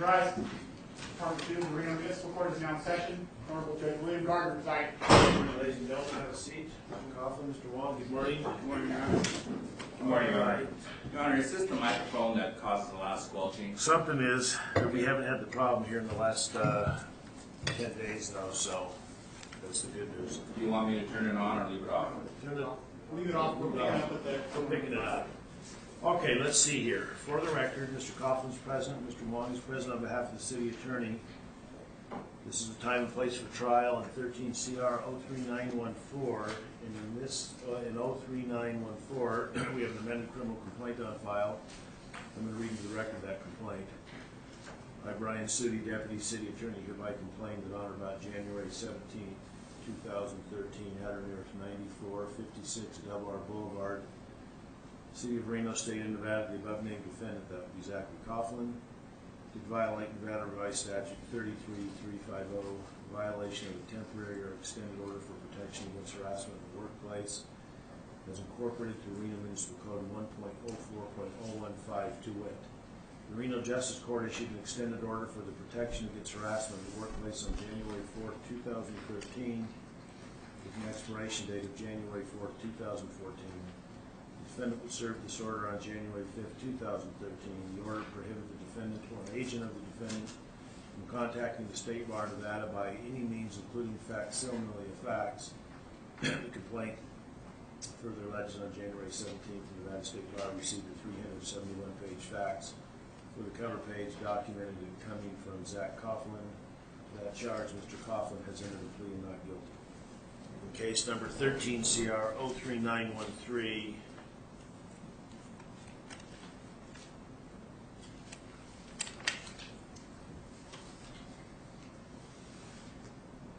rise. Department 2, the Reno Municipal Court is now in session. Honorable Judge William Gardner presiding. Ladies and gentlemen, have a seat. Mr. Coughlin, Mr. Wong, good morning. Good morning, Your Honor. Good morning, Your Honor. Your Honor, is this the microphone that causes a lot of squelching? Something is, we haven't had the problem here in the last 10 days though, so that's the good news. Do you want me to turn it on or leave it off? Turn it, Leave it off. We're picking up with the. we're picking it up. Okay, let's see here. For the record, Mr. Coughlin's present, Mr. Wong is present on behalf of the city attorney. This is the time and place for trial in 13 CR 03914, and in this, in 03914, we have an amended criminal complaint on file. I'm going to read you the record of that complaint. I, Brian Sudi, Deputy City Attorney, hereby complain that on or about January 17, 2013, at or near 9456 Delaware Boulevard, City of Reno, State of Nevada, the above named defendant, that would be Zachary Coughlin, did violate Nevada Revised Statute 33350, violation of a temporary or extended order for protection against harassment in the workplace, as incorporated to Reno Municipal Code 1.04.015 to wit. The Reno Justice Court issued an extended order for the protection against harassment in the workplace on January 4, 2013, with an expiration date of January 4, 2014. The defendant would serve this order on January 5, 2013. The order prohibited the defendant or an agent of the defendant from contacting the State Bar of Nevada by any means, including facsimile of facts. The complaint further alleges on January 17th, the Nevada State Bar received a 371-page fax for the cover page documented and coming from Zach Coughlin. To that charge, Mr. Coughlin has entered a plea not guilty. In case number 13 CR 03913,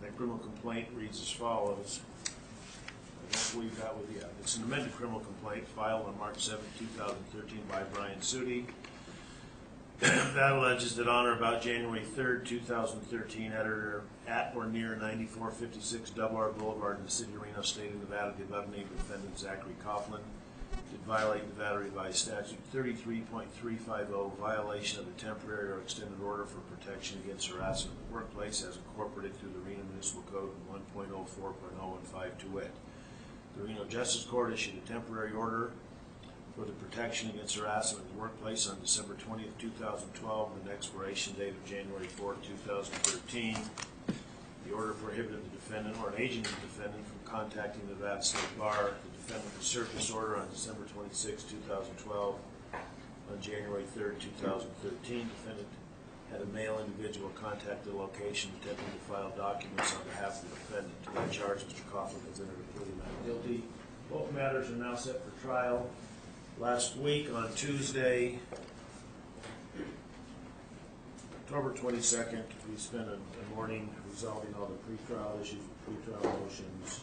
that criminal complaint reads as follows. I don't believe that would be it. It's an amended criminal complaint filed on March 7, 2013 by Brian Sudi. That alleges that on or about January 3, 2013, at or near 9456 Delaware Boulevard in the City of Reno, State of Nevada, the above named defendant, Zachary Coughlin, did violate Nevada Revised Statute 33.350, violation of a temporary or extended order for protection against harassment in the workplace as incorporated through the Reno Municipal Code 1.04.015 to wit. The Reno Justice Court issued a temporary order for the protection against harassment in the workplace on December 20, 2012, with an expiration date of January 4, 2013. The order prohibited the defendant or an agent of the defendant from contacting the Nevada State Bar. The defendant would serve this order on December 26, 2012. On January 3, 2013, defendant had a male individual contact the location attempting to file documents on behalf of the defendant. To that charge, Mr. Coughlin has entered a plea not guilty. Both matters are now set for trial. Last week on Tuesday, October 22nd, we spent a morning resolving all the pretrial issues, pretrial motions.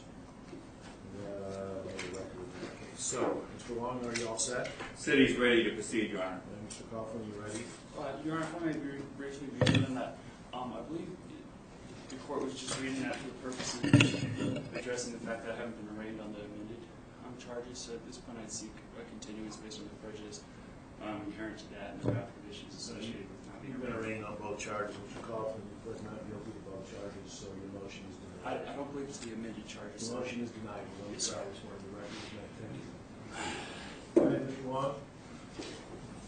So, Mr. Wong, are you all set? City's ready to proceed, Your Honor. And Mr. Coughlin, you ready? Your Honor, if I may briefly review on that, I believe the court was just reading that for the purpose of addressing the fact that I haven't been arraigned on the amended charges. So at this point, I'd seek a continuance based on the prejudice inherent to that and the back conditions associated with not being You've been arraigned on both charges, Mr. Coughlin. You pled not guilty to both charges, so your motion is denied. I don't believe it's the amended charges. The motion is denied. Yes, sir. The record is met. Thank you. Go ahead, Mr. Wong.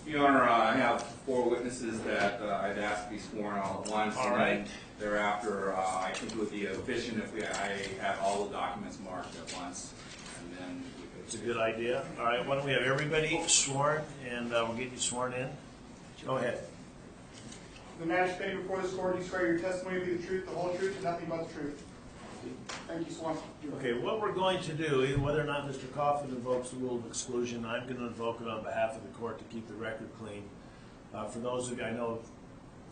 Your Honor, I have 4 witnesses that I'd ask to be sworn all at once. All right. Thereafter, I think it would be efficient if I had all the documents marked at once, and then we could. It's a good idea. All right, why don't we have everybody sworn, and we'll get you sworn in. Go ahead. The matter stated before this court, you swear your testimony to be the truth, the whole truth, and nothing but the truth. Thank you, Swan. Okay, what we're going to do, whether or not Mr. Coughlin invokes the rule of exclusion, I'm going to invoke it on behalf of the court to keep the record clean. For those of you, I know,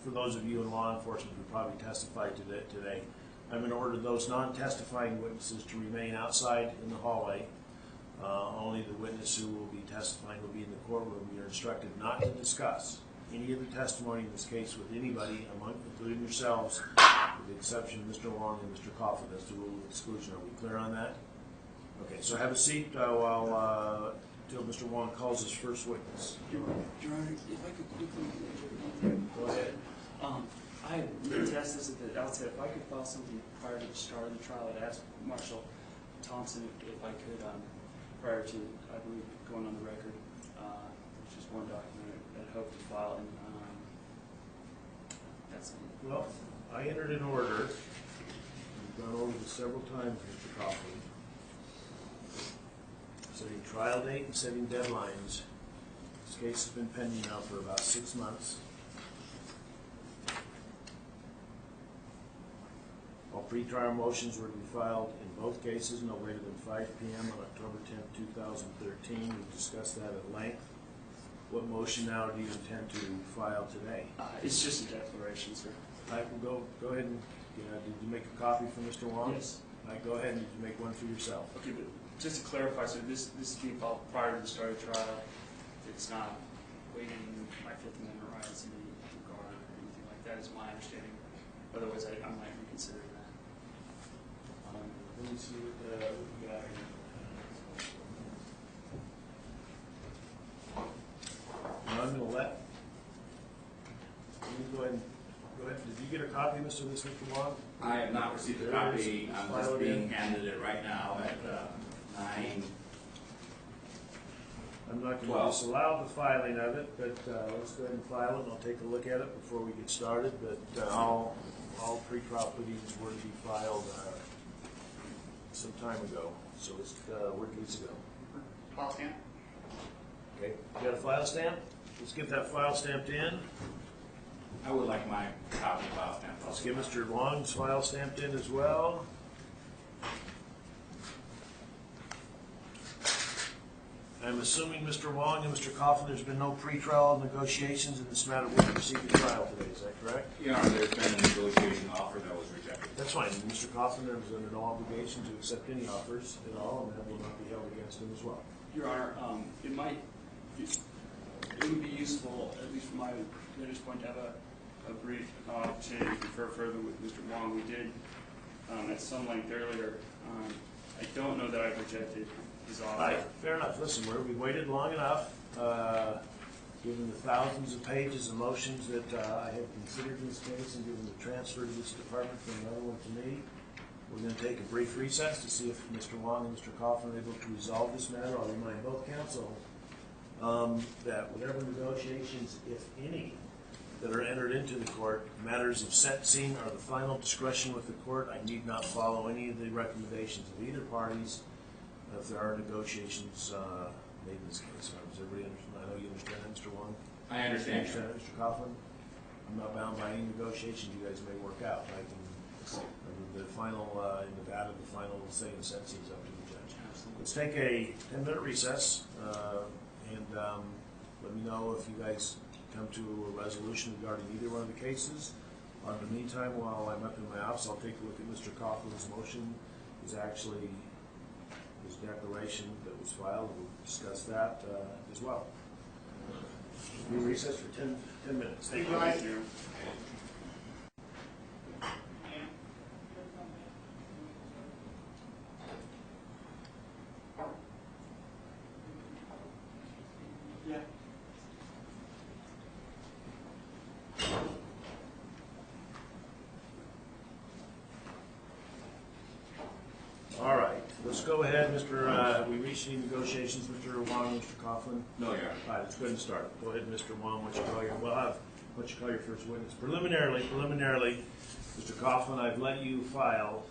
for those of you in law enforcement who probably testified today, I'm going to order those non-testifying witnesses to remain outside in the hallway. Only the witness who will be testifying will be in the courtroom. You're instructed not to discuss any of the testimony in this case with anybody, including yourselves, with the exception of Mr. Wong and Mr. Coughlin. That's the rule of exclusion. Are we clear on that? Okay, so have a seat while until Mr. Wong calls his first witness. Your Honor, if I could quickly... Go ahead. ask this at the outset. If I could file something prior to the start of the trial, I'd ask Marshal Thompson if I could, prior to, I believe, going on the record, which is one document I'd hope to file, and that's it. Well, I entered an order. We've gone over this several times, Mr. Coughlin. Setting trial date and setting deadlines. This case has been pending now for about 6 months. All pretrial motions were to be filed in both cases no later than 5 p.m. on October 10, 2013. We discussed that at length. What motion now do you intend to file today? It's just a declaration, sir. I will go ahead and, did you make a copy for Mr. Wong? Yes. I go ahead and you make one for yourself. Okay, but just to clarify, so this is being filed prior to the start of the trial. It's not waiving my Fifth Amendment rights in any regard or anything like that, is my understanding. Otherwise, I might reconsider that. Let me see what we got here. I'm going to let me go ahead. Did you get a copy, Mr. Wong? I have not received a copy. I'm just being handed it right now at 9. I'm not going to disallow the filing of it, but let's go ahead and file it, and I'll take a look at it before we get started. But all pretrial pleadings were to be filed some time ago, so it's where it needs to go. File stamp. Okay, you got a file stamp? Let's get that file stamped in. I would like my copy of file stamp. Let's get Mr. Wong's file stamped in as well. I'm assuming, Mr. Wong and Mr. Coughlin, there's been no pretrial negotiations in this matter. We'll proceed to trial today. Is that correct? Your Honor, there's been a negotiation offer that was rejected. That's fine. Mr. Coughlin, there was under no obligation to accept any offers at all, and that will not be held against him as well. Your Honor, it would be useful, at least from my vantage point, to have a brief opportunity to confer further with Mr. Wong. We did at some length earlier. I don't know that I've rejected his offer. All right, fair enough. Listen, we waited long enough, given the thousands of pages of motions that I have considered in this case, and given the transfer to this department from another one to me. We're going to take a brief recess to see if Mr. Wong and Mr. Coughlin are able to resolve this matter. I'll remind both counsel that whatever negotiations, if any, that are entered into the court, matters of sentencing are the final discretion with the court. I need not follow any of the recommendations of either parties if there are negotiations made in this case. Does everybody understand? I know you understand that, Mr. Wong? I understand. You understand that, Mr. Coughlin? I'm not bound by any negotiations you guys may work out. The final, in Nevada, the final say in sentencing is up to the judge. Absolutely. Let's take a 10-minute recess, and let me know if you guys come to a resolution regarding either one of the cases. In the meantime, while I'm up in my office, I'll take a look at Mr. Coughlin's motion. Is actually his declaration that was filed. We'll discuss that as well. We recess for 10 minutes. Thank you. Thank you. Yeah. All right, let's go ahead, Mr. Have we reached any negotiations, Mr. Wong, Mr. Coughlin? No, Your Honor. All right, let's go ahead and start. Go ahead, Mr. Wong. What you call your first witness? Preliminarily, Mr. Coughlin, I've let you file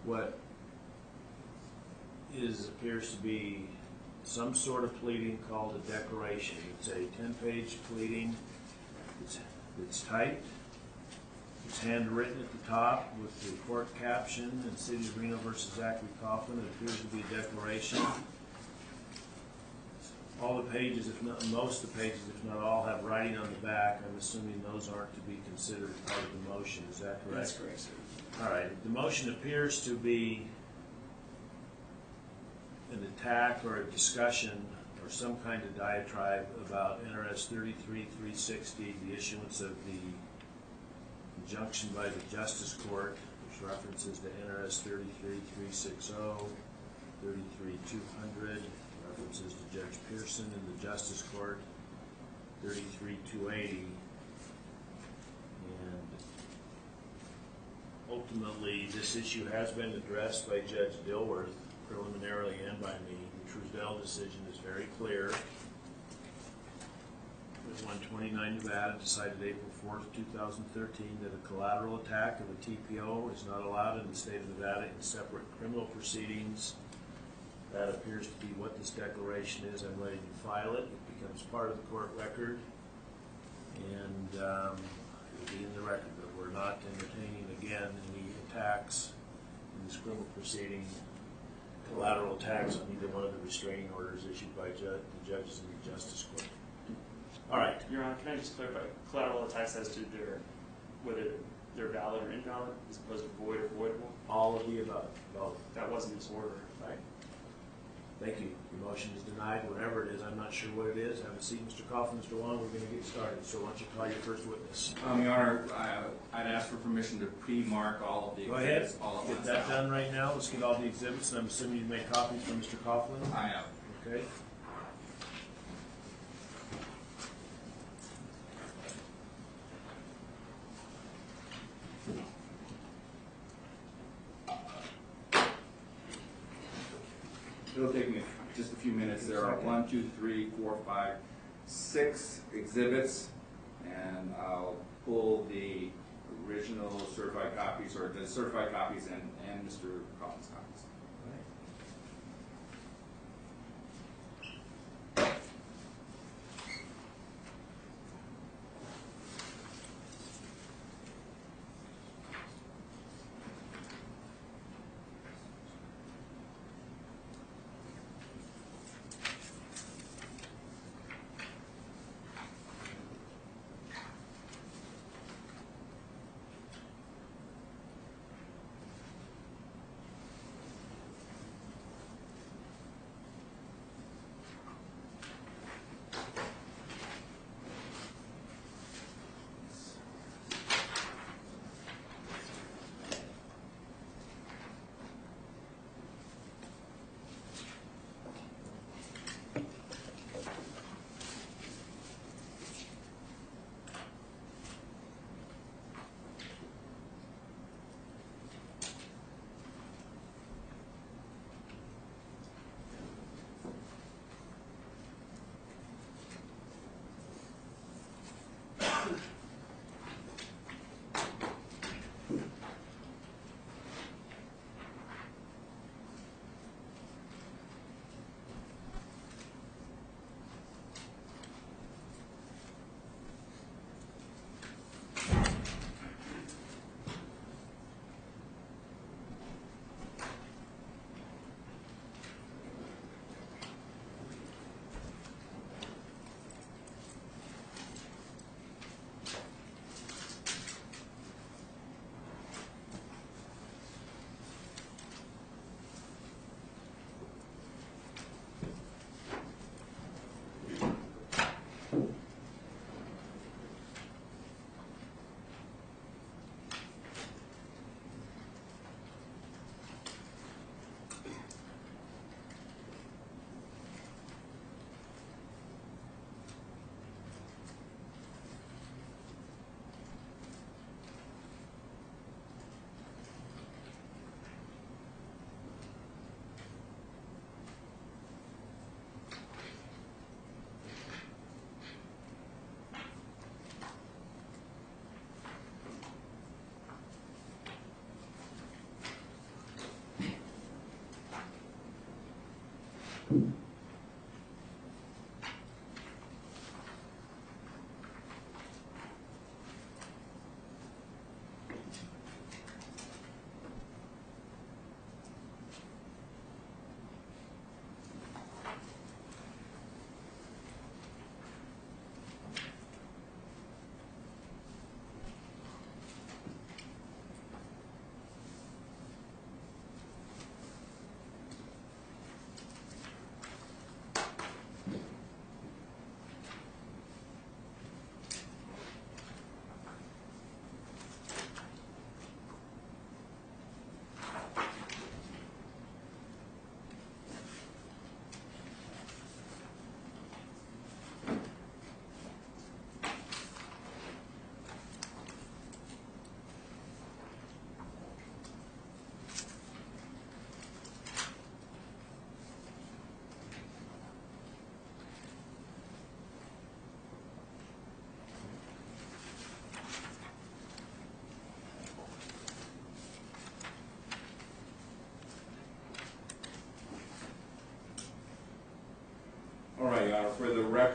what appears to be some sort of pleading called a declaration. It's a 10-page pleading. It's typed. It's handwritten at the top with the court caption and City of Reno versus Zachary Coughlin. It appears to be a declaration. All the pages, if not most of the pages, if not all, have writing on the back. I'm assuming those aren't to be considered part of the motion. Is that correct? That's correct, sir. All right. The motion appears to be an attack or a discussion or some kind of diatribe about NRS 33-360, the issuance of the injunction by the Justice Court, which references the NRS 33-360, 33-200, references to Judge Pearson in the Justice Court, 33-280, and ultimately, this issue has been addressed by Judge Dilworth preliminarily and by me. The Truesdell decision is very clear. With 129 Nevada decided April 4th, 2013 that a collateral attack of a TPO is not allowed in the state of Nevada in separate criminal proceedings. That appears to be what this declaration is. I'm ready to file it. It becomes part of the court record, and it will be in the record that we're not entertaining again any attacks in this criminal proceeding, collateral attacks on either one of the restraining orders issued by the judges in the Justice Court. All right. Your Honor, can I just clarify? Collateral attacks as to whether they're valid or invalid, as opposed to void or voidable? All of the above. Both. That wasn't his order. Right. Thank you. Your motion is denied, whatever it is. I'm not sure what it is. Have a seat, Mr. Coughlin, Mr. Long. We're going to get started. So why don't you call your first witness? Your Honor, I'd ask for permission to pre-mark all of the Go ahead. exhibits all at Get once. that done right now. Let's get all the exhibits, and I'm assuming you made copies for Mr. Coughlin. I have. Okay. It'll take me just a few minutes. There are 1, 2, 3, 4, 5, 6 exhibits, and I'll pull the original certified copies, or the certified copies, and Mr. Coughlin's copies.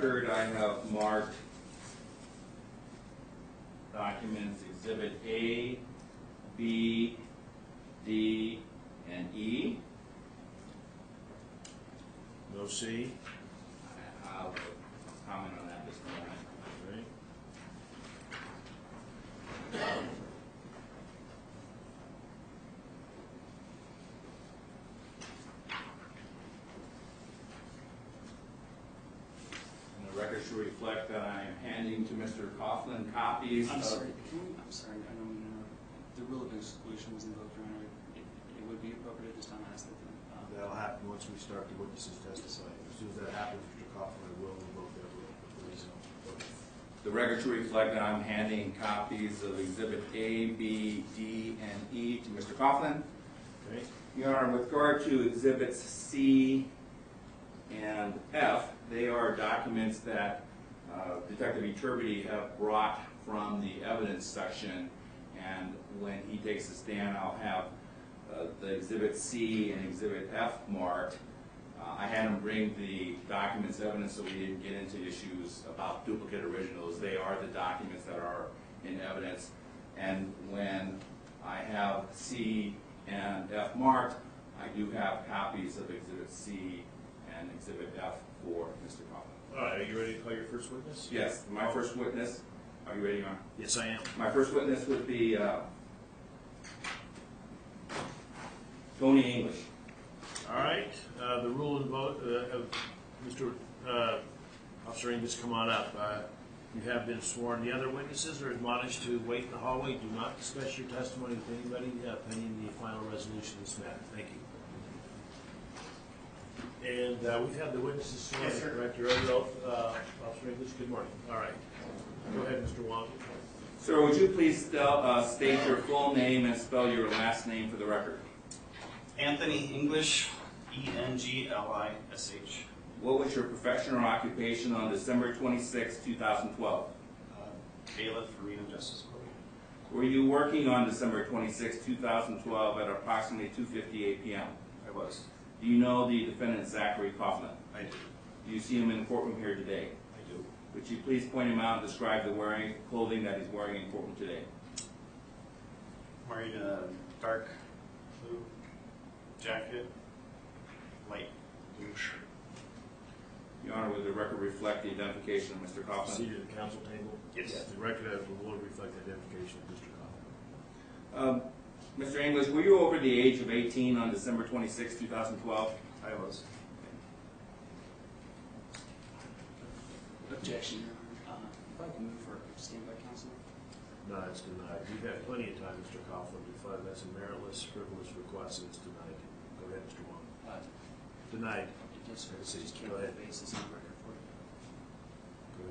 record, I have marked documents Exhibit A, B, D, and E. No C. I'll comment on that just a moment. Right. And the record should reflect that I am handing to Mr. Coughlin copies I'm of... sorry, I'm sorry, I don't mean to interrupt. The rule of exclusion was invoked, Your Honor. It would be appropriate at this time, I ask that That'll happen once we start the witnesses testifying. As soon as that happens, Mr. Coughlin will invoke that rule. Please. The record should reflect that I'm handing copies of Exhibit A, B, D, and E to Mr. Coughlin. Okay. Your Honor, with regard to Exhibits C and F, they are documents that Detective Eturbide have brought from the evidence section, and when he takes the stand, I'll have the Exhibit C and Exhibit F marked. I had him bring the documents evidence so we didn't get into issues about duplicate originals. They are the documents that are in evidence. And when I have C and F marked, I do have copies of Exhibit C and Exhibit F for Mr. Coughlin. All right, are you ready to call your first witness? Yes, my first witness. Are you ready, Your Honor? Yes, I am. My first witness would be Tony English. All right, the rule and vote of Mr. Officer English, come on up. You have been sworn. The other witnesses are admonished to wait in the hallway. Do not discuss your testimony with anybody pending the final resolution of this matter. Thank you. And we've had the witnesses sworn. Yes, sir. Correct your oath, Officer English. Good morning. All right. Go ahead, Mr. Wong. Sir, would you please state your full name and spell your last name for the record? Anthony English, E-N-G-L-I-S-H. What was your profession or occupation on December 26, 2012? Bailiff, Arena Justice Court. Were you working on December 26, 2012 at approximately 2:58 p.m.? I was. Do you know the defendant, Zachary Coughlin? I do. Do you see him in the courtroom here today? I do. Would you please point him out and describe the clothing that he's wearing in courtroom today? I'm wearing a dark blue jacket, light blue shirt. Your Honor, would the record reflect the identification of Mr. Coughlin? Seated at the council table? Yes. The record will reflect the identification of Mr. Coughlin. Mr. English, were you over the age of 18 on December 26, 2012? I was. Objection, Your Honor. If I can move for standby counsel. No, it's denied. You've had plenty of time, Mr. Coughlin, to file that's a meritless, frivolous request, and it's denied. Go ahead, Mr. Wong. Denied. Yes, sir. Go Just can't ahead. have basis on the record for it. Go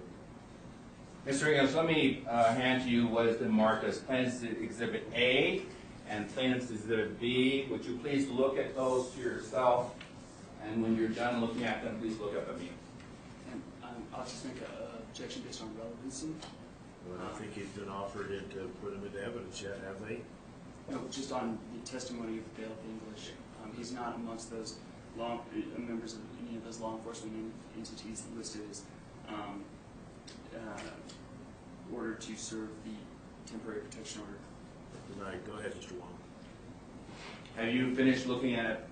ahead. Mr. English, let me hand to you what has been marked as Plaintiff's Exhibit A and Plaintiff's Exhibit B. Would you please look at those to yourself, and when you're done looking at them, please look up at me. And I'll just make an objection based on relevancy. Well, I don't think he's been offered it to put him into evidence yet, have they? No, just on the testimony of Bailiff English. He's not amongst those members of any of those law enforcement entities listed as ordered to serve the temporary protection order. Denied. Go ahead, Mr. Wong. Have you finished looking at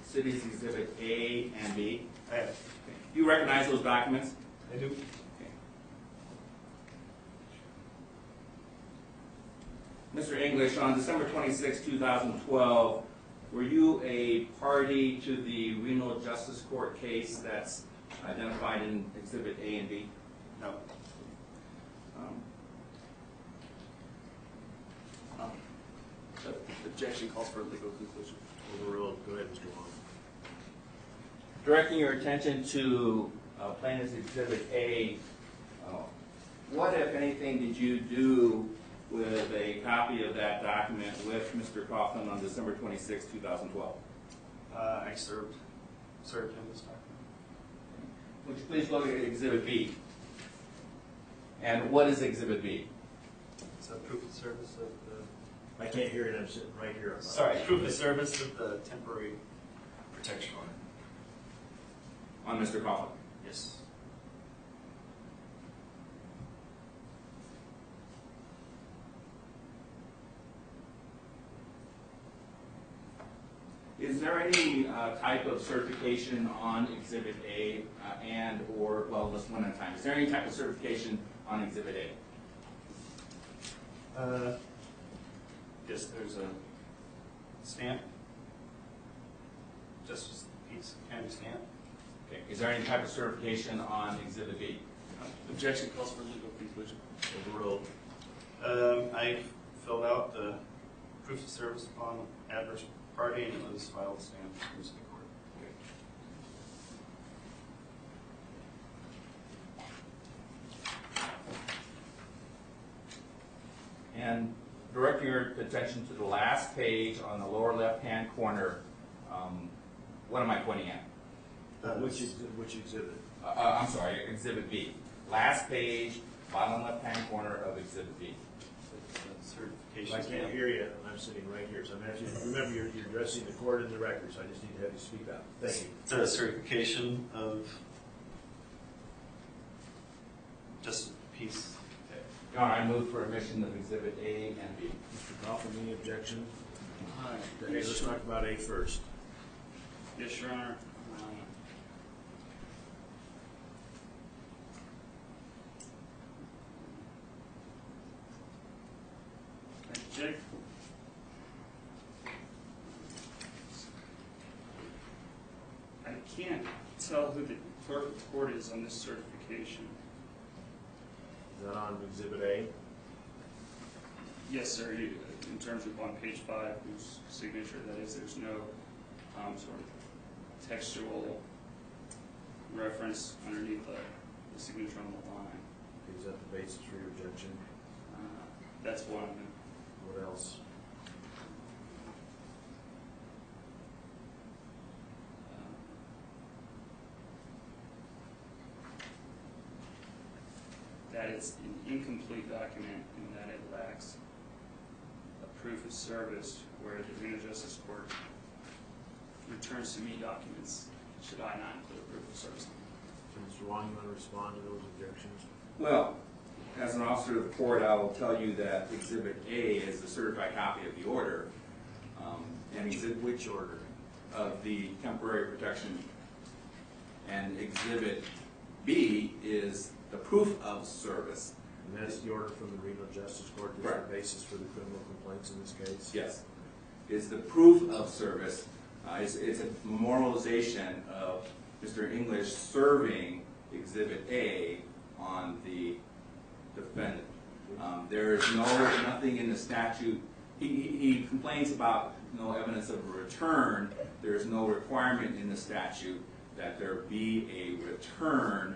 City's Exhibit A and B? I have. Okay. Do you recognize those documents? I do. Okay. Mr. English, on December 26, 2012, were you a party to the Reno Justice Court case that's identified in Exhibit A and B? No. The objection calls for a legal conclusion. Overruled. Go ahead, Mr. Wong. Directing your attention to Plaintiff's Exhibit A, what, if anything, did you do with a copy of that document with Mr. Coughlin on December 26, 2012? I served him this document. Would you please look at Exhibit B? And what is Exhibit B? It's a proof of service of the... I can't hear it. I'm sitting right here. Sorry, proof of service of the temporary protection order. On Mr. Coughlin? Yes. there any type of certification on Exhibit A and/or, well, let's one at a time. Is there any type of certification on Exhibit A? Yes, there's a stamp. Just a piece, candy stamp. Okay. Is there any type of certification on Exhibit B? Objection calls for legal conclusion. Overruled. I filled out the proof of service upon adverse party, and it was filed stamped in the court. And directing your attention to the last page on the lower left-hand corner, what am I pointing at? Which exhibit? I'm sorry, Exhibit B. Last page, bottom left-hand corner of Exhibit B. Certification I stamp. can't hear you, and I'm sitting right here, so I'm asking, remember, you're addressing the court and the record, so I just need to have you speak up. Thank you. It's a certification of just a piece. Your Honor, I move for admission of Exhibit A and B. Mr. Coughlin, any objection? Yes, Let's talk about A first. Yes, Your Honor. Jake? I can't tell who the clerk of court is on this certification. Is that on Exhibit A? Yes, sir. In terms of on page 5, whose signature that is, there's no sort of textual reference underneath the signature on the line. Is that the basis for your objection? That's one. What else? That it's an incomplete document in that it lacks a proof of service where the Reno Justice Court returns to me documents should I not include a proof of service. Mr. Wong, you want to respond to those objections? Well, as an officer of the court, I will tell you that Exhibit A is a certified copy of the order. And Which order? Of the temporary protection. And Exhibit B is the proof of service. And that's the order from the Reno Justice Court that's the basis for the criminal complaints in this case? Yes. Is the proof of service. It's a memorialization of Mr. English serving Exhibit A on the defendant. There is nothing in the statute. He complains about no evidence of a return. There is no requirement in the statute that there be a return.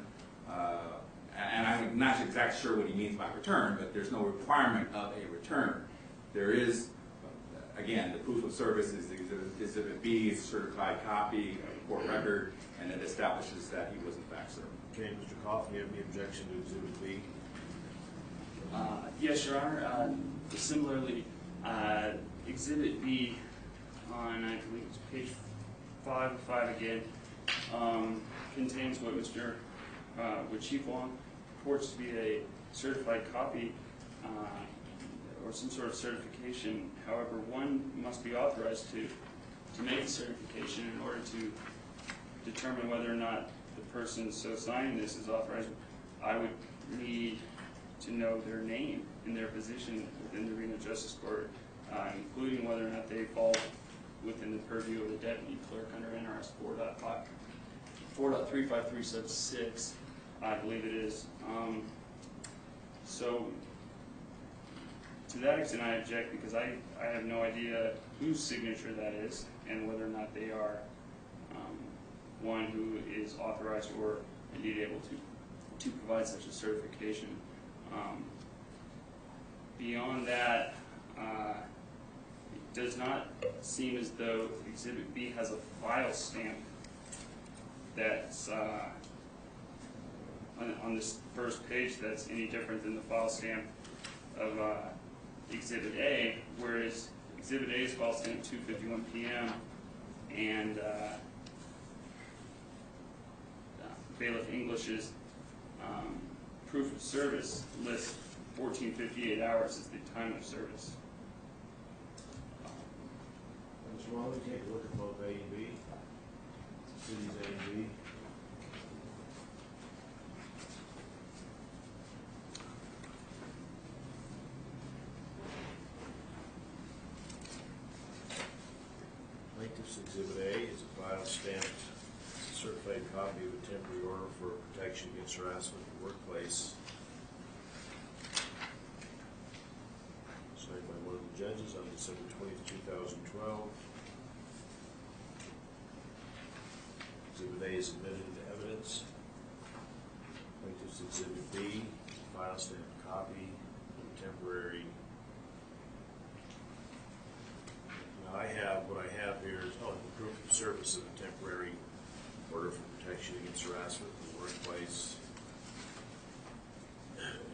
And I'm not exactly sure what he means by return, but there's no requirement of a return. There is, again, the proof of service is Exhibit B, is a certified copy of the court record, and it establishes that he was in fact served. Okay, Mr. Coughlin, you have any objection to Exhibit B? Yes, Your Honor. Similarly, Exhibit B on, I believe it's page 5 of 5 again, contains what Chief Wong purports to be a certified copy or some sort of certification. However, one must be authorized to make a certification in order to determine whether or not the person so signing this is authorized. I would need to know their name and their position within the Reno Justice Court, including whether or not they fall within the purview of the deputy clerk under NRS 4.353 sub 6, I believe it is. So to that extent I object because I have no idea whose signature that is and whether or not they are one who is authorized or indeed able to provide such a certification. Beyond that, it does not seem as though Exhibit B has a file stamp that's on this first page that's any different than the file stamp of Exhibit A, whereas Exhibit A is file stamp 2:51 p.m. and Bailiff English's proof of service lists 1458 hours as the time of service. Mr. Mr. Wallace, take a look at both A and B. Cities A and B. Plaintiff's Exhibit A is a file stamped certified copy of a temporary order for protection against harassment in the workplace. Signed by one of the judges on December 20th, 2012. Exhibit A is admitted into evidence. Plaintiff's Exhibit B, file stamped copy of a temporary. Now what I have here is, the proof of service of a temporary order for protection against harassment in the workplace.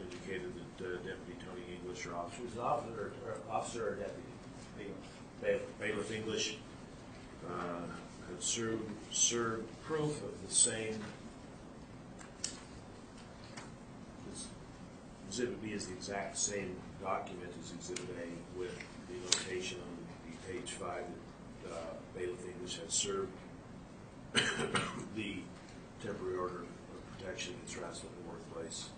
Indicated that Deputy Tony English, or officer or deputy? Bailiff English, had served proof of the same. Exhibit B is the exact same document as Exhibit A, with the notation on the page 5 that Bailiff English had served the temporary order of protection against harassment in the workplace.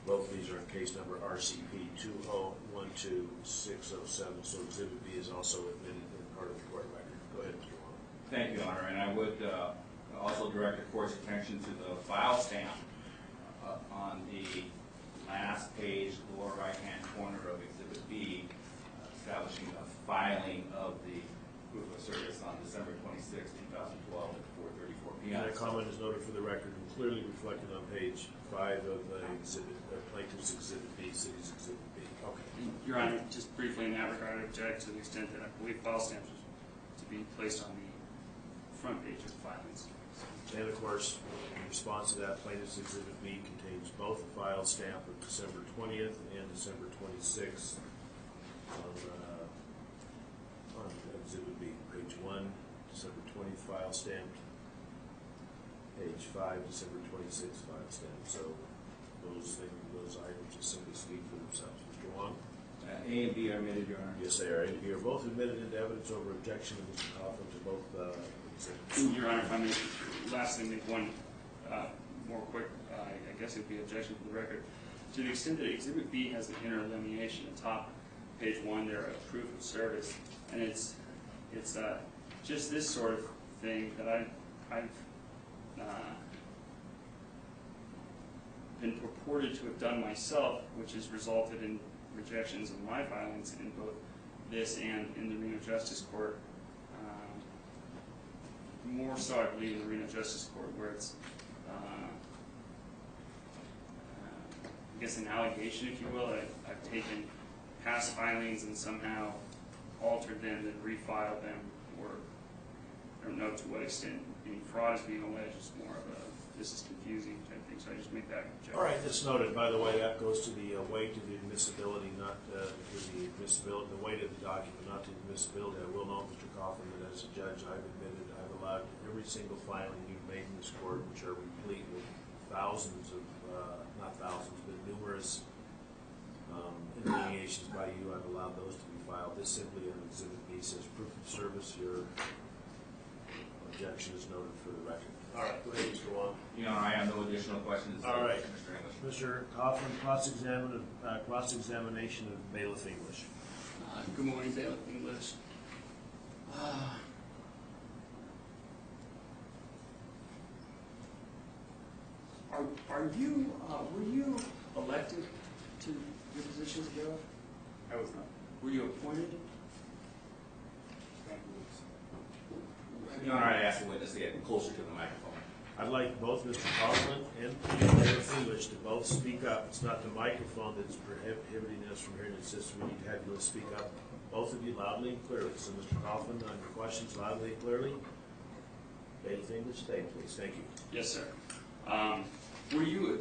Both of these are in case number RCP2012-000607, so Exhibit B is also admitted in part of the court record. Go ahead, Mr. Wong. Thank you, Your Honor, and I would also direct the court's attention to the file stamp on the last page, lower right-hand corner of Exhibit B, establishing a filing of the proof of service on December 26, 2012 at 4:34 p.m. That comment is noted for the record and clearly reflected on page 5 of the Plaintiff's Exhibit B, City's Exhibit B. Okay. Your Honor, just briefly in that regard, I object to the extent that I believe file stamps are to be placed on the front page of the filings. And of course, in response to that, Plaintiff's Exhibit B contains both the file stamp of December 20th and December 26th on Exhibit B. Page 1, December 20th file stamped. Page 5, December 26th file stamped. So those items just simply speak for themselves. Mr. Wong? A and B are admitted, Your Honor. Yes, they are. A and B are both admitted into evidence over objection of Mr. Coughlin to both exhibits. Your Honor, if I may lastly make one more quick, I guess it would be objection to the record. To the extent that Exhibit B has an interlineation at top page 1 there of proof of service, and it's just this sort of thing that I've been purported to have done myself, which has resulted in rejections of my filings in both this and in the Reno Justice Court. More so, I believe, in the Reno Justice Court, where it's, I guess, an allegation, if you will, that I've taken past filings and somehow altered them and refiled them, or I don't know to what extent any fraud is being alleged. It's more of a, this is confusing type thing, so I just make that objection. All right, that's noted. By the way, that goes to the weight of the admissibility, not to the admissibility, the weight of the document, not to the admissibility. I will note, Mr. Coughlin, that as a judge, I've admitted I've allowed every single filing you've made in this court, which are replete with thousands of, not thousands, but numerous interlineations by you. I've allowed those to be filed. This simply on Exhibit B says proof of service. Your objection is noted for the record. All right, go ahead, Mr. Wong. Your Honor, I have no additional questions. All right, Mr. English. Mr. Coughlin, cross-examination of Bailiff English. Good morning, Bailiff English. Were you elected to your position as bailiff? I was not. Were you appointed? Your Honor, I ask the witness to get closer to the microphone. I'd like both Mr. Coughlin and Bailiff English to both speak up. It's not the microphone that's prohibiting us from hearing the system. We need to have you speak up, both of you, loudly and clearly. So, Mr. Coughlin, on your questions, loudly and clearly. Bailiff English, stay, please. Thank you. Yes, sir. Were you,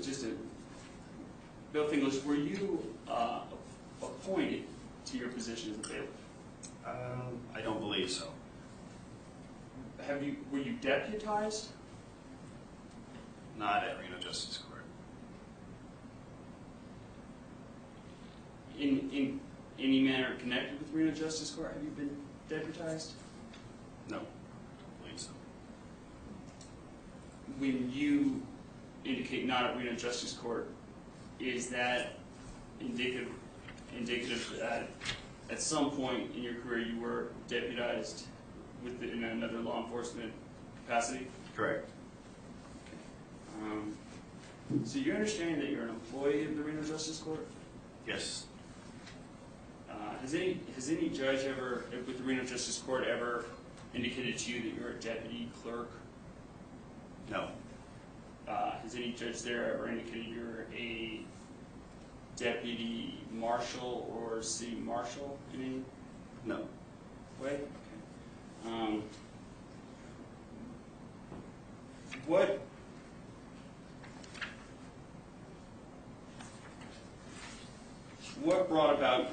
Bailiff English, were you appointed to your position as a bailiff? I don't believe so. Were you deputized? Not at Reno Justice Court. In any manner connected with Reno Justice Court, have you been deputized? No, don't believe so. When you indicate not at Reno Justice Court, is that indicative that at some point in your career you were deputized in another law enforcement capacity? Correct. So you're understanding that you're an employee of the Reno Justice Court? Yes. Has any judge ever, with the Reno Justice Court, ever indicated to you that you're a deputy clerk? No. Has any judge there ever indicated you're a deputy marshal or city marshal in any No. way? Okay. What brought about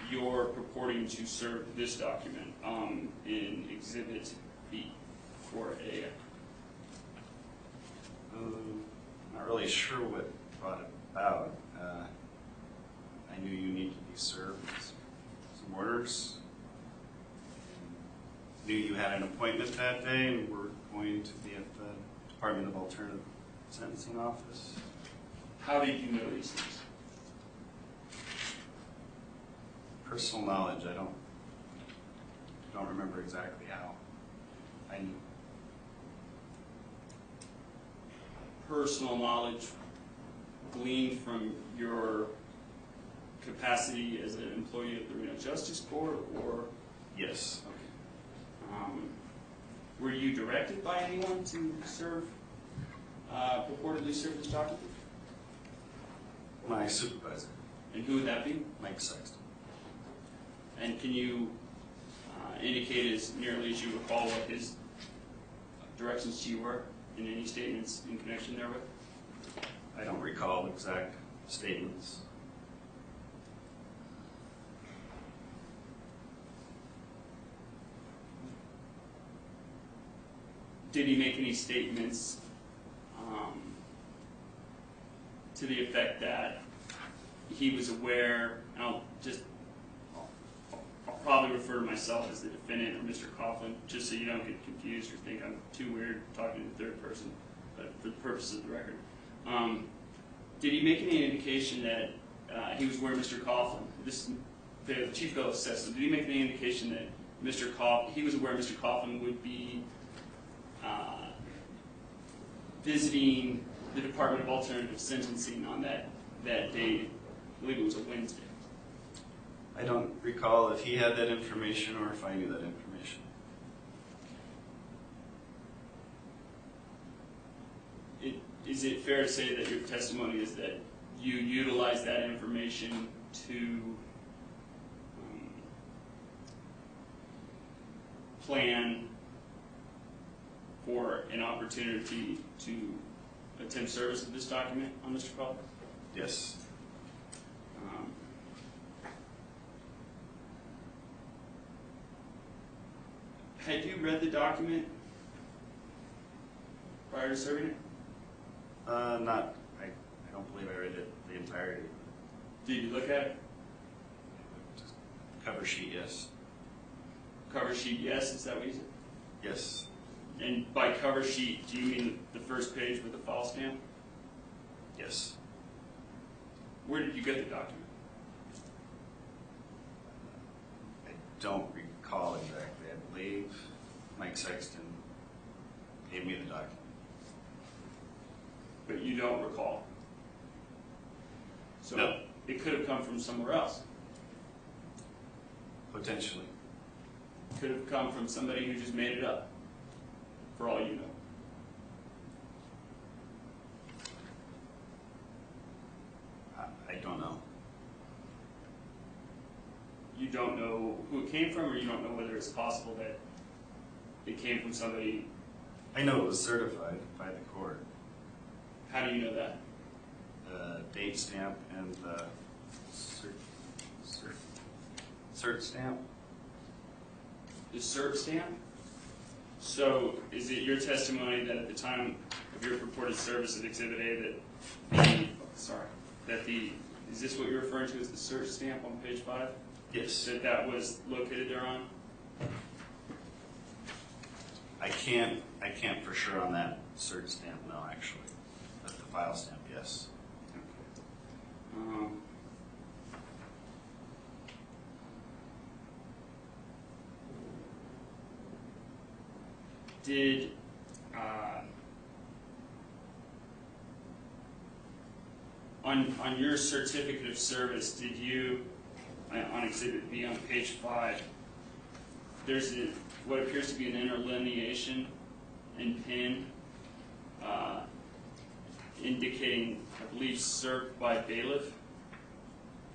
your purporting to serve this document in Exhibit B for a? Not really sure what brought it about. I knew you needed to be served some orders. Knew you had an appointment that day and were going to be at the Department of Alternative Sentencing office. How did you know these things? Personal knowledge, I don't remember exactly how. I knew. Personal knowledge gleaned from your capacity as an employee of the Reno Justice Court, or? Yes. Okay. Were you directed by anyone to serve, purportedly serve this document? My supervisor, And who would that be? Mike Sexton. And can you indicate as nearly as you recall what his directions to you were in any statements in connection therewith? I don't recall exact statements. Did he make any statements to the effect that he was aware, and I'll probably refer to myself as the defendant or Mr. Coughlin, just so you don't get confused or think I'm too weird talking to the third person, but for the purposes of the record. Did he make any indication that he was aware of Mr. Coughlin? The Chief Bill says so. Did he make any indication that he was aware Mr. Coughlin would be visiting the Department of Alternative Sentencing on that day? I believe it was a Wednesday. I don't recall if he had that information or if I knew that information. Is it fair to say that your testimony is that you utilized that information to plan for an opportunity to attempt service of this document on Mr. Coughlin? Yes. Had you read the document prior to serving it? I don't believe I read it the entirety. Did you look at it? Just cover sheet, yes. Cover sheet, yes? Is that what you said? Yes. And by cover sheet, do you mean the first page with the file stamp? Yes. Where did you get the document? I don't recall exactly. I believe Mike Sexton gave me the document. But you don't recall? So No. It could have come from somewhere else. Potentially. Could have come from somebody who just made it up, for all you know. I don't know. You don't know who it came from, or you don't know whether it's possible that it came from somebody? I know it was certified by the court. How do you know that? The date stamp and the cert stamp. The cert stamp? So is it your testimony that at the time of your purported service of Exhibit A is this what you're referring to as the cert stamp on page 5? Yes. That was located thereon? I can't for sure on that cert stamp, no, actually. But the file stamp, yes. Okay. Did on your certificate of service, did you, on Exhibit B on page 5, there's what appears to be an interlineation in pen indicating, I believe, served by bailiff.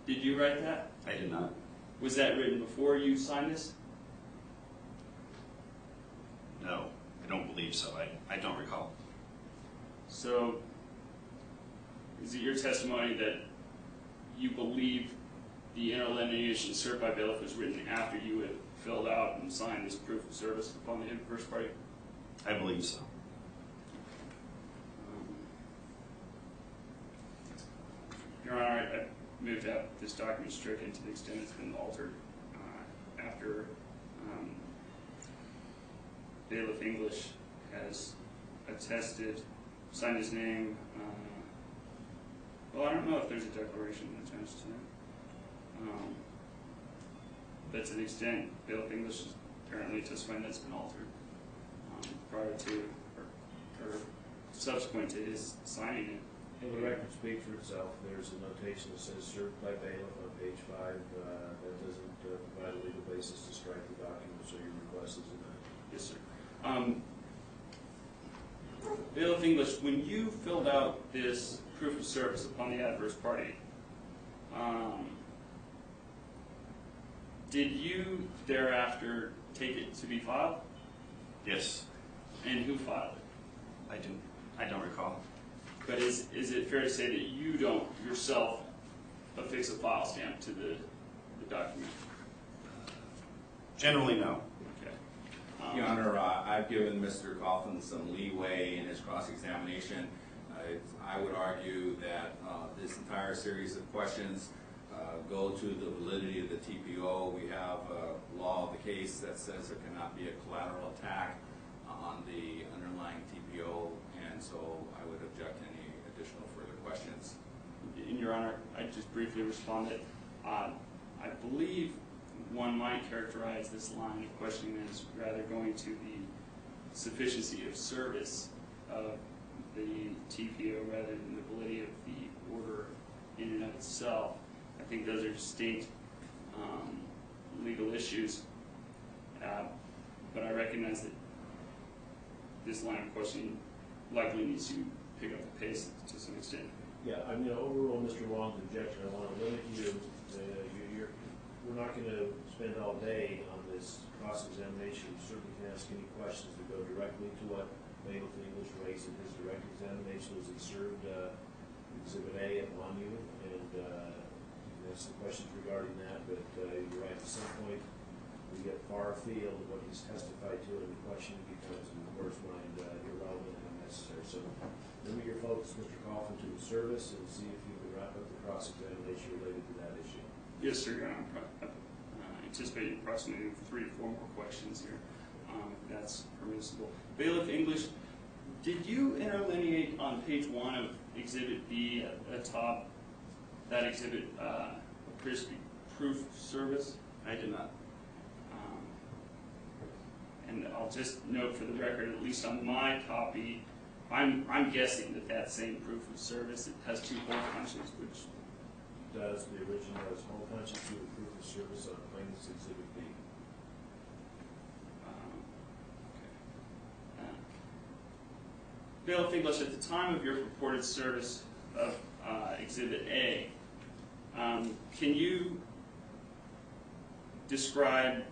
Did you write that? I did not. Was that written before you signed this? No, I don't believe so. I don't recall. So, is it your testimony that you believe the interlineation served by bailiff was written after you had filled out and signed this proof of service upon the adverse party? I believe so. Your Honor, I moved out this document stricken to the extent it's been altered after bailiff English has attested, signed his name. Well, I don't know if there's a declaration that attends to it. But to the extent bailiff English is apparently testifying that's been altered prior to or subsequent to his signing it. And the record speaks for itself. There's a notation that says served by bailiff on page 5. That doesn't provide a legal basis to strike the document, so your request is denied. Yes, sir. Bailiff English, when you filled out this proof of service upon the adverse party, did you thereafter take it to be filed? Yes. And who filed it? I don't recall. But is it fair to say that you don't yourself affix a file stamp to the document? Generally, no. Okay. Your Honor, I've given Mr. Coughlin some leeway in his cross-examination. I would argue that this entire series of questions go to the validity of the TPO. We have a law of the case that says there cannot be a collateral attack on the underlying TPO, and so I would object to any additional further questions. In Your Honor, I just briefly responded. I believe one might characterize this line of questioning as rather going to the sufficiency of service of the TPO rather than the validity of the order in and of itself. I think those are distinct legal issues, but I recognize that this line of questioning likely needs to pick up the pace to some extent. Yeah, I'm going to overrule Mr. Wong's objection. I want to limit you. We're not going to spend all day on this cross-examination. You certainly can ask any questions that go directly to what bailiff English raised in his direct examination. Was he served Exhibit A upon you? And ask some questions regarding that. But you're right, at some point we get far afield of what he's testified to, and the question becomes, in the court's mind, irrelevant and unnecessary. So limit your focus, Mr. Coughlin, to the service and see if you can wrap up the cross-examination related to that issue. Yes, sir. I'm anticipating approximately 3 to 4 more questions here, if that's permissible. Bailiff English, did you interlineate on page 1 of Exhibit B atop that exhibit appears to be proof of service? I did not. And I'll just note for the record, at least on my copy, I'm guessing that that same proof of service, it has 2 hole punches, which Does the original has hole punches to the proof of service on plaintiff's Exhibit B? Bailiff English, at the time of your purported service of Exhibit A, can you describe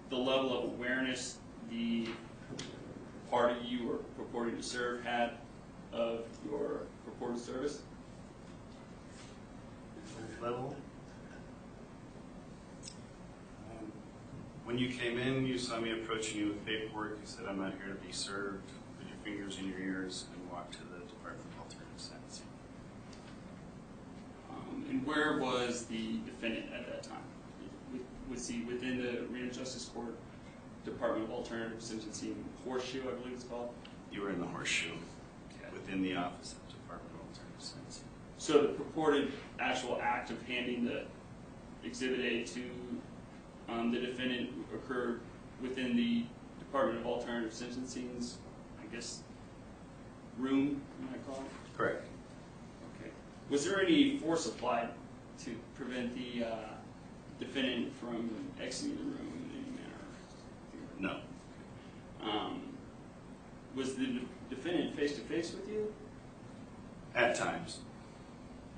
the level of awareness the party you were purporting to serve had of your purported service? Level? When you came in, you saw me approaching you with paperwork. You said, "I'm not here to be served." Put your fingers in your ears and walk to the Department of Alternative Sentencing. And where was the defendant at that time? was he within the Arena Justice Court Department of Alternative Sentencing Horseshoe, I believe it's called? You were in the horseshoe, Okay. within the Office of Department of Alternative Sentencing. So the purported actual act of handing the Exhibit A to the defendant occurred within the Department of Alternative Sentencing's, I guess, room, you might call it? Correct. Okay. Was there any force applied to prevent the defendant from exiting the room in any manner? No. Was the defendant face-to-face with you? At times.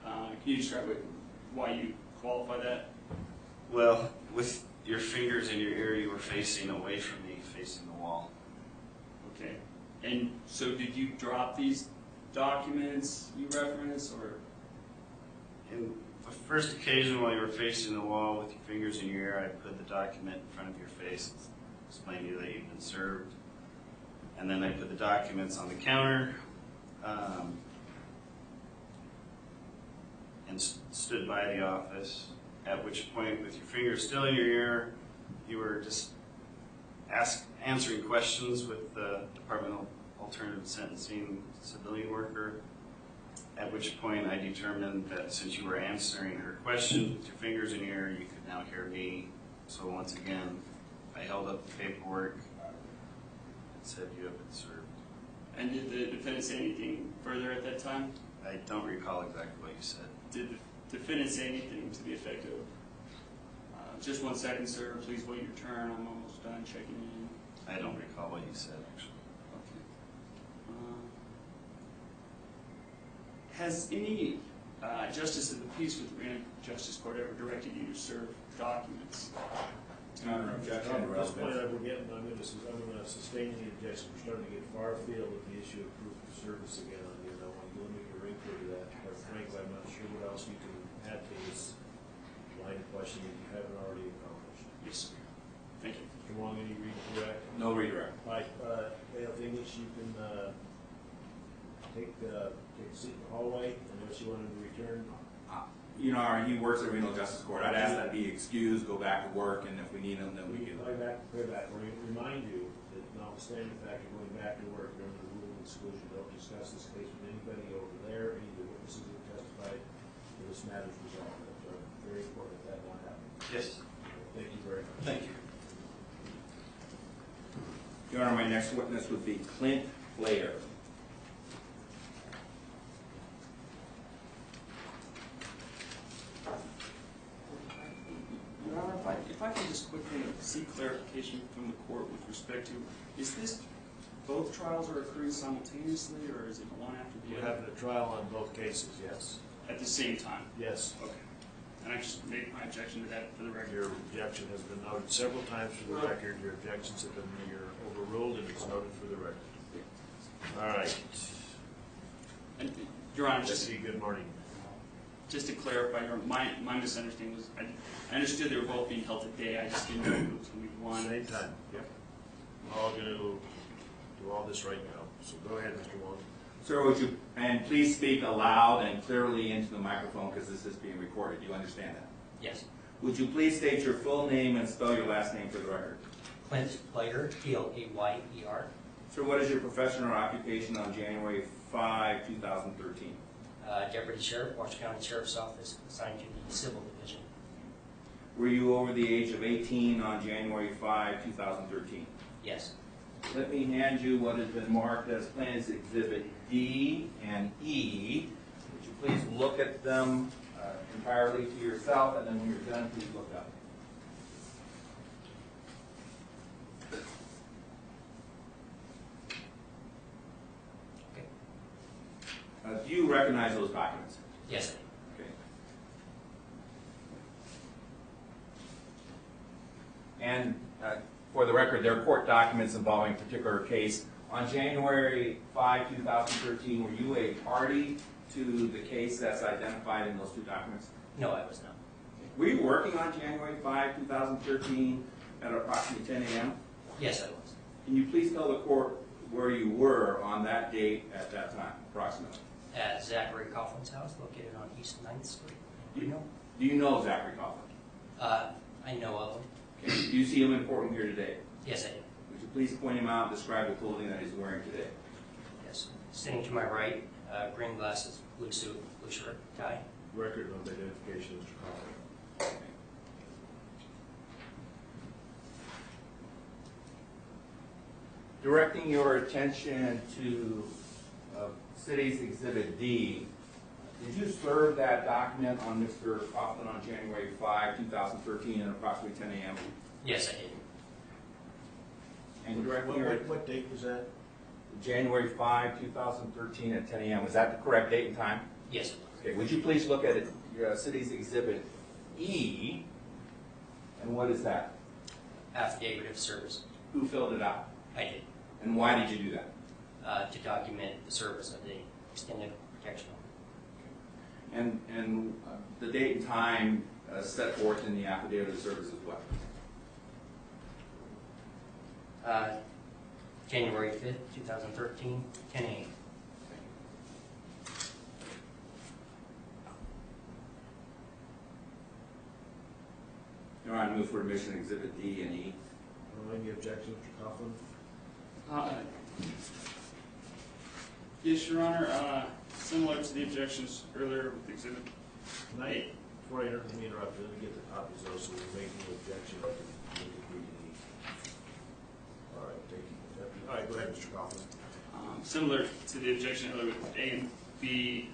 Can you describe why you qualify that? Well, with your fingers in your ear, you were facing away from me, facing the wall. Okay. And so did you drop these documents you reference, or? In the first occasion while you were facing the wall with your fingers in your ear, I put the document in front of your face, explained to you that you'd been served. And then I put the documents on the counter and stood by the office, at which point, with your fingers still in your ear, you were just answering questions with the Department of Alternative Sentencing civilian worker, at which point I determined that since you were answering her questions with your fingers in your ear, you could now hear me. So once again, I held up the paperwork and said you have been served. And did the defendant say anything further at that time? I don't recall exactly what you said. Did the defendant say anything to the effect of, just 1 second, sir, please wait your turn, I'm almost done checking in? I don't recall what you said, actually. Okay. Has any justice of the peace with the Arena Justice Court ever directed you to serve documents? Counter objection. At this point, I'm going to sustain the objection. We're starting to get far afield with the issue of proof of service again. I want to limit your inquiry to that. But frankly, I'm not sure what else you can add to this line of questioning that you haven't already accomplished. Yes, sir. Thank you. Mr. Wong, any redirect? No redirect. All right, English, you can take a seat in the hallway, unless you wanted to return. Your Honor, he works at Reno Justice Court. I'd ask that be excused, go back to work, and if we need him, then we can. Play back. Let me remind you that notwithstanding the fact you're going back to work during the rule of exclusion, don't discuss this case with anybody over there, any of the witnesses who testified to this matter's resolved. That's very important that not happen. Yes. Thank you very much. Thank you. Your Honor, my next witness would be Clint Flair. Your Honor, if I could just quickly seek clarification from the court with respect to, is this both trials are occurring simultaneously, or is it one after the We're other? having a trial on both cases, yes. At the same time? Yes. Okay. And I just made my objection to that for the record. Your objection has been noted several times for the record. Your objections have been overruled, and it's noted for the record. All right. And, Your Honor, Jesse, good morning. just to clarify, my misunderstanding was, I understood they were both being held today, I just didn't know who was going to be one. Same time. Yep. We're all going to do all this right now. So go ahead, Mr. Wong. Sir, would you, and please speak aloud and clearly into the microphone because this is being recorded. Do you understand that? Yes. Would you please state your full name and spell your last name for the record? Clint Player, Player. Sir, what is your profession or occupation on January 5, 2013? Deputy Sheriff, Washington County Sheriff's Office, assigned to the Civil Division. Were you over the age of 18 on January 5, 2013? Yes. Let me hand you what has been marked as Plans Exhibit D and E. Would you please look at them entirely to yourself, and then when you're done, please look up. Okay. Do you recognize those documents? Yes, sir. Okay. And for the record, they're court documents involving a particular case. On January 5, 2013, were you a party to the case that's identified in those two documents? No, I was not. Were you working on January 5, 2013 at approximately 10 a.m.? Yes, I was. Can you please tell the court where you were on that date at that time, approximately? At Zachary Coughlin's house, located on East 9th Street. Do you know Zachary Coughlin? I know of him. Okay. Do you see him in courtroom here today? Yes, I do. Would you please point him out and describe the clothing that he's wearing today? Yes. Sitting to my right, green glasses, blue suit, blue shirt, tie. Record of identification, Mr. Coughlin. Okay. Directing your attention to City's Exhibit D, did you serve that document on Mr. Coughlin on January 5, 2013 at approximately 10 a.m.? Yes, I did. And directing your What date was that? January 5, 2013 at 10 a.m. Is that the correct date and time? Yes, it was. Okay, would you please look at your City's Exhibit E, and what is that? Affidavit of service. Who filled it out? I did. And why did you do that? To document the service of the extended protection order. And the date and time set forth in the affidavit of service is what? January 5th, 2013, 10 a.m. Your Honor, I move for admission Exhibit D and E. Any objection, Mr. Coughlin? Yes, Your Honor. Similar to the objections earlier with Exhibit Can I, before I let me interrupt, let me get the copies though, so we're making an objection. All right, thank you. All right, go ahead, Mr. Coughlin. Similar to the objection earlier with A and B,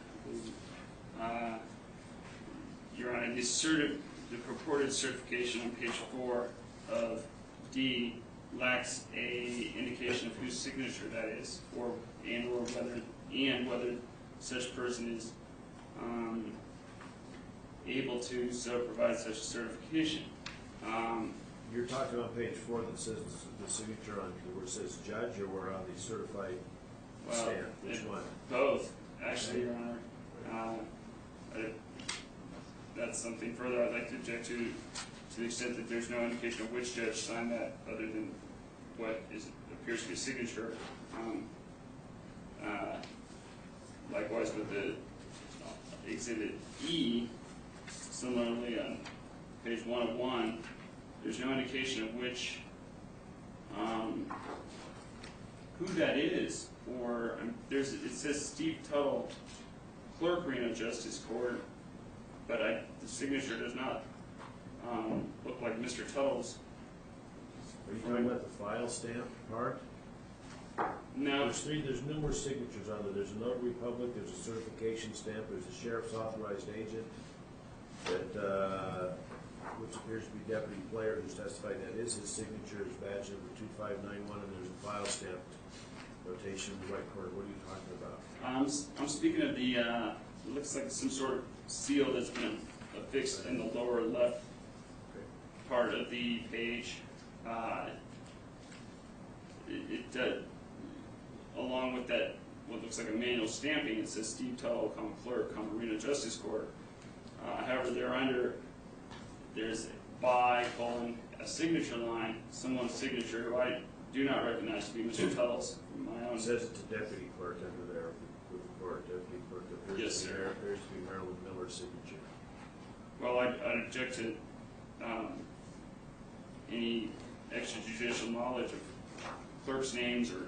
Your Honor, the purported certification on page 4 of D lacks a indication of whose signature that is, or whether such person is able to so provide such a certification. You're talking on page 4 that says the signature on, where it says judge, or where on the certified stamp? Which one? Both, actually, Your Honor. That's something further I'd like to object to the extent that there's no indication of which judge signed that other than what appears to be a signature. Likewise with the Exhibit E, similarly on page 101, there's no indication of which, who that is, or it says Steve Tuttle, Clerk, Reno Justice Court, but the signature does not look like Mr. Tuttle's. Are you talking about the file stamp part? No. There's numerous signatures on there. There's a notary public, there's a certification stamp, there's a sheriff's authorized agent, that, which appears to be Deputy Player, who's testified that is his signature, is badge number 2591, and there's a file stamp notation in the right corner. What are you talking about? I'm speaking of the, it looks like some sort of seal that's been affixed in the lower left part of the page. Along with that, what looks like a manual stamping, it says Steve Tuttle, Clerk, Reno Justice Court. However, there's by, a signature line, someone's signature who I do not recognize to be Mr. Tuttle's. My own. It says it's a deputy clerk under there with the court. Deputy clerk appears to be Marilyn Miller's signature. Well, I'd object to any extrajudicial knowledge of clerks' names or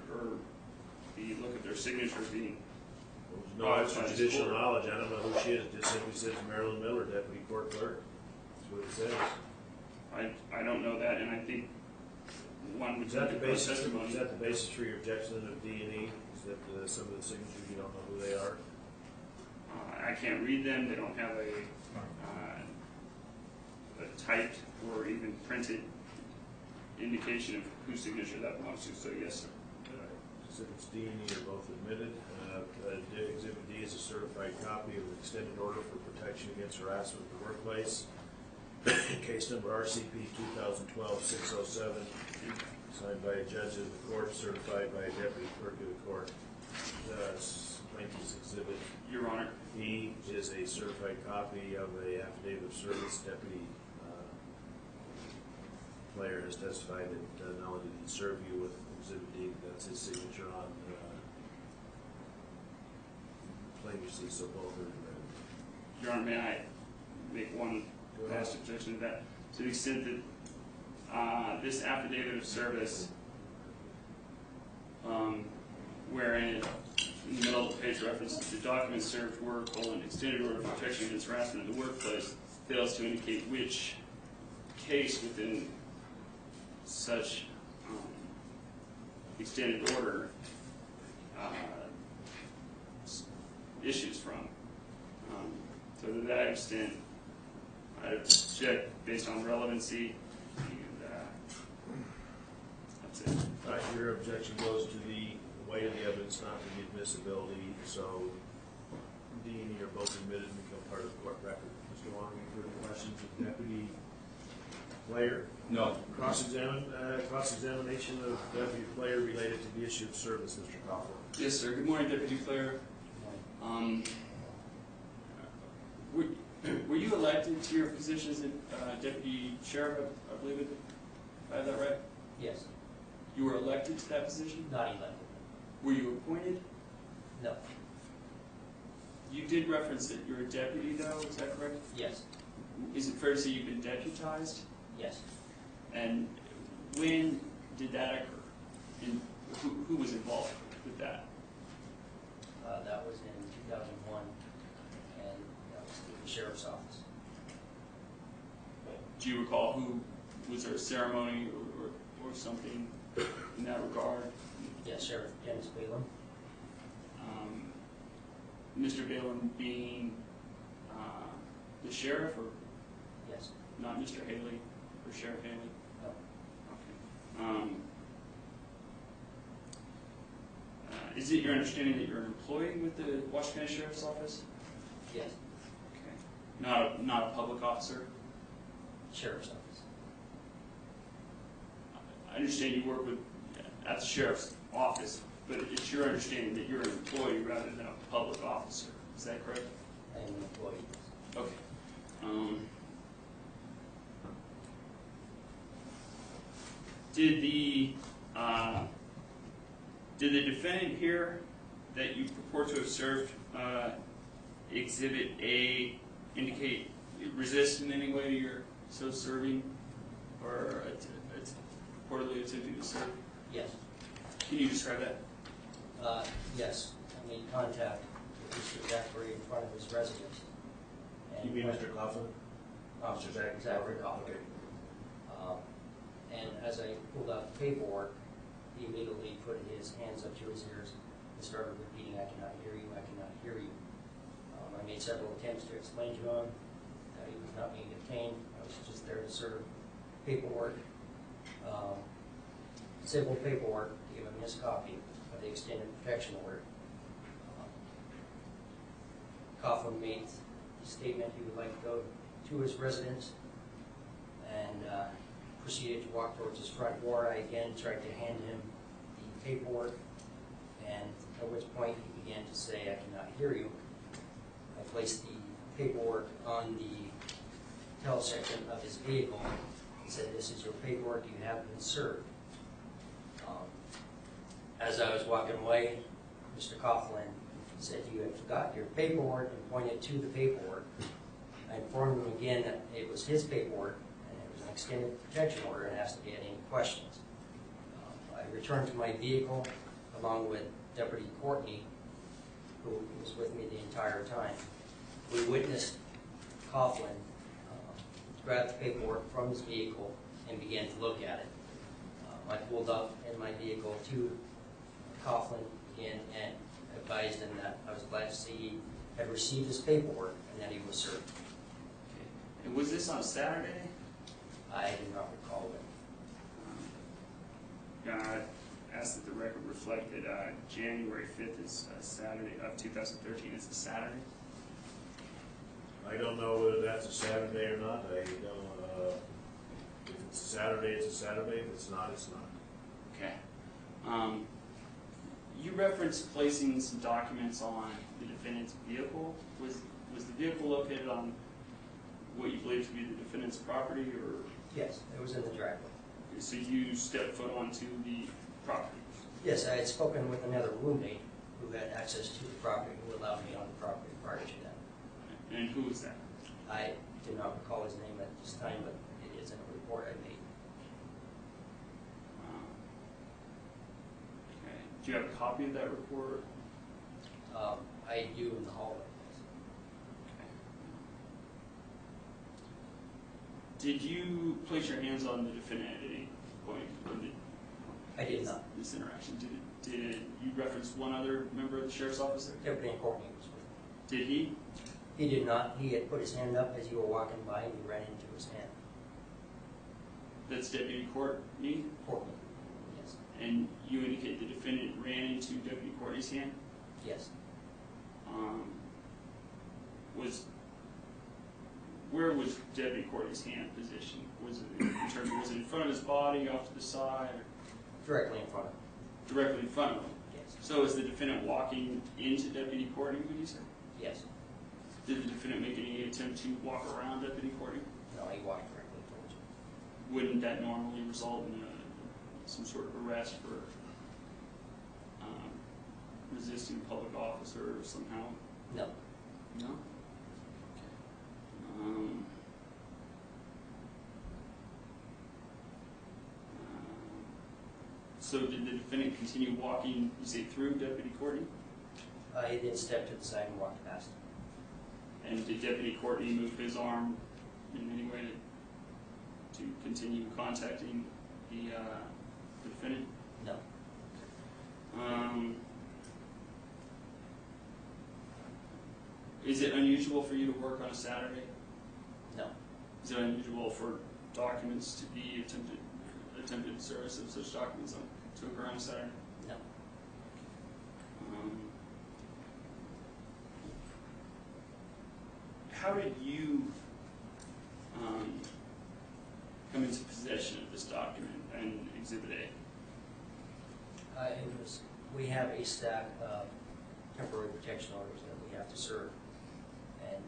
the look at their signature being. Well, there's no extrajudicial knowledge. I don't know who she is. It just simply says Marilyn Miller, deputy court clerk. That's what it says. I don't know that, and I think one would. Is that the basis? Testimony. Is that the basis for your objection of D and E? Is that some of the signatures you don't know who they are? I can't read them. They don't have a typed or even printed indication of whose signature that belongs to. So yes, sir. Exhibits D and E are both admitted. Exhibit D is a certified copy of an extended order for protection against harassment in the workplace. Case number RCP 2012-0007, signed by a judge of the court, certified by a deputy clerk of the court. Plaintiff's exhibit, Your Honor. E is a certified copy of a affidavit of service. Deputy Player has testified that not only did he serve you with exhibit D, that's his signature on plaintiff's, so both are admitted. Your Honor, may I make one last objection to that? to the extent that this affidavit of service, wherein in the middle of the page references the document served were, extended order of protection against harassment in the workplace, fails to indicate which case within such extended order issues from. So to that extent, I object based on relevancy, and that's it. All right, your objection goes to the weight of the evidence, not to the admissibility, so Dean, you're both admitted to become part of the court record. Mr. Wong, any further questions of Deputy Player? No. Cross-examination of Deputy Player related to the issue of service, Mr. Coughlin. Yes, sir. Good morning, Deputy Player. Were you elected to your position as a Deputy Sheriff, I believe it? I have that right? Yes. You were elected to that position? Not elected. Were you appointed? No. You did reference that you're a deputy, though, is that correct? Yes. Is it fair to say you've been deputized? Yes. And when did that occur? And who was involved with that? That was in 2001, and that was the sheriff's office. Do you recall who, was there a ceremony or something in that regard? Yes, Sheriff Dennis Balaam. Mr. Balaam being the sheriff, or Yes. not Mr. Haley or Sheriff Haley? No. Okay. Is it your understanding that you're an employee with the Washington County Sheriff's Office? Yes. Okay. Not a public officer? Sheriff's office. I understand you work at the Sheriff's Office, but it's your understanding that you're an employee rather than a public officer. Is that correct? I am an employee. Okay. Did the defendant here that you purport to have served Exhibit A indicate resist in any way you're so serving or purportedly attempting to serve? Yes. Can you describe that? Yes. I made contact with Mr. Zachary in front of his residence. You mean Mr. Coughlin? Officer Zachary Coughlin. Okay. And as I pulled out the paperwork, he immediately put his hands up to his ears and started repeating, "I cannot hear you, I cannot hear you." I made several attempts to explain to him that he was not being detained. I was just there to serve paperwork, simple paperwork, to give him his copy of the extended protection order. Coughlin made the statement he would like to go to his residence and proceeded to walk towards his front door. I again tried to hand him the paperwork, and at which point he began to say, "I cannot hear you." I placed the paperwork on the tail section of his vehicle and said, "This is your paperwork, you have been served." As I was walking away, Mr. Coughlin said, "You have forgot your paperwork," and pointed to the paperwork. I informed him again that it was his paperwork and it was an extended protection order and asked if he had any questions. I returned to my vehicle along with Deputy Courtney, who was with me the entire time. We witnessed Coughlin grab the paperwork from his vehicle and began to look at it. I pulled up in my vehicle to Coughlin again and advised him that I was glad to see he had received his paperwork and that he was served. Okay. And was this on a Saturday? I do not recall it. I asked that the record reflect that January 5th is Saturday of 2013. Is a Saturday? I don't know whether that's a Saturday or not. I don't. If it's a Saturday, it's a Saturday. If it's not, it's not. Okay. You referenced placing some documents on the defendant's vehicle. Was the vehicle located on what you believe to be the defendant's property, or? Yes, it was in the driveway. So you stepped foot onto the property? Yes, I had spoken with another roommate who had access to the property, who allowed me on the property prior to that. And who was that? I do not recall his name at this time, but it is report I made. Okay. Do you have a copy of that report? I do in the hallway. Did you place your hands on the defendant at any point in I did not. this interaction? Did you reference one other member of the sheriff's office there? Deputy Courtney was with me. Did he? He did not. He had put his hand up as you were walking by and you ran into his hand. That's Deputy Courtney? Courtney. Yes. And you indicate the defendant ran into Deputy Courtney's hand? Yes. Where was Deputy Courtney's hand positioned? Was it in front of his body, off to the side, or Directly in front of him. directly in front of him? Yes. So is the defendant walking into Deputy Courtney, would you say? Yes. Did the defendant make any attempt to walk around Deputy Courtney? No, he walked directly towards him. Wouldn't that normally result in some sort of arrest for resisting a public officer or somehow? No. No? So did the defendant continue walking, you say, through Deputy Courtney? He then stepped to the side and walked past him. And did Deputy Courtney move his arm in any way to continue contacting the defendant? No. Is it unusual for you to work on a Saturday? No. Is it unusual for documents to be attempted service of such documents to occur on a Saturday? No. How did you come into possession of this document and Exhibit A? We have a stack of temporary protection orders that we have to serve. And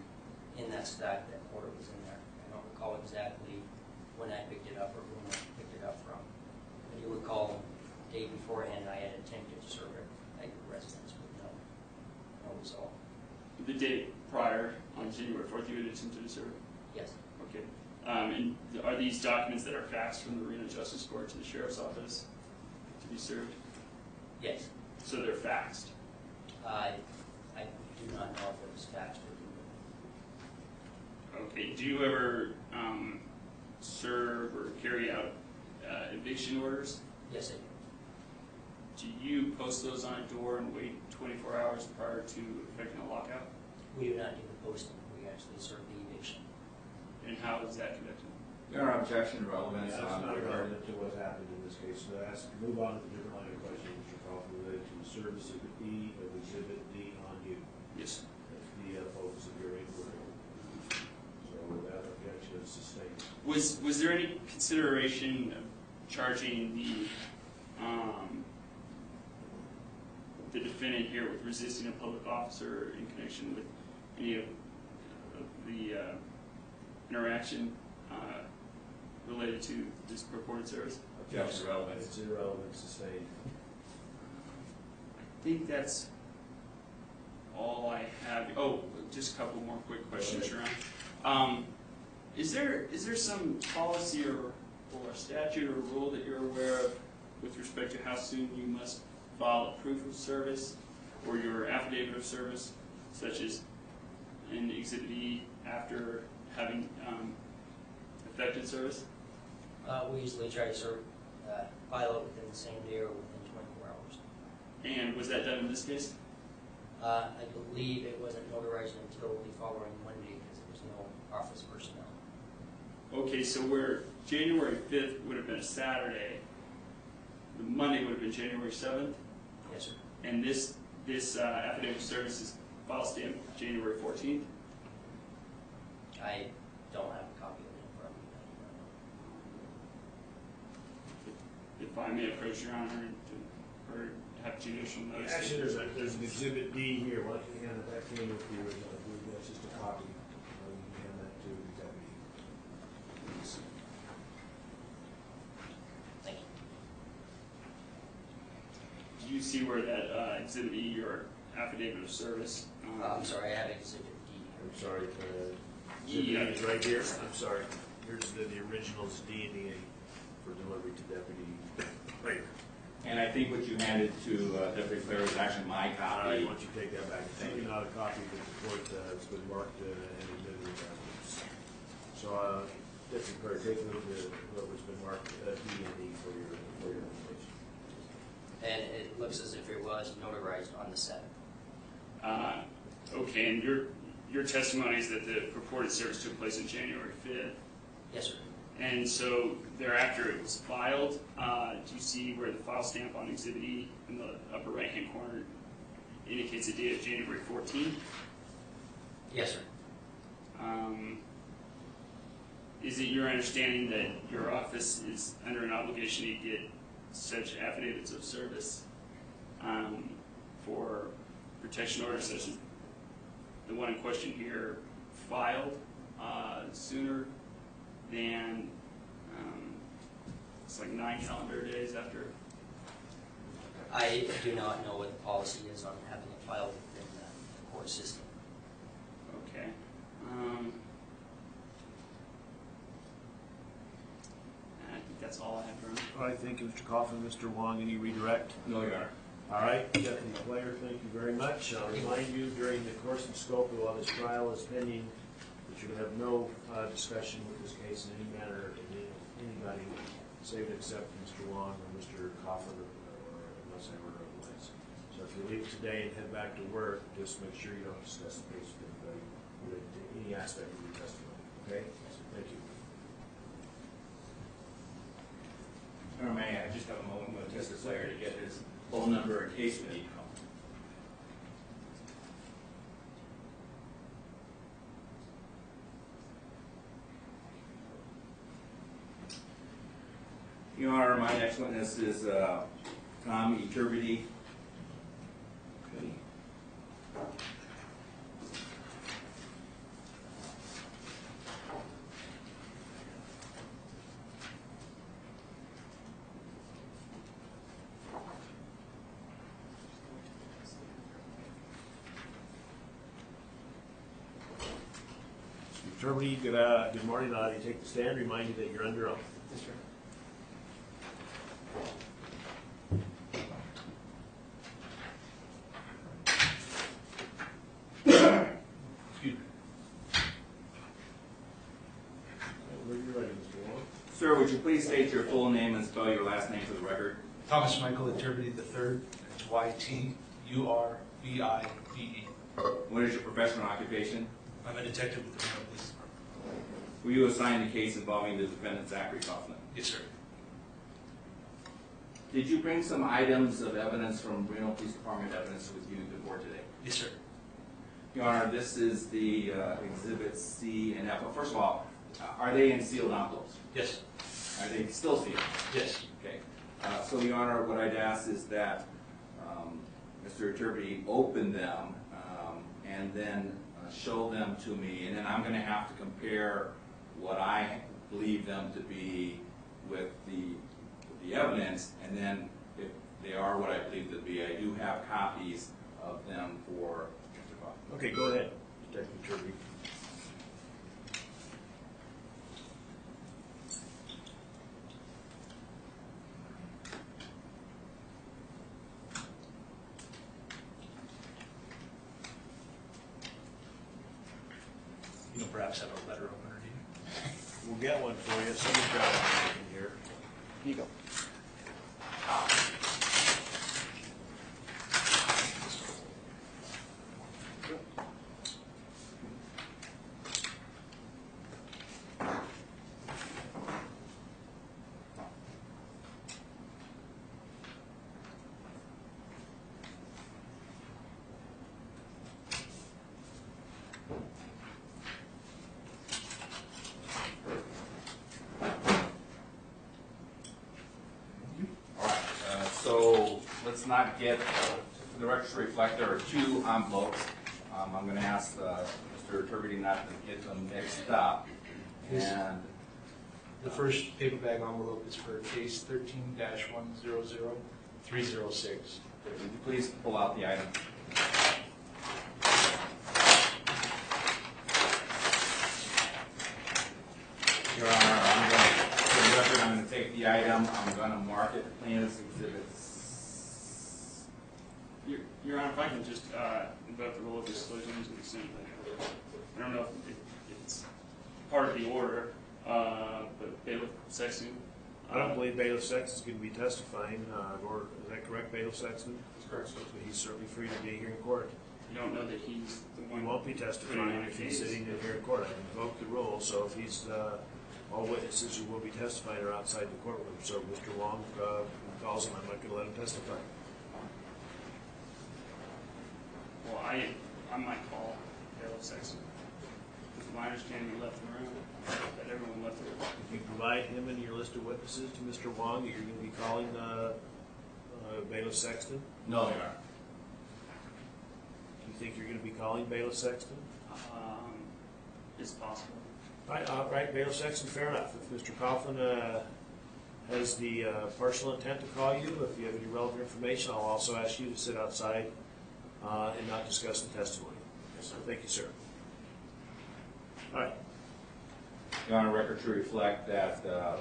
in that stack, that order was in there. I don't recall exactly when I picked it up or whom I picked it up from. But you recall the day beforehand I had attempted to serve it at your residence with no result. The date prior, on January 4th, you had attempted to serve? Yes. Okay. And are these documents that are faxed from the Reno Justice Court to the Sheriff's Office to be served? Yes. So they're faxed? I do not know if it was faxed or Okay. Do you ever serve or carry out eviction orders? yes, I do. Do you post those on a door and wait 24 hours prior to effecting a lockout? We do not do the posting. We actually serve the eviction. And how is that conducted? There are objection relevance That's on not the relevant to what happened in this case, so move on to the different line of questioning, Mr. Coughlin, related to the service of E of Exhibit D on you. Yes. That's the focus of your inquiry. So that objection is sustained. Was there any consideration of charging the defendant here with resisting a public officer in connection with any of the interaction related to this purported service? objection relevance. It's irrelevant, sustained. I think that's all I have. Oh, just a couple more quick questions, Your Honor. Is there some policy or statute or rule that you're aware of with respect to how soon you must file a proof of service or your affidavit of service, such as in Exhibit E after having effected service? We usually try to file it within the same day or within 24 hours. And was that done in this case? I believe it wasn't notarized until the following Monday because there was no office personnel. Okay, so where January 5th would have been a Saturday, the Monday would have been January 7th, Yes, sir. and this affidavit of service is file stamped January 14th? I don't have a copy of it in front of me. If I may approach Your Honor or have judicial notice. Actually, there's an Exhibit D here. Why don't you hand it back to me with the original? I believe that's just a copy. You can hand that to the deputy. Please. Thank you. Do you see where that Exhibit E or affidavit of service? I'm sorry, I have Exhibit D here. I'm sorry. E, Exhibit D is right here. I'm sorry. Here's the originals D and E for delivery to Deputy Claire. And I think what you handed to Deputy Claire was actually my All right, copy. why don't you take that back? It's really not a copy of the report that's been marked and admitted as evidence. So, Deputy Claire, take a look at what was been marked D and E for your information. And it looks as if it was notarized on the 7th. Okay, and your testimony is that the purported service took place on January 5th. Yes, sir. And so thereafter it was filed. Do you see where the file stamp on Exhibit E in the upper right-hand corner indicates the date of January 14th? Yes, sir. Is it your understanding that your office is under an obligation to get such affidavits of service for protection orders such as the one in question here filed sooner than it's like 9 calendar days after? I do not know what the policy is on having it filed within the court system. Okay. I think that's all I have for him. All right, thank you, Mr. Coughlin. Mr. Wong, any redirect? No, Your Honor. All right, Deputy Claire, thank you very much. I'll remind you, during the course and scope of while this trial is pending, that you have no discussion with this case in any manner, anybody, save and except Mr. Wong or Mr. Coughlin, or unless I order otherwise. So if you leave today and head back to work, just make sure you don't discuss the case with anybody, with any aspect of your testimony, okay? So thank you. Your Honor, may I just have a moment with Mr. Claire to get his phone number in case we need help? Your Honor, my next witness is Tom Etervity. Okay. Mr. Etervity, good morning. I'll have you take the stand, remind you that you're under oath. Yes, sir. When you're ready, Mr. Wong. Sir, would you please state your full name and spell your last name for the record? Thomas Michael Etervity III. It's Y-T-U-R-V-I-D-E. What is your professional occupation? I'm a detective with the Reno Police Department. Were you assigned a case involving the defendant Zachary Coughlin? Yes, sir. Did you bring some items of evidence from Reno Police Department evidence with you before today? Yes, sir. Your Honor, this is the Exhibit C and F. Well, first of all, are they in sealed envelopes? Yes. Are they still sealed? Yes. Okay. So, Your Honor, what I'd ask is that Mr. Etervity open them and then show them to me, and then I'm going to have to compare what I believe them to be with the evidence, and then if they are what I believe them to be, I do have copies of them for Mr. Coughlin. Okay, go ahead, Detective Etervity. You don't perhaps have a letter opener, do you? We'll get one for you. Somebody's got one in here. Here you go. So let's not get, for the record to reflect, there are two envelopes. I'm going to ask Mr. Etervity not to get them mixed up. And The first paper bag envelope is for case 13-100306. would you please pull out the item? Your Honor, the item, I'm gonna mark it plaintiff's exhibits. Your Honor, if I can just invoke the rule of disclosure to the extent that I don't know if it's part of the order, but Bailiff Sexton. I don't believe Bailiff Sexton is going to be testifying, or is that correct, Bailiff Sexton? That's correct. So he's certainly free to be here in court. You don't know that he's the one. He won't be testifying if he's sitting in here in court. I can invoke the rule, so if he's, all witnesses who will be testifying are outside the courtroom. So Mr. Wong calls him, I'm not going to let him testify. Well, I might call Bailiff Sexton. From my understanding, he left the room, that everyone left the room. If you provide him in your list of witnesses to Mr. Wong, that you're going to be calling Bailiff Sexton? No, Your Honor. Do you think you're going to be calling Bailiff Sexton? It's possible. All right, Bailiff Sexton, fair enough. If Mr. Coughlin has the partial intent to call you, if you have any relevant information, I'll also ask you to sit outside and not discuss the testimony. Yes, sir. Thank you, sir. All right. Your Honor, record to reflect that the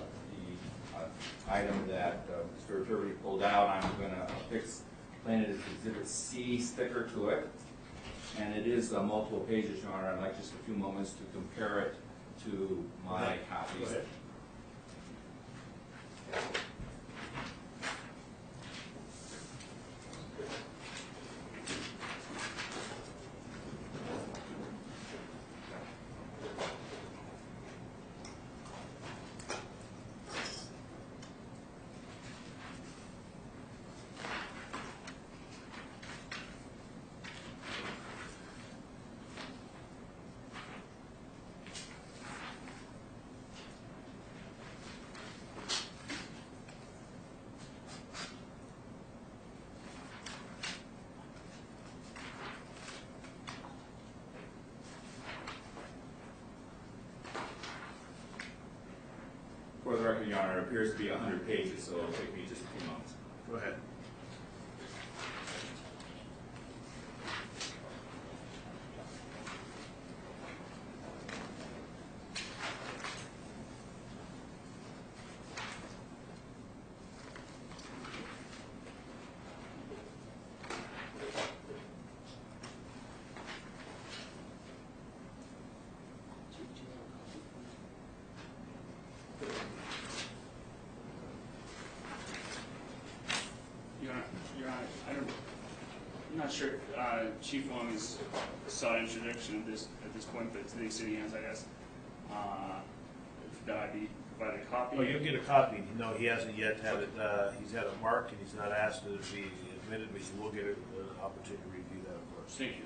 item that Mr. Turvey pulled out, I'm going to affix plaintiff's exhibit C sticker to it. And it is multiple pages, Your Honor. I'd like just a few moments to compare it to my copies. Go ahead. For the record, Your Honor, it appears to be 100 pages, so it'll take me just a few moments. Go ahead. Your Honor, I'm not sure if Chief Wong has sought introduction at this point, but to the extent he has, I guess, that I be provided a copy. Oh, you'll get a copy. No, he hasn't yet had it. He's had it marked, and he's not asked it to be admitted, but you will get an opportunity to review that, of course. Thank you.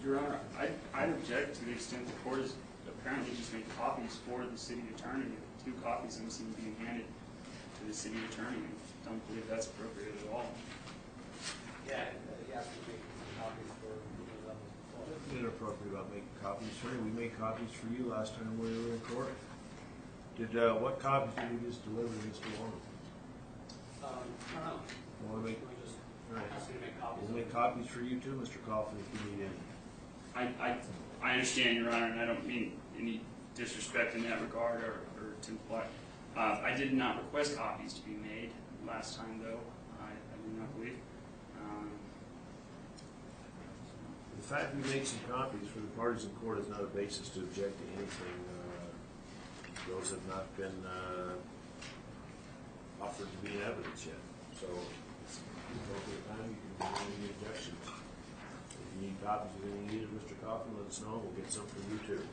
Your Honor, I'd object to the extent the court has apparently just made copies for the city attorney. 2 copies of them seem to be handed to the city attorney. I don't believe that's appropriate at all. Yeah, you have to make copies for them. Nothing inappropriate about making copies, sir. We made copies for you last time we were in court. What copies did you just deliver to Mr. Long? I don't know. Want to make, We just right. ask you to make copies. We'll make copies for you too, Mr. Coughlin, if you need any. I understand, Your Honor, and I don't mean any disrespect in that regard or to imply. I did not request copies to be made last time, though. I do not believe. The fact we make some copies for the parties in court is not a basis to object to anything. Those have not been offered to be in evidence yet. So, it's appropriate time, you can make any objections. If you need copies of any needed, Mr. Coughlin, let us know, we'll get some from you too.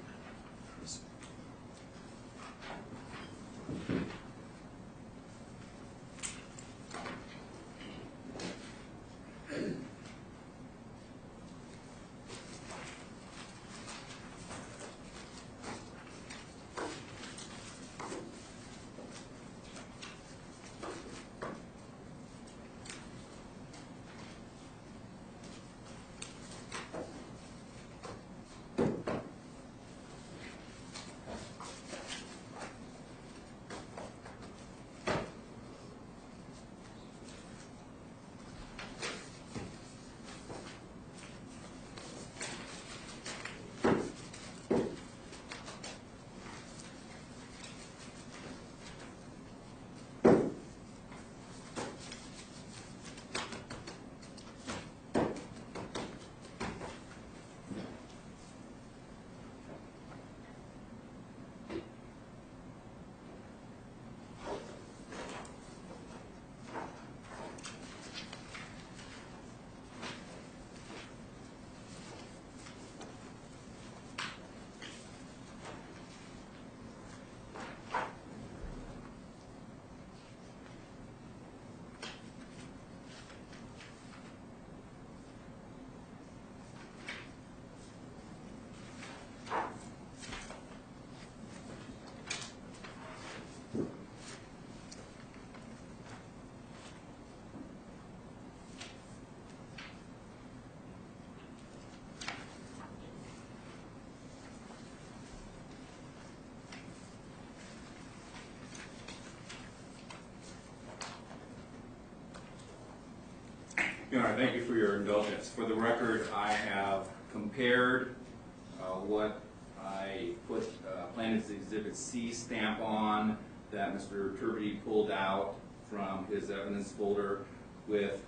Your Honor, thank you for your indulgence. For the record, I have compared what I put Plaintiff's Exhibit C stamp on that Mr. Turbide pulled out from his evidence folder with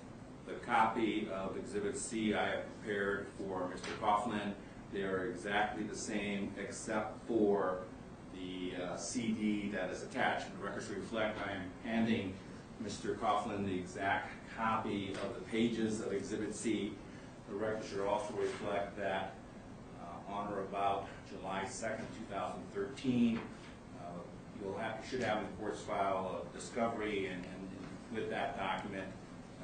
the copy of Exhibit C I have prepared for Mr. Coughlin. They are exactly the same except for the CD that is attached. And the records reflect I am handing Mr. Coughlin the exact copy of the pages of Exhibit C. The record should also reflect that on or about July 2nd, 2013, you should have in the court's file a discovery, and with that document,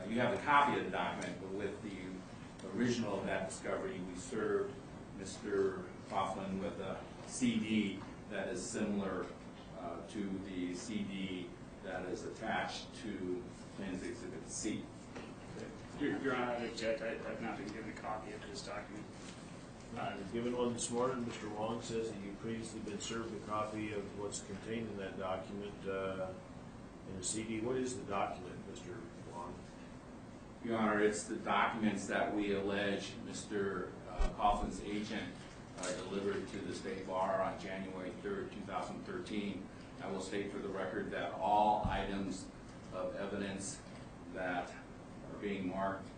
you have the copy of the document, but with the original of that discovery, we served Mr. Coughlin with a CD that is similar to the CD that is attached to Plaintiff's Exhibit C. Your Honor, I object. I've not been given a copy of this document. Given one this morning, Mr. Wong says that you've previously been served a copy of what's contained in that document in a CD. What is the document, Mr. Wong? Your Honor, it's the documents that we allege Mr. Coughlin's agent delivered to the State Bar on January 3rd, 2013. I will state for the record that all items of evidence that are being marked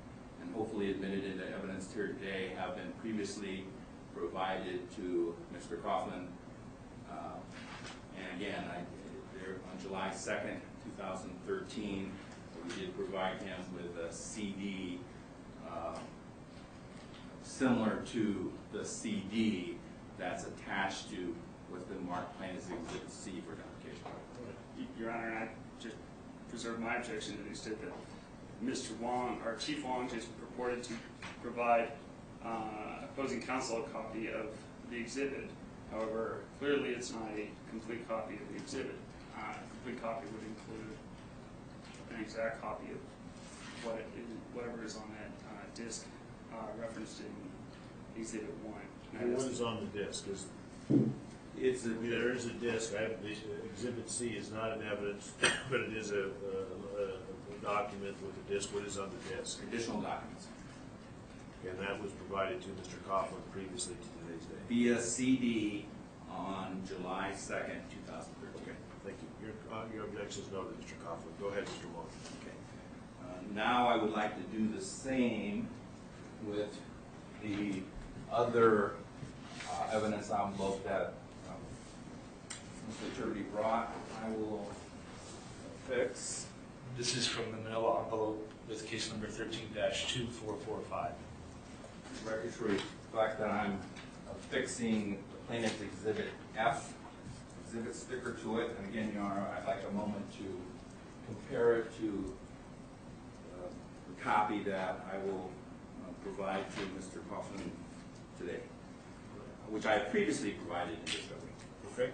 and hopefully admitted into evidence here today have been previously provided to Mr. Coughlin. And again, on July 2nd, 2013, we did provide him with a CD similar to the CD that's attached to what's been marked Plaintiff's Exhibit C for identification. Your Honor, I just preserve my objection to the extent that Mr. Wong, or Chief Wong, just purported to provide opposing counsel a copy of the exhibit. However, clearly it's not a complete copy of the exhibit. A complete copy would include an exact copy of whatever is on that disc referenced in Exhibit 1. Well, what is on the disc? There is a disc. Exhibit C is not an evidence, but it is a document with a disc. What is on the disc? Additional documents. And that was provided to Mr. Coughlin previously to today's date. Via CD on July 2nd, 2013. Okay, thank you. Your objection is noted, Mr. Coughlin. Go ahead, Mr. Wong. Okay. Now I would like to do the same with the other evidence envelope that Mr. Attorney brought. I will fix. This is from the manila envelope with case number 13-2445. Record to reflect that I'm affixing the plaintiff's Exhibit F exhibit sticker to it. And again, Your Honor, I'd like a moment to compare it to the copy that I will provide to Mr. Coughlin today, which I had previously provided in discovery. Okay.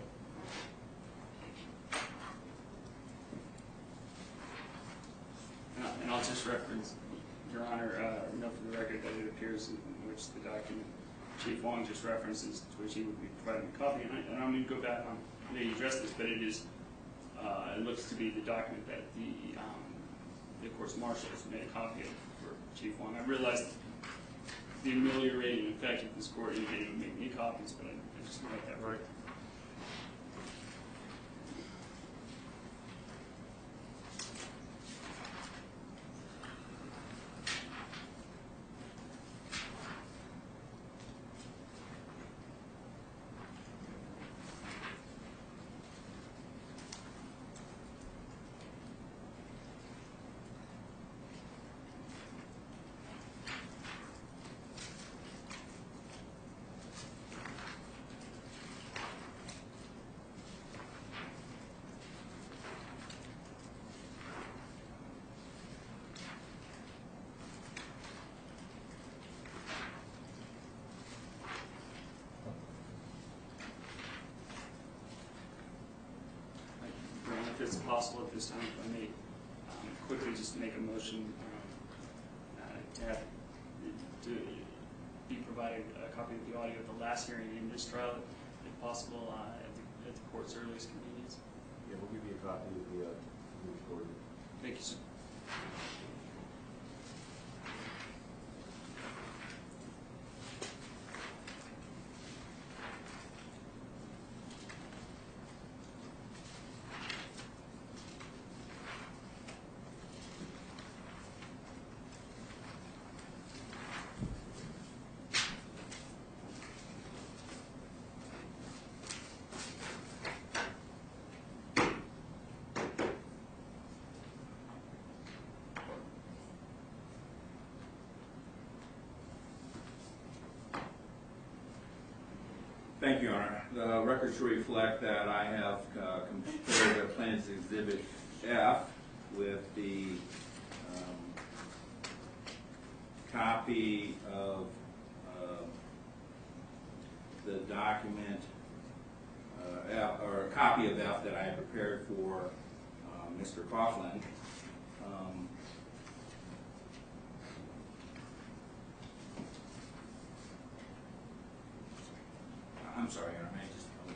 And I'll just reference, Your Honor, note for the record that it appears in which the document Chief Wong just references, to which he would be providing a copy. And I'm going to go back on, I know you addressed this, but it looks to be the document that the court's marshals made a copy of for Chief Wong. I realized the ameliorating effect of this court in being able to make me copies, but I just like that right. If it's possible at this time, if I may quickly just make a motion to be provided a copy of the audio of the last hearing in this trial, if possible, at the court's earliest convenience. Yeah, we'll give you a copy of the recording. Thank you, sir. Thank you, Your Honor. The record should reflect that I have compared the plaintiff's Exhibit F with the copy of the document F, or a copy of F that I had prepared for Mr. Coughlin. I'm sorry, Your Honor, may I just come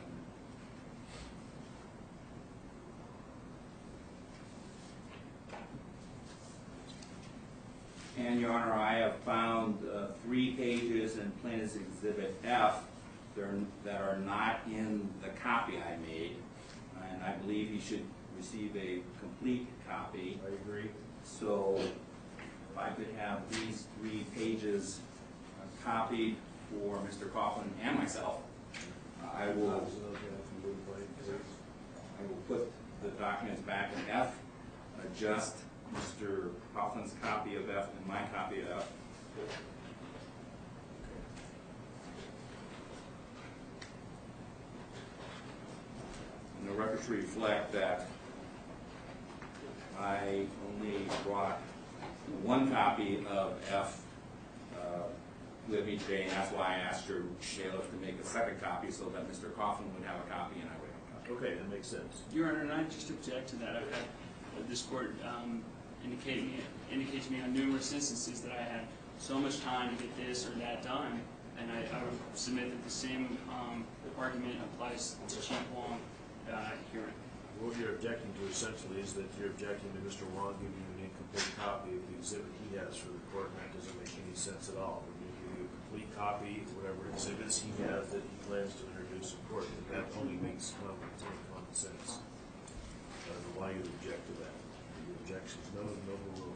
in? And Your Honor, I have found 3 pages in Plaintiff's Exhibit F that are not in the copy I made, and I believe he should receive a complete copy. I agree. So if I could have these 3 pages copied for Mr. Coughlin and myself, I will put the documents back in F, adjust Mr. Coughlin's copy of F and my copy of F. And the record should reflect that I only brought 1 copy of F with me today, and that's why I asked your bailiff to make a second copy so that Mr. Coughlin would have a copy and I would have a copy. Okay, that makes sense. Your Honor, and I just object to that. I've had this court indicate to me on numerous instances that I had so much time to get this or that done, and I would submit that the same argument applies to Chief Wong hearing. What you're objecting to essentially is that you're objecting to Mr. Wong giving you an incomplete copy of the exhibit he has for the court, and that doesn't make any sense at all. When you give you a complete copy, whatever exhibits he has that he plans to introduce in court, that only makes common sense. I don't know why you object to that. The objection is no rule.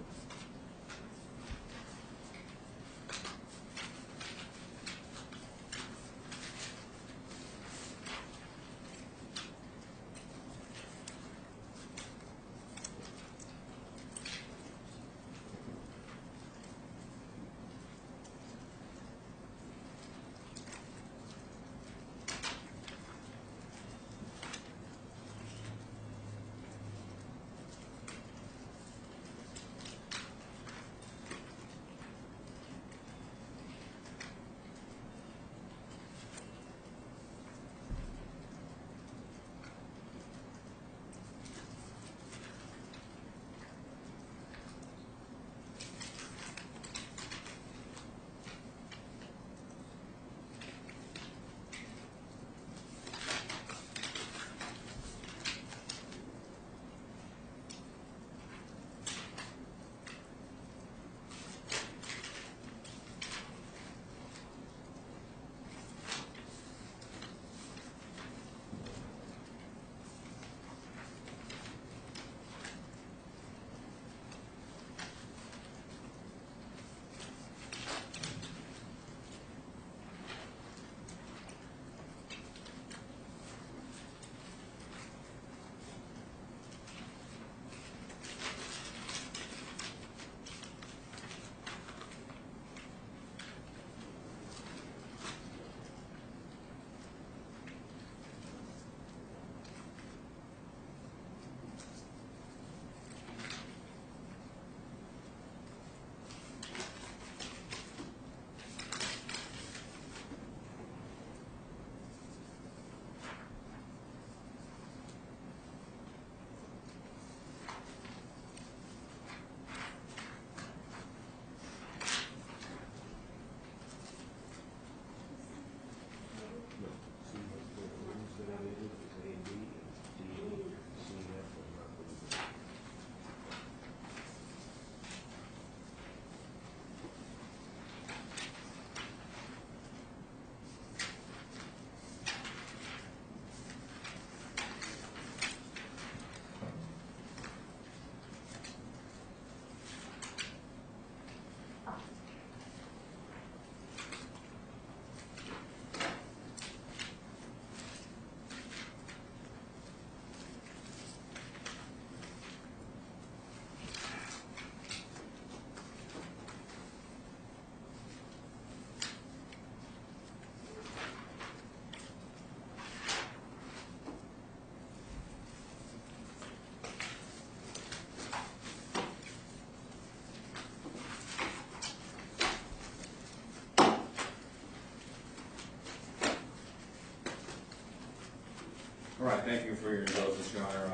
All right, thank you for your indulgence, Your Honor.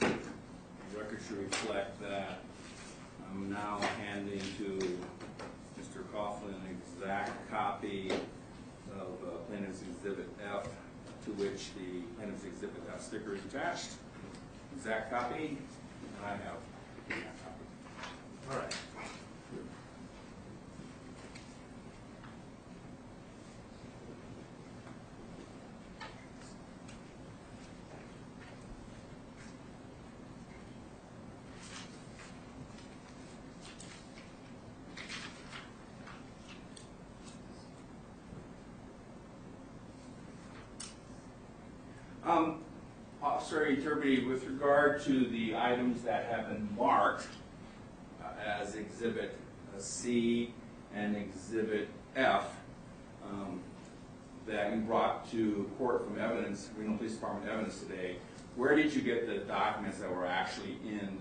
The record should reflect that I'm now handing to Mr. Coughlin an exact copy of Plaintiff's Exhibit F, to which the Plaintiff's Exhibit F sticker is attached. Exact copy, and I have that copy. All right. Officer Interby, with regard to the items that have been marked as Exhibit C and Exhibit F that you brought to court from evidence, Reno Police Department evidence today, where did you get the documents that were actually in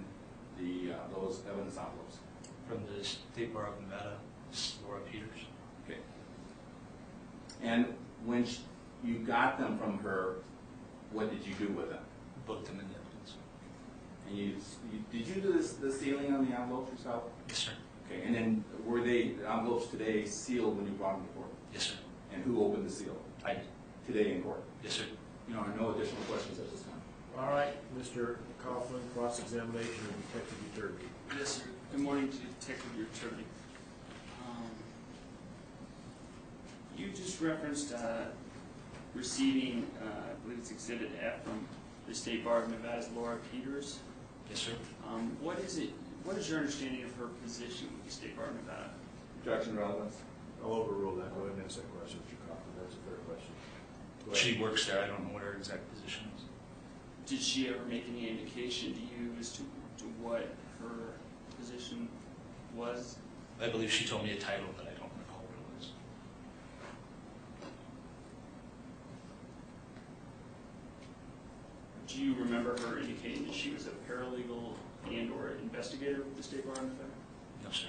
those evidence envelopes? From the State Bar of Nevada, Ms. Laura Peters. Okay. And when you got them from her, what did you do with them? Booked them in evidence. And did you do the sealing on the envelopes yourself? Yes, sir. Okay, and then were the envelopes today sealed when you brought them to court? Yes, sir. And who opened the seal? I did. Today in court? Yes, sir. You know, no additional questions at this time. All right, Mr. Coughlin, cross-examination of Detective Uterby. Yes, sir. Good morning to Detective Uterby. You just referenced receiving, I believe it's Exhibit F from the State Bar of Nevada's Laura Peters. Yes, sir. What is your understanding of her position with the State Bar of Nevada? Objection, relevance. I'll overrule that. Go ahead and answer that question, Mr. Coughlin. That's a fair question. Go ahead. She works there. I don't know what her exact position is. Did she ever make any indication to you as to what her position was? I believe she told me a title, but I don't recall what it was. Do you remember her indicating that she was a paralegal and or investigator with the State Bar of Nevada? No, sir.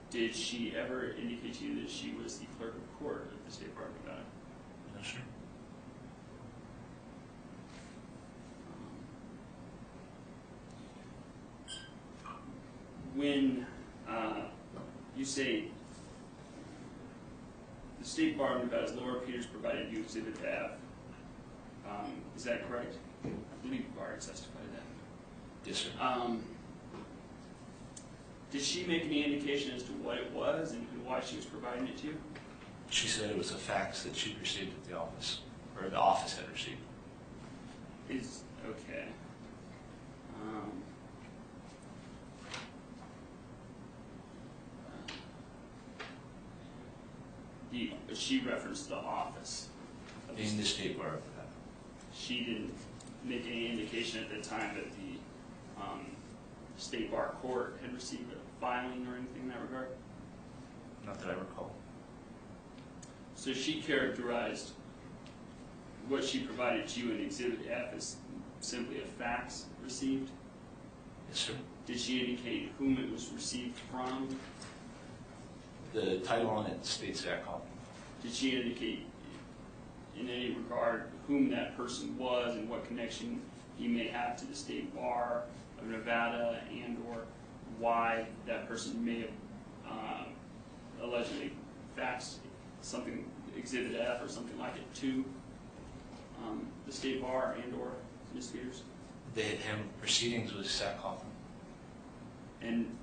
Did she ever indicate to you that she was the clerk of court of the State Bar of Nevada? No, sir. When you say the State Bar of Nevada's Laura Peters provided you Exhibit F, is that correct? I believe you already testified to that. Yes, sir. Did she make any indication as to what it was and why she was providing it to you? She said it was a fax that she'd received at the office, or the office had received. Is okay. She referenced the office. In the State Bar of Nevada. She didn't make any indication at the time that the State Bar Court had received a filing or anything in that regard? Not that I recall. So she characterized what she provided to you in Exhibit F as simply a fax received? Yes, sir. Did she indicate whom it was received from? The title on it states that copy. Did she indicate in any regard whom that person was and what connection he may have to the State Bar of Nevada, and or why that person may have allegedly faxed something, Exhibit F or something like it, to the State Bar and or Ms. Peters? They had handled proceedings with Coughlin. And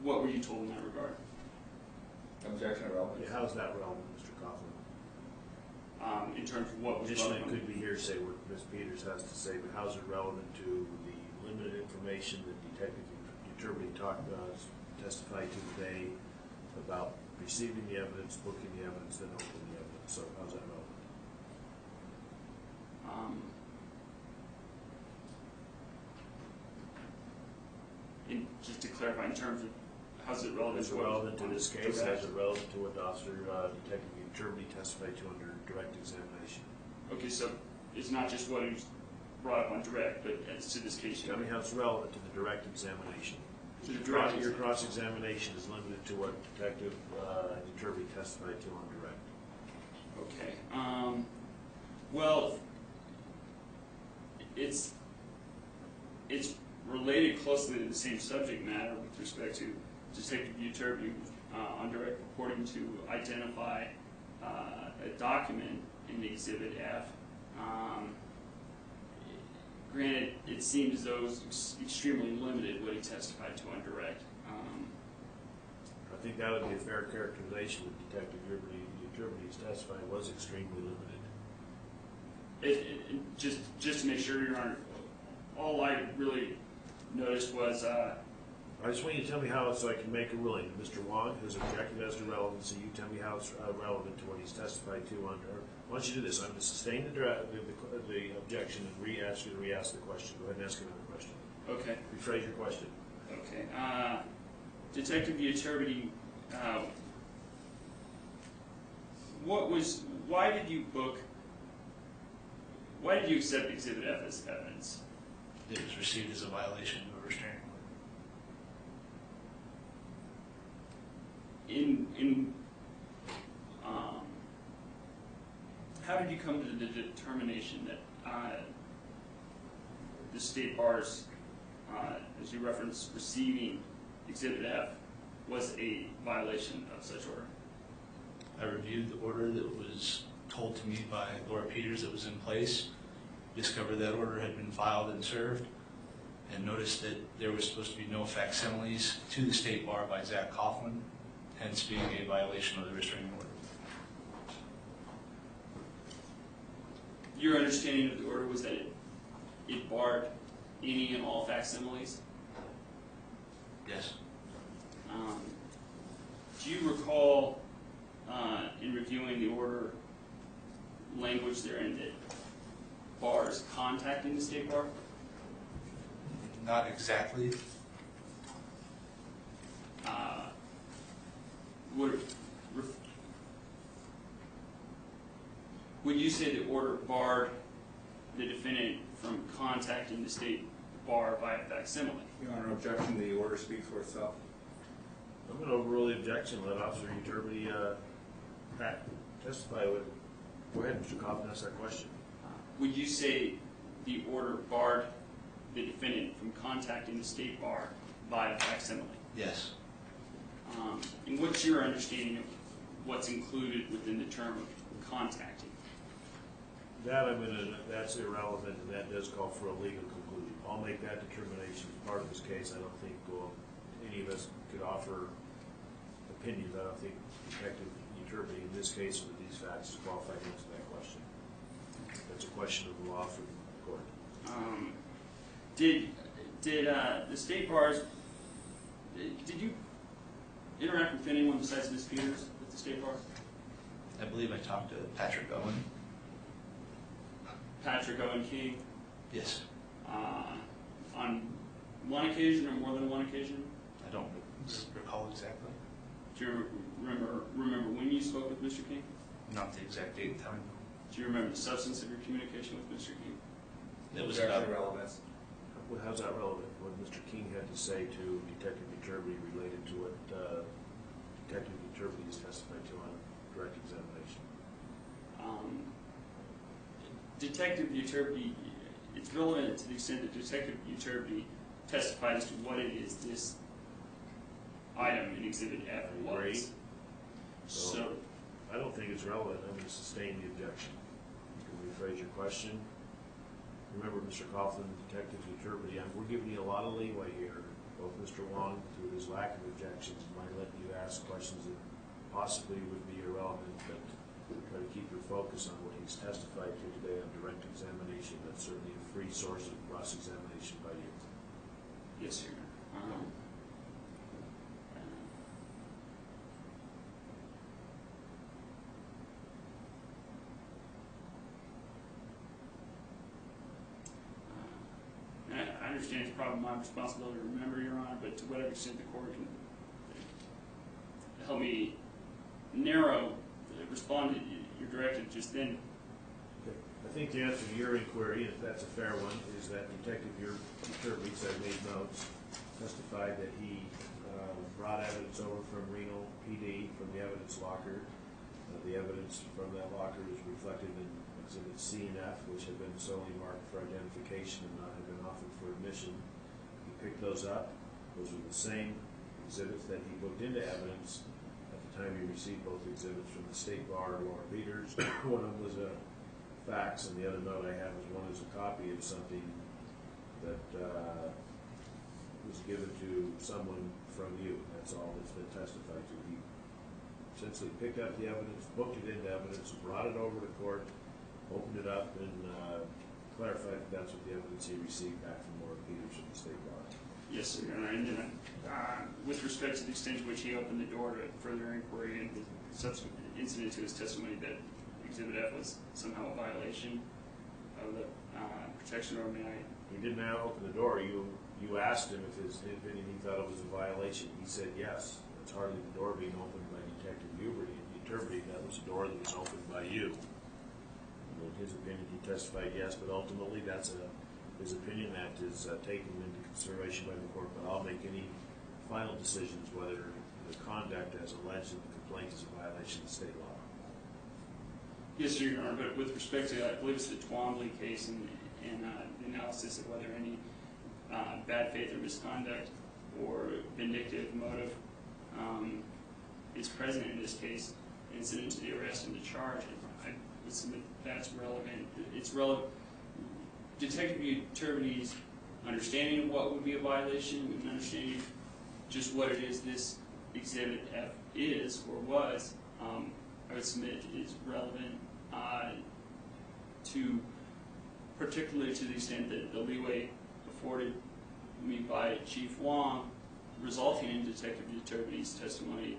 what were you told in that regard? Objection, relevance. Yeah, how's that relevant, Mr. Coughlin? In terms of what was Additionally, it relevant? could be hearsay what Ms. Peters has to say, but how's it relevant to the limited information that Detective Uterby testified to today about receiving the evidence, booking the evidence, then opening the evidence? So how's that relevant? Just to clarify, in terms of how's it relevant Is to it relevant to this case? Correct. Is it relevant to what Officer Detective Uterby testified to under direct examination? Okay, so it's not just what was brought up on direct, but as to this case. Tell me how it's relevant to the direct examination. To the direct Your cross-examination is limited to what Detective Uterby testified to on direct. Okay. Well, it's related closely to the same subject matter with respect to Detective Uterby on direct reporting to identify a document in Exhibit F. Granted, it seems as though it was extremely limited what he testified to on direct. I think that would be a fair characterization that Detective Uterby's testifying was extremely limited. Just to make sure, Your Honor, all I really noticed was I just want you to tell me how, so I can make a ruling. Mr. Wong has objected as to relevancy. You tell me how it's relevant to what he's testified to on. Why don't you do this? I'm going to sustain the objection and re-ask you to re-ask the question. Go ahead and ask another question. okay. Rephrase your question. Okay. Detective Uterby, why did you book Why did you accept Exhibit F as evidence? It was received as a violation of a restraining order. How did you come to the determination that the state bar's, as you referenced, receiving Exhibit F was a violation of such order? I reviewed the order that was told to me by Laura Peters that was in place, discovered that order had been filed and served, and noticed that there was supposed to be no facsimiles to the state bar by Zach Coughlin, hence being a violation of the restraining order. Your understanding of the order was that it barred any and all facsimiles? Yes. Do you recall, in reviewing the order, language therein that bars contacting the state bar? Not exactly. Would you say the order barred the defendant from contacting the state bar via facsimile? Your Honor, objection, the order speaks for itself. I'm going to overrule the objection. Let Officer Uterby testify with it. Go ahead, Mr. Coughlin, ask that question. Would you say the order barred the defendant from contacting the state bar via facsimile? Yes. And what's your understanding of what's included within the term of contacting? That's irrelevant, and that does call for a legal conclusion. I'll make that determination as part of this case. I don't think any of us could offer opinions. I don't think Detective Uterby, in this case with these facts, is qualified to answer that question. That's a question of the law for the court. Did the state bars, did you interact with anyone besides Ms. Peters with the state bar? I believe I talked to Patrick Owen. Patrick Owen King? Yes. On one occasion or more than one occasion? I don't recall exactly. Do you remember when you spoke with Mr. King? Not the exact date and time. Do you remember the substance of your communication with Mr. King? It was Objection, about relevance. Well, how's that relevant? What Mr. King had to say to Detective Uterby related to what Detective Uterby has testified to on direct examination? Detective Uterby, it's relevant to the extent that Detective Uterby testified as to what it is this item in Exhibit F was. Agree. So, I don't think it's relevant. I'm going to sustain the objection. You can rephrase your question. Remember, Mr. Coughlin, Detective Uterby, we're giving you a lot of leeway here. Both Mr. Wong, through his lack of objections, might let you ask questions that possibly would be irrelevant, but try to keep your focus on what he's testified to today on direct examination. That's certainly a free source of cross-examination by you. yes, sir. I understand it's probably my responsibility to remember, Your Honor, but to whatever extent the court can help me narrow, respond to your directive just then. Okay. I think the answer to your inquiry, if that's a fair one, is that Detective Uterby, I made notes, testified that he brought evidence over from Reno PD from the evidence locker. The evidence from that locker is reflected in Exhibits C and F, which have been solely marked for identification and not have been offered for admission. He picked those up. Those are the same exhibits that he booked into evidence at the time he received both exhibits from the State Bar and Laura Peters. One of them was a fax, and the other note I have is one is a copy of something that was given to someone from you. That's all that's been testified to. He essentially picked up the evidence, booked it into evidence, brought it over to court, opened it up, and clarified that that's what the evidence he received back from Laura Peters from the State Bar. Yes, sir. And then, with respect to the extent to which he opened the door to further inquiry and the subsequent incident to his testimony that Exhibit F was somehow a violation of the protection order, may I? He didn't open the door. You asked him if he thought it was a violation. He said yes. It's hardly the door being opened by Detective Uterby. That was a door that was opened by you. in his opinion, he testified yes, but ultimately that's his opinion that is taken into consideration by the court. But I'll make any final decisions whether the conduct as alleged in the complaint is a violation of state law. Yes, sir, Your Honor, but with respect to, I believe it's the Twombly case and the analysis of whether any bad faith or misconduct or vindictive motive is present in this case, incident to the arrest and the charge, I would submit that's relevant. It's relevant. Detective Turbidy's understanding of what would be a violation and understanding just what it is this Exhibit F is or was, I would submit is relevant to, particularly to the extent that the leeway afforded me by Chief Wong, resulting in Detective Turbidy's testimony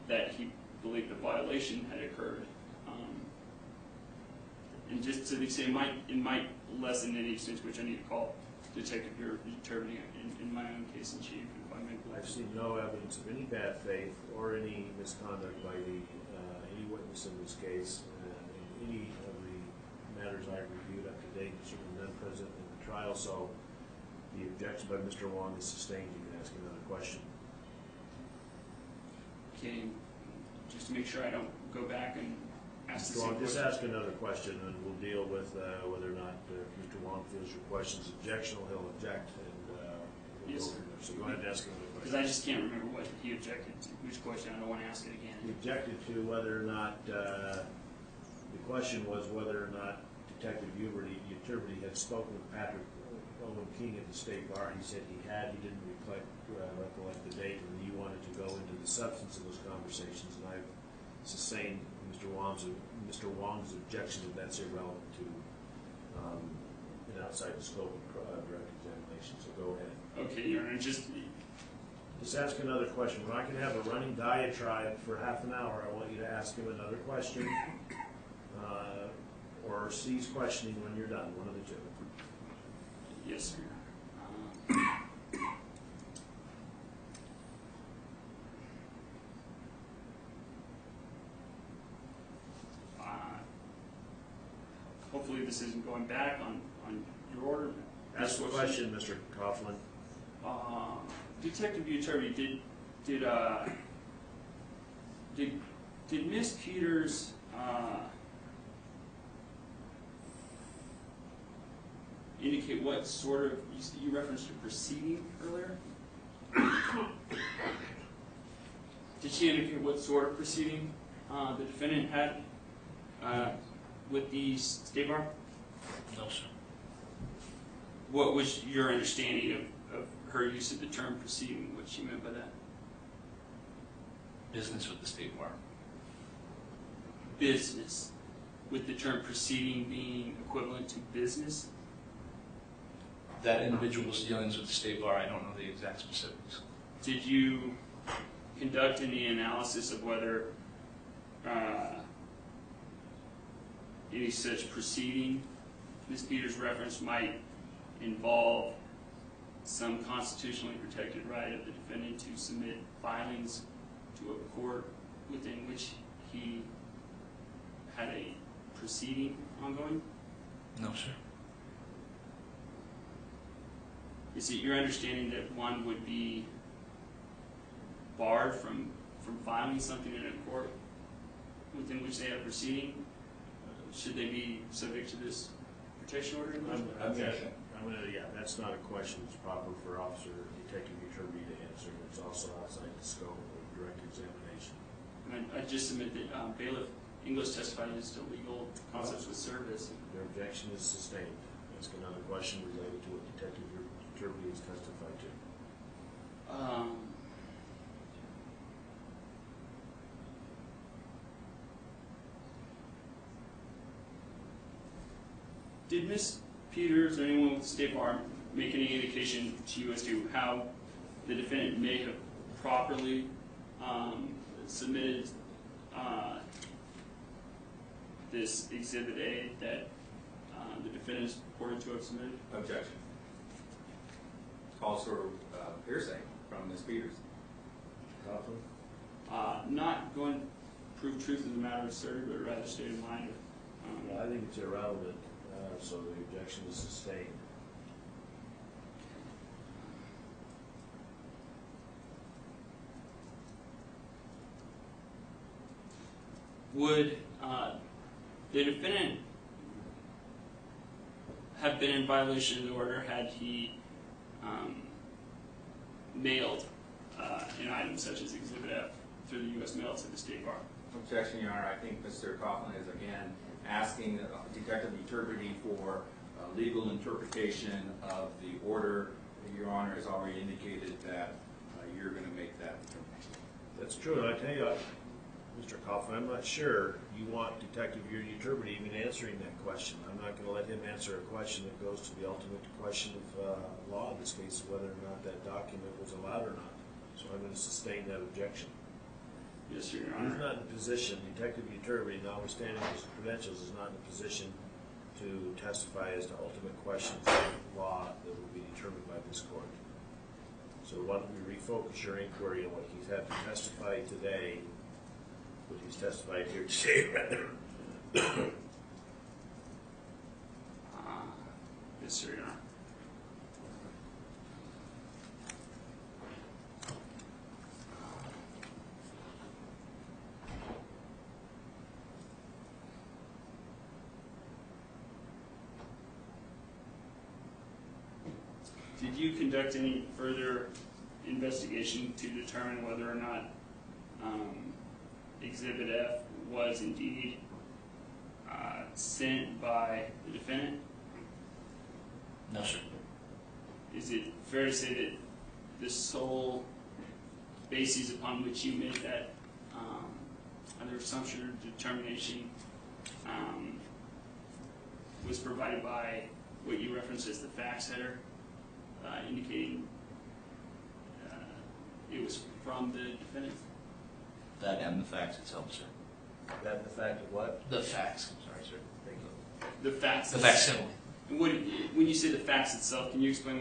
that he believed a violation had occurred. And just to the extent it might lessen any extent to which I need to call Detective Turbidy in my own case in chief. If I may. I've seen no evidence of any bad faith or any misconduct by any witness in this case. In any of the matters I reviewed up to date, certainly none present in the trial. So the objection by Mr. Wong is sustained. You can ask another question. Okay, just to make sure I don't go back and ask the Mr. same Wong, just question. ask another question, and we'll deal with whether or not Mr. Wong feels your question's objectionable. He'll object, and we'll Yes, go sir. from there. So go ahead and ask another Because question. I just can't remember what he objected to. Which question? I don't want to ask it He again. objected to whether or not the question was whether or not Detective Turbidy had spoken with Patrick Owen King at the state bar. He said he had. He didn't recollect the date, and he wanted to go into the substance of those conversations. And I've sustained Mr. Wong's objection that that's irrelevant to and outside the scope of direct examination. So go ahead. Okay, Your Honor, just ask another question. We're not going to have a running diatribe for half an hour. I want you to ask him another question or cease questioning when you're done. One of the two. yes, sir. Hopefully this isn't going back on your order. Ask the question, Mr. Coughlin. Detective Turbidy, did Miss Peters indicate what sort of, you referenced a proceeding earlier? Did she indicate what sort of proceeding the defendant had with the state bar? No, sir. What was your understanding of her use of the term proceeding, what she meant by that? Business with the state bar. Business, with the term proceeding being equivalent to business? That individual's dealings with the state bar, I don't know the exact specifics. Did you conduct any analysis of whether any such proceeding Ms. Peters referenced might involve some constitutionally protected right of the defendant to submit filings to a court within which he had a proceeding ongoing? No, sir. Is it your understanding that one would be barred from filing something in a court within which they had a proceeding? Should they be subject to this protection order? Yeah, that's not a question that's proper for Officer Detective Turbidy to answer. It's also outside the scope of direct examination. And I just submit that Bailiff English testified as to legal concepts with service. Their objection is sustained. Ask another question related to what Detective Turbidy has testified to. Did Ms. Peters or anyone with the State Bar make any indication to you as to how the defendant may have properly submitted this Exhibit A that the defendant is purported to have submitted? Objection. Calls for hearsay from Ms. Peters. Coughlin? Not going to prove truth of the matter asserted, but rather state of mind of I think it's irrelevant, so the objection is sustained. Would the defendant have been in violation of the order had he mailed an item such as Exhibit F through the U.S. mail to the State Bar? Objection, Your Honor. I think Mr. Coughlin is again asking Detective Iturbide for legal interpretation of the order. Your Honor has already indicated that you're going to make that determination. That's true, and I tell you, Mr. Coughlin, I'm not sure you want Detective Iturbide even answering that question. I'm not going to let him answer a question that goes to the ultimate question of law in this case, whether or not that document was allowed or not. So I'm going to sustain that objection. Yes, sir, Your Honor. He's not in a position, Detective Iturbide, notwithstanding his credentials, is not in a position to testify as to ultimate questions of law that will be determined by this court. So why don't we refocus your inquiry on what he's had to testify today, what he's testified here today, rather. Yes, sir, Your Honor. Did you conduct any further investigation to determine whether or not Exhibit F was indeed sent by the defendant? No, sir. Is it fair to say that the sole basis upon which you made that under assumption or determination was provided by what you referenced as the fax header, indicating it was from the defendant? That and the fax itself, sir. That and the fact of what? The fax. I'm sorry, sir. Thank you. The fax. The facsimile. And when you say the fax itself, can you explain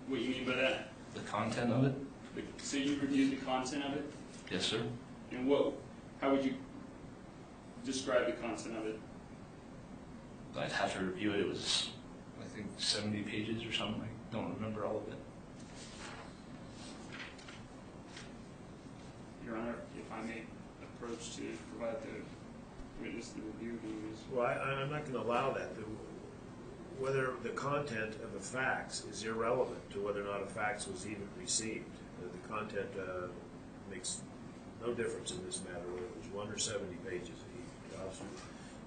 what you mean by that? The content of it? So you reviewed the content of it? Yes, sir. And how would you describe the content of it? I'd have to review it. It was, I think, 70 pages or something. I don't remember all of it. Your Honor, if I may approach to provide the witness the review. Well, I'm not going to allow that. Whether the content of a fax is irrelevant to whether or not a fax was even received. The content makes no difference in this matter, whether it was 1 or 70 pages.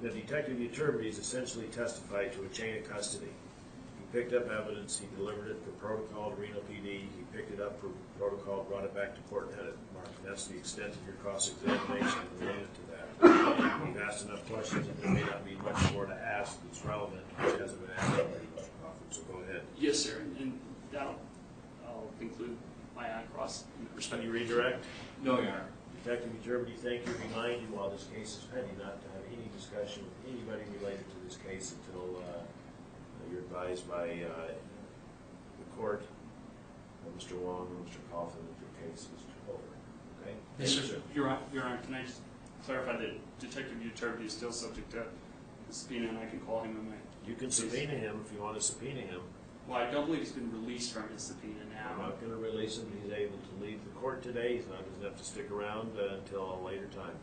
The Detective Iturbide has essentially testified to a chain of custody. He picked up evidence, he delivered it for protocol to Reno PD, he picked it up for protocol, brought it back to court and had it marked. And that's the extent of your cross-examination related to that. You've asked enough questions and there may not be much more to ask that's relevant, which hasn't been asked already, Mr. Coughlin, so go ahead. Yes, sir, and I'll conclude my cross. Can you redirect? No, Your Honor. Detective Iturbide, thank you. Remind you while this case is pending not to have any discussion with anybody related to this case until you're advised by the court, Mr. Wong and Mr. Coughlin, that your case is over. Okay? Yes, sir. Your Honor, can I just clarify that Detective Iturbide is still subject to the subpoena and I can call him in my... You can subpoena him if you want to subpoena him. Well, I don't believe he's been released from his subpoena now. I'm not going to release him. He's able to leave the court today. He doesn't have to stick around until a later time.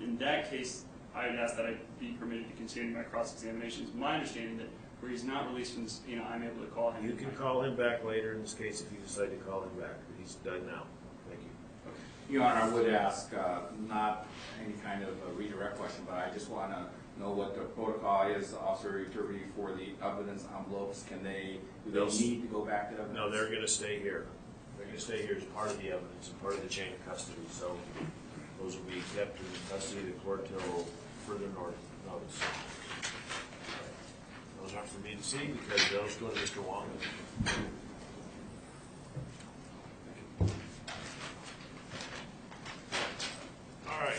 In that case, I would ask that I be permitted to continue my cross-examination. It's my understanding that where he's not released from the subpoena, I'm able to call him. You can call him back later in this case if you decide to call him back. He's done now. Thank you. Okay. Your Honor, I would ask not any kind of a redirect question, but I just want to know what the protocol is, Officer Iturbide, for the evidence envelopes. Do they need to go back to evidence? No, they're going to stay here. They're going to stay here as part of the evidence and part of the chain of custody. So those will be kept in custody of the court till further notice. Those aren't for me to see because those go to Mr. Wong. All right.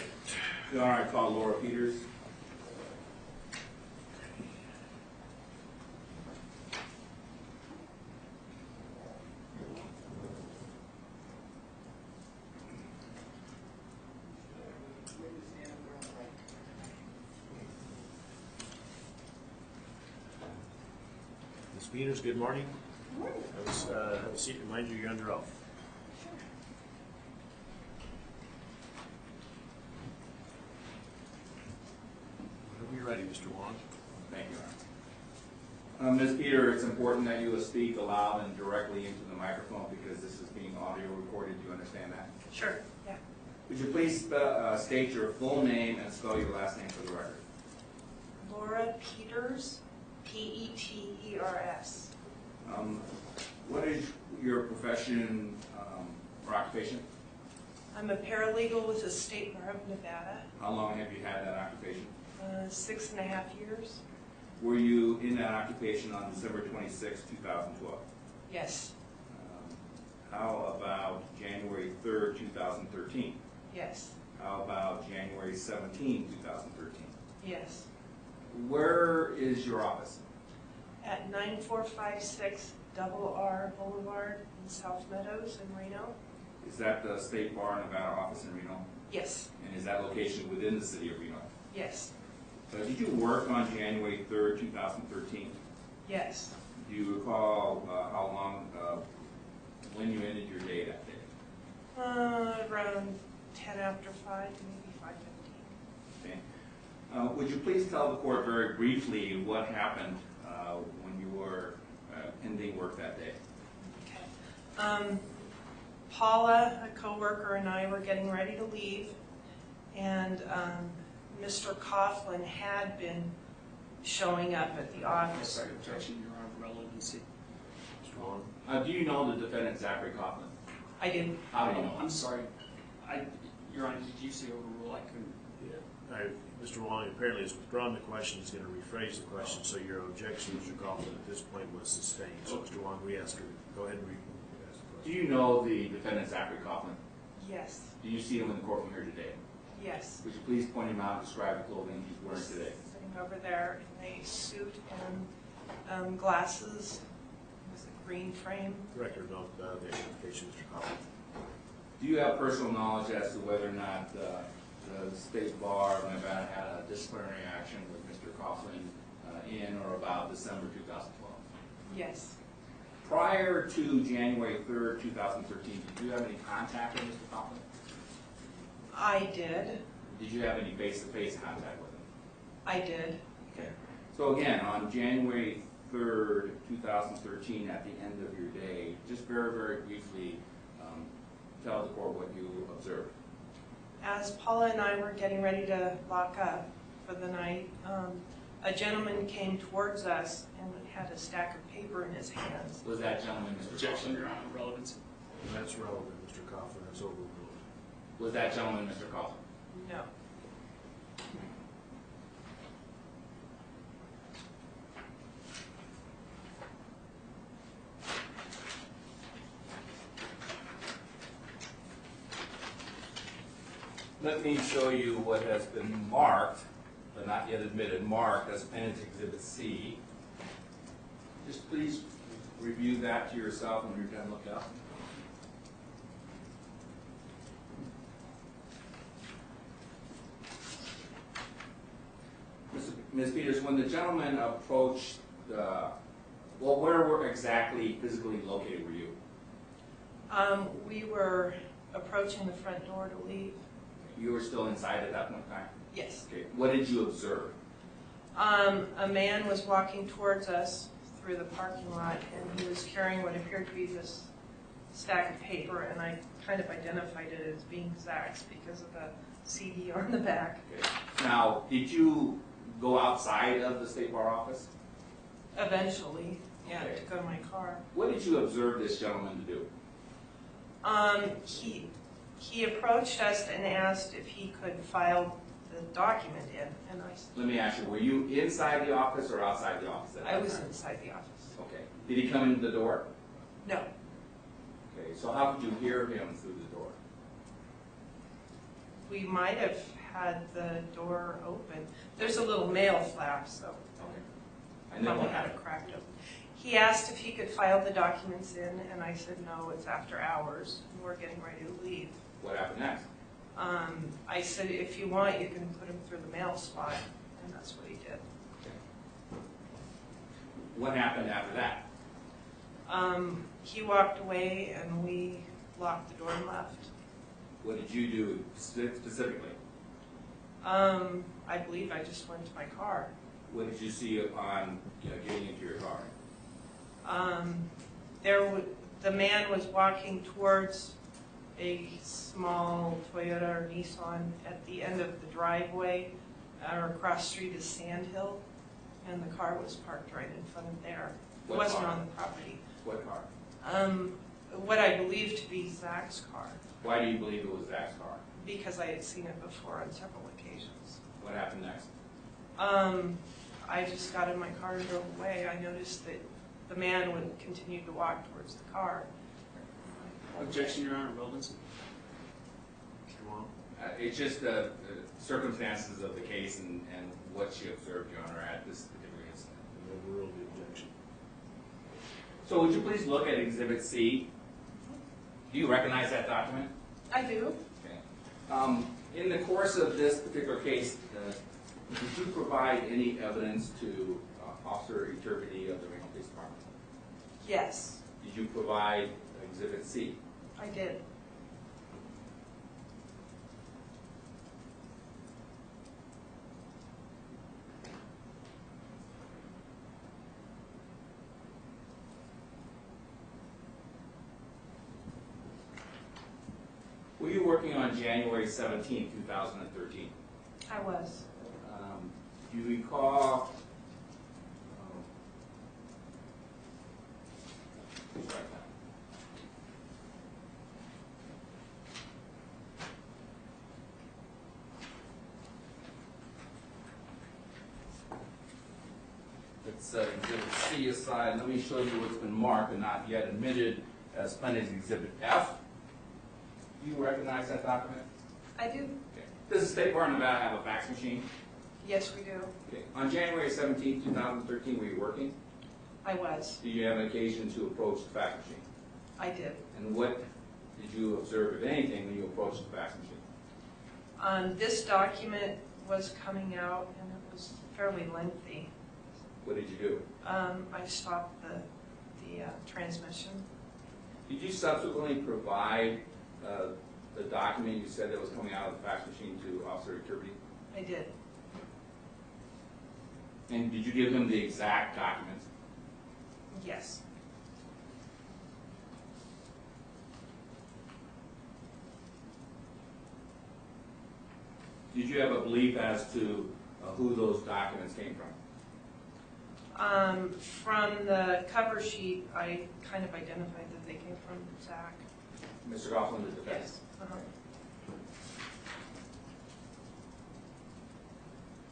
Your Honor, I call Laura Peters. Ms. Peters, good morning. Good morning. Have a seat. Remind you, you're under oath. Whenever you're ready, Mr. Wong. Thank you, Your Honor. Ms. Peter, it's important that you speak aloud and directly into the microphone because this is being audio recorded. Do you understand that? Sure. Yeah. Would you please state your full name and spell your last name for the record? Laura Peters, Peters. What is your profession or occupation? I'm a paralegal with the State Bar of Nevada. How long have you had that occupation? 6.5 years. Were you in that occupation on December 26, 2012? Yes. How about January 3rd, 2013? Yes. How about January 17, 2013? Yes. Where is your office? At 9456 RR Boulevard in South Meadows in Reno. Is that the State Bar Nevada office in Reno? Yes. And is that location within the city of Reno? Yes. Did you work on January 3rd, 2013? Yes. Do you recall how long, when you ended your day that day? Around 10 after 5, maybe 5:15. Okay. Would you please tell the court very briefly what happened when you were ending work that day? Okay. Paula, a coworker, and I were getting ready to leave, and Mr. Coughlin had been showing up at the office. Sorry, objection, Your Honor, relevancy. Mr. Wong. Do you know the defendant, Zachary Coughlin? I didn't. How do you know? I'm sorry. Your Honor, did you say overrule? I couldn't. Yeah. Mr. Wong apparently has withdrawn the question. He's going to rephrase the question, so your objection, Mr. Coughlin, at this point was sustained. So, Mr. Wong, re-ask her. Go ahead and re-ask the Do question. you know the defendant, Zachary Coughlin? Yes. Do you see him in the courtroom here today? Yes. Would you please point him out and describe the clothing he's wearing today? Sitting over there in a suit and glasses with a green frame. Director, note the identification, Mr. Coughlin. Do you have personal knowledge as to whether or not the State Bar of Nevada had a disciplinary action with Mr. Coughlin in or about December 2012? Yes. Prior to January 3rd, 2013, did you have any contact with Mr. Coughlin? I did. Did you have any face-to-face contact with him? I did. Okay. So again, on January 3rd, 2013, at the end of your day, just very, very briefly, tell the court what you observed. As Paula and I were getting ready to lock up for the night, a gentleman came towards us and had a stack of paper in his hands. Was that gentleman Mr. Objection, Coughlin? Your Honor, relevancy. That's relevant, Mr. Coughlin. That's overruled. Was that gentleman Mr. Coughlin? No. Let me show you what has been marked, but not yet admitted, marked as Appendix Exhibit C. Just please review that to yourself when you're done looking up. Ms. Peters, when the gentleman approached where exactly physically located were you? We were approaching the front door to leave. You were still inside at that point in time? Yes. Okay. What did you observe? A man was walking towards us through the parking lot, and he was carrying what appeared to be this stack of paper, and I kind of identified it as being Zach's because of the CD on the back. Okay. Now, did you go outside of the State Bar office? Eventually, yeah, Okay. to go to my car. What did you observe this gentleman to do? He approached us and asked if he could file the document in, and Let me ask you, were you inside the office or outside the office at I that was time? inside the office. Okay. Did he come into the door? No, Okay, so how could you hear him through the door? we might have had the door open. There's a little mail flap, so Okay. And then probably what had it happened? cracked open. He asked if he could file the documents in, and I said, no, it's after hours, and we're getting ready to leave. What happened next? I said, if you want, you can put him through the mail spot, and that's what he did. What happened after that? He walked away and we locked the door and left. What did you do specifically? I believe I just went to my car. What did you see on getting into your car? The man was walking towards a small Toyota or Nissan at the end of the driveway, or across the street is Sand Hill, and the car was parked right in front of there. It What wasn't car? on the property. What car? What I believe to be Zach's car, Why do you believe it was Zach's car? because I had seen it before on several occasions. What happened next? I just got in my car and drove away. I noticed that the man would continue to walk towards the car. Objection, Your Honor, Robinson. Mr. Wong? It's just the circumstances of the case and what she observed, Your Honor, at this particular incident. Overrule the objection. So would you please look at Exhibit C? Do you recognize that document? I do. Okay. In the course of this particular case, did you provide any evidence to Officer Iturbide of the Reno Police Department? Yes, Did you provide Exhibit C? I did. Were you working on January 17, 2013? I was. Do you recall? Let's Exhibit C aside. Let me show you what's been marked and not yet admitted as Plaintiff's Exhibit F. Do you recognize that document? I do. Okay. Does the State Bar of Nevada have a fax machine? Yes, we do. Okay. On January 17, 2013, were you working? I was. Did you have an occasion to approach the fax machine? I did. And what did you observe, if anything, when you approached the fax machine? This document was coming out, and it was fairly lengthy. What did you do? I stopped the transmission. Did you subsequently provide the document you said that was coming out of the fax machine to Officer Iturbide? I did. And did you give him the exact documents? Yes. Did you have a belief as to who those documents came from? From the cover sheet, I kind of identified that they came from Zach. Mr. Coughlin, the defense? Yes.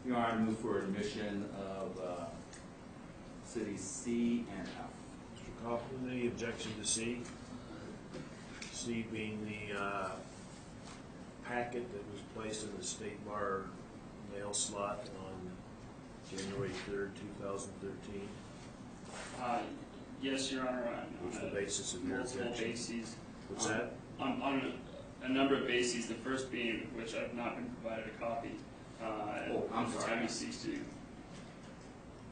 Your Honor, move for admission of cities C and F. Mr. Coughlin, any objection to C? C being the packet that was placed in the State Bar mail slot on January 3rd, 2013. Yes, Your Honor. What's the basis of your multiple objection? bases. What's that? On a number of bases, the first being which I've not been provided a copy. I'm at the sorry. time he seeks to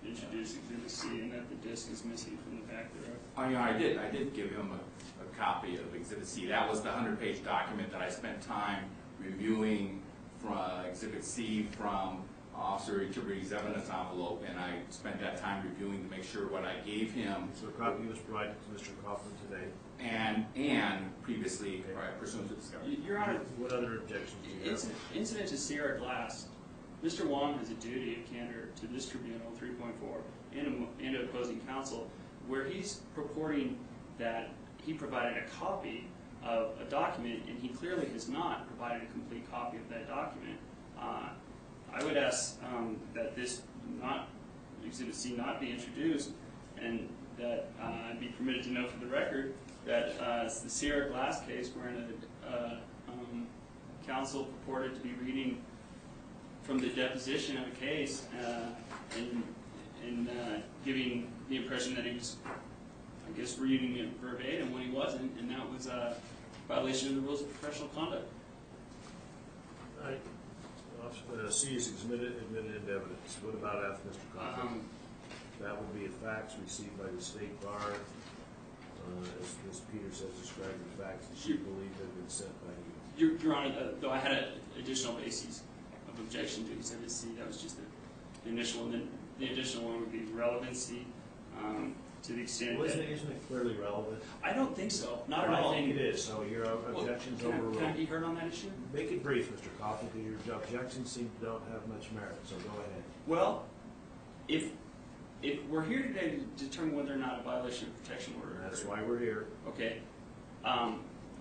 introduce Exhibit C, and that the disc is missing from the back thereof. Oh, yeah, I did give him a copy of Exhibit C. That was the 100-page document that I spent time reviewing from Exhibit C from Officer Iturbide's evidence envelope, and I spent that time reviewing to make sure what I gave him. So a copy was provided to Mr. Coughlin today. And previously pursuant to discovery. Your Honor, What other objections do you have? incident to Sierra Glass. Mr. Wong has a duty of candor to this tribunal 3.4 and to opposing counsel, where he's purporting that he provided a copy of a document, and he clearly has not provided a complete copy of that document. I would ask that this Exhibit C not be introduced, and that I'd be permitted to note for the record that the Sierra Glass case, wherein counsel purported to be reading from the deposition of a case and giving the impression that he was, I guess, reading it verbatim when he wasn't, and that was a violation of the rules of professional conduct. All right. C is admitted into evidence. What about F, Mr. Coughlin? that would be a fax received by the state bar, as Ms. Peters has described the fax that she believed had been sent by you. Your Honor, though I had additional bases of objection to Exhibit C, that was just the initial, and then the additional one would be relevancy, to the extent Well, that... isn't it clearly relevant? I don't think so, not at I all. think it is, so your objection's overruled. Can I be heard on that issue? Make it brief, Mr. Coughlin, because your objections don't have much merit, so go ahead. Well, if we're here today to determine whether or not a violation of protection order occurred. That's why we're here. Okay.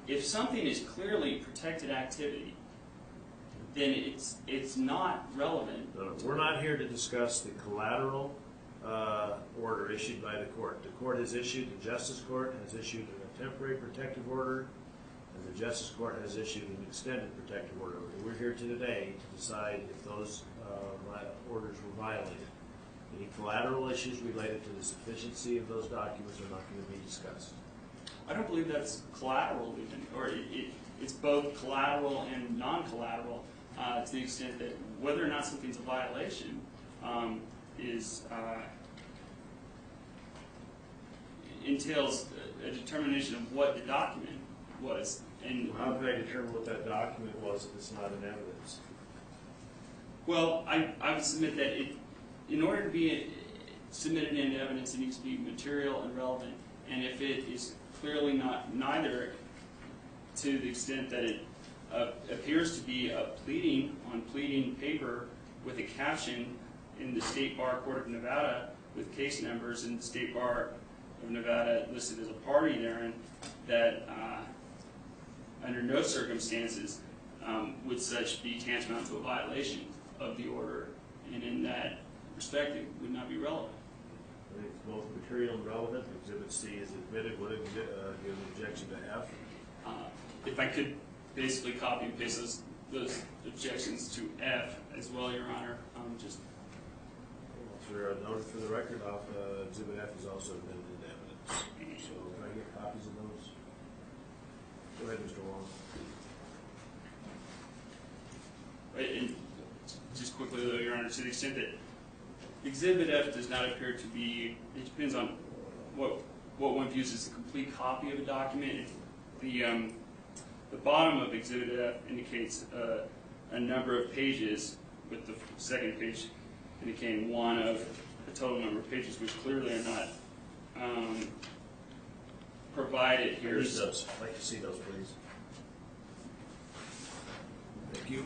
If something is clearly protected activity, then it's not relevant. No, we're not here to discuss the collateral order issued by the court. The court has issued, the Justice Court has issued a temporary protective order, and the Justice Court has issued an extended protective order. We're here today to decide if those orders were violated. Any collateral issues related to the sufficiency of those documents are not going to be discussed. I don't believe that's collateral even, or it's both collateral and non-collateral to the extent that whether or not something's a violation entails a determination of what the document was. And How can I determine what that document was if it's not in evidence? well, I would submit that in order to be submitted into evidence, it needs to be material and relevant. And if it is clearly neither, to the extent that it appears to be a pleading on pleading paper with a caption in the State Bar Court of Nevada with case numbers and the State Bar of Nevada listed as a party therein, that under no circumstances would such be tantamount to a violation of the order, and in that respect it would not be relevant. I think it's both material and relevant. Exhibit C is admitted. Would it give an objection to F? If I could basically copy and paste those objections to F as well, Your Honor, just... For a note for the record, Exhibit F is also admitted into evidence. So can I get copies of those? Go ahead, Mr. Wong. And just quickly, though, Your Honor, to the extent that Exhibit F does not appear to be, it depends on what one views as a complete copy of a document. The bottom of Exhibit F indicates a number of pages, with the second page indicating one of the total number of pages, which clearly are not provided here. Here's those. I'd like to see those, please. Thank you.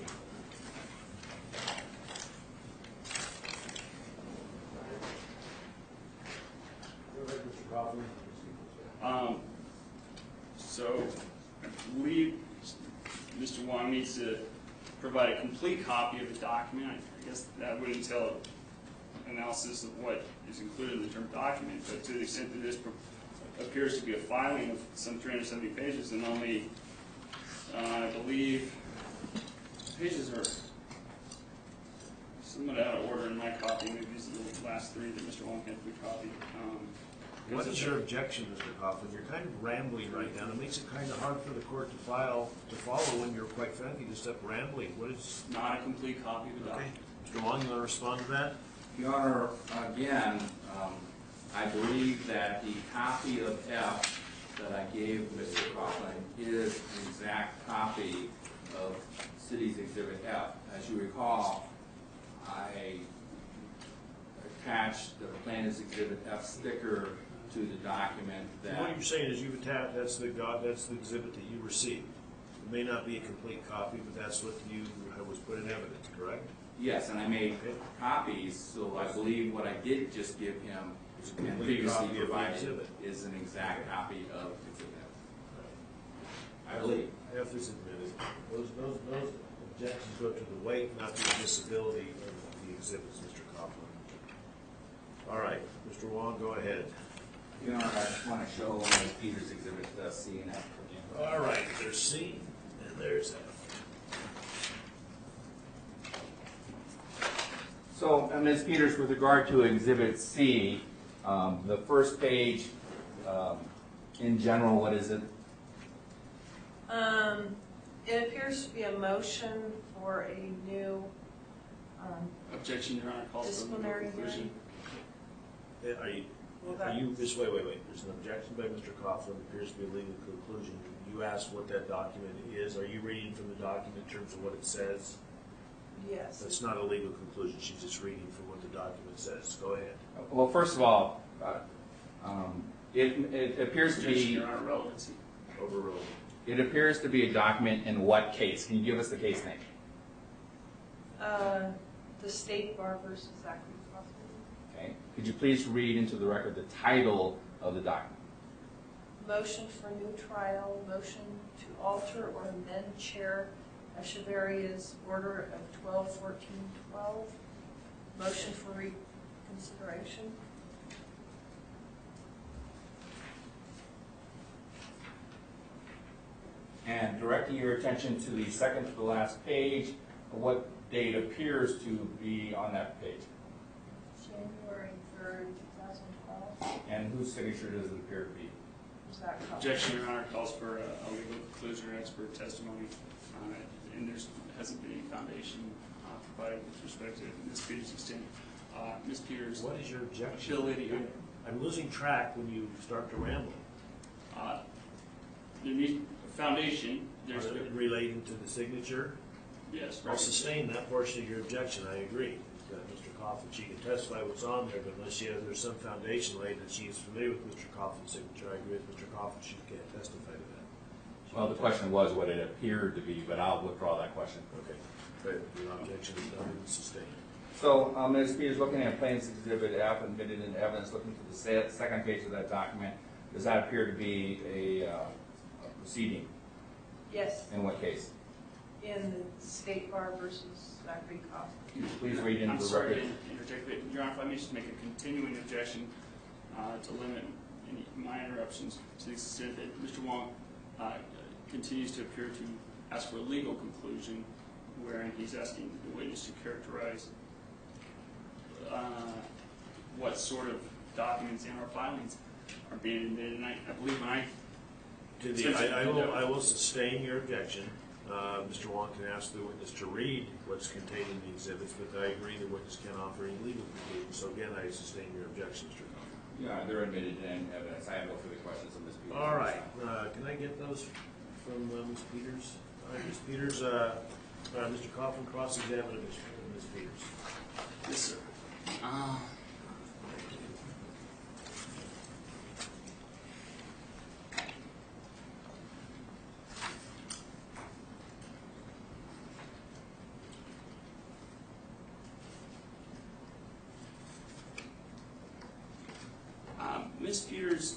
Go ahead, Mr. Coughlin. So I believe Mr. Wong needs to provide a complete copy of the document. I guess that would entail analysis of what is included in the term document, but to the extent that this appears to be a filing of some 370 pages, and only, I believe, pages are somewhat out of order in my copy. Maybe these are the last three that Mr. Wong had recopied. What is your objection, Mr. Coughlin? You're kind of rambling right now. It makes it kind of hard for the court to follow when you're, quite frankly, just up rambling. What is... Not a complete copy of the document. Mr. Wong, you want to respond to that? Your Honor, again, I believe that the copy of F that I gave Mr. Coughlin is the exact copy of City's Exhibit F. As you recall, I attached the Plaintiff's Exhibit F sticker to the document that... What you're saying is you've attached, that's the exhibit that you received. It may not be a complete copy, but that's what you was put in evidence, correct? Yes, and I made copies, so I believe what I did just give him and previously provided is an exact copy of Exhibit F. I believe. F is admitted. Those objections go to the weight, not the admissibility of the exhibits, Mr. Coughlin. All right, Mr. Wong, go ahead. Your Honor, I just want to show Ms. Peters' Exhibit C and F. All right, there's C and there's F. So, Ms. Peters, with regard to Exhibit C, the first page, in general, what is it? It appears to be a motion for a new Objection, Your Honor, calls for disciplinary conclusion. hearing. Are you, just wait, there's an objection by Mr. Coughlin, appears to be a legal conclusion. You asked what that document is. Are you reading from the document in terms of what it says? Yes. It's not a legal conclusion, she's just reading from what the document says. Go ahead. Well, first of all, it appears to Objection, be, Your Honor, relevancy. Overruled. it appears to be a document in what case? Can you give us the case name? The State Bar versus Zachary Coughlin. Okay. Could you please read into the record the title of the document? Motion for new trial, motion to alter or amend Chair Echeverria's order of 12-14-12, motion for reconsideration. And directing your attention to the second to the last page, what date appears to be on that page? January 3rd, 2012. And whose signature does it appear to be? Zach Coughlin. Objection, Your Honor, calls for a legal conclusion or expert testimony, and there hasn't been any foundation provided with respect to Ms. Peters' extent. Ms. Peters' What is your objection? ability. I'm losing track when you start to ramble. There needs foundation. There's Relating to the signature? yes. I'll sustain that portion of your objection, I agree. Mr. Coughlin, she can testify what's on there, but unless there's some foundation laid that she is familiar with Mr. Coughlin's signature, I agree with Mr. Coughlin, she can't testify to that. Well, the question was what it appeared to be, but I'll withdraw that question. Okay, but your objection is not even sustained. So, Ms. Peters, looking at Plaintiff's Exhibit F, admitted in evidence, looking to the second page of that document, does that appear to be a proceeding? Yes, In what case? in the State Bar versus Zachary Coughlin. Please read into I'm the sorry record. to interject, but Your Honor, if I may just make a continuing objection to limit any my interruptions to the extent that Mr. Wong continues to appear to ask for a legal conclusion, wherein he's asking the witness to characterize what sort of documents in our filings are being admitted. And I believe when I will sustain your objection. Mr. Wong can ask the witness to read what's contained in the exhibits, but I agree the witness can't offer any legal conclusion. So again, I sustain your objection, Mr. Coughlin. Yeah, they're admitted in evidence. I have no further questions of Ms. Peters. All right, can I get those from Ms. Peters? All right, Ms. Peters, Mr. Coughlin, cross-examine Ms. Peters. Yes, sir. Ms. Peters,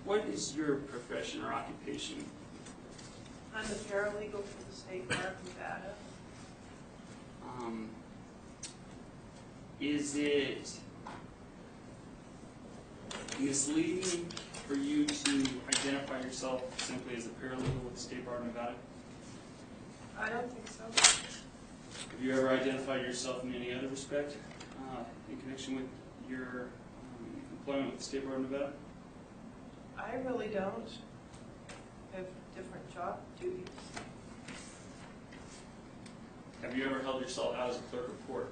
what is your profession or occupation? I'm a paralegal for the State Bar of Nevada. Is it misleading for you to identify yourself simply as a paralegal with the State Bar of Nevada? I don't think so. Have you ever identified yourself in any other respect in connection with your employment with the State Bar of Nevada? I really don't. I have different job duties. Have you ever held yourself out as a clerk of court?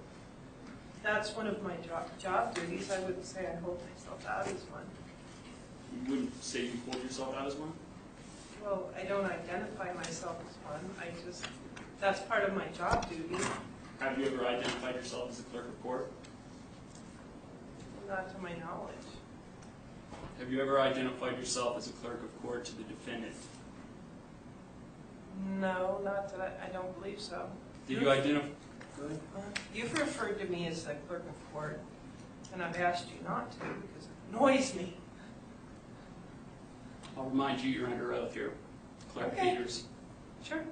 That's one of my job duties. I wouldn't say I hold myself out as one. You wouldn't say you hold yourself out as one? Well, I don't identify myself as one. That's part of my job duty. Have you ever identified yourself as a clerk of court? Not to my knowledge. Have you ever identified yourself as a clerk of court to the defendant? No, not that I don't believe so. Did you identify? You've referred to me as the clerk of court, and I've asked you not to because it annoys me. I'll remind you, you're under oath here, Clerk Okay. Peters. Sure.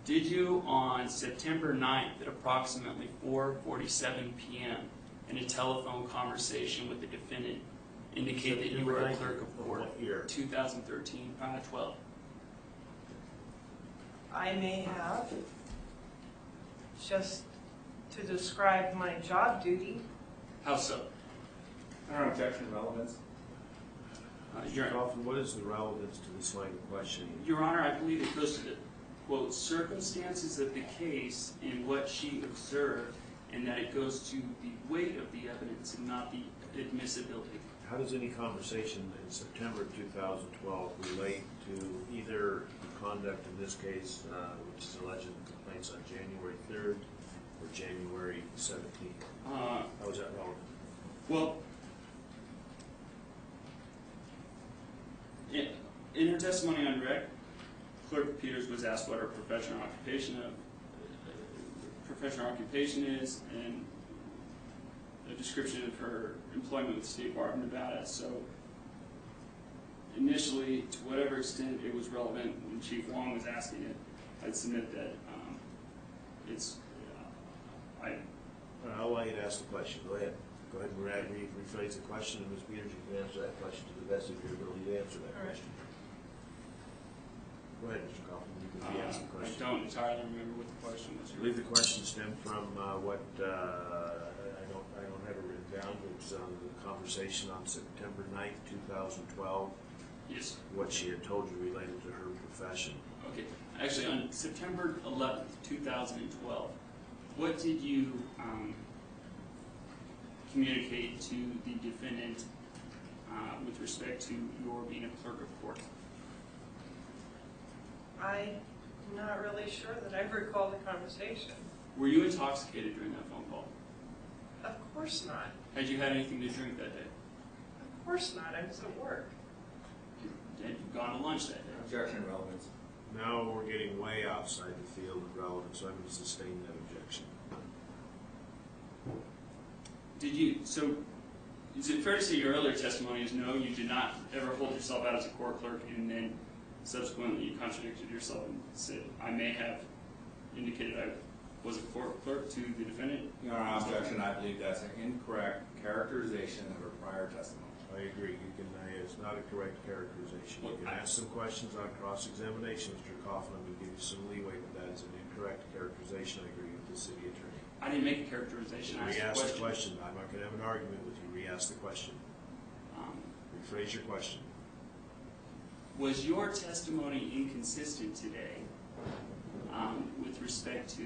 Did you, on September 9th at approximately 4:47 p.m., in a telephone conversation with the defendant, indicate that you were a clerk of court? What year? 2012. I may have, just to describe my job duty. How so? Objection, relevance. Mr. Coughlin, what is the relevance to this line of questioning? Your Honor, I believe it goes to the, quote, circumstances of the case and what she observed and that it goes to the weight of the evidence and not the admissibility. How does any conversation in September of 2012 relate to either the conduct in this case, which is alleged complaints on January 3rd or January 17th? How is that relevant? Well, in her testimony on rec, Clerk Peters was asked what her professional occupation is, and a description of her employment with the State Bar of Nevada. So initially, to whatever extent it was relevant when Chief Wong was asking it, I'd submit that I'll allow you to ask the question. Go ahead. Go ahead and rephrase the question, and Ms. Peters, you can answer that question to the best of your ability to answer that question. Go ahead, Mr. Coughlin. You can re-ask the question. I don't entirely remember what the question was. I believe the question stemmed from what I don't have it written down. It was the conversation on September 9th, 2012. Yes. What she had told you related to her profession. Okay. Actually, on September 11th, 2012, what did you communicate to the defendant with respect to your being a clerk of court? I'm not really sure that I recall the conversation. Were you intoxicated during that phone call? Of course not. Had you had anything to drink that day? Of course not. I was at work. Had you gone to lunch that day? Objection, relevance. Now we're getting way outside the field of relevance, so I'm going to sustain that objection. So is it fair to say your earlier testimony is no, you did not ever hold yourself out as a court clerk, and then subsequently you contradicted yourself and said, I may have indicated I was a court clerk to the defendant? Your Honor, objection. I believe that's an incorrect characterization of her prior testimony. I agree. It's not a correct characterization. You can ask some questions on cross-examination, Mr. Coughlin. We'll give you some leeway, but that is an incorrect characterization. I agree with the city attorney. I didn't make a characterization. I asked Re-ask the question. I'm not going to have an argument with you. Re-ask the question. Rephrase your question. Was your testimony inconsistent today with respect to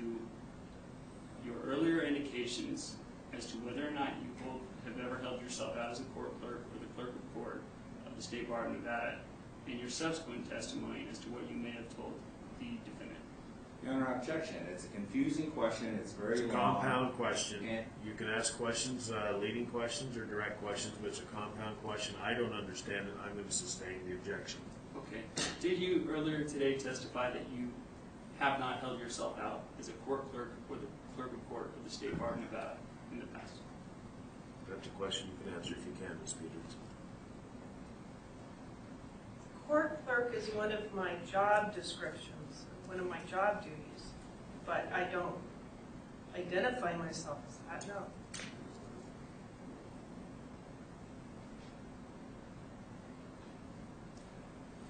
your earlier indications as to whether or not you both have ever held yourself out as a court clerk or the clerk of court of the State Bar of Nevada, and your subsequent testimony as to what you may have told the defendant? Your Honor, objection. It's a confusing question. It's very long. It's a compound question. You can ask questions, leading questions or direct questions, but it's a compound question. I don't understand it. I'm going to sustain the objection. Okay. Did you earlier today testify that you have not held yourself out as a court clerk or the clerk of court of the State Bar of Nevada in the past? That's a question you can answer if you can, Ms. Peters. Court clerk is one of my job descriptions, one of my job duties, but I don't identify myself as that, no.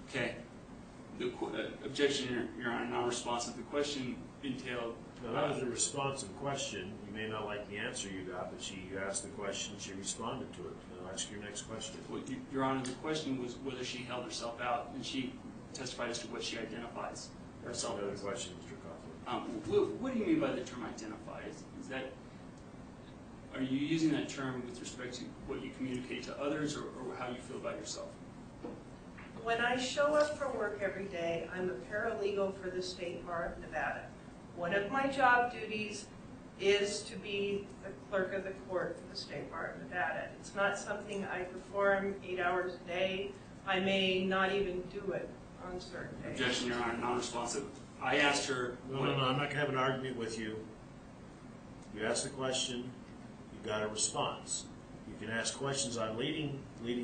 Okay. The objection, Your Honor, non-responsive. The question entailed... Now, that was a responsive question. You may not like the answer you got, but you asked the question, she responded to it. Now, ask your next question. Well, Your Honor, the question was whether she held herself out, and she testified as to what she identifies herself as. Another question, Mr. Coughlin. What do you mean by the term identify? Is that... Are you using that term with respect to what you communicate to others, or how you feel about yourself? When I show up for work every day, I'm a paralegal for the State Bar of Nevada. One of my job duties is to be the clerk of the court for the State Bar of Nevada. It's not something I perform 8 hours a day. I may not even do it on certain days. Objection, Your Honor, non-responsive. I asked her... No, I'm not going to have an argument with you. You asked the question, you got a response. You can ask questions on leading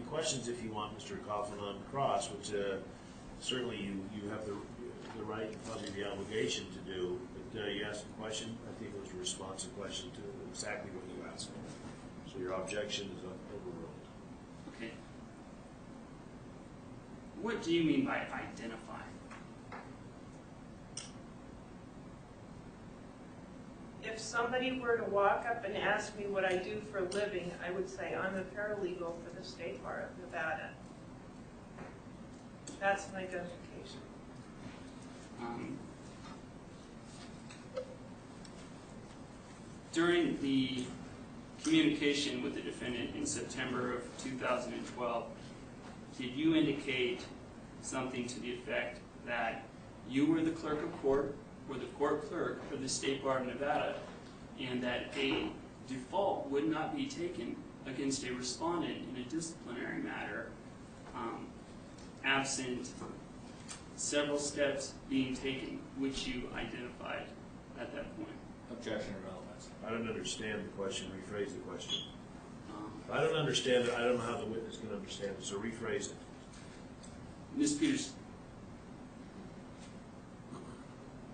questions if you want, Mr. Coughlin, on cross, which certainly you have the right and probably the obligation to do. But you asked a question, I think it was a responsive question to exactly what you asked. So your objection is overruled. Okay. What do you mean by identify? If somebody were to walk up and ask me what I do for a living, I would say I'm a paralegal for the State Bar of Nevada. That's my identification. during the communication with the defendant in September of 2012, did you indicate something to the effect that you were the clerk of court, or the court clerk for the State Bar of Nevada, and that a default would not be taken against a respondent in a disciplinary matter absent several steps being taken, which you identified at that point? Objection or relevance. I don't understand the question. Rephrase the question. If I don't understand it, I don't know how the witness can understand it, so rephrase it. Ms. Peters,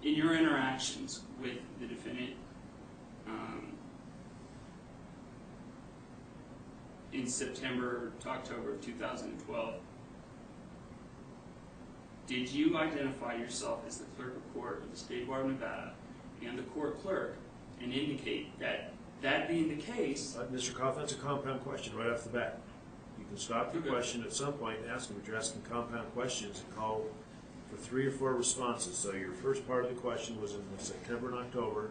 in your interactions with the defendant in September to October of 2012, did you identify yourself as the clerk of court of the State Bar of Nevada and the court clerk and indicate that that being the case... Mr. Coughlin, that's a compound question right off the bat. You can stop your question at some point and ask him if you're asking compound questions and call for 3 or 4 responses. So your first part of the question was in September and October.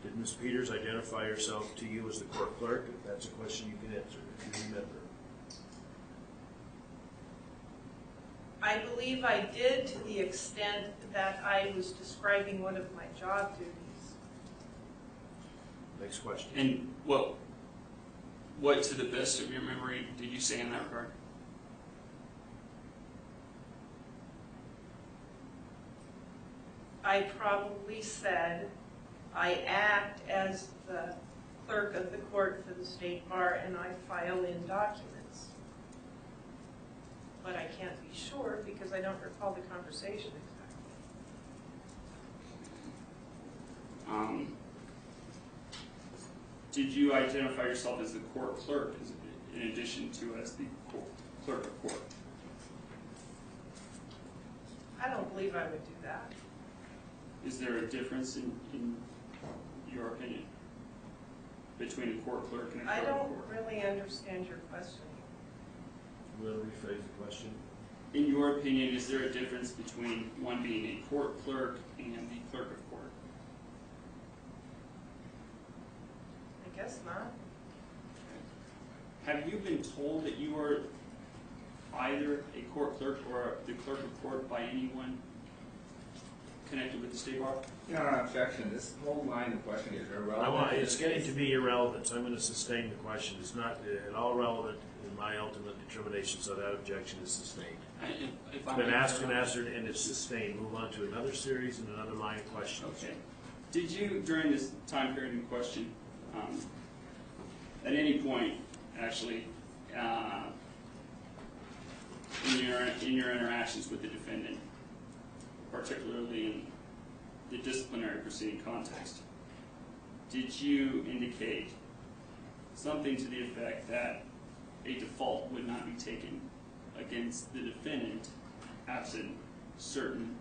Did Ms. Peters identify herself to you as the court clerk? If that's a question you can answer, if you remember. I believe I did, to the extent that I was describing one of my job duties. Next question. And what, to the best of your memory, did you say in that regard? I probably said I act as the clerk of the court for the State Bar and I file in documents. But I can't be sure because I don't recall the conversation exactly. Did you identify yourself as the court clerk in addition to as the clerk of court? I don't believe I would do that. Is there a difference in your opinion between a court clerk and a clerk I of don't court? really understand your question. You want to rephrase the question? In your opinion, is there a difference between one being a court clerk and the clerk of court? I guess not. Have you been told that you are either a court clerk or the clerk of court by anyone connected with the State Bar? Your Honor, objection. This whole line of questioning is irrelevant. It's getting to be irrelevant, so I'm going to sustain the question. It's not at all relevant in my ultimate determination, so that objection is sustained. If It's been asked and answered, and it's sustained. Move on to another series and another line of questions. Okay. Did you, during this time period in question, at any point, actually, in your interactions with the defendant, particularly in the disciplinary proceeding context, did you indicate something to the effect that a default would not be taken against the defendant absent certain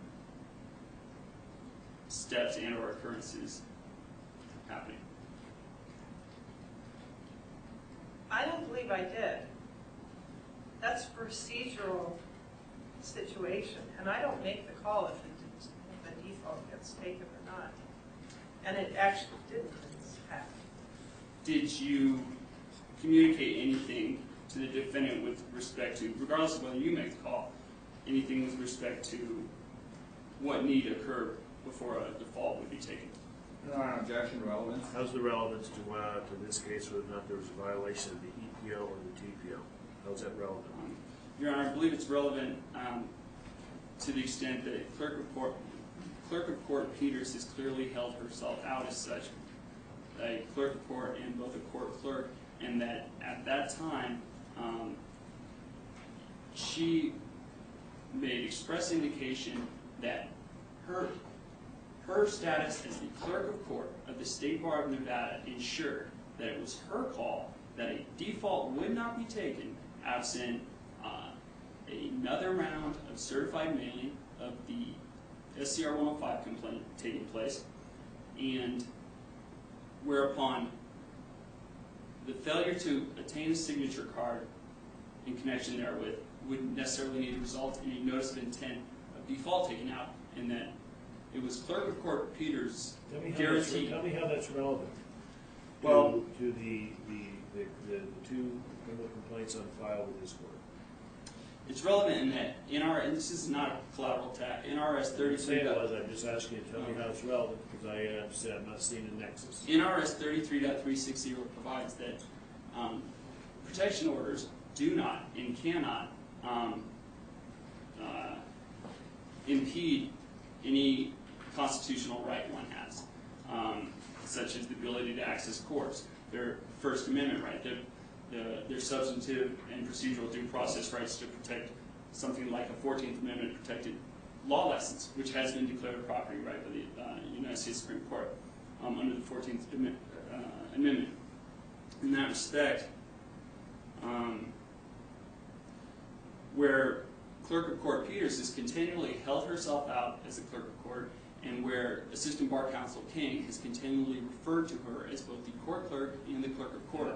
steps and or occurrences happening? I don't believe I did. That's a procedural situation, and I don't make the call if the default gets taken or not. And it actually didn't happen. Did you communicate anything to the defendant with respect to, regardless of whether you make the call, anything with respect to what need to occur before a default would be taken? Your Honor, objection. Relevance. How's the relevance to this case whether or not there was a violation of the EPO or the TPO? How's that relevant? Your Honor, I believe it's relevant to the extent that Clerk of Court Peters has clearly held herself out as such, a clerk of court and both a court clerk, and that at that time she made express indication that her status as the clerk of court of the State Bar of Nevada ensured that it was her call that a default would not be taken absent another round of certified mailing of the SCR 105 complaint taking place, and whereupon the failure to attain a signature card in connection therewith would necessarily need to result in a notice of intent of default taken out, and that it was Clerk of Court Peters' guarantee. Tell me how that's relevant. Well, to the two criminal complaints on file with this court. It's relevant in that and this is not a collateral attack. NRS 33. I'm just asking you to tell me how it's relevant, because I said I'm not seeing a nexus. NRS 33.360 provides that protection orders do not and cannot impede any constitutional right one has, such as the ability to access courts, their First Amendment right, their substantive and procedural due process rights to protect something like a 14th Amendment protected law license, which has been declared a property right by the United States Supreme Court under the 14th Amendment. In that respect, where Clerk of Court Peters has continually held herself out as a Clerk of Court, and where Assistant Bar Counsel King has continually referred to her as both the Court Clerk and the Clerk of Court.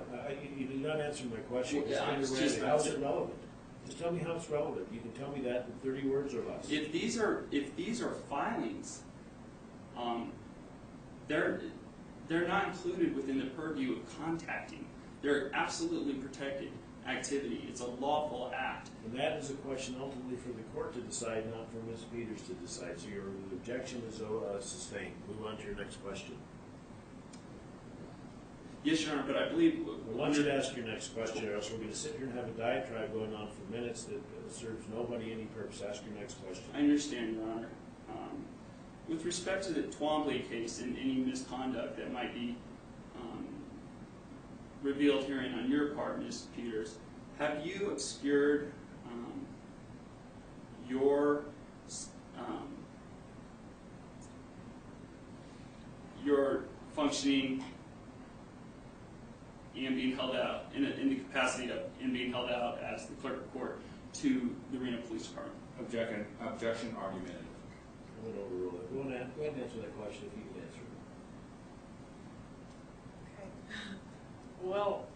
You did not answer my question. Well, yeah, How is it relevant? Just tell me how it's relevant. You can tell me that in 30 words or less. If these are filings, they're not included within the purview of contacting. They're absolutely protected activity. It's a lawful act. And that is a question ultimately for the court to decide, not for Ms. Peters to decide. So your objection is sustained. Move on to your next question. Yes, Your Honor, but I believe... I want you to ask your next question, or else we're going to sit here and have a diatribe going on for minutes that serves nobody any purpose. Ask your next question. I understand, Your Honor. With respect to the Twombly case and any misconduct that might be revealed herein on your part, Ms. Peters, have you obscured your functioning and being held out in the capacity of being held out as the Clerk of Court to the Reno Police Department? Objection argumentative. I'm going to overrule it. Go ahead and answer that question if you can answer it. Okay. Well,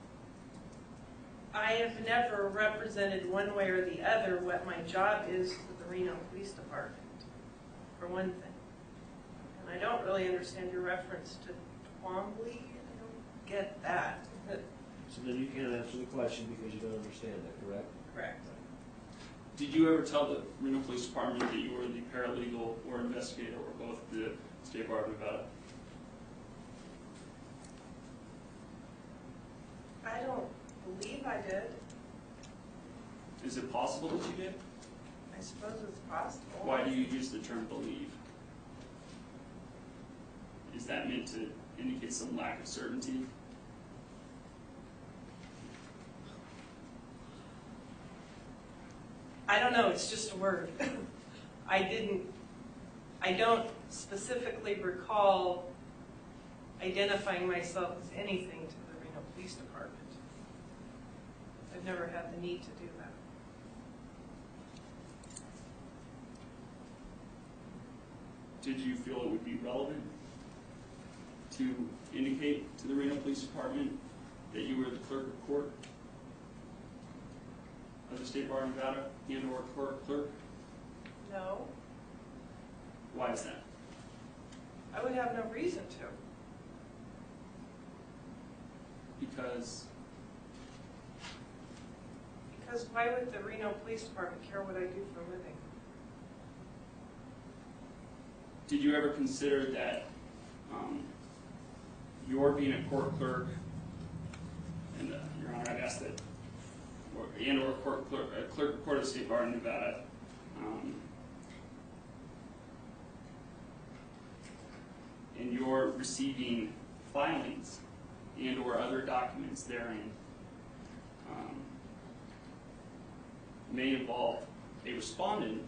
I have never represented one way or the other what my job is with the Reno Police Department, for one thing. And I don't really understand your reference to Twombly. I don't get that. So then you can't answer the question because you don't understand that, correct? Correct. Did you ever tell the Reno Police Department that you were the paralegal or investigator or both the State Bar of Nevada? I don't believe I did. Is it possible that you did? I suppose it's possible. Why do you use the term believe? Is that meant to indicate some lack of certainty? I don't know, it's just a word. I don't specifically recall identifying myself as anything to the Reno Police Department. I've never had the need to do that. Did you feel it would be relevant to indicate to the Reno Police Department that you were the Clerk of Court of the State Bar of Nevada and or Court Clerk? No, Why is that? I would have no reason to. Because Why would the Reno Police Department care what I do for a living? did you ever consider that your being a court clerk, and Your Honor, I'd ask that, and or clerk of court of the State Bar of Nevada, and you're receiving filings and or other documents therein may involve a respondent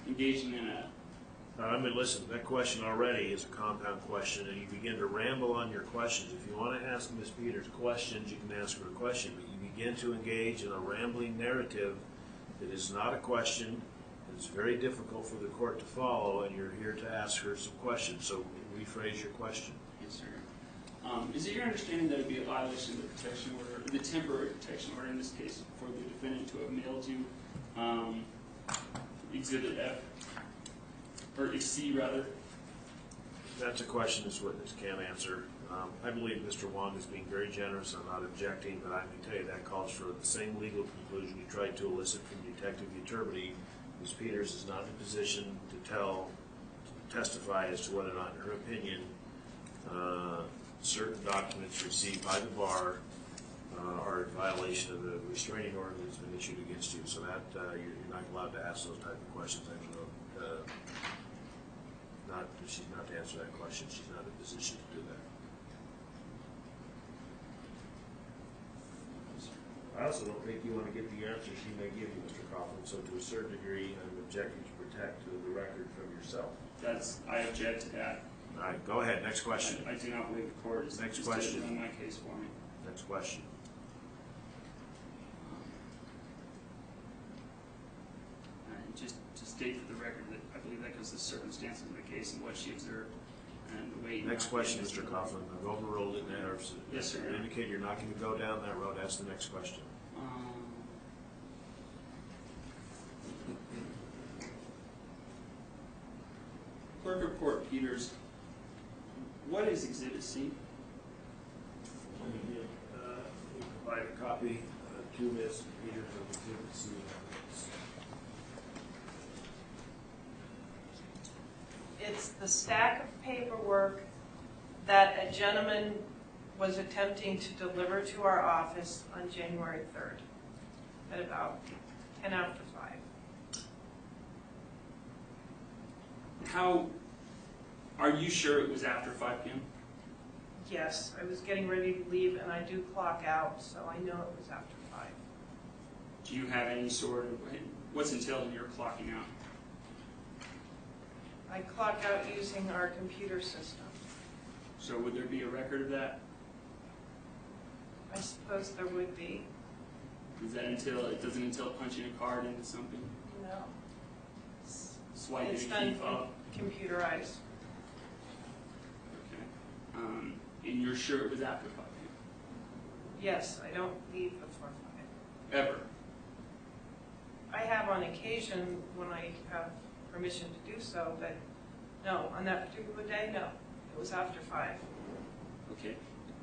engaging in a... I mean, listen, that question already is a compound question, and you begin to ramble on your questions. If you want to ask Ms. Peters questions, you can ask her a question, but you begin to engage in a rambling narrative that is not a question. It's very difficult for the court to follow, and you're here to ask her some questions, so rephrase your question. Yes, sir. Is it your understanding that it would be a violation of the protection order, the temporary protection order in this case, for the defendant to have mailed you Exhibit F, or C rather? That's a question this witness can't answer. I believe Mr. Wong is being very generous. I'm not objecting, but I can tell you that calls for the same legal conclusion you tried to elicit from Detective Uterby. Ms. Peters is not in a position to testify as to whether or not, in her opinion, certain documents received by the bar are in violation of the restraining order that's been issued against you. So that you're not allowed to ask those type of questions. I don't know. She's not to answer that question. She's not in a position to do that. I also don't think you want to get the answer she may give you, Mr. Coughlin. So to a certain degree, I'm objecting to protect the record from yourself. I object to that. All right, go ahead. Next question. I do not believe the court is Next just question. doing my case for me. Next question. And just to state for the record that I believe that goes to the circumstances of the case and what she observed and the way. Next question, Mr. Coughlin. I've overruled it now. Yes, sir. You indicate you're not going to go down that road. Ask the next question. Clerk of Court Peters, what is Exhibit C? We provide a copy to Ms. Peters of Exhibit C. It's the stack of paperwork that a gentleman was attempting to deliver to our office on January 3rd at about 10 after 5. How, are you sure it was after 5 p.m.? Yes, I was getting ready to leave, and I do clock out, so I know it was after 5. Do you have any sort of, what's entailed in your clocking out? I clock out using our computer system. So would there be a record of that? I suppose there would be. Does that entail, it doesn't entail punching a card into something? No. Swiping It's a done key fob? computerized. Okay. And you're sure it was after 5 p.m.? Yes, I don't leave before 5. Ever? I have on occasion when I have permission to do so, but no, on that particular day, no. It was after 5. Okay.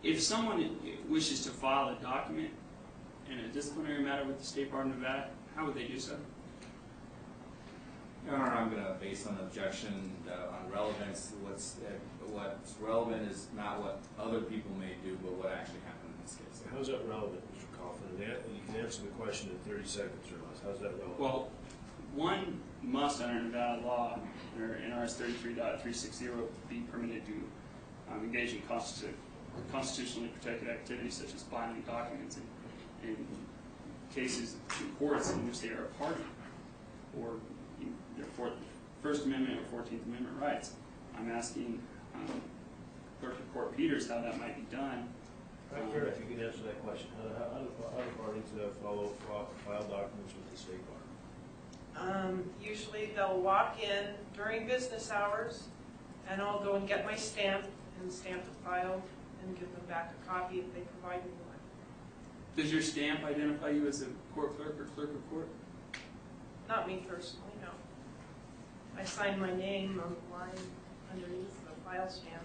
If someone wishes to file a document in a disciplinary matter with the State Bar of Nevada, how would they do so? Your Honor, I'm going to, based on objection on relevance, what's relevant is not what other people may do, but what actually happened in this case. How's that relevant, Mr. Coughlin? You can answer the question in 30 seconds or less. How's that relevant? Well, one must, under Nevada law, or NRS 33.360, be permitted to engage in constitutionally protected activities such as filing documents in cases in courts in which they are a party, or their First Amendment or 14th Amendment rights. I'm asking Clerk of Court Peters how that might be done. Right, fair enough. You can answer that question. How do parties file documents with the State Bar? Usually they'll walk in during business hours, and I'll go and get my stamp and stamp the file and give them back a copy if they provide me one. Does your stamp identify you as a court clerk or clerk of court? Not me personally, no. I sign my name on the line underneath the file stamp.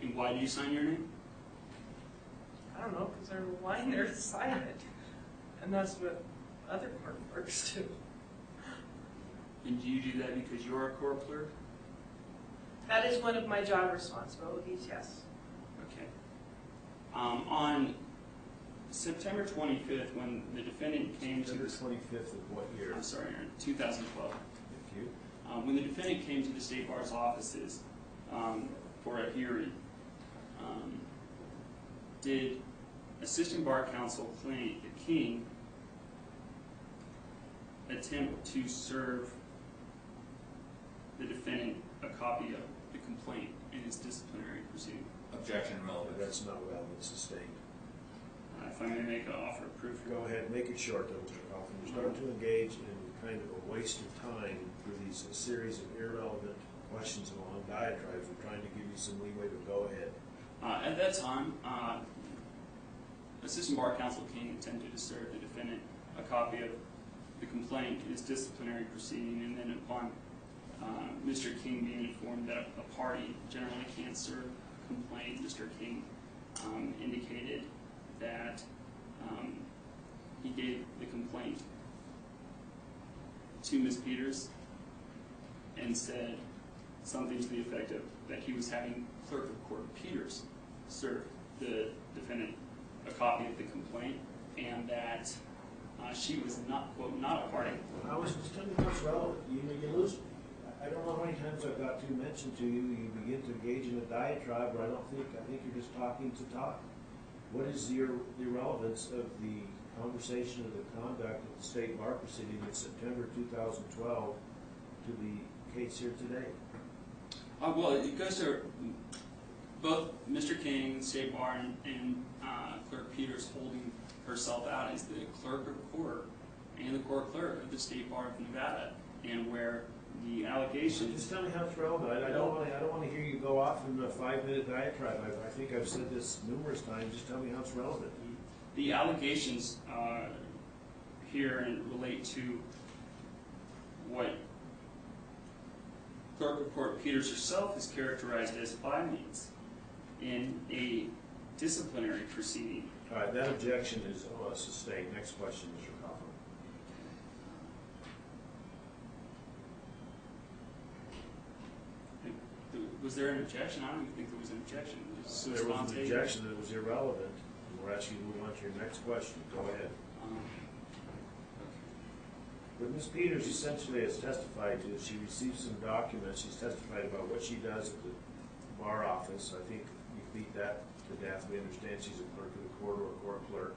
And why do you sign your name? I don't know, because there's a line there to sign it. And that's what other court clerks do. And do you do that because you're a court clerk? That is one of my job responsibilities, yes. Okay. On September 25th, when the defendant came to September 25th of what year? I'm sorry, 2012. Thank you. When the defendant came to the State Bar's offices for a hearing, did Assistant Bar Counsel King attempt to serve the defendant a copy of the complaint in his disciplinary proceeding? Objection relevant. That's not relevant, sustained. If I may make an offer of proof. Go ahead, make it short though, Mr. Coughlin. You're starting to engage in kind of a waste of time through these series of irrelevant questions and long diatribes. We're trying to give you some leeway, but go ahead. At that time, Assistant Bar Counsel King attempted to serve the defendant a copy of the complaint in his disciplinary proceeding, and then upon Mr. King being informed that a party generally can't serve a complaint, Mr. King indicated that he gave the complaint to Ms. Peters and said something to the effect of that he was having Clerk of Court Peters serve the defendant a copy of the complaint, and that she was not, quote, not a party. I was just telling you what's relevant. You lose. I don't know how many times I've got to mention to you, you begin to engage in a diatribe, but I think you're just talking to talk. What is the relevance of the conversation or the conduct of the state bar proceeding in September 2012 to the case here today? Well, it goes to both Mr. King, the state bar, and Clerk Peters holding herself out as the clerk of court and the court clerk of the state bar of Nevada, and where the allegations. Just tell me how it's relevant. I don't want to hear you go off in a 5-minute diatribe. I think I've said this numerous times. Just tell me how it's relevant. The allegations here relate to what Clerk of Court Peters herself is characterized as filings in a disciplinary proceeding. All right, that objection is sustained. Next question, Mr. Coughlin. Was there an objection? I don't even think there was an objection. There was an objection that was irrelevant. We're asking you to move on to your next question. Go ahead. What Ms. Peters essentially has testified to is she received some documents. She's testified about what she does at the bar office. I think you beat that to death. We understand she's a clerk of the court or a court clerk.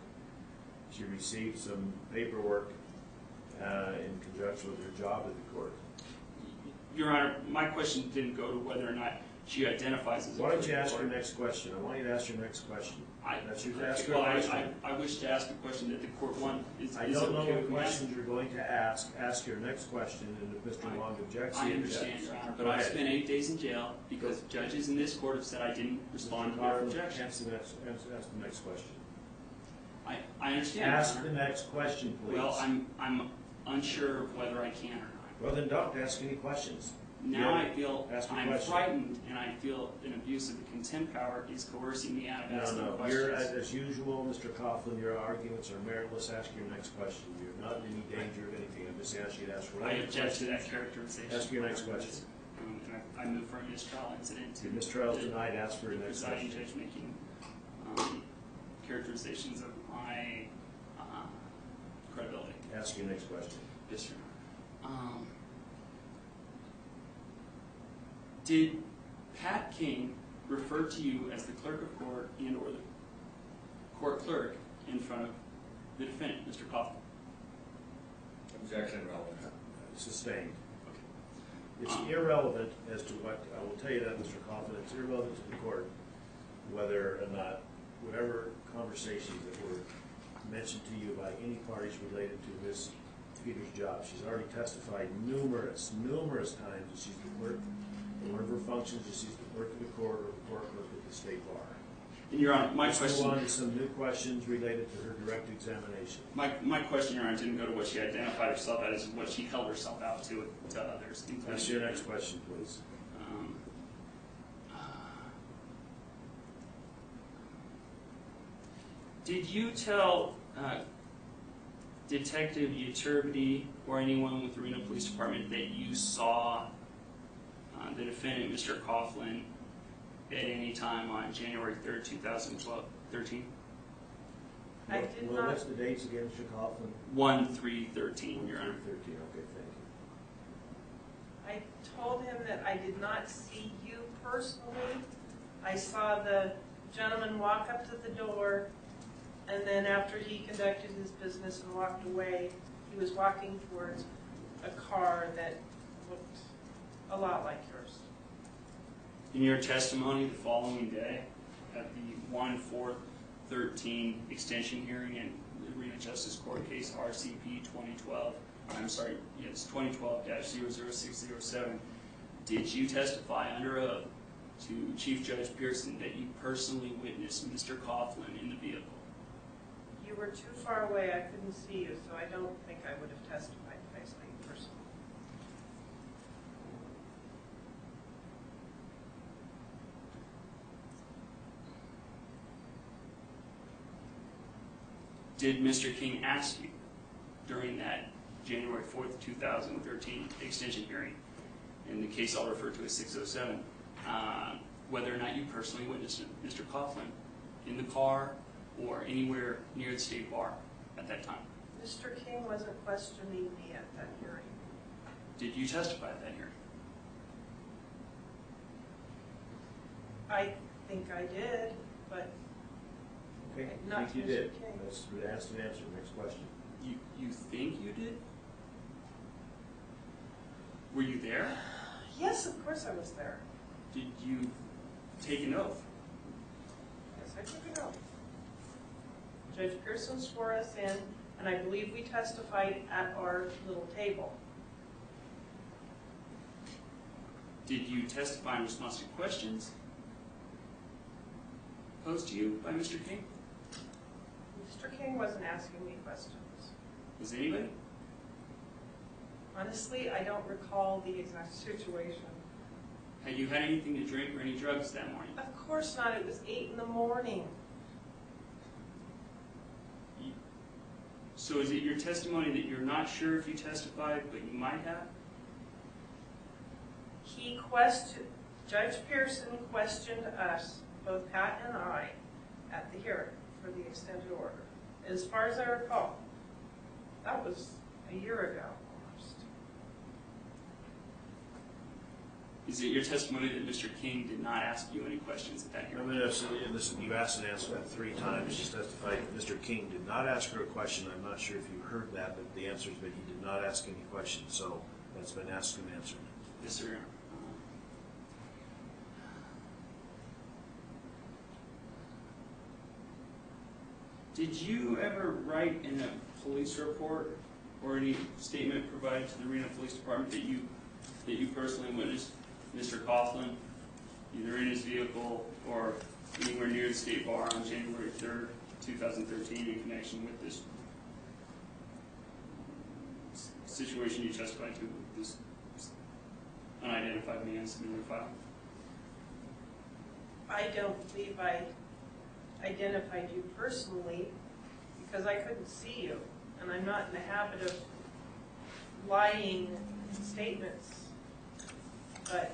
She received some paperwork in conjunction with her job at the court. Your Honor, my question didn't go to whether or not she identifies as a Why clerk don't you of ask court. your next question? I want you to ask your next question. That's your ask Well, your question. I wish to ask a question that the court won. I don't know what questions you're going to ask. Ask your next question, and if Mr. Long objects, he I understand, objects. Your Honor, but I spent 8 days in jail because judges in this court have said I didn't respond to their objections. Ask the next question. I understand. Ask Your the Honor. next question, please. Well, I'm unsure of whether I can or not. Well, then don't ask any questions. Now I feel Ask a I'm question. frightened, and I feel an abuse of the contempt power is coercing me out of asking No, questions. you're, as usual, Mr. Coughlin, your arguments are meritless. Ask your next question. You're not in any danger of anything. I'm just asking you to ask I object to questions. that characterization. Ask your next question. And I move for a mistrial incident to Your mistrial is denied. Ask for your the next presiding question. judge making characterizations of my credibility. Ask your next question. Yes, Your Honor. Did Pat King refer to you as the clerk of court and or the court clerk in front of the defendant, Mr. Coughlin? Objection relevant. Sustained. It's irrelevant as to what, I will tell you that, Mr. Coughlin, it's irrelevant to the court whether or not whatever conversations that were mentioned to you by any parties related to Ms. Peters' job. She's already testified numerous times that she's the clerk. One of her functions is she's the clerk of the court or the court clerk of the state bar. And Your Honor, my Let's question. move on to some new questions related to her direct examination. My question, Your Honor, didn't go to what she identified herself as, what she held herself out to others. That's your next question, please. Did you tell Detective Uturbity or anyone with the Reno Police Department that you saw the defendant, Mr. Coughlin, at any time on January 3rd, 2013? I did Well, not. what's the dates again, Mr. Coughlin? 1/3/13, Your Honor. 13, okay, thank you. I told him that I did not see you personally. I saw the gentleman walk up to the door, and then after he conducted his business and walked away, he was walking towards a car that looked a lot like yours. In your testimony the following day at the 1/4/13 extension hearing in the Reno Justice Court case RCP 2012-000607, did you testify under oath to Chief Judge Pearson that you personally witnessed Mr. Coughlin in the vehicle? You were too far away, I couldn't see you, so I don't think I would have testified if I saw you personally. Did Mr. King ask you during that January 4th, 2013 extension hearing, in the case I'll refer to as 607, whether or not you personally witnessed Mr. Coughlin in the car or anywhere near the state bar at that time? Mr. King wasn't questioning me at that hearing. Did you testify at that hearing? I think I did, but Okay, Not I think you Mr. did. King. That's asked and answered. Next question. You think you did? Were you there? yes, of course I was there. Did you take an oath? Yes, I took an oath. Judge Pearson swore us in, and I believe we testified at our little table. Did you testify in response to questions posed to you by Mr. King? Mr. King wasn't asking me questions. Was anybody? Honestly, I don't recall the exact situation. Had you had anything to drink or any drugs that morning? Of course not. It was 8 in the morning. So is it your testimony that you're not sure if you testified, but you might have? Judge Pearson questioned us, both Pat and I, at the hearing for the extended order. As far as I recall, that was a year ago almost. Is it your testimony that Mr. King did not ask you any questions at that I'm hearing? going to say, and listen, you've asked and answered that 3 times. She testified that Mr. King did not ask her a question. I'm not sure if you heard that, but the answer is that he did not ask any questions. So that's been asked and answered. Yes, sir. Did you ever write in a police report or any statement provided to the Reno Police Department that you personally witnessed Mr. Coughlin either in his vehicle or anywhere near the state bar on January 3rd, 2013 in connection with this situation you testified to with this unidentified man submitting a file? I don't believe I identified you personally because I couldn't see you, and I'm not in the habit of lying statements. But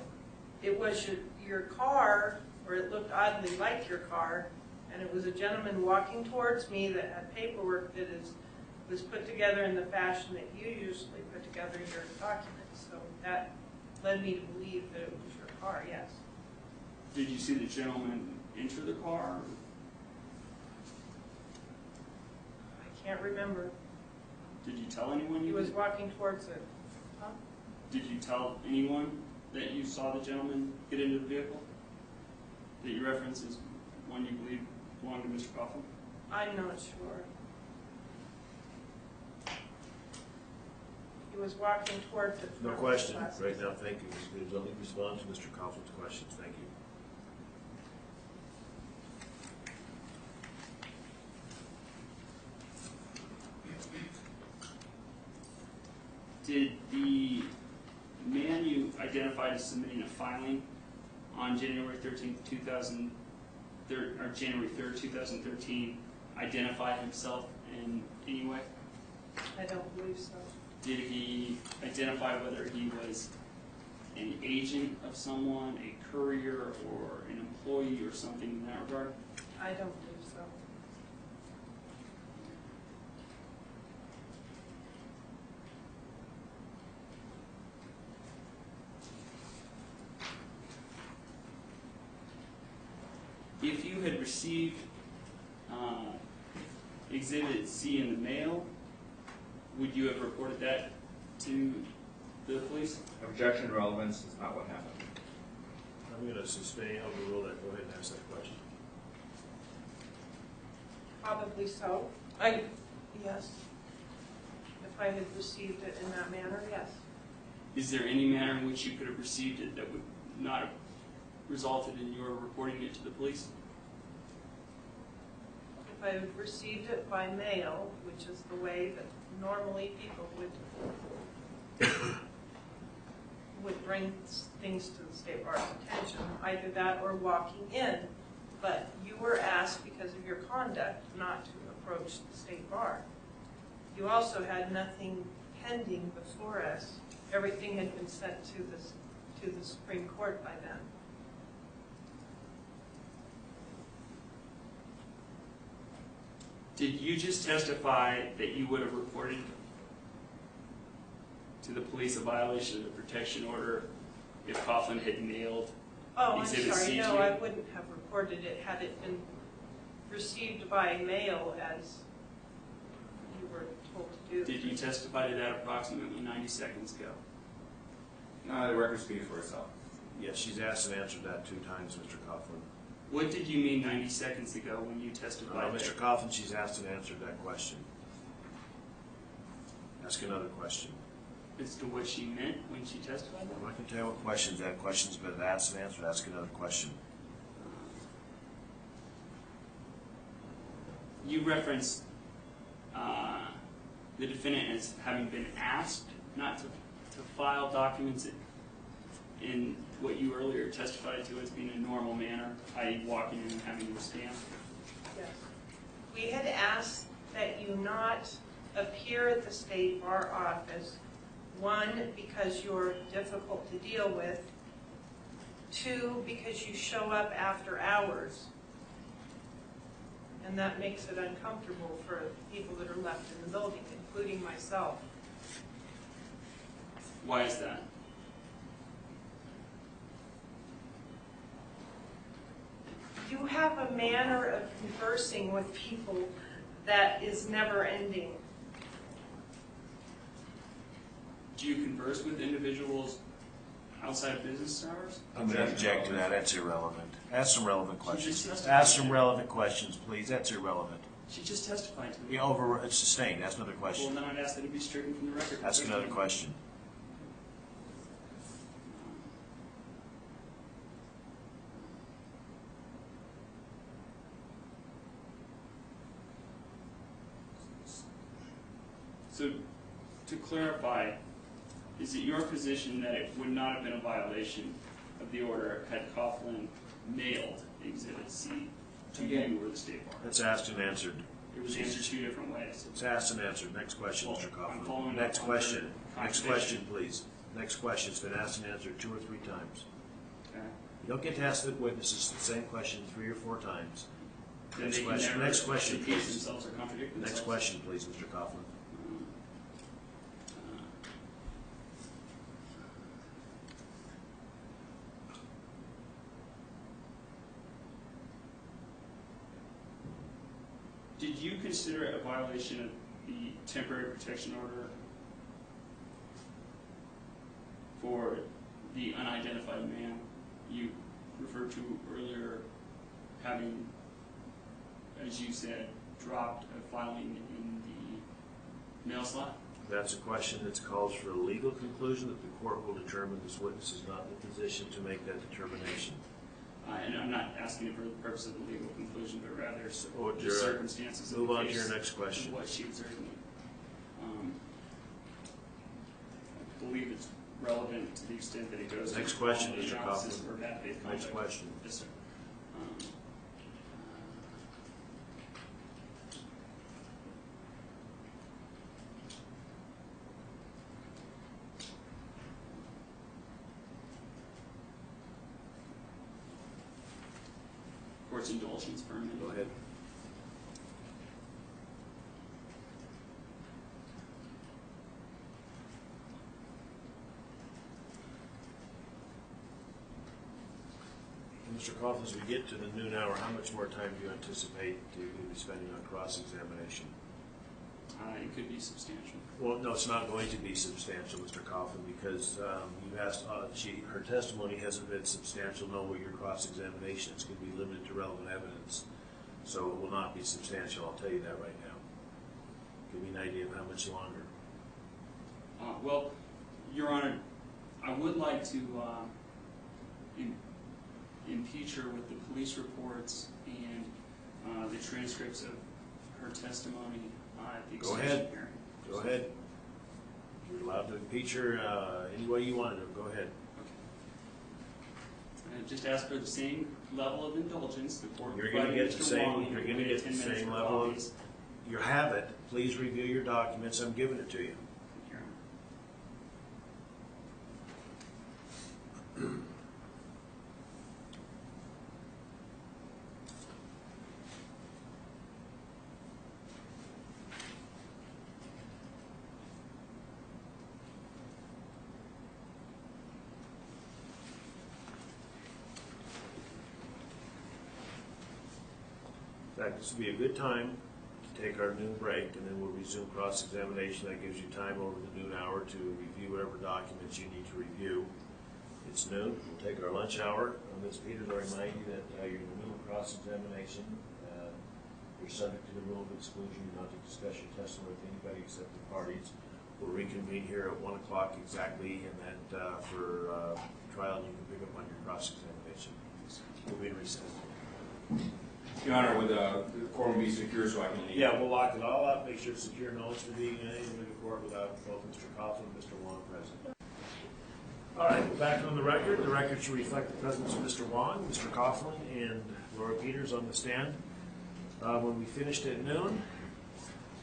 it was your car, or it looked oddly like your car, and it was a gentleman walking towards me that had paperwork that was put together in the fashion that you usually put together your documents. So that led me to believe that it was your car, yes. Did you see the gentleman enter the car? I can't remember. Did you tell anyone He you was did? walking towards it. Huh? Did you tell anyone that you saw the gentleman get into the vehicle? That you reference as one you believe belonged to Mr. Coughlin? I'm not sure. He was walking towards it. No question right now. Thank you. Let me respond to Mr. Coughlin's questions. Thank you. Did the man you identified as submitting a filing on January 13th, January 3rd, 2013, identify himself in any way? I don't believe so. Did he identify whether he was an agent of someone, a courier, or an employee, or something in that regard? I don't believe so. If you had received Exhibit C in the mail, would you have reported that to the police? Objection relevance is not what happened. I'm going to sustain, overrule that. Go ahead and ask that question. Probably so. Yes. If I had received it in that manner, yes. Is there any manner in which you could have received it that would not have resulted in your reporting it to the police? If I had received it by mail, which is the way that normally people would bring things to the State Bar's attention, either that or walking in. But you were asked, because of your conduct, not to approached the state bar. You also had nothing pending before us. Everything had been sent to the Supreme Court by then. Did you just testify that you would have reported to the police a violation of the protection order if Coughlin had mailed Oh, I'm Exhibit sorry, C no, to I you? wouldn't have reported it had it been received by mail as you were told to do. Did you testify to that approximately 90 seconds ago? The record speaks for itself. Yes, she's asked and answered that 2 times, Mr. Coughlin. What did you mean 90 seconds ago when you testified? Mr. Coughlin, she's asked and answered that question. Ask another question. As to what she meant when she testified? I'm not going to tell you what questions. That question's been asked and answered. Ask another question. You referenced the defendant as having been asked not to file documents in what you earlier testified to as being a normal manner, i.e. walking in and having your stamp. Yes. We had asked that you not appear at the state bar office, 1, because you're difficult to deal with, 2, because you show up after hours. And that makes it uncomfortable for people that are left in the building, including myself. Why is that? You have a manner of conversing with people that is never ending. Do you converse with individuals outside of business hours? I'm going to object to that. That's irrelevant. Ask some relevant questions. just Ask some relevant questions, please. That's irrelevant. She just testified to me. It's sustained. Ask another Well, question. then I'd ask that it be stricken from the record. Ask another question. So, to clarify, is it your position that it would not have been a violation of the order had Coughlin mailed Exhibit C to you or the State Bar? That's asked and answered. It was answered 2 different ways. It's asked and answered. Next question, Well, Mr. I'm Coughlin. following Next up on question. your Next contradiction. question, please. Next question. It's been asked and answered 2 or 3 times. Okay. You don't get to ask the witnesses the same question 3 or 4 times. Then Next they can question. never Next question, repeat please. themselves or contradict themselves. Next question, please, Mr. Coughlin. Did you consider it a violation of the temporary protection order for the unidentified man you referred to earlier having, as you said, dropped a filing in the mail slot? That's a question that calls for a legal conclusion that the court will determine this witness is not in a position to make that determination. And I'm not asking it for the purpose of the legal conclusion, but rather Oh, the circumstances of Move the on to case your next question. and what she observed me. I believe it's relevant to the extent that it goes Next to question, the Mr. analysis Coughlin. for bad faith conduct. Next question. Yes, sir. Court's indulgence for a minute. Go ahead. Mr. Coughlin, as we get to the noon hour, how much more time do you anticipate to be spending on cross-examination? It could be substantial. Well, no, it's not going to be substantial, Mr. Coughlin, because you asked, her testimony hasn't been substantial, nor will your cross-examination. It's going to be limited to relevant evidence. So it will not be substantial, I'll tell you that right now. Give me an idea of how much longer. Well, Your Honor, I would like to impeach her with the police reports and the transcripts of her testimony at the Go extension ahead. hearing. Go ahead. You're allowed to impeach her any way you want to. Go ahead. Okay. Just ask for the same level of indulgence. The court You're going to get the Mr. same. Wong You're going to get the same level of. you have it. Please review your documents. I'm giving it to you. In fact, this would be a good time to take our noon break, and then we'll resume cross-examination. That gives you time over the noon hour to review whatever documents you need to review. It's noon. We'll take our lunch hour. Ms. Peters, I remind you that you're in the middle of cross-examination. You're subject to the rule of exclusion. You're not to discuss your testimony with anybody except the parties. We'll reconvene here at 1 o'clock exactly, and then for trial, you can pick up on your cross-examination. We'll be in recess. Your Honor, would the court be secure so I can leave? Yeah, we'll lock it all up, make sure it's secure, no one's convening anything in the court without both Mr. Coughlin and Mr. Wong present. All right, we're back on the record. The record should reflect the presence of Mr. Wong, Mr. Coughlin, and Laura Peters on the stand. When we finished at noon,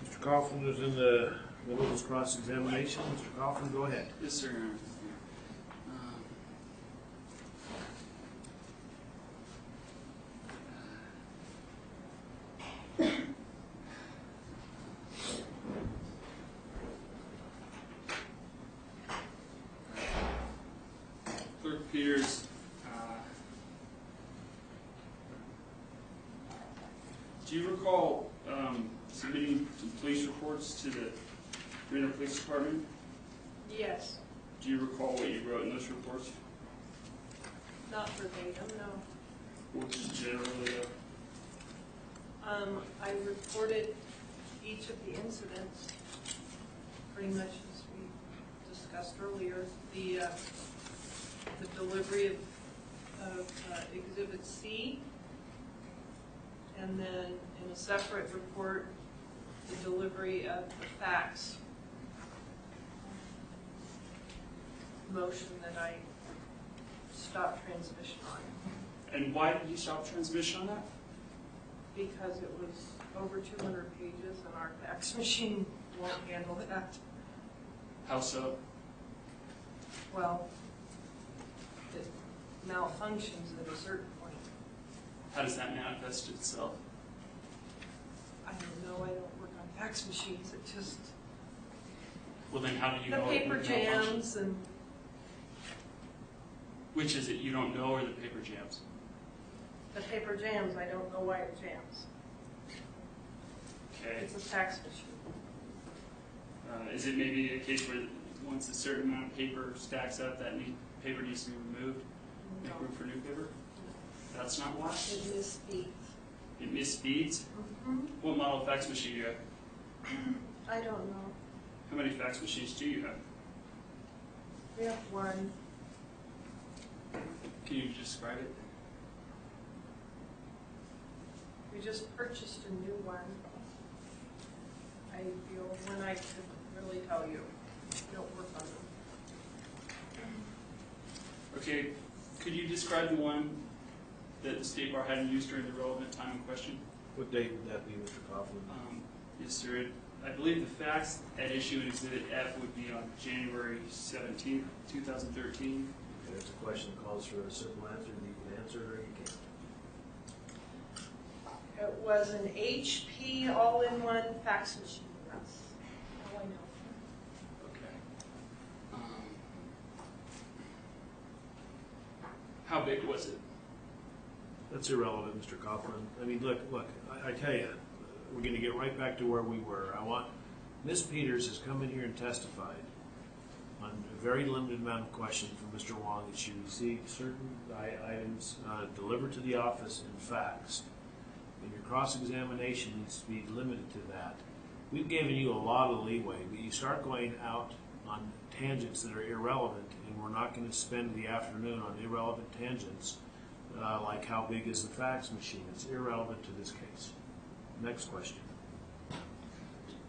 Mr. Coughlin was in the middle of his cross-examination. Mr. Coughlin, go ahead. Yes, sir, Your Honor. Clerk Peters, do you recall submitting some police reports to the Reno Police Department? Yes, Do you recall what you wrote in those reports? not verbatim, no. Or just generally? I reported each of the incidents, pretty much as we discussed earlier. The delivery of Exhibit C, and then in a separate report, the delivery of the fax motion that I stopped transmission on. And why did you stop transmission on that? Because it was over 200 pages and our fax machine won't handle that. How so? Well, it malfunctions at a certain point. How does that manifest itself? I don't know, I don't work on fax machines, it just, Well, then how do you the know it paper would malfunction? jams and Which is it, you don't know, or the paper jams? the paper jams, I don't know why it jams. Okay. It's a fax machine. Is it maybe a case where once a certain amount of paper stacks up, that paper needs to be removed? No, Make room for new paper? That's not why? it misspeaks. It misspeeds? What model of fax machine do you have? I don't know. How many fax machines do you have? We have one. Can you describe it? We just purchased a new one. The old one I couldn't really tell you. We don't work on them. Okay, could you describe the one that the State Bar hadn't used during the relevant time in question? What date would that be, Mr. Coughlin? Yes, sir. I believe the fax at issue in Exhibit F would be on January 17th, 2013. Okay, there's a question that calls for a simple answer. You can answer it or you can't. It was an HP all-in-one fax machine. That's all I know. Okay. How big was it? That's irrelevant, Mr. Coughlin. I mean, look, I tell you, we're going to get right back to where we were. Ms. Peters has come in here and testified on a very limited amount of questions from Mr. Wong that she received certain items delivered to the office and faxed. And your cross-examination needs to be limited to that. We've given you a lot of leeway, but you start going out on tangents that are irrelevant, and we're not going to spend the afternoon on irrelevant tangents like how big is the fax machine. It's irrelevant to this case. Next question.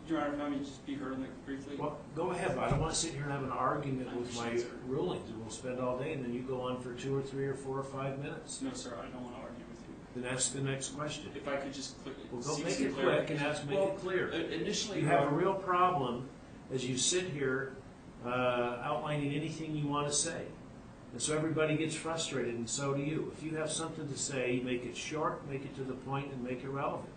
Your Honor, if I may just be heard on that briefly? Well, go ahead, but I don't want to sit here and have an argument with my rulings. We'll spend all day, and then you go on for 2 or 3 or 4 or 5 minutes. No, sir, I don't want to argue with you. then ask the next question. If I could just Well, don't seek make some it quick and clarification. make it clear. Initially, You have a real problem as you sit here outlining anything you want to say. And so everybody gets frustrated, and so do you. If you have something to say, make it short, make it to the point, and make it relevant.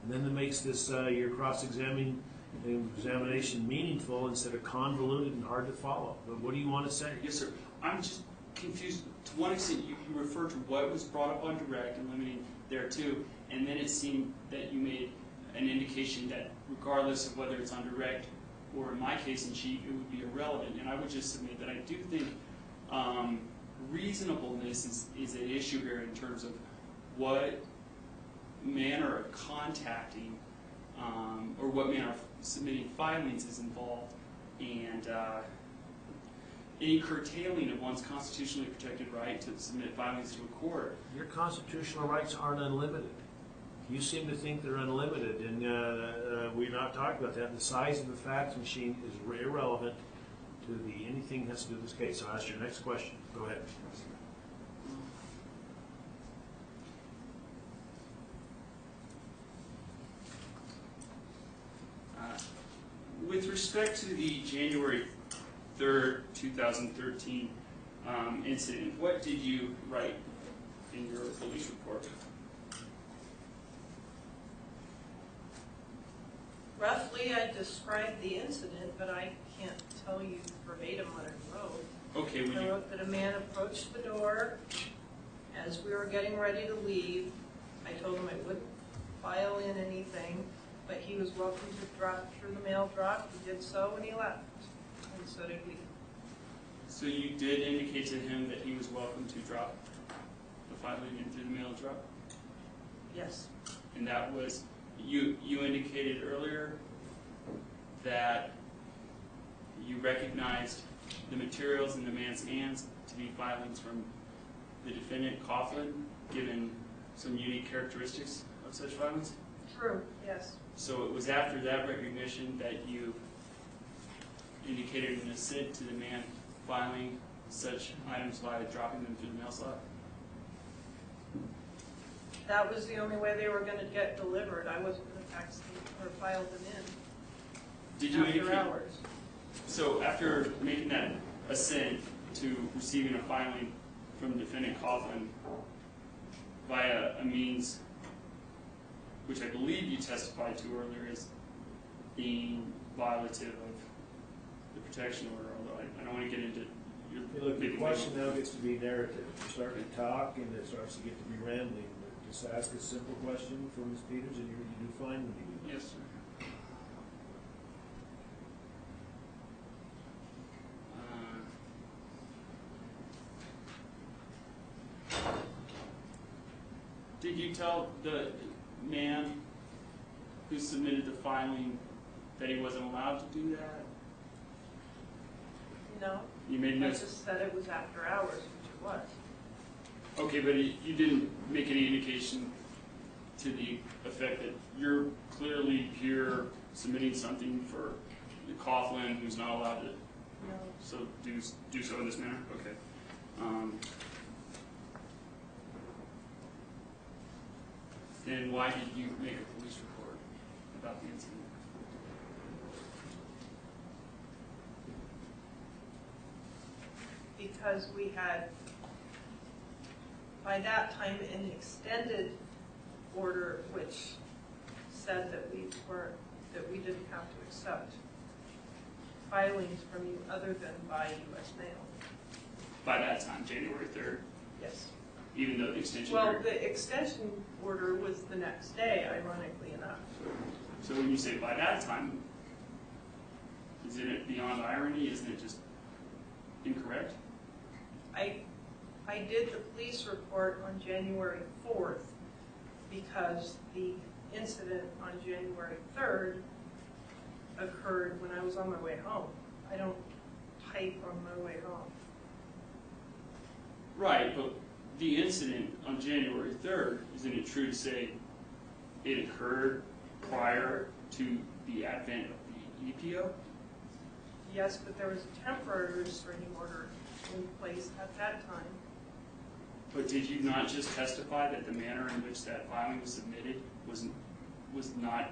And then it makes this your cross-examination meaningful instead of convoluted and hard to follow. But what do you want to say? Yes, sir. I'm just confused. To one extent, you referred to what was brought up on direct and limiting there too, and then it seemed that you made an indication that regardless of whether it's on direct or in my case in chief, it would be irrelevant. And I would just submit that I do think reasonableness is an issue here in terms of what manner of contacting or what manner of submitting filings is involved, and any curtailing of one's constitutionally protected right to submit filings to a court. Your constitutional rights aren't unlimited. You seem to think they're unlimited, and we're not talking about that. The size of the fax machine is irrelevant to anything that has to do with this case. So I'll ask your next question. Go ahead. With respect to the January 3rd, 2013 incident, what did you write in your police report? Roughly, I described the incident, but I can't tell you verbatim what I wrote. Okay, I wrote that a man approached the door as we were getting ready to leave. I told him I wouldn't file in anything, but he was welcome to drop through the mail drop. He did so and he left, and so did we. So you did indicate to him that he was welcome to drop the filing in through the mail drop? Yes. And that was, you indicated earlier that you recognized the materials in the man's hands to be filings from the defendant, Coughlin, given some unique characteristics of such filings? True, yes. So it was after that recognition that you indicated an assent to the man filing such items by dropping them through the mail slot? That was the only way they were going to get delivered. I wasn't going to fax them or file them in. Did you after indicate? hours. So after making that assent to receiving a filing from defendant Coughlin via a means which I believe you testified to earlier as being violative of the protection order, although I don't want to get into your... Look, the question now gets to be narrative. You start to talk and it starts to get to be rambling. Just ask a simple question for Ms. Peters and you do fine when you do that. Yes, sir. Did you tell the man who submitted the filing that he wasn't allowed to do that? No. You made I no... just said it was after hours, which it was. Okay, but you didn't make any indication to the effect that you're clearly here submitting something for the Coughlin who's not allowed to No. so do so in this manner? Okay. Then why did you make a police report about the incident? Because we had, by that time, an extended order which said that we didn't have to accept filings from you other than by U.S. mail. By that time, January 3rd, Yes. even though the extension Well, period... the extension order was the next day, ironically enough. So when you say by that time, isn't it beyond irony? Isn't it just incorrect? I did the police report on January 4th because the incident on January 3rd occurred when I was on my way home. I don't type on my way home. Right, but the incident on January 3rd, isn't it true to say it occurred prior to the advent of the EPO? Yes, but there was a temporary restraining order in place at that time. But did you not just testify that the manner in which that filing was submitted was not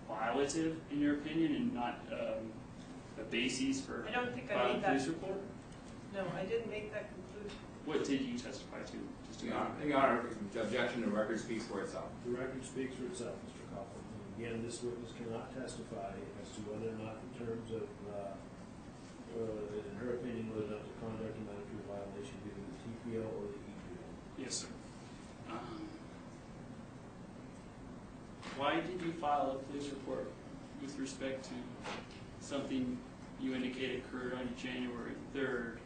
violative, in your opinion, and not a basis for I don't think I filing made a police that. report? No, I didn't make that conclusion. What did you testify to? Just to Your Honor, the objection, the record speaks for itself. The record speaks for itself, Mr. Coughlin. Again, this witness cannot testify as to whether or not, in terms of, in her opinion, whether or not the conduct amounted to a violation due to the TPO or the EPO. Yes, sir. Why did you file a police report with respect to something you indicated occurred on January 3rd?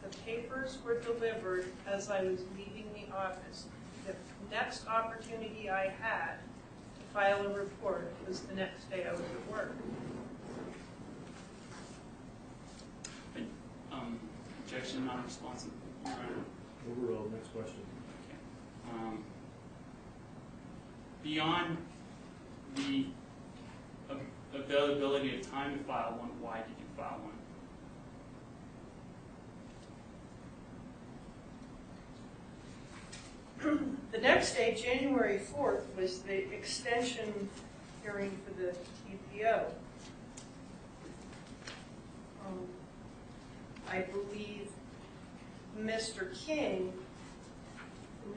The papers were delivered as I was leaving the office. The next opportunity I had to file a report was the next day I was at work. Objection, non-responsive, Your Honor. Overruled. Next question. Beyond the availability of time to file one, why did you file one? The next day, January 4th, was the extension hearing for the TPO. I believe Mr. King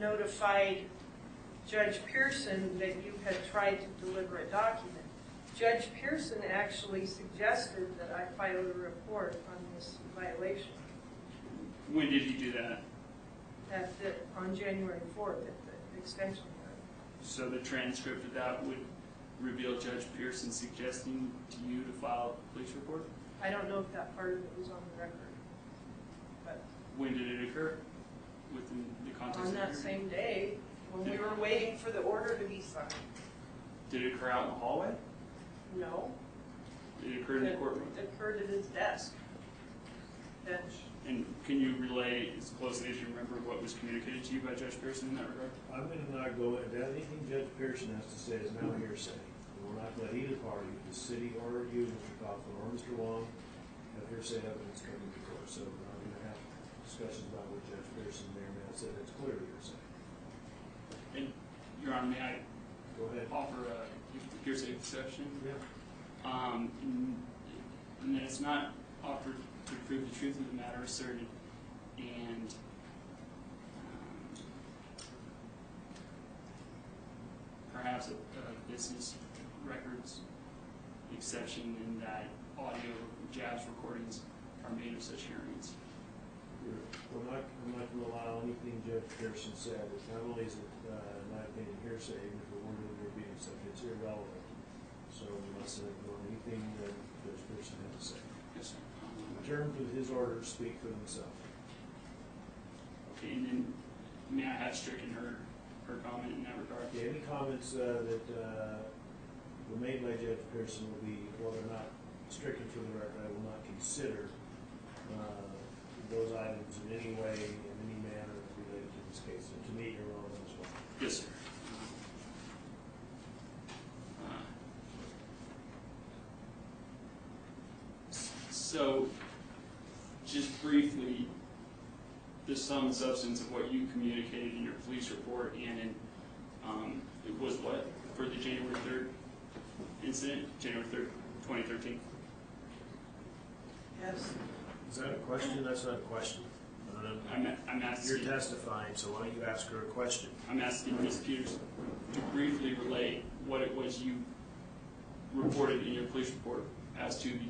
notified Judge Pearson that you had tried to deliver a document. Judge Pearson actually suggested that I file a report on this violation. When did he do that? On January 4th at the extension hearing. So the transcript of that would reveal Judge Pearson suggesting to you to file a police report? I don't know if that part of it was on the record. But When did it occur? Within the context on of the that hearing? same day, when we were waiting for the order to be signed. Did it occur out in the hallway? No. Did it occur in the courtroom? It occurred at his desk. Bench. And can you relay as closely as you remember what was communicated to you by Judge Pearson in that regard? I'm going to not go into that. Anything Judge Pearson has to say is now hearsay. We're not going to let either party, the city or you, Mr. Coughlin, or Mr. Wong, have hearsay evidence coming to court. So we're not going to have discussions about what Judge Pearson may or may not say. That's clearly hearsay. And, Your Honor, may I Go ahead. offer a hearsay exception? Yeah. And that it's not offered to prove the truth of the matter asserted, and perhaps a business records exception in that audio jabs recordings are made of such hearings. I'm not going to allow anything Judge Pearson said. Not only is it, in my opinion, hearsay, even if it weren't in your being subject, it's irrelevant. So we must not go on anything that Judge Pearson had to say. Yes, sir. In terms of his orders, speak for themselves. Okay, and then may I have stricken her comment in that regard? Okay, any comments that were made by Judge Pearson will be, whether or not stricken for the record, I will not consider those items in any way, in any manner related to this case. And to me, you're wrong as well. Yes, sir. So, just briefly, the sum and substance of what you communicated in your police report and in, it was what, for the January 3rd incident, January 3rd, 2013? Yes. Is that a question? That's not a question. I'm asking. You're testifying, so why don't you ask her a question? I'm asking Ms. Peters to briefly relate what it was you reported in your police report as to the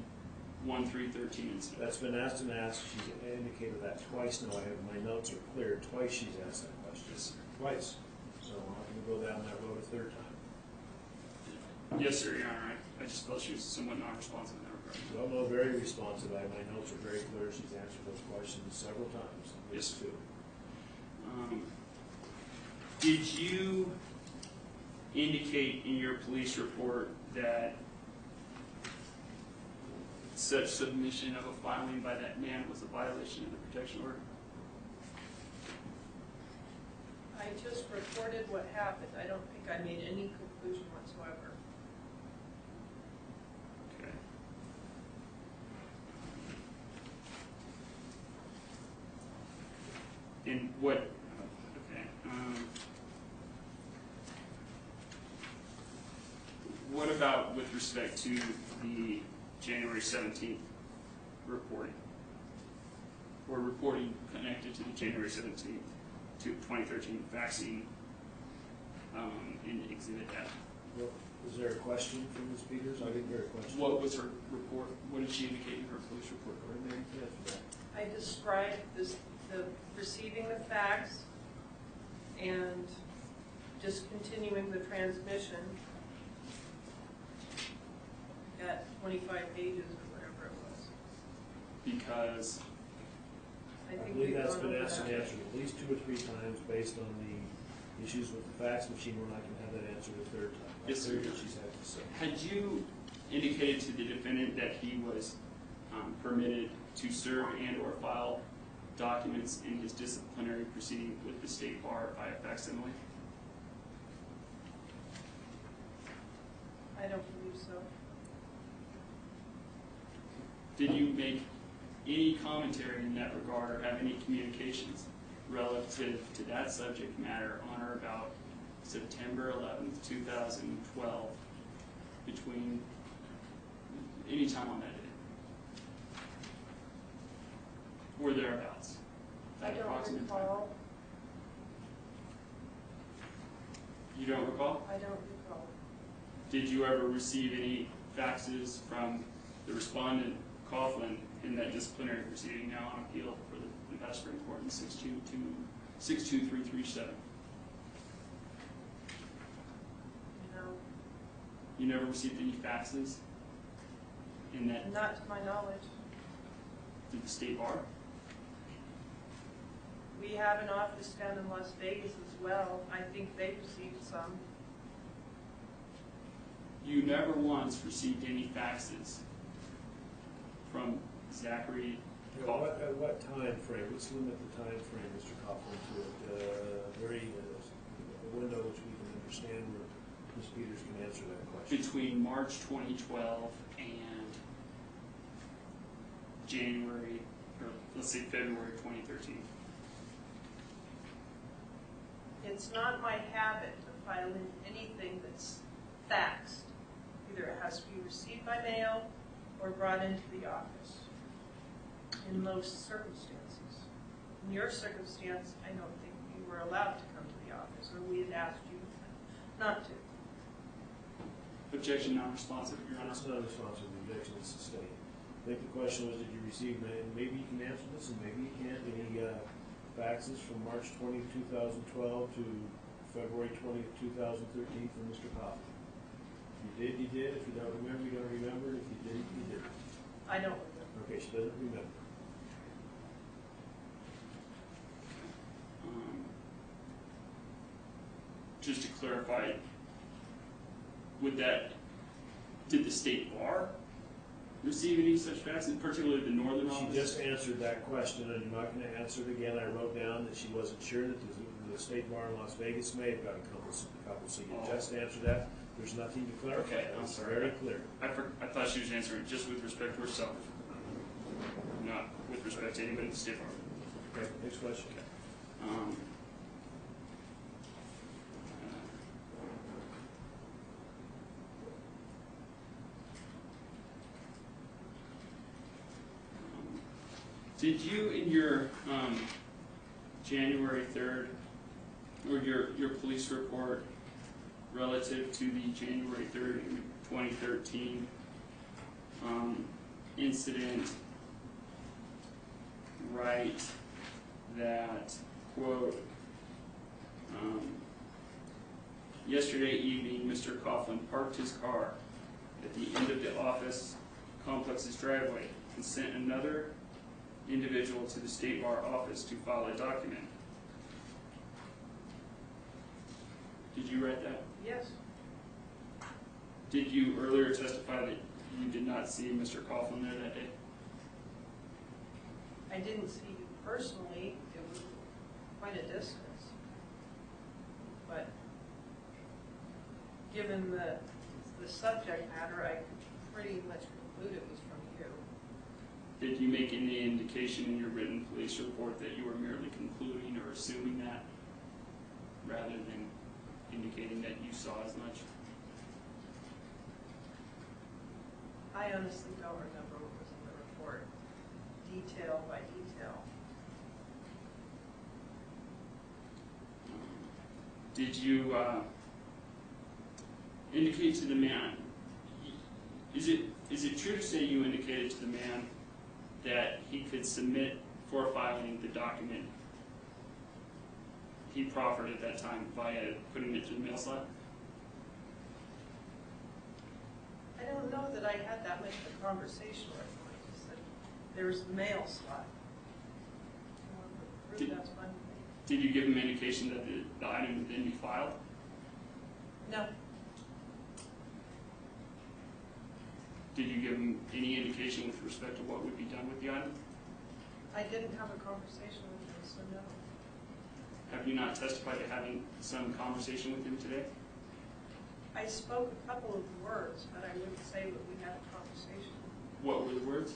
1/3/13 incident. That's been asked and asked. She's indicated that twice now. I have my notes are clear. Twice she's asked that question. Yes, sir. Twice. So I'm not going to go down that road a third time. Yes, sir, Your Honor. I just felt she was somewhat non-responsive in that regard. Well, no, very responsive. My notes are very clear. She's answered those questions several times. Yes, too. Did you indicate in your police report that such submission of a filing by that man was a violation of the protection order? I just reported what happened. I don't think I made any conclusion whatsoever. Okay. And what, okay, what about with respect to the January 17th reporting? Or reporting connected to the January 17th, 2013 vaccine in Exhibit F? Well, is there a question from Ms. Peters? I didn't hear a question. What was her report? What did she indicate in her police report? I described the receiving the fax and discontinuing the transmission at 25 pages or whatever it was. Because I I think believe we've that's gone been over asked and that. answered at least 2 or 3 times based on the issues with the fax machine. We're not going to have that answered a 3rd time. Yes, sir. That's what she's had to say. had you indicated to the defendant that he was permitted to serve and or file documents in his disciplinary proceeding with the state bar by a facsimile? I don't believe so. Did you make any commentary in that regard or have any communications relative to that subject matter on or about September 11th, 2012, between any time on that day? Or thereabouts? I That don't approximate time. recall. You don't recall? I don't recall. Did you ever receive any faxes from the respondent, Coughlin, in that disciplinary proceeding now on appeal for the Nevada Supreme Court in 62337? No, You never received any faxes in that not to my knowledge. through the state bar? We have an office down in Las Vegas as well. I think they received some. You never once received any faxes from Zachary Coughlin? At what time frame? Let's limit the time frame, Mr. Coughlin, to a window which we can understand where Ms. Peters can answer that question. Between March 2012 and January, or let's say February 2013. It's not my habit to file in anything that's faxed. Either it has to be received by mail or brought into the office in most circumstances. In your circumstance, I don't think you were allowed to come to the office, or we had asked you not to. Objection non-responsive, Your Honor. It's not a response to the objection, it's sustained. I think the question was, did you receive, and maybe you can answer this and maybe you can't, any faxes from March 20, 2012 to February 20, 2013 from Mr. Coughlin? If you did, you did. If you don't remember, you don't remember. If you didn't, you didn't. I don't remember. Okay, she doesn't remember. Just to clarify, did the state bar receive any such faxes, particularly the northern office? She just answered that question, and I'm not going to answer it again. I wrote down that she wasn't sure that the state bar in Las Vegas may have got a couple, so you just answered that. There's nothing to clarify. Okay, I'm It's sorry. very clear. I thought she was answering just with respect to herself, not with respect to anybody at the state bar. Okay, next question. Did you, in your January 3rd, or your police report relative to the January 3rd, 2013 incident, write that, quote, yesterday evening, Mr. Coughlin parked his car at the end of the office complex's driveway and sent another individual to the state bar office to file a document? Did you write that? Yes. Did you earlier testify that you did not see Mr. Coughlin there that day? I didn't see you personally. It was quite a distance. But given the subject matter, I could pretty much conclude it was from you. Did you make any indication in your written police report that you were merely concluding or assuming that, rather than indicating that you saw as much? I honestly don't remember what was in the report, detail by detail. Did you indicate to the man, is it true to say you indicated to the man that he could submit for filing the document he proffered at that time via putting it through the mail slot? I don't know that I had that much of a conversation with him. I just said, there's the mail slot. That's fine. Did you give him indication that the item would then be filed? No. Did you give him any indication with respect to what would be done with the item? I didn't have a conversation with him, so no. Have you not testified to having some conversation with him today? I spoke a couple of words, but I wouldn't say that we had a conversation. What were the words?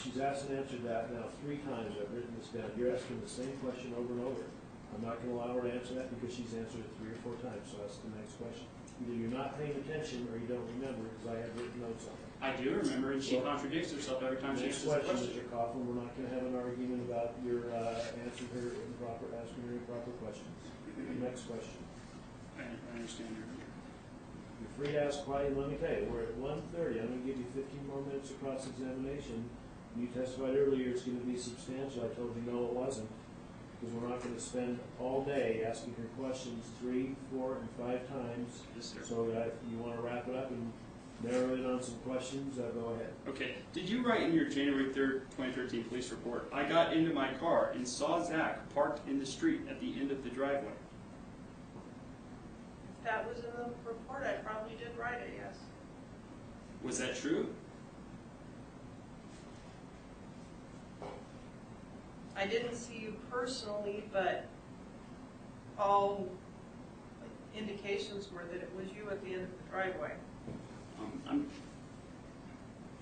She's asked and answered that now 3 times. I've written this down. You're asking the same question over and over. I'm not going to allow her to answer that because she's answered it 3 or 4 times, so that's the next question. Either you're not paying attention or you don't remember, because I have written notes on it. I do remember, and she contradicts herself every time she answers the question. Next question, Mr. Coughlin. We're not going to have an argument about your asking her improper questions. Next question. I understand her. You're free to ask quietly. Let me tell you, we're at 1:30. I'm going to give you 15 more minutes of cross-examination. You testified earlier it's going to be substantial. I told you no, it wasn't, because we're not going to spend all day asking her questions 3, 4, and 5 times. Yes, sir. So if you want to wrap it up and narrow in on some questions, go ahead. Okay. Did you write in your January 3rd, 2013 police report, I got into my car and saw Zach parked in the street at the end of the driveway? If that was in the report, I probably did write it, yes. Was that true? I didn't see you personally, but all indications were that it was you at the end of the driveway.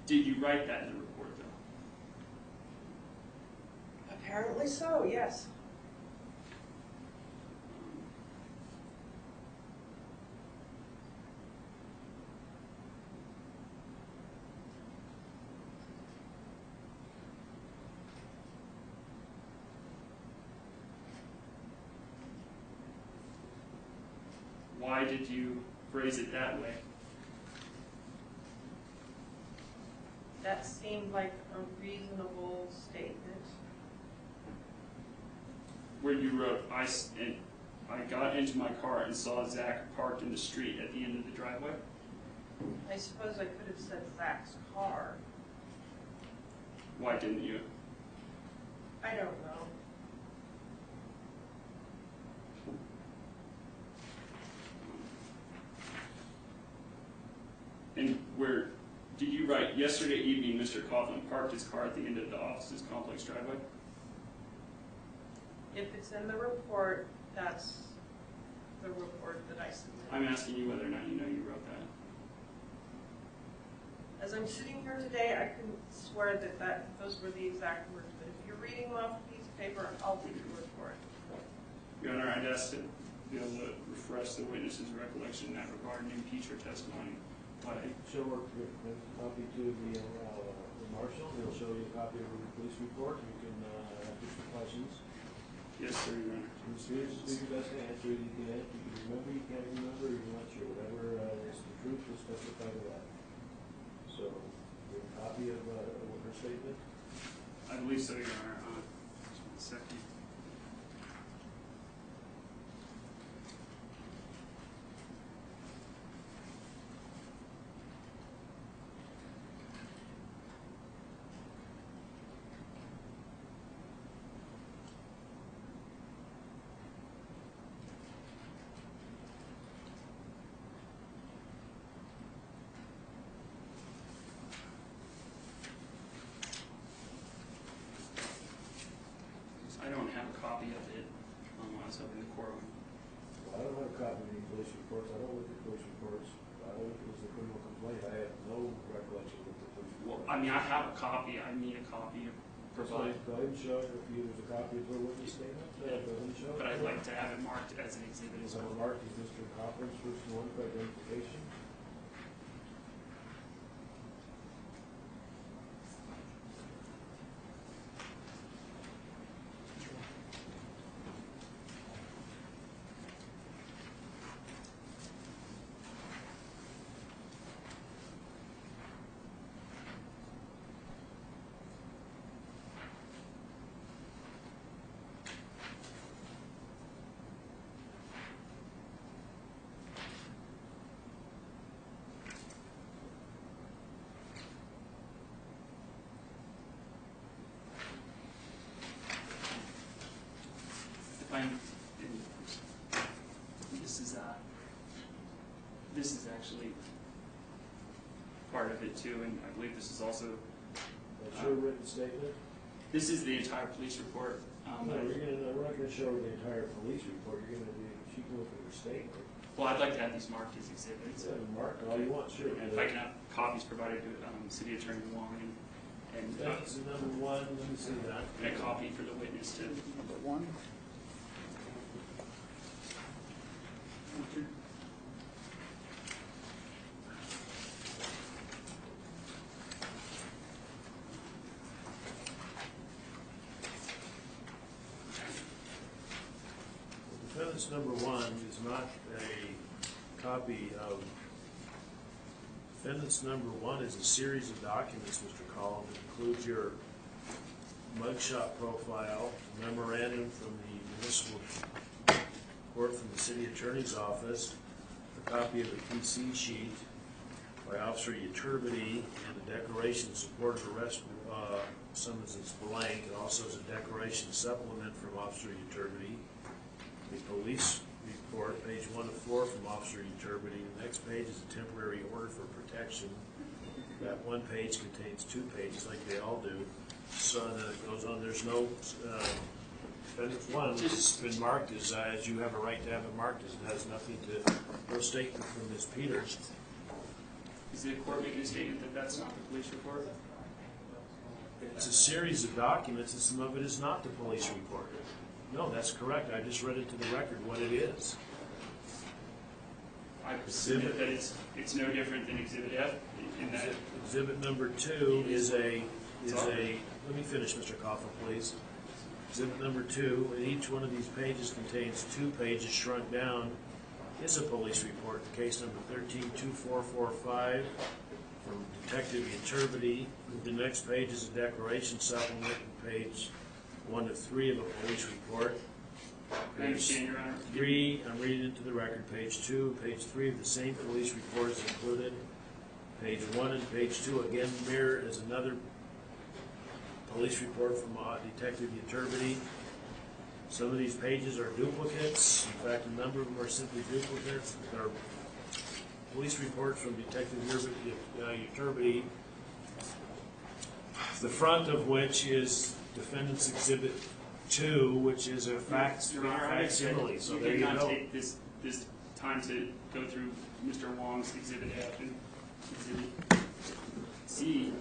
Did you write that in the report, though? Apparently so, yes. Why did you phrase it that way? That seemed like a reasonable statement. Where you wrote, I got into my car and saw Zach parked in the street at the end of the driveway? I suppose I could have said Zach's car. Why didn't you? I don't know. And where did you write, yesterday evening Mr. Coughlin parked his car at the end of the office's complex driveway? If it's in the report, that's the report that I submitted. I'm asking you whether or not you know you wrote that. As I'm sitting here today, I couldn't swear that those were the exact words, but if you're reading them off a piece of paper, I'll take your word for it. Your Honor, I'd ask to be able to refresh the witness's recollection in that regard and impeach her testimony. She'll work with a copy to the marshal. He'll show you a copy of the police report. You can have different questions. Yes, sir, Your Honor. Just do your best to answer it. You can remember, you can't remember, you're not sure. Whatever is the truth, will specify to that. So, you have a copy of her statement? I believe so, Your Honor. Just 1 second. I don't have a copy of it when I was up in the courtroom. Well, I don't have a copy of any police reports. I don't look at police reports. I look at the criminal complaint. I have no recollection of the police report. Well, I mean, I have a copy. I need a copy to provide. Go ahead and show it if you there's a copy of the witness statement. Go ahead and show it. But I'd like to have it marked as an exhibit as So well. marked as Mr. Coughlin's personal one for identification. If I'm, this is actually part of it too, and I believe this is also, That's your written statement. this is the entire police report. No, we're not gonna show the entire police report. You're gonna do, she can look at your statement. Well, I'd like to have these marked as exhibits. So mark all you want, sure. And if I can have copies provided to City Attorney Wong and That's number one, let me see that. a copy for the witness to. Number one. Defendant's number one is not a copy of, defendant's number one is a series of documents, Mr. Collins, that includes your mugshot profile, memorandum from the municipal court from the city attorney's office, a copy of the PC sheet by Officer Uturbity, and a declaration in support of arrest summons is blank. It also is a declaration supplement from Officer Uturbity. The police report, page 1 of 4 from Officer Uturbity. The next page is a temporary order for protection. That one page contains 2 pages, like they all do. So then it goes on. There's no defendant one. It's been marked as you have a right to have it marked as it has nothing to. No statement from Ms. Peters. Is the court making a statement that that's not the police report? It's a series of documents, and some of it is not the police report. No, that's correct. I just read it to the record what it is. I submit that it's no different than Exhibit F in that. Exhibit number 2 is a. Let me finish, Mr. Coughlin, please. Exhibit number 2, and each one of these pages contains 2 pages shrunk down. Is a police report. Case number 13-2445 from Detective Uturbity. The next page is a declaration supplement, page 1 of 3 of a police report. I understand, Your Honor. 3, I'm reading into the record, page 2, page 3 of the same police report is included. Page 1 and page 2 again mirror as another police report from Detective Uturbity. Some of these pages are duplicates. In fact, a number of them are simply duplicates. They're police reports from Detective Uturbity, the front of which is Defendant's Exhibit 2, which is a facsimile. So there you go. You did not take this time to go through Mr. Wong's Exhibit F and Exhibit C.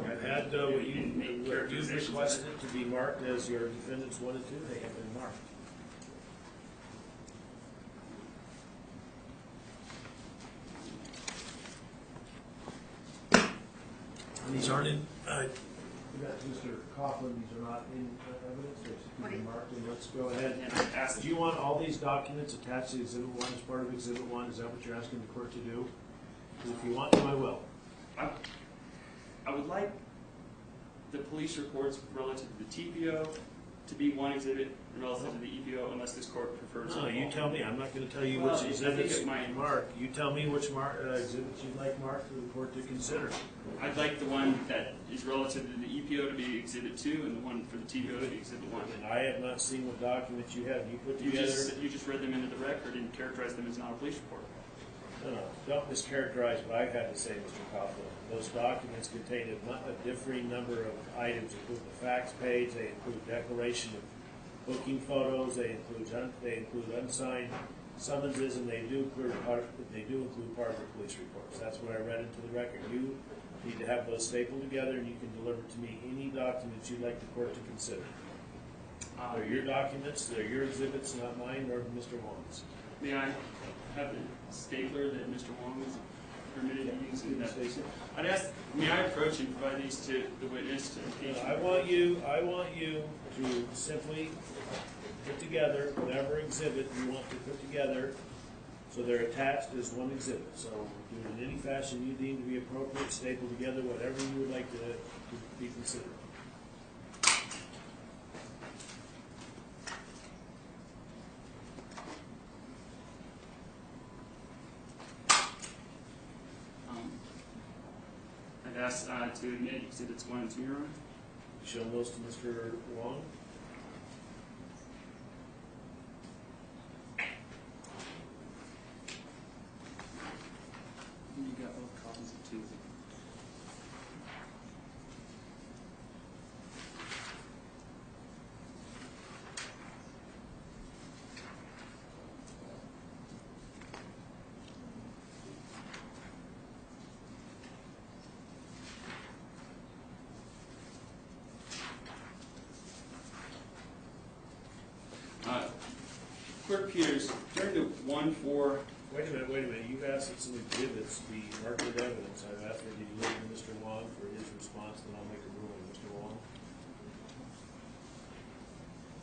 I've had what you've requested to be marked as your Defendants 1 and 2. They have been marked. And these aren't in. Mr. Coughlin, these are not in evidence. They're simply marked. And let's go ahead. And Do you want all these documents attached to Exhibit 1 as part of Exhibit 1? Is that what you're asking the court to do? If you want them, I will. I would like the police reports relative to the TPO to be one exhibit and relative to the EPO, unless this court prefers. No, you tell me. I'm not going to tell you Well, which I think exhibits it might- mark. You tell me which exhibits you'd like marked for the court to consider. I'd like the one that is relative to the EPO to be Exhibit 2 and the one for the TPO to be Exhibit 1. And I have not seen what documents you have. You put You together. just read them into the record and characterized them as not a police report. No, don't mischaracterize what I've had to say, Mr. Coughlin. Those documents contain a differing number of items, including the facts page. They include declaration of booking photos. They include unsigned summonses, and they do include part of the police reports. That's what I read into the record. Need to have those stapled together, and you can deliver to me any documents you'd like the court to consider. They're your documents, they're your exhibits, not mine or Mr. Wong's. May I have the stapler that Mr. Wong is permitted to use in that? I'd ask, may I approach and provide these to the witness to engage? I want you to simply put together whatever exhibit you want to put together, so they're attached as one exhibit. So do it in any fashion you deem to be appropriate, staple together whatever you would like to be considered. I'd ask to admit exhibits 1 and 2, Your Honor. Show those to Mr. Wong. You got both copies of 2. Clerk Peters, during the 1-4. Wait a minute. You've asked that some exhibits be marked with evidence. I've asked that you deliver to Mr. Wong for his response, then I'll make a ruling. Mr. Wong?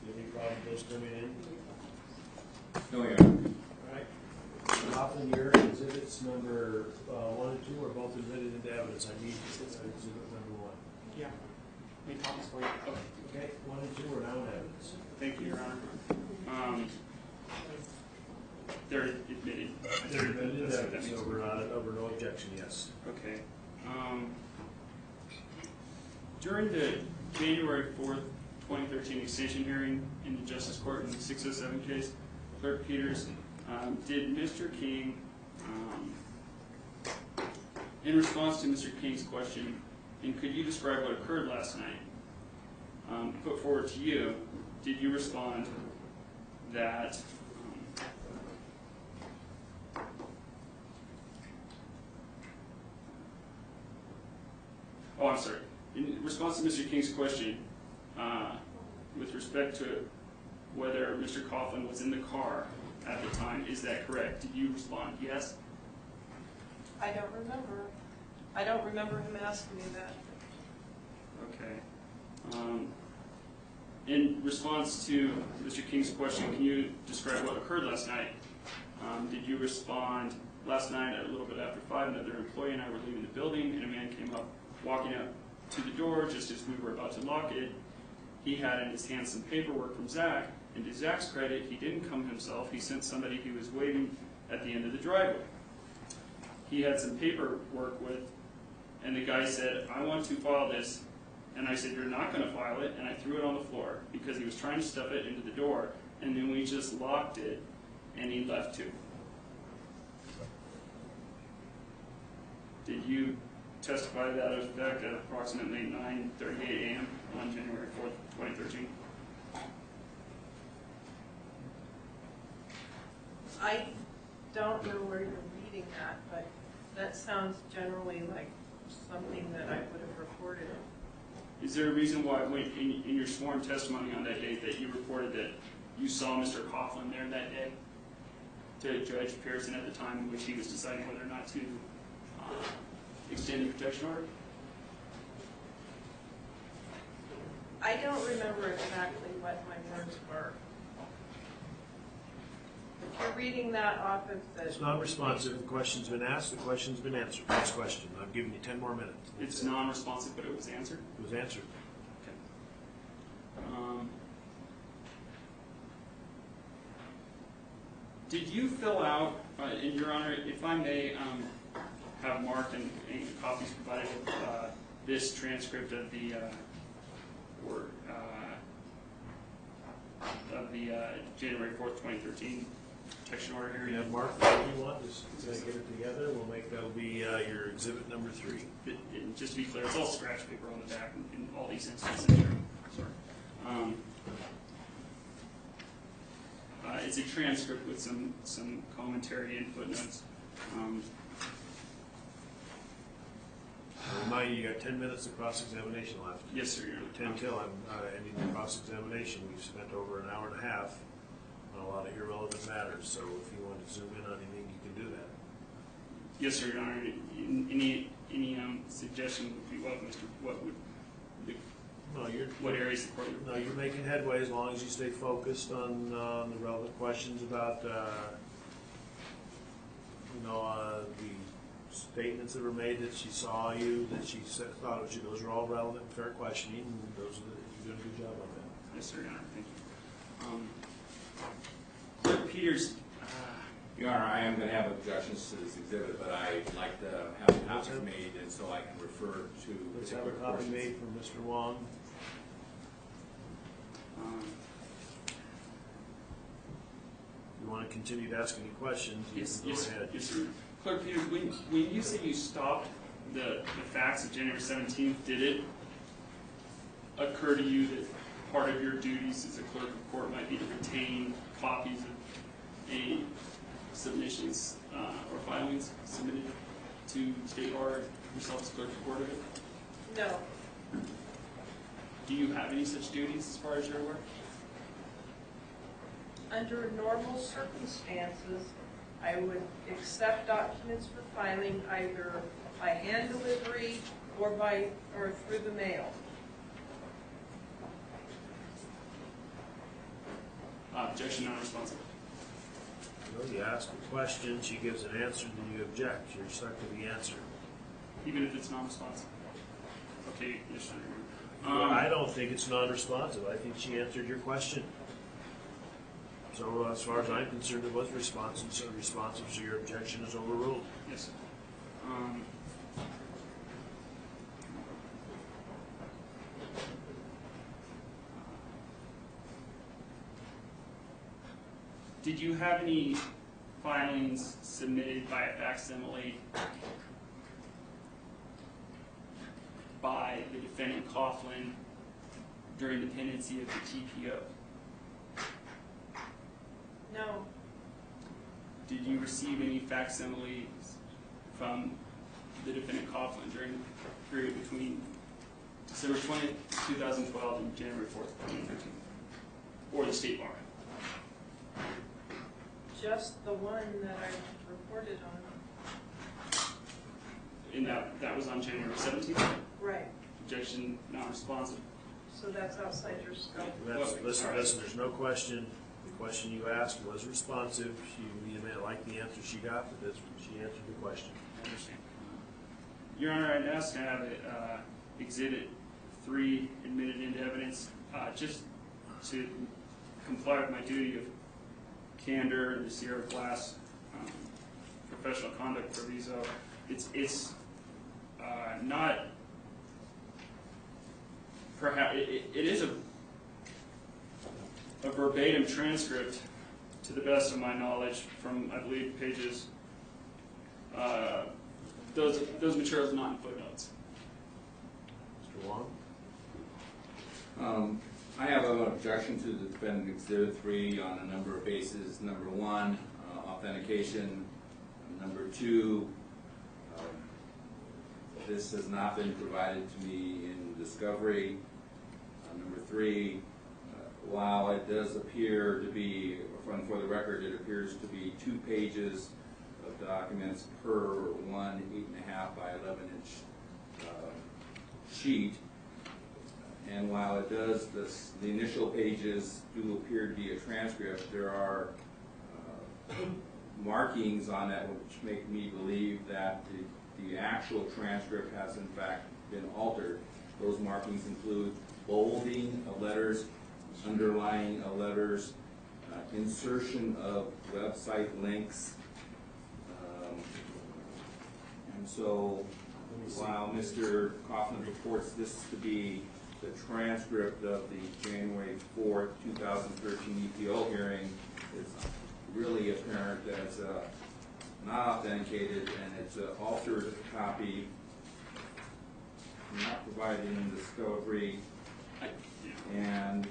Do you have any problem with those coming in? No, Your Honor. All right. Coughlin, your exhibits number 1 and 2 are both admitted into evidence. I need exhibit number 1. Yeah. Make copies for you. Okay, 1 and 2 are now in evidence. Thank you, Your Honor. They're admitted. They're admitted into That's what that evidence. means. Over no objection, yes. Okay. During the January 4th, 2013 extension hearing in the Justice Court in the 607 case, Clerk Peters, did Mr. King, in response to Mr. King's question, and could you describe what occurred last night, put forward to you, did you respond that I'm sorry. In response to Mr. King's question, with respect to whether Mr. Coughlin was in the car at the time, is that correct? Did you respond yes? I don't remember. I don't remember him asking me that. Okay. In response to Mr. King's question, can you describe what occurred last night? Did you respond, last night at a little bit after 5, another employee and I were leaving the building, and a man came up, walking up to the door just as we were about to lock it. He had in his hand some paperwork from Zach, and to Zach's credit, he didn't come himself. He sent somebody who was waiting at the end of the driveway. He had some paperwork with, and the guy said, I want to file this. And I said, you're not going to file it, and I threw it on the floor because he was trying to stuff it into the door, and then we just locked it, and he left too. Did you testify to that effect at approximately 9:38 a.m. on January 4th, 2013? I don't know where you're reading that, but that sounds generally like something that I would have reported. Is there a reason why when in your sworn testimony on that date that you reported that you saw Mr. Coughlin there that day to Judge Pearson at the time in which he was deciding whether or not to extend the protection order? I don't remember exactly what my words were. If you're reading that off of the... It's non-responsive. The question's been asked. The question's been answered. Next question. I'm giving you 10 more minutes. It's non-responsive, but it was answered? It was answered. Okay. Did you fill out, and Your Honor, if I may have marked and copies provided of this transcript of the January 4th, 2013 protection order hearing? You have marked whatever you want. Just get it together. We'll make that'll be your exhibit number 3. And just to be clear, it's all scratch paper on the back in all these instances. Sorry. It's a transcript with some commentary and footnotes. Remind remind you, you got 10 minutes of cross-examination left. Yes, sir, Your Honor. 10 till I'm ending the cross-examination. We've spent over an hour and a half on a lot of irrelevant matters, so if you want to zoom in on anything, you can do that. Yes, sir, Your Honor. Any suggestion would be welcome as to what would, what areas the court would. No, you're making headway as long as you stay focused on the relevant questions about, the statements that were made that she saw you, that she thought of you. Those are all relevant, fair questioning, and those are you did a good job on that. Yes, sir, Your Honor. Thank you. Clerk Peters. Your Honor, I am going to have objections to this exhibit, but I'd like to have a copy made, and so I can refer to Let's have a particular copy portions. made from Mr. Wong. If you want to continue to ask any questions, you can go ahead. Yes, sir. Clerk Peters, when you say you stopped the facts of January 17th, did it occur to you that part of your duties as a clerk of court might be to retain copies of any submissions or filings submitted to State Bar yourself as clerk of court of it? No. Do you have any such duties as far as you're aware? Under normal circumstances, I would accept documents for filing either by hand delivery or through the mail. Objection, non-responsive. Well, you ask a question, she gives an answer, then you object. You're stuck to the answer. Even if it's non-responsive? Okay, yes, Your Honor. I don't think it's non-responsive. I think she answered your question. So as far as I'm concerned, it was responsive, so your objection is overruled. Yes, sir. Did you have any filings submitted by a facsimile by the defendant Coughlin during the pendency of the TPO? No. Did you receive any facsimiles from the defendant Coughlin during the period between December 20th, 2012 and January 4th, 2013? Or the State Bar? Just the one that I reported on. And that was on January 17th? Right. Objection, non-responsive. So that's outside your scope. Listen, there's no question. The question you asked was responsive. You may not like the answer she got, but she answered the question. I understand. Your Honor, I'd ask to have Exhibit 3 admitted into evidence, just to comply with my duty of candor and the Sierra Class professional conduct proviso. It's not, perhaps, it is a verbatim transcript, to the best of my knowledge, from, I believe, pages, those materials not in footnotes. Mr. Wong? I have an objection to the defendant Exhibit 3 on a number of bases. Number 1, authentication. Number 2, this has not been provided to me in discovery. Number 3, while it does appear to be, for the record, it appears to be 2 pages of documents per one 8.5 by 11-inch sheet. And while it does, the initial pages do appear to be a transcript, there are markings on that which make me believe that the actual transcript has in fact been altered. Those markings include bolding of letters, underlining of letters, insertion of website links. And so while Mr. Coughlin reports this to be the transcript of the January 4th, 2013 EPO hearing, it's really apparent that it's not authenticated and it's an altered copy, not provided in discovery, and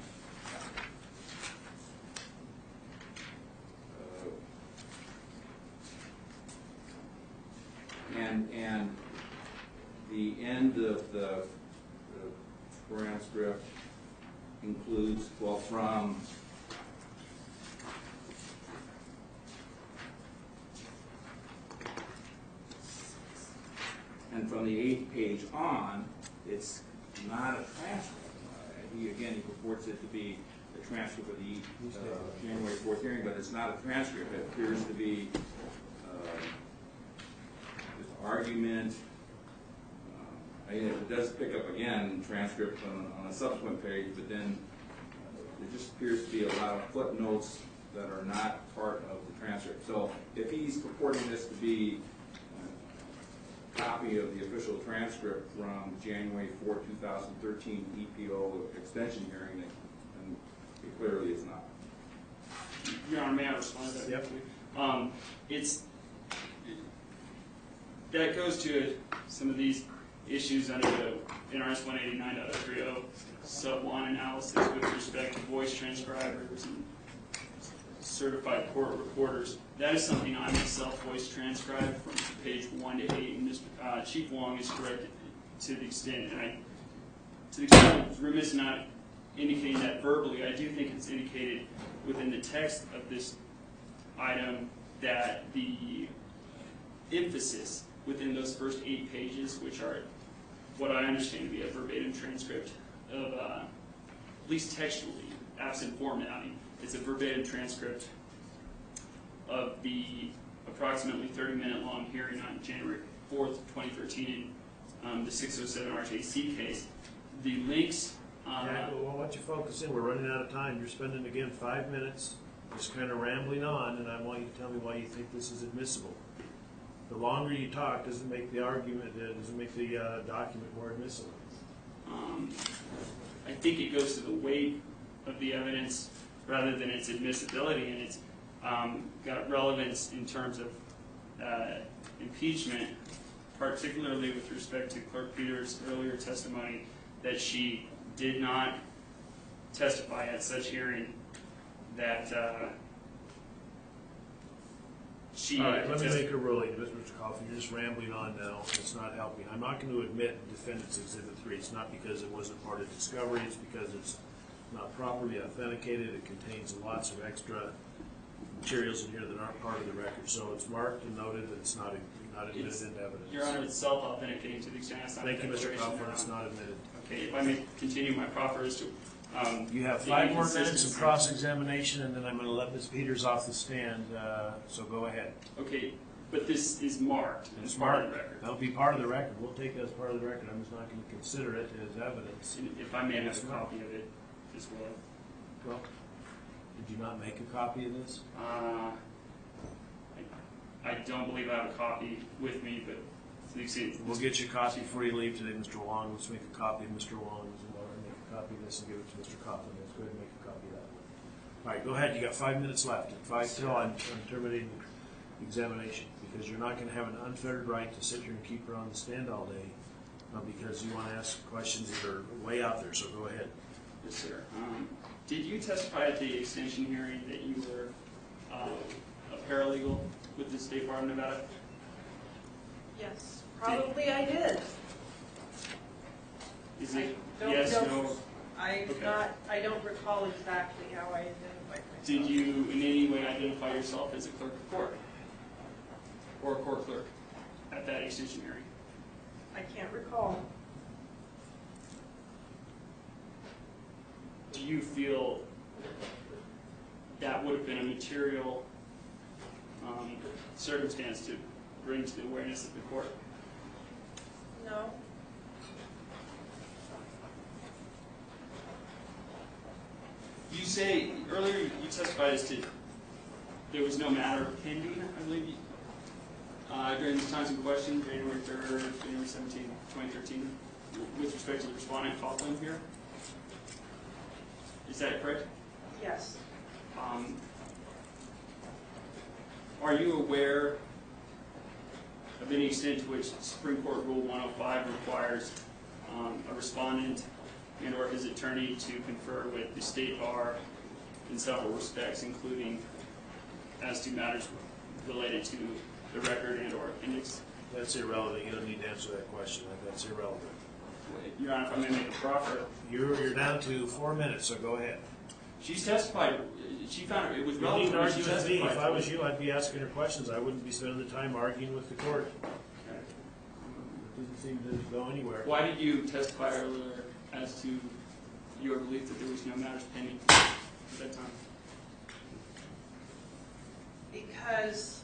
the end of the transcript includes, well, from the 8th page on, it's not a transcript. He purports it to be a transcript of the January 4th hearing, but it's not a transcript. It appears to be just argument. It does pick up again transcript on a subsequent page, but then there just appears to be a lot of footnotes that are not part of the transcript. So if he's purporting this to be a copy of the official transcript from January 4, 2013 EPO extension hearing, then it clearly is not. Your Honor, may I respond to that? Yep. That goes to some of these issues under the NRS 189.30 sub 1 analysis with respect to voice transcribers and certified court reporters. That is something I myself voice transcribed from page 1 to 8, and Chief Wong is correct to the extent, and I'm remiss not indicating that verbally. I do think it's indicated within the text of this item that the emphasis within those first 8 pages, which are what I understand to be a verbatim transcript of, at least textually, absent formatting, it's a verbatim transcript of the approximately 30-minute long hearing on January 4th, 2013 in the 607 RJC case. The links... Yeah, well, why don't you focus in? We're running out of time. You're spending, again, 5 minutes just kind of rambling on, and I want you to tell me why you think this is admissible. The longer you talk doesn't make the argument, doesn't make the document more admissible. I think it goes to the weight of the evidence rather than its admissibility, and it's got relevance in terms of impeachment, particularly with respect to Clerk Peters' earlier testimony that she did not testify at such hearing, that she... All right, let me make a ruling, Mr. Coughlin. You're just rambling on now. It's not helping. I'm not going to admit Defendant's Exhibit 3. It's not because it wasn't part of discovery. It's because it's not properly authenticated. It contains lots of extra materials in here that aren't part of the record. So it's marked and noted that it's not admitted into evidence. Your Honor, it's self-authenticating to the extent it's not... Thank you, Mr. Coughlin. It's not admitted. Okay, if I may continue my proffer as to... You have 5 more minutes of cross-examination, and then I'm going to let Ms. Peters off the stand, so go ahead. Okay, but this is marked It's as part of marked. the record. That'll be part of the record. We'll take it as part of the record. I'm just not going to consider it as evidence. And if I may have Yes, a ma'am. copy of it as well. Well, did you not make a copy of this? I don't believe I have a copy with me, but to the extent... We'll get you a copy before you leave today, Mr. Wong. Let's make a copy of Mr. Wong's and make a copy of this and give it to Mr. Coughlin. Let's go ahead and make a copy of that one. All right, go ahead. You got 5 minutes left. At 5 till, I'm terminating the examination because you're not going to have an unfettered right to sit here and keep her on the stand all day because you want to ask questions that are way out there, so go ahead. Yes, sir. Did you testify at the extension hearing that you were a paralegal with the State Bar of Nevada? Yes, probably I did. Is it I don't yes, know. no? Okay. I don't recall exactly how I identified myself. Did you in any way identify yourself as a clerk of court or a court clerk at that extension hearing? I can't recall. Do you feel that would have been a material circumstance to bring to the awareness of the court? No. You say earlier you testified as to there was no matter pending, I believe, during the times in question, January 3rd, January 17th, 2013, with respect to the respondent Coughlin here. Is that correct? Yes. Are you aware of any extent to which Supreme Court Rule 105 requires a respondent and or his attorney to confer with the State Bar in several respects, including as to matters related to the record and or appendix? That's irrelevant. You don't need to answer that question. That's irrelevant. Your Honor, if I'm going to make a proffer, You're down to 4 minutes, so go ahead. she's testified. She found it was You need relevant. to when she argue with me. testified. If I was you, I'd be asking her questions. I wouldn't be spending the time arguing with the court. Okay. It doesn't seem to go anywhere. Why did you testify earlier as to your belief that there was no matters pending at that time? Because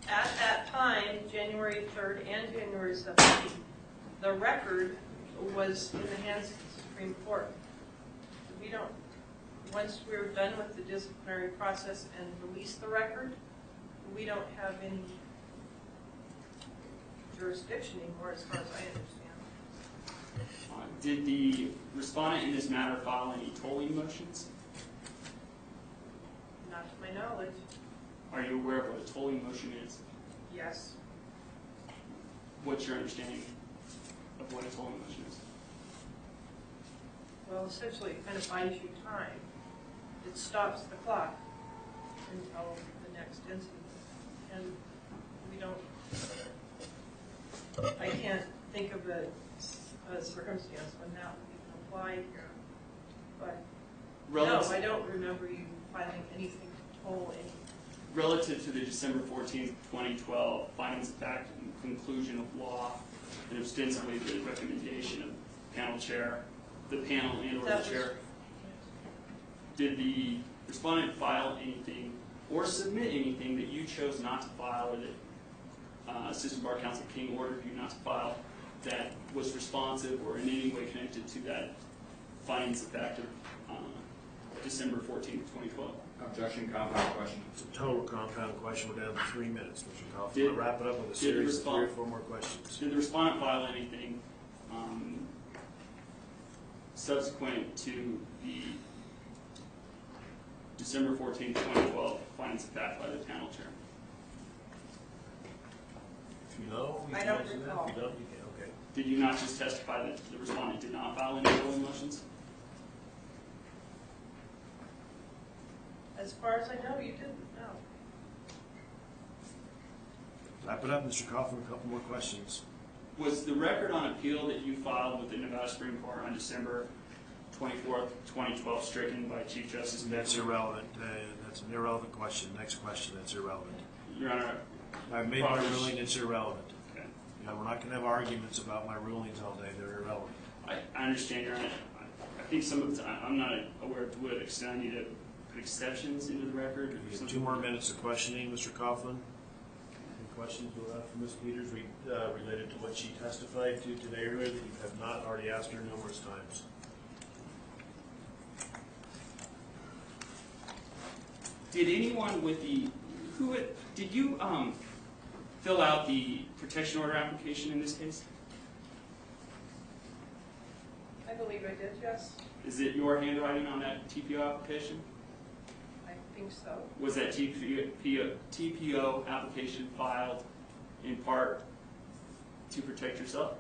at that time, January 3rd and January 17th, the record was in the hands of the Supreme Court. We don't, once we're done with the disciplinary process and release the record, we don't have any jurisdiction anymore as far as I understand. Did the respondent in this matter file any tolling motions? Not to my knowledge, Are you aware of what a tolling motion is? yes. What's your understanding of what a tolling motion is? Well, essentially, it kind of buys you time. It stops the clock until the next incident. And we don't, I can't think of a circumstance when that would even apply here. But no, I don't remember you filing anything to toll any. Relative to the December 14th, 2012 findings of fact and conclusion of law, and ostensibly the recommendation of panel chair, the panel and or the chair, did the respondent file anything or submit anything that you chose not to file or that Assistant Bar Counsel King ordered you not to file that was responsive or in any way connected to that findings of fact of December 14th, 2012? Objection, compound question. It's a total compound question. We're down to 3 minutes, Mr. Coughlin. We'll wrap it up with a series of 3 or 4 more questions. Did the respondent file anything subsequent to the December 14th, 2012 findings of fact by the panel chair? If you know, you I can don't answer that. recall. If you don't, you can. Okay. Did you not just testify that the respondent did not file any tolling motions? As far as I know, you didn't, no. Wrap it up, Mr. Coughlin. A couple more questions. Was the record on appeal that you filed with the Nevada Supreme Court on December 24th, 2012 stricken by Chief Justice? That's irrelevant. That's an irrelevant question. Next question. That's irrelevant. Your Honor, I've made my ruling. It's irrelevant. okay. You know, we're not going to have arguments about my rulings all day. They're irrelevant. I understand, Your Honor. I think some of the time, I'm not aware to what extent I need to put exceptions into the record. Or We have something. 2 more minutes of questioning, Mr. Coughlin. Any questions we'll have from Ms. Peters related to what she testified to today earlier that you have not already asked her numerous times? Did anyone with the, did you fill out the protection order application in this case? I believe I did, yes. Is it your handwriting on that TPO application? I think so. Was that TPO application filed in part to protect yourself?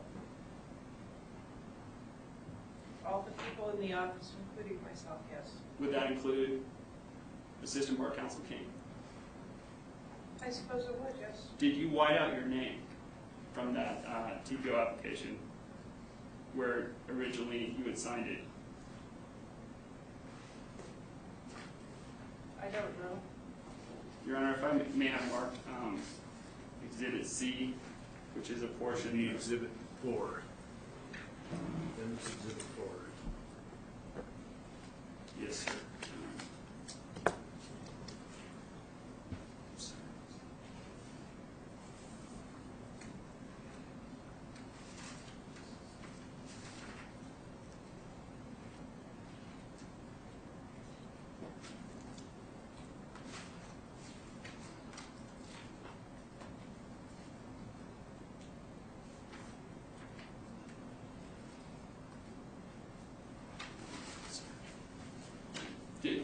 All the people in the office, including myself, yes. Would that include Assistant Bar Counsel King? I suppose it would, yes. Did you white out your name from that TPO application where originally you had signed it? I don't know. Your Honor, if I may have marked Exhibit C, which is a portion The of Exhibit 4. Then it's Exhibit 4. Yes, sir.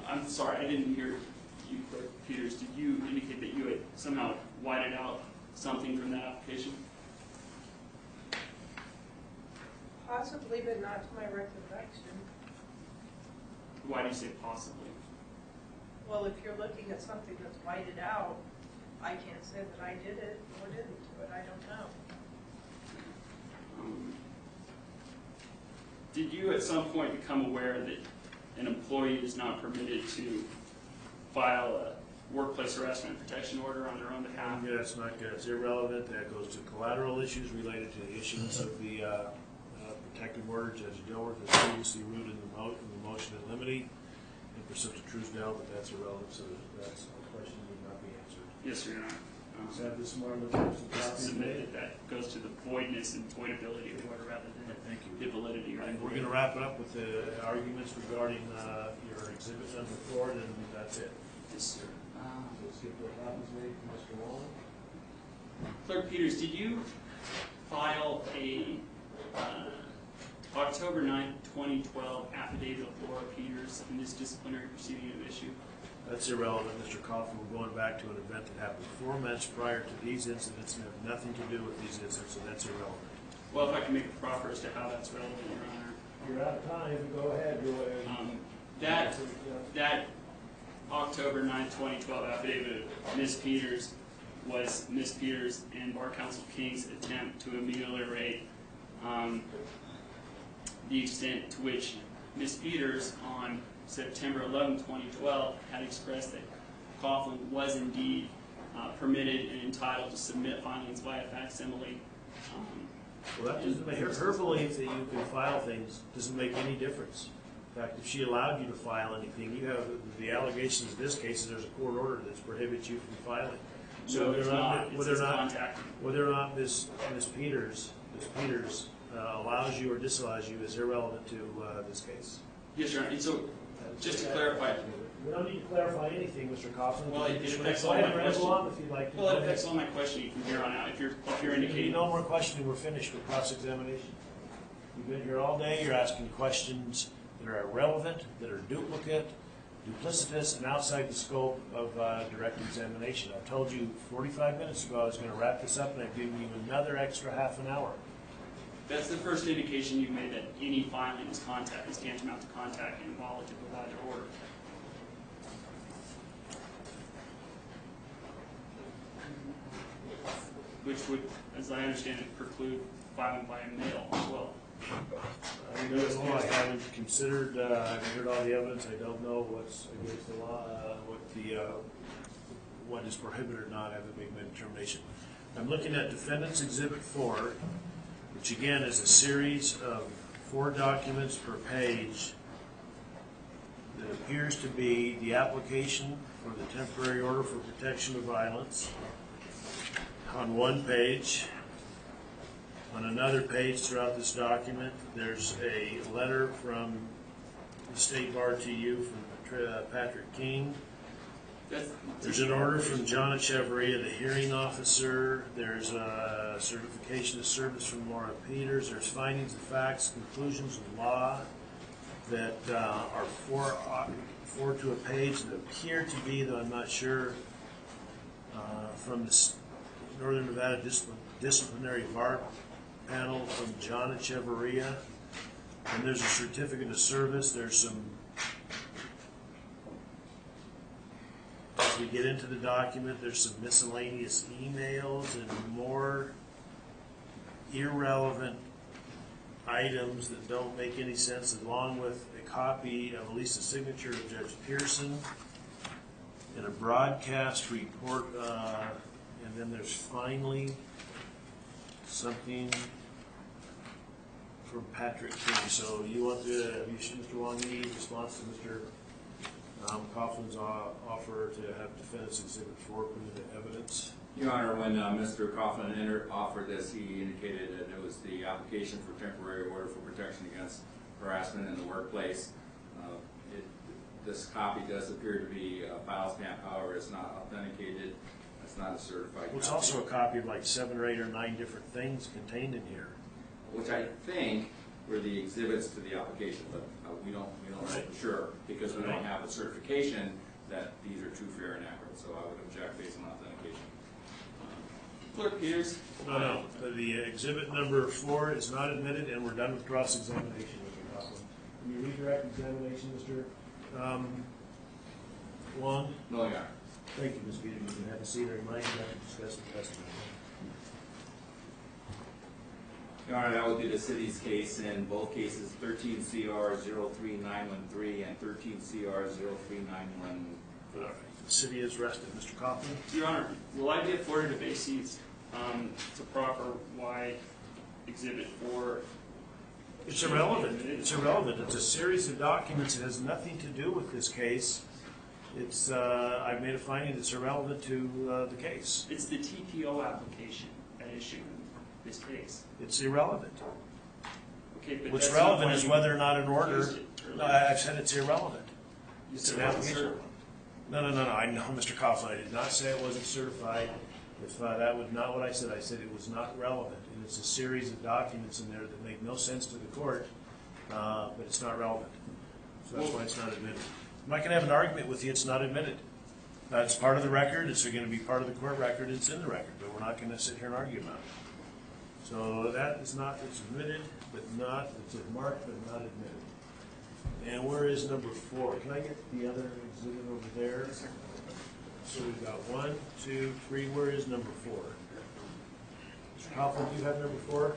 I'm sorry, I didn't hear you, Clerk Peters. Did you indicate that you had somehow whited out something from that application? Possibly, but not to my recollection. Why do you say possibly? Well, if you're looking at something that's whited out, I can't say that I did it or didn't do it. I don't know. Did you at some point become aware that an employee is not permitted to file a workplace harassment protection order on their own behalf? Yeah, that's not good. It's irrelevant. That goes to collateral issues related to the issuance of the protective order. Judge Dilworth has previously ruled in the motion in limine and pursuant to Truesdale, but that's irrelevant, so that's a question that need not be answered. Yes, Your Honor. Is that this more on the terms of Just copy? submitted. That goes to the voidness and voidability of the order rather than Thank you. the validity or And we're going to wrap it up with the arguments regarding your exhibit number 4, and that's it. Yes, sir. We'll skip what happens made from Mr. Wallen. Clerk Peters, did you file a October 9th, 2012 affidavit of Laura Peters in this disciplinary proceeding of issue? That's irrelevant, Mr. Coughlin. We're going back to an event that happened 4 months prior to these incidents and have nothing to do with these incidents, so that's irrelevant. Well, if I can make a proffer as to how that's relevant, Your Honor. You're out of time. Go ahead. That October 9th, 2012 affidavit of Ms. Peters was Ms. Peters and Bar Counsel King's attempt to ameliorate the extent to which Ms. Peters on September 11, 2012 had expressed that Coughlin was indeed permitted and entitled to submit filings via facsimile. Well, that doesn't make her belief that you can file things doesn't make any difference. In fact, if she allowed you to file anything, you have the allegations in this case. There's a court order that prohibits you from filing. So No, there's not. whether or not Ms. Peters allows you or disallows you is irrelevant to this case. Yes, Your Honor. And so, just to clarify. We don't need to clarify anything, Mr. Coughlin. Well, it affects Go all ahead my and ramble on if you'd like to. Well, it affects all my questioning from here on out. If you're If you indicating. need no more questioning, we're finished with cross-examination. You've been here all day. You're asking questions that are irrelevant, that are duplicate, duplicitous, and outside the scope of direct examination. I told you 45 minutes ago I was going to wrap this up, and I've given you another extra half an hour. That's the first indication you've made that any filing is tantamount to contact and involved to provide their order. Which would, as I understand it, preclude filing by mail as well. I haven't considered, I haven't heard all the evidence. I don't know what's against the law, what is prohibited or not. I haven't made my determination. I'm looking at Defendant's Exhibit 4, which again is a series of 4 documents per page that appears to be the application for the temporary order for protection of violence on one page. On another page throughout this document, there's a letter from the State Bar to you from Patrick King. There's an order from John Echeverria, the hearing officer. There's a certification of service from Laura Peters. There's findings of facts, conclusions of law that are four to a page that appear to be, though I'm not sure, from the Northern Nevada Disciplinary Bar Panel from John Echeverria. And there's a certificate of service. There's some, as we get into the document, there's some miscellaneous emails and more irrelevant items that don't make any sense, along with a copy of at least a signature of Judge Pearson and a broadcast report, and then there's finally something from Patrick King. So you want to, Mr. Wong, you need response to Mr. Coughlin's offer to have Defendant's Exhibit 4 put into evidence? Your Honor, when Mr. Coughlin offered this, he indicated that it was the application for temporary order for protection against harassment in the workplace. This copy does appear to be a file stamp, however, it's not authenticated. It's not a certified copy. Well, it's also a copy of like 7 or 8 or 9 different things contained in here. Which I think were the exhibits to the application, but we don't know for sure, because we don't have a certification that these are true, fair, and accurate. So I would object based on authentication. Clerk Peters. No. The exhibit number 4 is not admitted, and we're done with cross-examination, Mr. Coughlin. Can you redirect examination, Mr. Wong? No, Your Honor. Thank you, Ms. Peters. You can have a seat or remind you to discuss the testimony. Your Honor, that would be the city's case in both cases, 13 CR 03913 and 13 CR 03914. All right. The city is rested. Mr. Coughlin? Your Honor, will I be afforded a basis to proffer why Exhibit 4? It's irrelevant. It's irrelevant. It's a series of documents. It has nothing to do with this case. It's, I've made a finding that's irrelevant to the case. It's the TPO application at issue in this case. It's irrelevant. Okay, but What's that's not relevant why is you whether or not an order, used it earlier. no, I've said it's irrelevant. You It's said an it wasn't application. certified. No, I know, Mr. Coughlin, I did not say it wasn't certified. If that was not what I said it was not relevant. And it's a series of documents in there that make no sense to the court, but it's not relevant. So that's why it's not admitted. I'm not going to have an argument with you, it's not admitted. It's part of the record, it's going to be part of the court record, it's in the record, but we're not going to sit here and argue about it. So that is not, it's admitted, but not, it's marked, but not admitted. And where is number 4? Can I get the other exhibit over there? So we've got 1, 2, 3. Where is number 4? Mr. Coughlin, do you have number 4? Do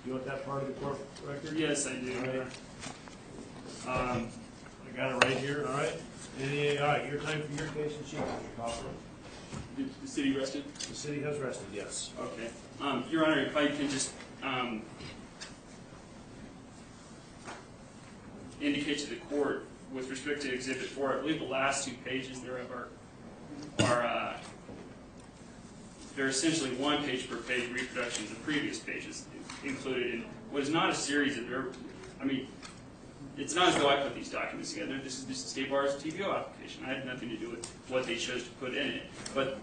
you want that part of the court record? Yes, I do. All right. I got it right here. All right. All right. Your time for your case and sheet, Mr. Coughlin. Did the city rested? The city has rested. Yes. Okay. Your Honor, if I can just indicate to the court with respect to Exhibit 4, I believe the last 2 pages thereof are they're essentially 1 page per page reproductions of previous pages included in what is not a series of, I mean, it's not as though I put these documents together. This is the State Bar's TPO application. I had nothing to do with what they chose to put in it. But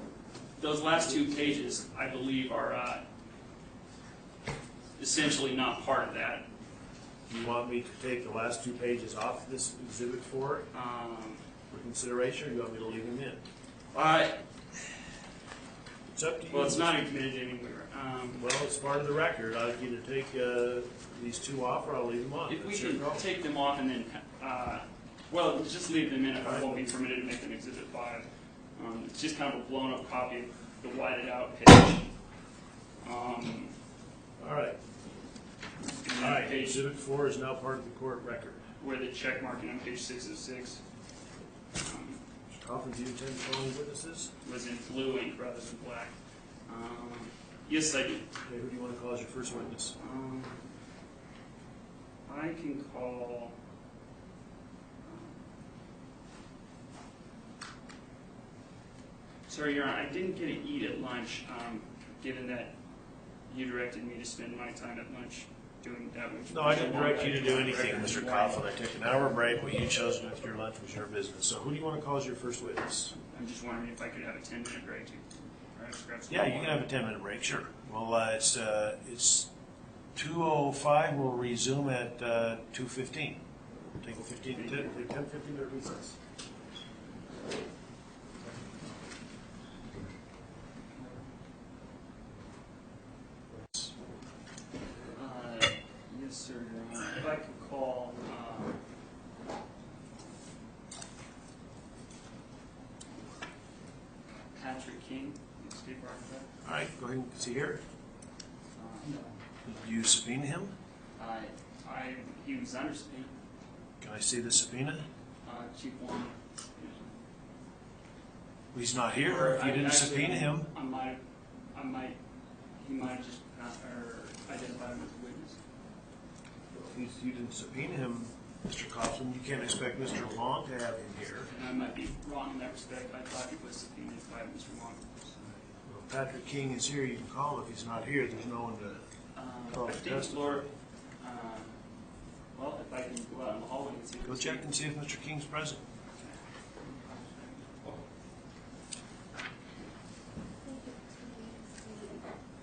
those last 2 pages, I believe, are essentially not part of that. Do you want me to take the last 2 pages off this Exhibit 4 for consideration, or do you want me to leave them in? It's up to you. Well, it's not admitted anywhere. Well, it's part of the record. I'll either take these 2 off, or I'll leave them on. If we That's your can call. take them off and then, well, just leave them in if I won't be permitted to make them Exhibit 5. It's just kind of a blown up copy of the whited out page. All right. All right. Page Exhibit 4 is now part of the court record. where the check marking on page 606 Mr. Coughlin, do you intend to call any witnesses? was in blue ink rather than black. Yes, I do. Okay, who do you want to call as your first witness? I can call. Sorry, Your Honor, I didn't get to eat at lunch, given that you directed me to spend my time at lunch doing that. No, I didn't direct you to do anything, Mr. Coughlin. I took an hour break. What you chose with your lunch was your business. So who do you want to call as your first witness? I'm just wondering if I could have a 10-minute break to perhaps grab some Yeah, you water. can have a 10-minute break, sure. Well, it's 2:05. We'll resume at 2:15. Take a 10-15-minute recess. Yes, sir, Your Honor. If I could call Patrick King, State Bar Exec. All right, go ahead. Is he here? Did you subpoena him? He was under subpoena. Can I see the subpoena? Chief Warren. He's not here. If you didn't subpoena him. He might have just identified him as a witness. If you didn't subpoena him, Mr. Coughlin, you can't expect Mr. Long to have him here. And I might be wrong in that respect. I thought he was subpoenaed by Mr. Long. Well, Patrick King is here. You can call him. If he's not here, there's no one to call I to think testify. Laura, well, if I can go out in the hallway and see. Go check and see if Mr. King's present.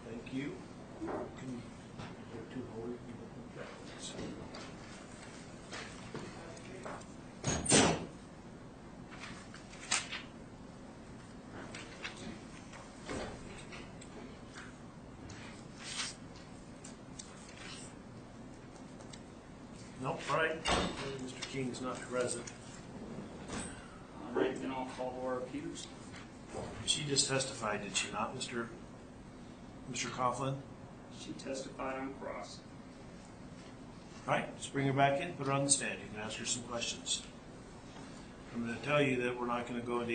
Thank you. Can you get 2 hold? Nope, all right. Mr. King is not present. All right, then I'll call Laura Peters. She just testified, did she not, Mr. Coughlin? She testified on cross. All right, let's bring her back in, put her on the stand. You can ask her some questions. I'm going to tell you that we're not going to go into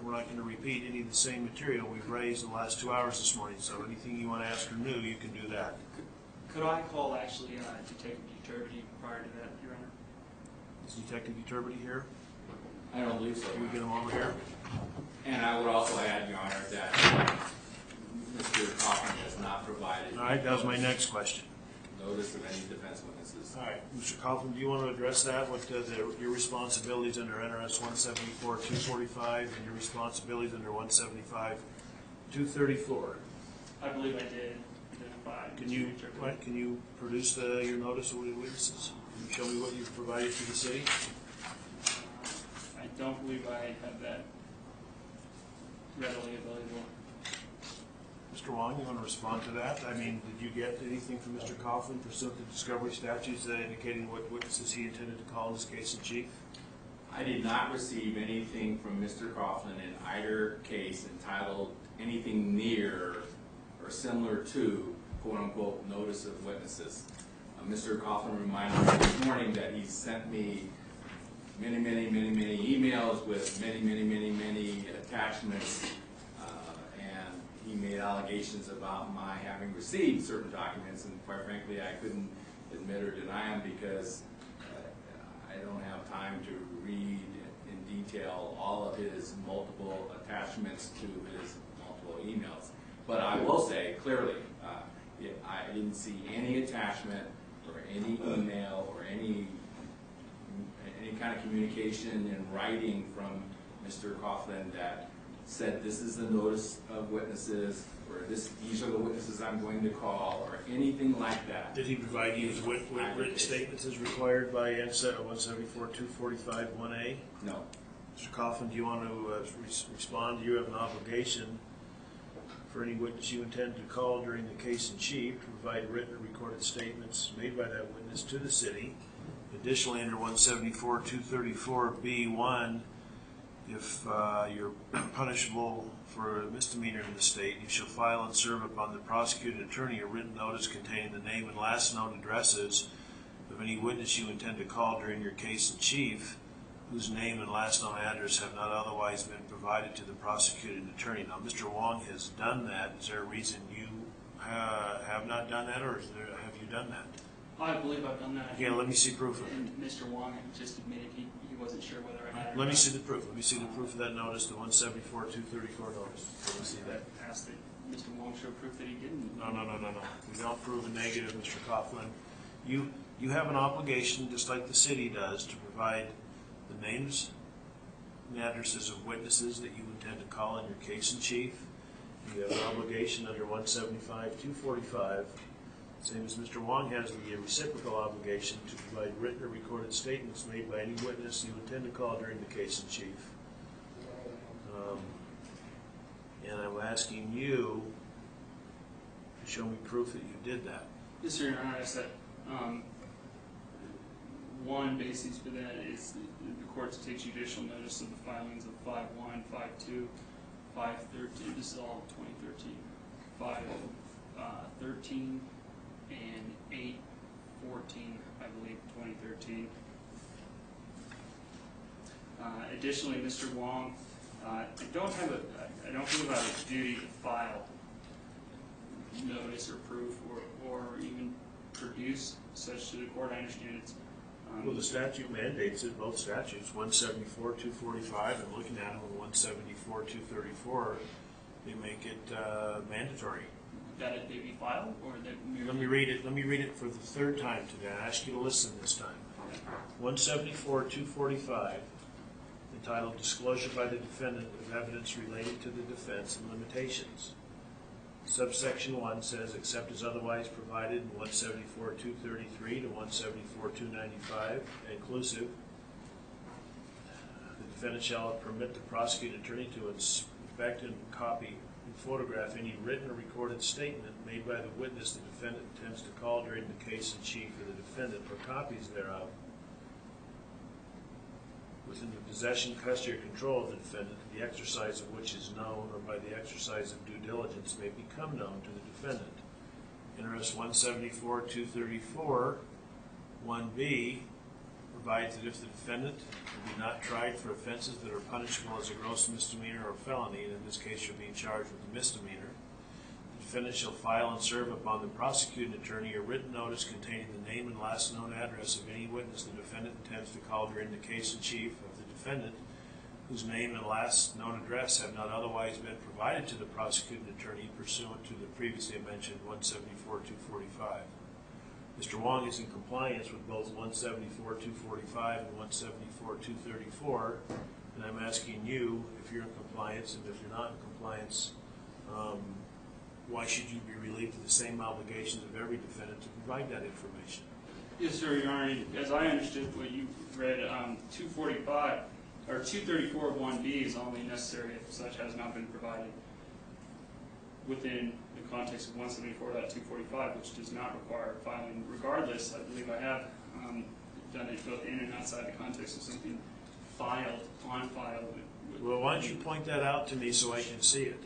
we're not going to repeat any of the same material we've raised the last 2 hours this morning. So anything you want to ask her new, you can do that. Could I call actually Detective Deturbity prior to that, Your Honor? Is Detective Deturbity here? I don't believe so. Can we get him over here? And I would also add, Your Honor, that Mr. Coughlin has not provided. All right, that was my next question. Notice of any defense witnesses. All right, Mr. Coughlin, do you want to address that? What your responsibilities under NRS 174-245 and your responsibilities under 175-234? I believe I did identify. Can you produce your notice of witnesses? Can you show me what you've provided to the city? I don't believe I have that readily available. Mr. Wong, you want to respond to that? I mean, did you get anything from Mr. Coughlin pursuant to discovery statutes indicating what witnesses he intended to call in his case in chief? I did not receive anything from Mr. Coughlin in either case entitled anything near or similar to, quote-unquote, notice of witnesses. Mr. Coughlin reminded me this morning that he sent me many emails with many attachments, and he made allegations about my having received certain documents, and quite frankly, I couldn't admit or deny them because I don't have time to read in detail all of his multiple attachments to his multiple emails. But I will say clearly, I didn't see any attachment or any email or any kind of communication in writing from Mr. Coughlin that said this is the notice of witnesses, or these are the witnesses I'm going to call, or anything like that. Did he provide you with written statements as required by NSET 174-245-1A? No. Mr. Coughlin, do you want to respond? Do you have an obligation for any witness you intend to call during the case in chief to provide written or recorded statements made by that witness to the city? Additionally, under 174-234-B1, if you're punishable for a misdemeanor in the state, you shall file and serve upon the prosecuting attorney a written notice containing the name and last known addresses of any witness you intend to call during your case in chief, whose name and last known address have not otherwise been provided to the prosecuting attorney. Now, Mr. Wong has done that. Is there a reason you have not done that, or have you done that? I believe I've done that. Yeah, let me see proof of it. And Mr. Wong just admitted he wasn't sure whether I had it. Let me see the proof. Let me see the proof of that notice, the 174-234 notice. Let me see that. I asked that Mr. Wong show proof that he didn't. No. We don't prove a negative, Mr. Coughlin. You have an obligation, just like the city does, to provide the names and addresses of witnesses that you intend to call in your case in chief. You have an obligation under 175-245, same as Mr. Wong has the reciprocal obligation to provide written or recorded statements made by any witness you intend to call during the case in chief. And I'm asking you to show me proof that you did that. Yes, sir, Your Honor. I said one basis for that is the court to take judicial notice of the filings of 5-1, 5-2, 5-13. This is all 2013. 5-13 and 8-14, I believe, 2013. Additionally, Mr. Wong, I don't believe I have a duty to file notice or proof or even produce such to the court. I understand it's. Well, the statute mandates it, both statutes, 174-245, and looking at them with 174-234, they make it mandatory. That it may be filed, or that Let me read it. Let me read it for the third time today. I ask you to listen this time. 174-245, entitled "Disclosure by the Defendant of Evidence Related to the Defense and Limitations." Subsection 1 says, except as otherwise provided in 174-233 to 174-295, inclusive, the defendant shall permit the prosecuting attorney to inspect and copy and photograph any written or recorded statement made by the witness the defendant intends to call during the case in chief of the defendant, or copies thereof, within the possession, custody, or control of the defendant, the exercise of which is known, or by the exercise of due diligence may become known to the defendant. NRS 174-234, 1B, provides that if the defendant will be not tried for offenses that are punishable as a gross misdemeanor or felony, and in this case you're being charged with a misdemeanor, the defendant shall file and serve upon the prosecuting attorney a written notice containing the name and last known address of any witness the defendant intends to call during the case in chief of the defendant, whose name and last known address have not otherwise been provided to the prosecuting attorney pursuant to the previously mentioned 174-245. Mr. Wong is in compliance with both 174-245 and 174-234, and I'm asking you if you're in compliance, and if you're not in compliance, why should you be relieved of the same obligations of every defendant to provide that information? Yes, sir, Your Honor. As I understood what you read, 245 or 234 of 1B is only necessary if such has not been provided within the context of 174.245, which does not require filing. Regardless, I believe I have done it both in and outside the context of something filed, on file. Well, why don't you point that out to me so I can see it?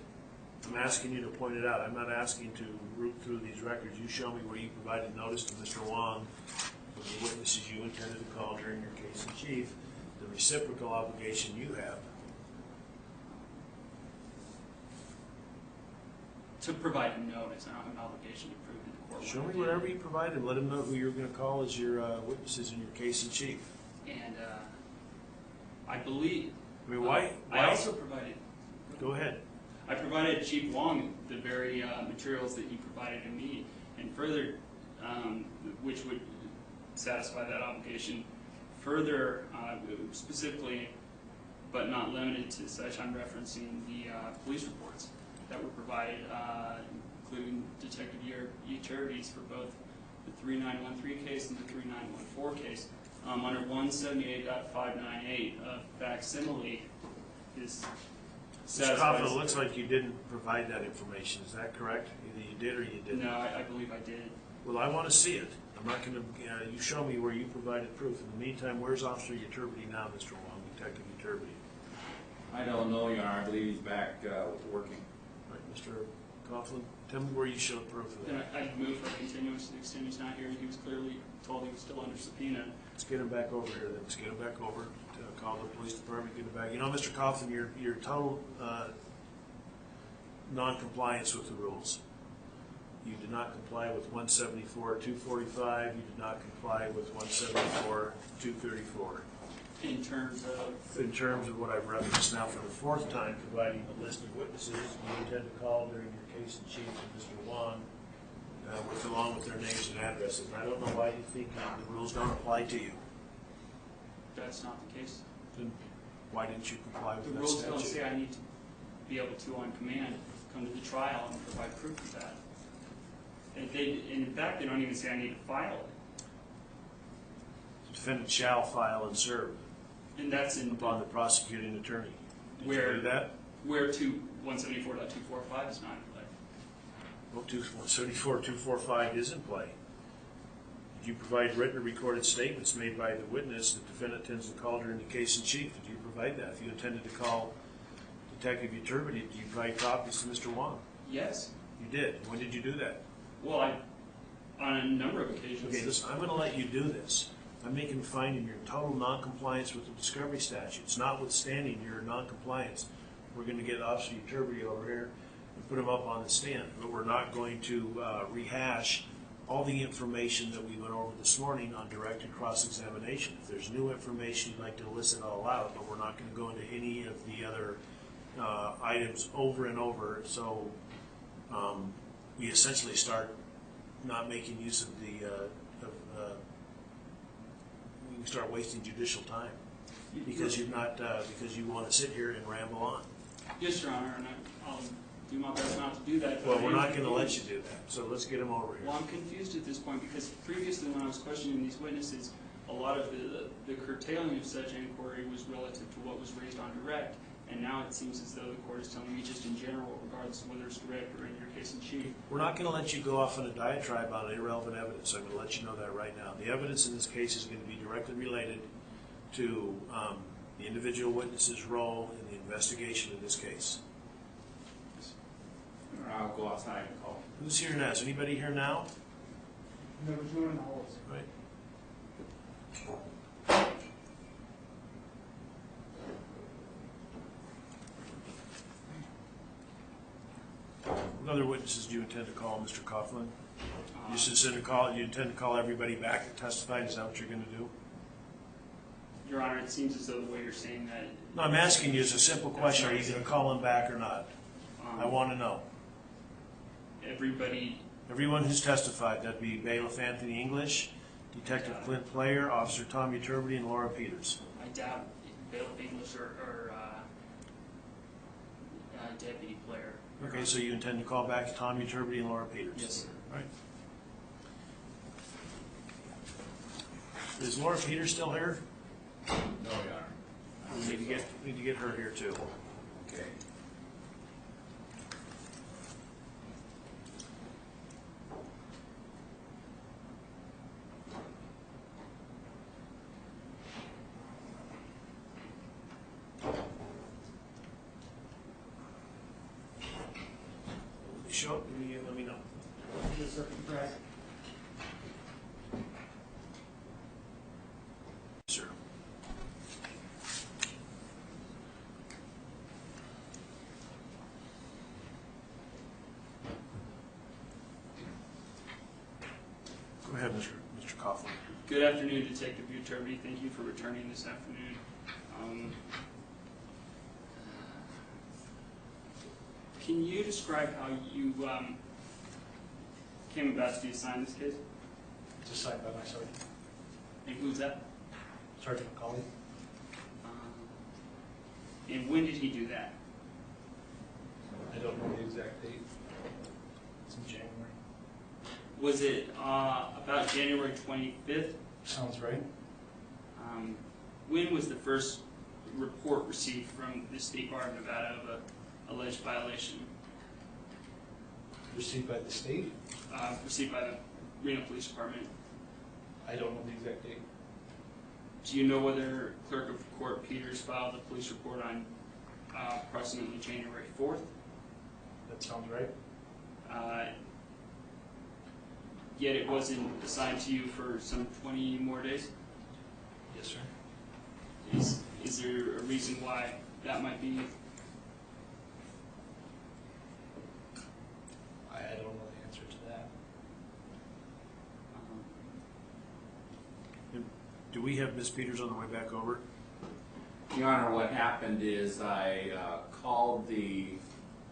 I'm asking you to point it out. I'm not asking to root through these records. You show me where you provided notice to Mr. Wong of the witnesses you intended to call during your case in chief, the reciprocal obligation you have. To provide a notice. I don't have an obligation to prove to the court. Show me whatever you provided. Let him know who you're going to call as your witnesses in your case in chief. And I believe. I mean, why? I also provided. Go ahead. I provided Chief Wong the very materials that he provided to me, and further, which would satisfy that obligation. Further, specifically, but not limited to such, I'm referencing the police reports that were provided, including Detective Utilities for both the 3913 case and the 3914 case. Under 178.598 of facsimile is Mr. Coughlin, it looks like you didn't provide that information. Is that correct? Either you did or you didn't. No, I believe I did. Well, I want to see it. I'm not going to. You show me where you provided proof. In the meantime, where's Officer Uturbity now, Mr. Wong, Detective Uturbity? I don't know, Your Honor. I believe he's back working. All right, Mr. Coughlin, tell me where you showed proof of Then that. I'd move for continuance to the extent he's not here. He was clearly told he was still under subpoena. Let's get him back over here then. Let's get him back over. Call the police department, get him back. You know, Mr. Coughlin, you're total non-compliance with the rules. You did not comply with 174-245. You did not comply with 174-234. In terms of what I've referenced now for the fourth time, providing a list of witnesses you intend to call during your case in chief of Mr. Wong, along with their names and addresses. I don't know why you think the rules don't apply to you. that's not the case. Then why didn't you comply with The that rules statute? don't say I need to be able to, on command, come to the trial and provide proof of that. And in fact, they don't even say I need to file it. The defendant shall file and serve And that's in upon the prosecuting attorney. Did Where- you do that? where 174.245 is not in play. Well, 174-245 is in play. Did you provide written or recorded statements made by the witness the defendant intends to call during the case in chief? Did you provide that? If you intended to call Detective Uturbity, did you provide copies to Mr. Wong? Yes. You did. When did you do that? Well, on a number of occasions. Okay, listen, I'm going to let you do this. I'm making a finding you're in total noncompliance with the discovery statutes. Notwithstanding your noncompliance, we're going to get Officer Uturbity over here and put him up on the stand. But we're not going to rehash all the information that we went over this morning on direct and cross-examination. If there's new information you'd like to elicit all out, but we're not going to go into any of the other items over and over. So we essentially start not making use of the, we can start wasting judicial time because you're not, because you want to sit here and ramble on. Yes, Your Honor, and I'll do my best not to do that. Well, we're not going to let you do that, so let's get him over here. Well, I'm confused at this point because previously when I was questioning these witnesses, a lot of the curtailing of such inquiry was relative to what was raised on direct, and now it seems as though the court is telling me just in general, regardless of whether it's direct or in your case in chief. We're not going to let you go off on a diatribe on irrelevant evidence. I'm going to let you know that right now. The evidence in this case is going to be directly related to the individual witness's role in the investigation of this case. or I'll go outside and call. Who's here now? Is anybody here now? There was no one in the halls. Right. What other witnesses do you intend to call, Mr. Coughlin? You intend to call everybody back that testified? Is that what you're going to do? Your Honor, it seems as though the way you're saying that. No, I'm asking you as a simple question. Are you going to call them back or not? I want to know. Everyone who's testified, that'd be Bailiff Anthony English, Detective Clint Player, Officer Tommy Turbity, and Laura Peters. I doubt Bailiff English or Deputy Player. Okay, so you intend to call back Tommy Turbity and Laura Peters? Yes, sir. All right. Is Laura Peters still here? No, Your Honor. We need to get her here too. Okay. Show up, let me know. Yes, sir. Correct. Sir. Go ahead, Mr. Coughlin. Good afternoon, Detective Turbity. Thank you for returning this afternoon. Can you describe how you came about to be assigned this case? It's assigned by my sergeant, And who's that? Sergeant Coughlin. And when did he do that? I don't know the exact date. It's in January. Was it about January 25th? Sounds right. When was the first report received from the State Bar of Nevada of an alleged violation? Received by the state? Received by the Reno Police Department. I don't know the exact date. Do you know whether Clerk of Court Peters filed a police report on approximately January 4th? That sounds right. Yet it wasn't assigned to you for some 20 more days? Yes, sir. Is there a reason why that might be? I don't know the answer to that. Do we have Ms. Peters on the way back over? Your Honor, what happened is I called the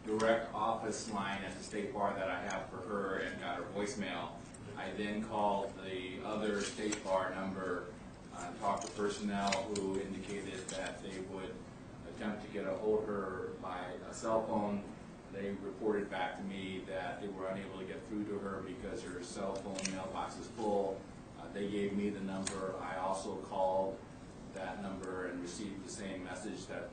direct office line at the State Bar that I have for her and got her voicemail. I then called the other State Bar number and talked to personnel who indicated that they would attempt to get a hold of her by a cell phone. They reported back to me that they were unable to get through to her because her cell phone mailbox is full. They gave me the number. I also called that number and received the same message that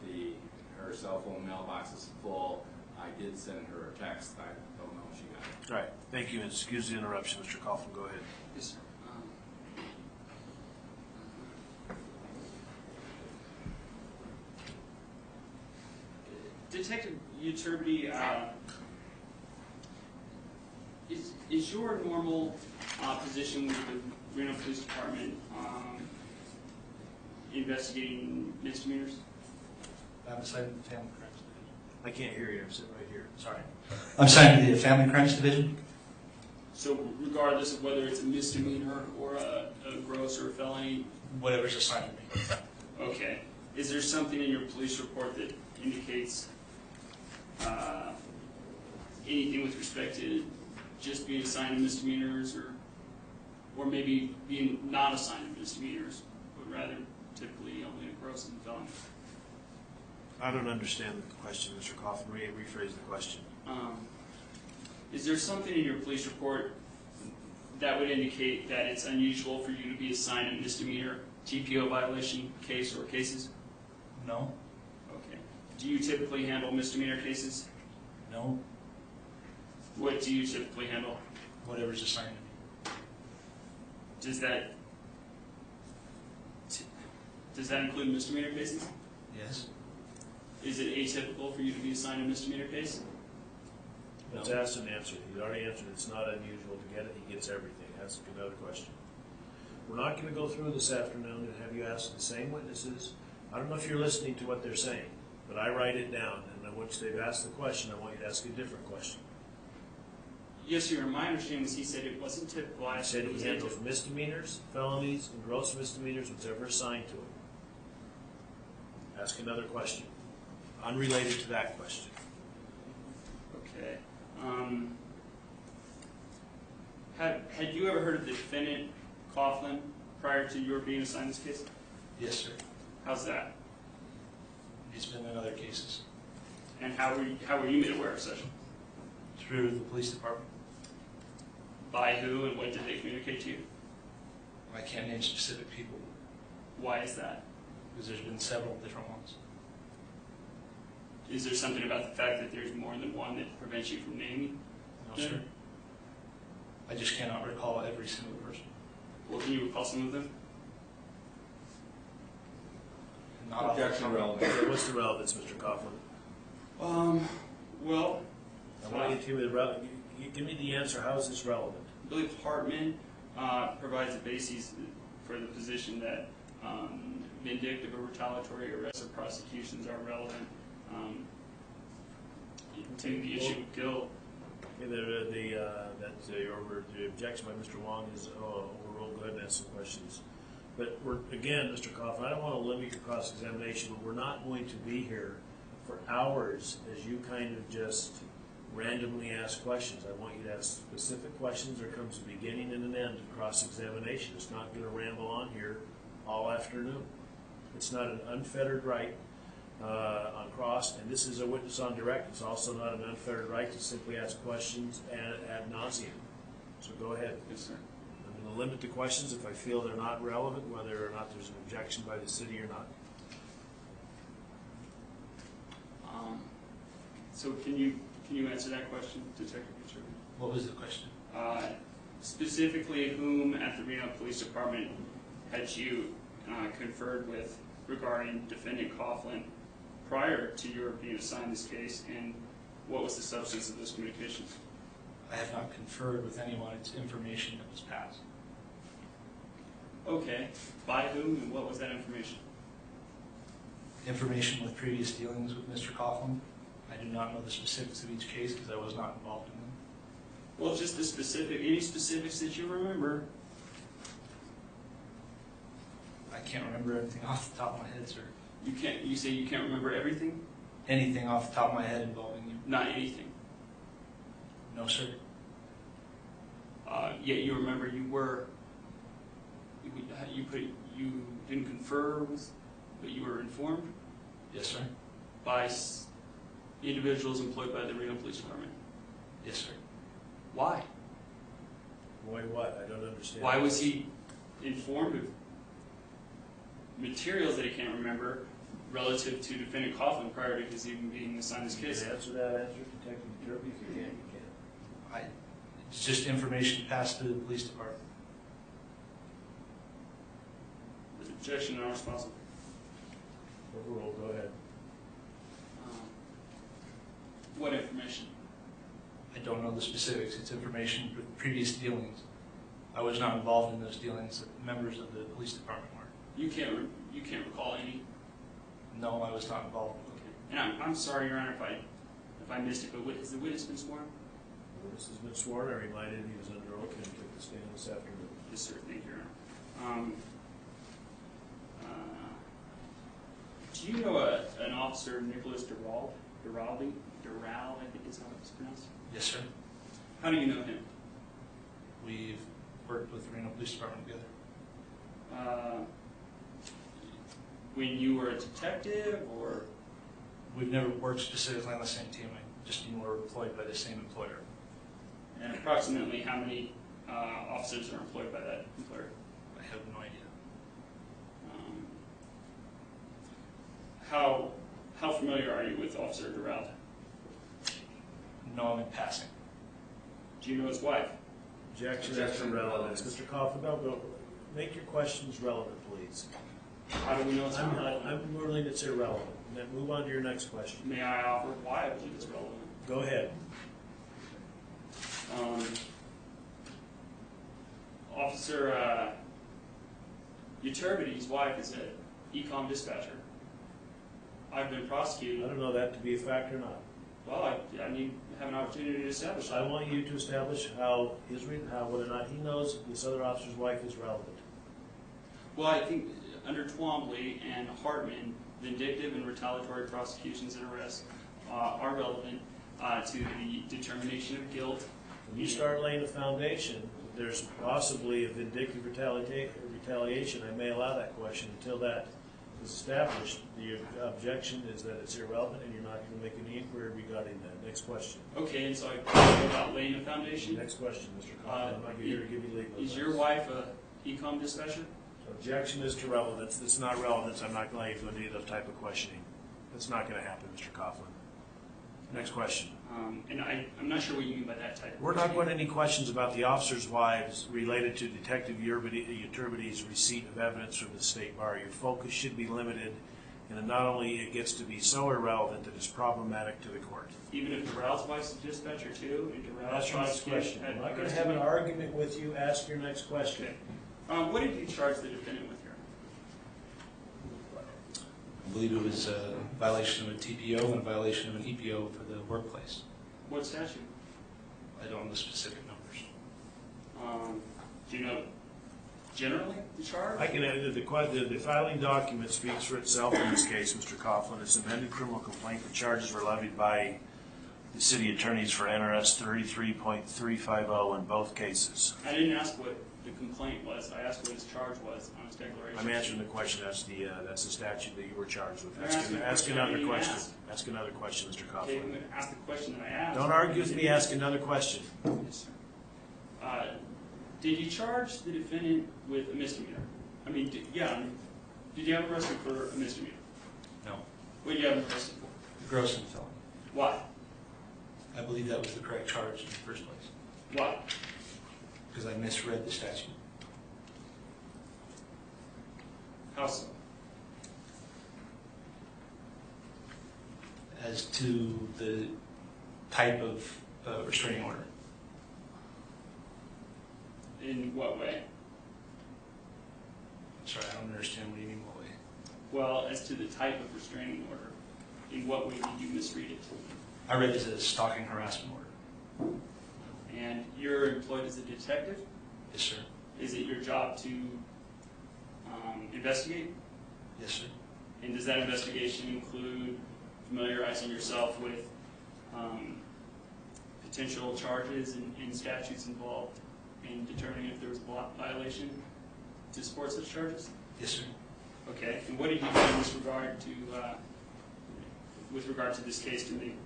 her cell phone mailbox is full. I did send her a text. I don't know if she got it. All right. Thank you. Excuse the interruption, Mr. Coughlin. Go ahead. Yes, sir. Detective Turbity, is your normal position with the Reno Police Department investigating misdemeanors? I'm assigned to the Family Crimes Division. I can't hear you. I'm sitting right here. Sorry. I'm assigned to the Family Crimes Division. So regardless of whether it's a misdemeanor or a gross or a felony? Whatever's assigned to me. Okay. Is there something in your police report that indicates anything with respect to just being assigned to misdemeanors or maybe being not assigned to misdemeanors, but rather typically only a gross and felony? I don't understand the question, Mr. Coughlin. Rephrase the question. Is there something in your police report that would indicate that it's unusual for you to be assigned a misdemeanor TPO violation case or cases? No. Okay. Do you typically handle misdemeanor cases? No. What do you typically handle? Whatever's assigned to me. Does that include misdemeanor cases? Yes. Is it atypical for you to be assigned a misdemeanor case? It's No. asked and answered. He's already answered. It's not unusual to get it. He gets everything. Ask another question. We're not going to go through this afternoon and have you ask the same witnesses. I don't know if you're listening to what they're saying, but I write it down, and once they've asked the question, I want you to ask a different question. Yes, Your Honor. My understanding is he said it wasn't typical. I said he handles misdemeanors, felonies, and gross misdemeanors, whichever assigned to him. Ask another question, unrelated to that question. Okay. Had you ever heard of the defendant, Coughlin, prior to your being assigned this case? Yes, sir. How's that? He's been in other cases. And how were you made aware of such? Through the police department. By who and what did they communicate to you? I can't name specific people Why is that? because there's been several different ones. Is there something about the fact that there's more than one that prevents you from naming? No, sir. I just cannot recall every single person. Well, can you recall some of them? Not off the Objection top of- relevant. So what's the relevance, Mr. Coughlin? Well, I want you to give me the answer. How is this relevant? I believe Hartman provides the basis for the position that vindictive or retaliatory arrests or prosecutions are relevant to the issue of guilt. Okay, the objection by Mr. Wong is overruled. Go ahead and ask some questions. But again, Mr. Coughlin, I don't want to limit your cross-examination, but we're not going to be here for hours as you kind of just randomly ask questions. I want you to ask specific questions. There comes a beginning and an end to cross-examination. It's not going to ramble on here all afternoon. It's not an unfettered right on cross, and this is a witness on direct. It's also not an unfettered right to simply ask questions ad nauseum. So go ahead. Yes, sir. I'm going to limit the questions if I feel they're not relevant, whether or not there's an objection by the city or not. So can you answer that question, Detective Richard? What was the question? Specifically, whom at the Reno Police Department had you conferred with regarding defendant Coughlin prior to your being assigned this case, and what was the substance of those communications? I have not conferred with anyone. It's information that was passed. Okay. By whom and what was that information? Information with previous dealings with Mr. Coughlin. I do not know the specifics of each case because I was not involved in them. Well, just any specifics that you remember. I can't remember anything off the top of my head, sir. You say you can't remember everything? Anything off the top of my head involving you? Not anything. No, sir. Yet you remember you didn't confer with, but you were informed Yes, sir. by individuals employed by the Reno Police Department. Yes, sir. Why? Why what? I don't understand. Why was he informed of materials that he can't remember relative to defendant Coughlin prior to his even being assigned this You case? can answer that, Detective Derby. If you can, you can. It's just information passed to the police department. With objection not responsible. Overruled. Go ahead. What information? I don't know the specifics. It's information with previous dealings. I was not involved in those dealings. Members of the police department were. You can't recall any. No, I was not involved. Okay. And I'm sorry, Your Honor, if I missed it, but has the witness been sworn? This has been sworn. I reminded he was under oath and took the stand this afternoon. Yes, sir. Thank you, Your Honor. Do you know an officer, Nicholas Duraldi, I think is how it's pronounced? Yes, sir. How do you know him? We've worked with the Reno Police Department together. When you were a detective, or? We've never worked specifically on the same team. I just knew we were employed by the same employer. And approximately how many officers are employed by that employer? I have no idea. How familiar are you with Officer Duraldi? No, I'm in passing. Do you know his wife? Objection as to relevance. Mr. Coughlin, go. Make your questions relevant, please. How do we know it's not relevant? I'm ruling it's irrelevant. Then move on to your next question. May I offer why I believe it's relevant? Go ahead. Officer Uturbity's wife is an e-com dispatcher. I've been I prosecuted. don't know that to be a fact or not. Well, I need to have an opportunity to establish that. I want you to establish how whether or not he knows this other officer's wife is relevant. Well, I think under Twombly and Hartman, vindictive and retaliatory prosecutions and arrests are relevant to the determination of guilt. When you start laying the foundation, there's possibly a vindictive retaliation. I may allow that question until that is established. The objection is that it's irrelevant and you're not going to make any inquiry regarding that. Next question. Okay, and so I talk about laying a foundation. Next question, Mr. Coughlin. I'm not here to give you legal Is advice. your wife a e-com dispatcher? Objection is to relevance. It's not relevance. I'm not going to go into any of those type of questioning. That's not going to happen, Mr. Coughlin. Next question. And I'm not sure what you mean by that type of We're not going to any questions about the officers' wives related to Detective Uturbity's receipt of evidence from the State Bar. Your focus should be limited, and not only it gets to be so irrelevant that it's problematic to the court. Even if Durrell's wife's a dispatcher too, and Durrell's Ask your next question. I'm not going to have an argument with you. Ask your next question. Okay. What did you charge the defendant with here? I believe it was a violation of a TPO and a violation of an EPO for the workplace. What statute? I don't know the specific numbers. Do you know generally the charge? I can the filing document speaks for itself in this case, Mr. Coughlin. It's amended criminal complaint. The charges were levied by the city attorneys for NRS 33.350 in both cases. I didn't ask what the complaint was. I asked what his charge was on his declaration. I'm answering the question. That's the statute that you were charged with. You're Ask asking another question I question. didn't ask. Ask another question, Mr. Okay, I'm Coughlin. going to ask the question that I asked. Don't argue with me. Ask another question. Yes, sir. Did you charge the defendant with a misdemeanor? I mean, did you have him arrested for a misdemeanor? No. What did you have him arrested for? Gross and felony. Why? I believe that was the correct charge in the first place, Why? because I misread the statute. How so? As to the type of restraining order. In what way? Sorry, I don't understand what you mean what way. Well, as to the type of restraining order, in what way did you misread it? I read this as a stalking harassment order. And you're employed as a detective? Yes, sir. Is it your job to investigate? Yes, sir. And does that investigation include familiarizing yourself with potential charges and statutes involved in determining if there was a violation to support such charges? Yes, sir. Okay. And what did you do with regard to this case to make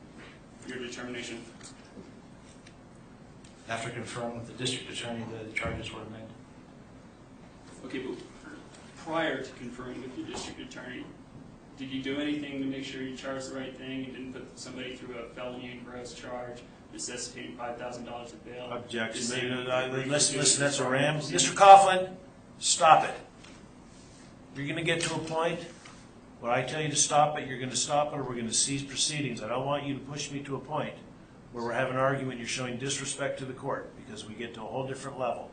your determination? After conferring with the district attorney, the charges were amended. Okay, but prior to conferring with the district attorney, did you do anything to make sure you charged the right thing and didn't put somebody through a felony and gross charge, necessitating $5,000 of bail? Objection. Listen, that's a ram. Mr. Coughlin, stop it. You're going to get to a point where I tell you to stop it, you're going to stop it, or we're going to cease proceedings. I don't want you to push me to a point where we're having an argument, you're showing disrespect to the court, because we get to a whole different level.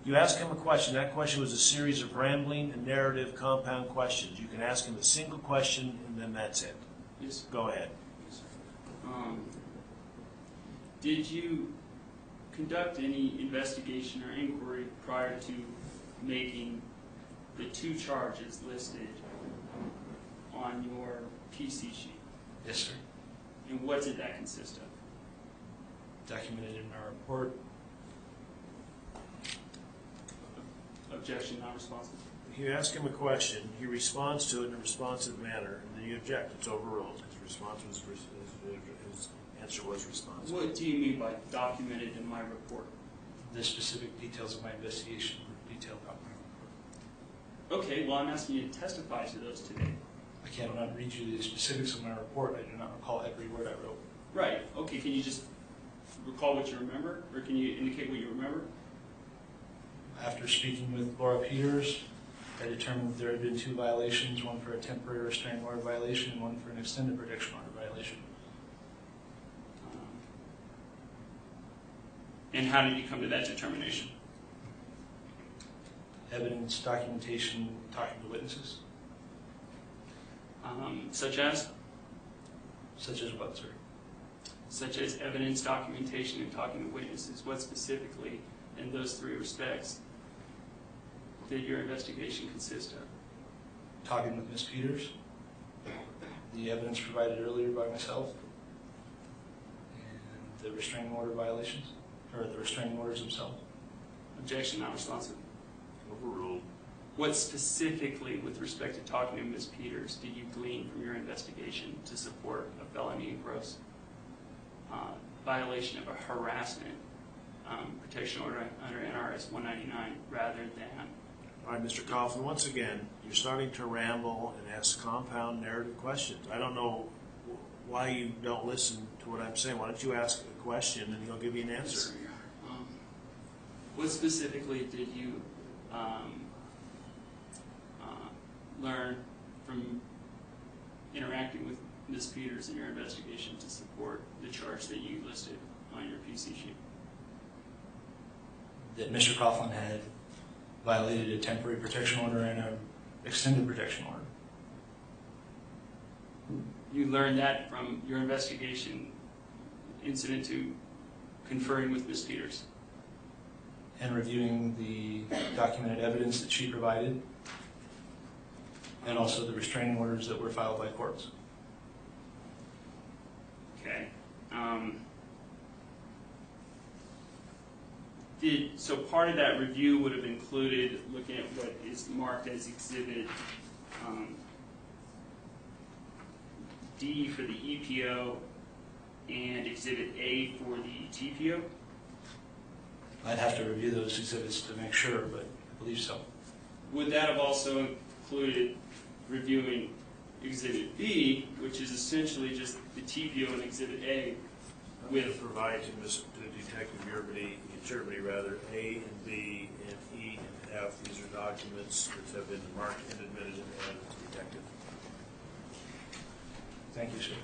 You ask him a question. That question was a series of rambling and narrative compound questions. You can ask him a single question, and then that's it. Yes. Go ahead. Yes, sir. Did you conduct any investigation or inquiry prior to making the two charges listed on your PC sheet? Yes, sir. And what did that consist of? Documented in our report. Objection, not responsive. You ask him a question, he responds to it in a responsive manner, and then you object. It's overruled. His answer was responsive. What do you mean by documented in my report? The specific details of my investigation were detailed out in my report. Okay, well, I'm asking you to testify to those today. I cannot read you the specifics of my report. I do not recall every word I wrote. Right. Okay, can you just recall what you remember? Or can you indicate what you remember? After speaking with Laura Peters, I determined that there had been two violations, one for a temporary restraining order violation and one for an extended protection order violation. And how did you come to that determination? Evidence, documentation, talking to witnesses, Such as? such as what, sir? Such as evidence, documentation, and talking to witnesses. What specifically in those three respects did your investigation consist of? Talking with Ms. Peters, the evidence provided earlier by myself, and the restraining order violations, or the restraining orders themselves. Objection not responsive. Overruled. What specifically, with respect to talking to Ms. Peters, did you glean from your investigation to support a felony and gross violation of a harassment protection order under NRS 199 rather than? All right, Mr. Coughlin, once again, you're starting to ramble and ask compound narrative questions. I don't know why you don't listen to what I'm saying. Why don't you ask a question and he'll give you an answer? What specifically did you learn from interacting with Ms. Peters in your investigation to support the charge that you listed on your PC sheet? That Mr. Coughlin had violated a temporary protection order and an extended protection order. You learned that from your investigation incident to conferring with Ms. Peters? And reviewing the documented evidence that she provided, and also the restraining orders that were filed by courts. Okay. So part of that review would have included looking at what is marked as Exhibit D for the EPO and Exhibit A for the TPO? I'd have to review those exhibits to make sure, but I believe so. Would that have also included reviewing Exhibit B, which is essentially just the TPO and Exhibit A, With provide to Detective Germany rather A and B and E and F. These are documents that have been marked and admitted and added to the detective. Thank you, sir.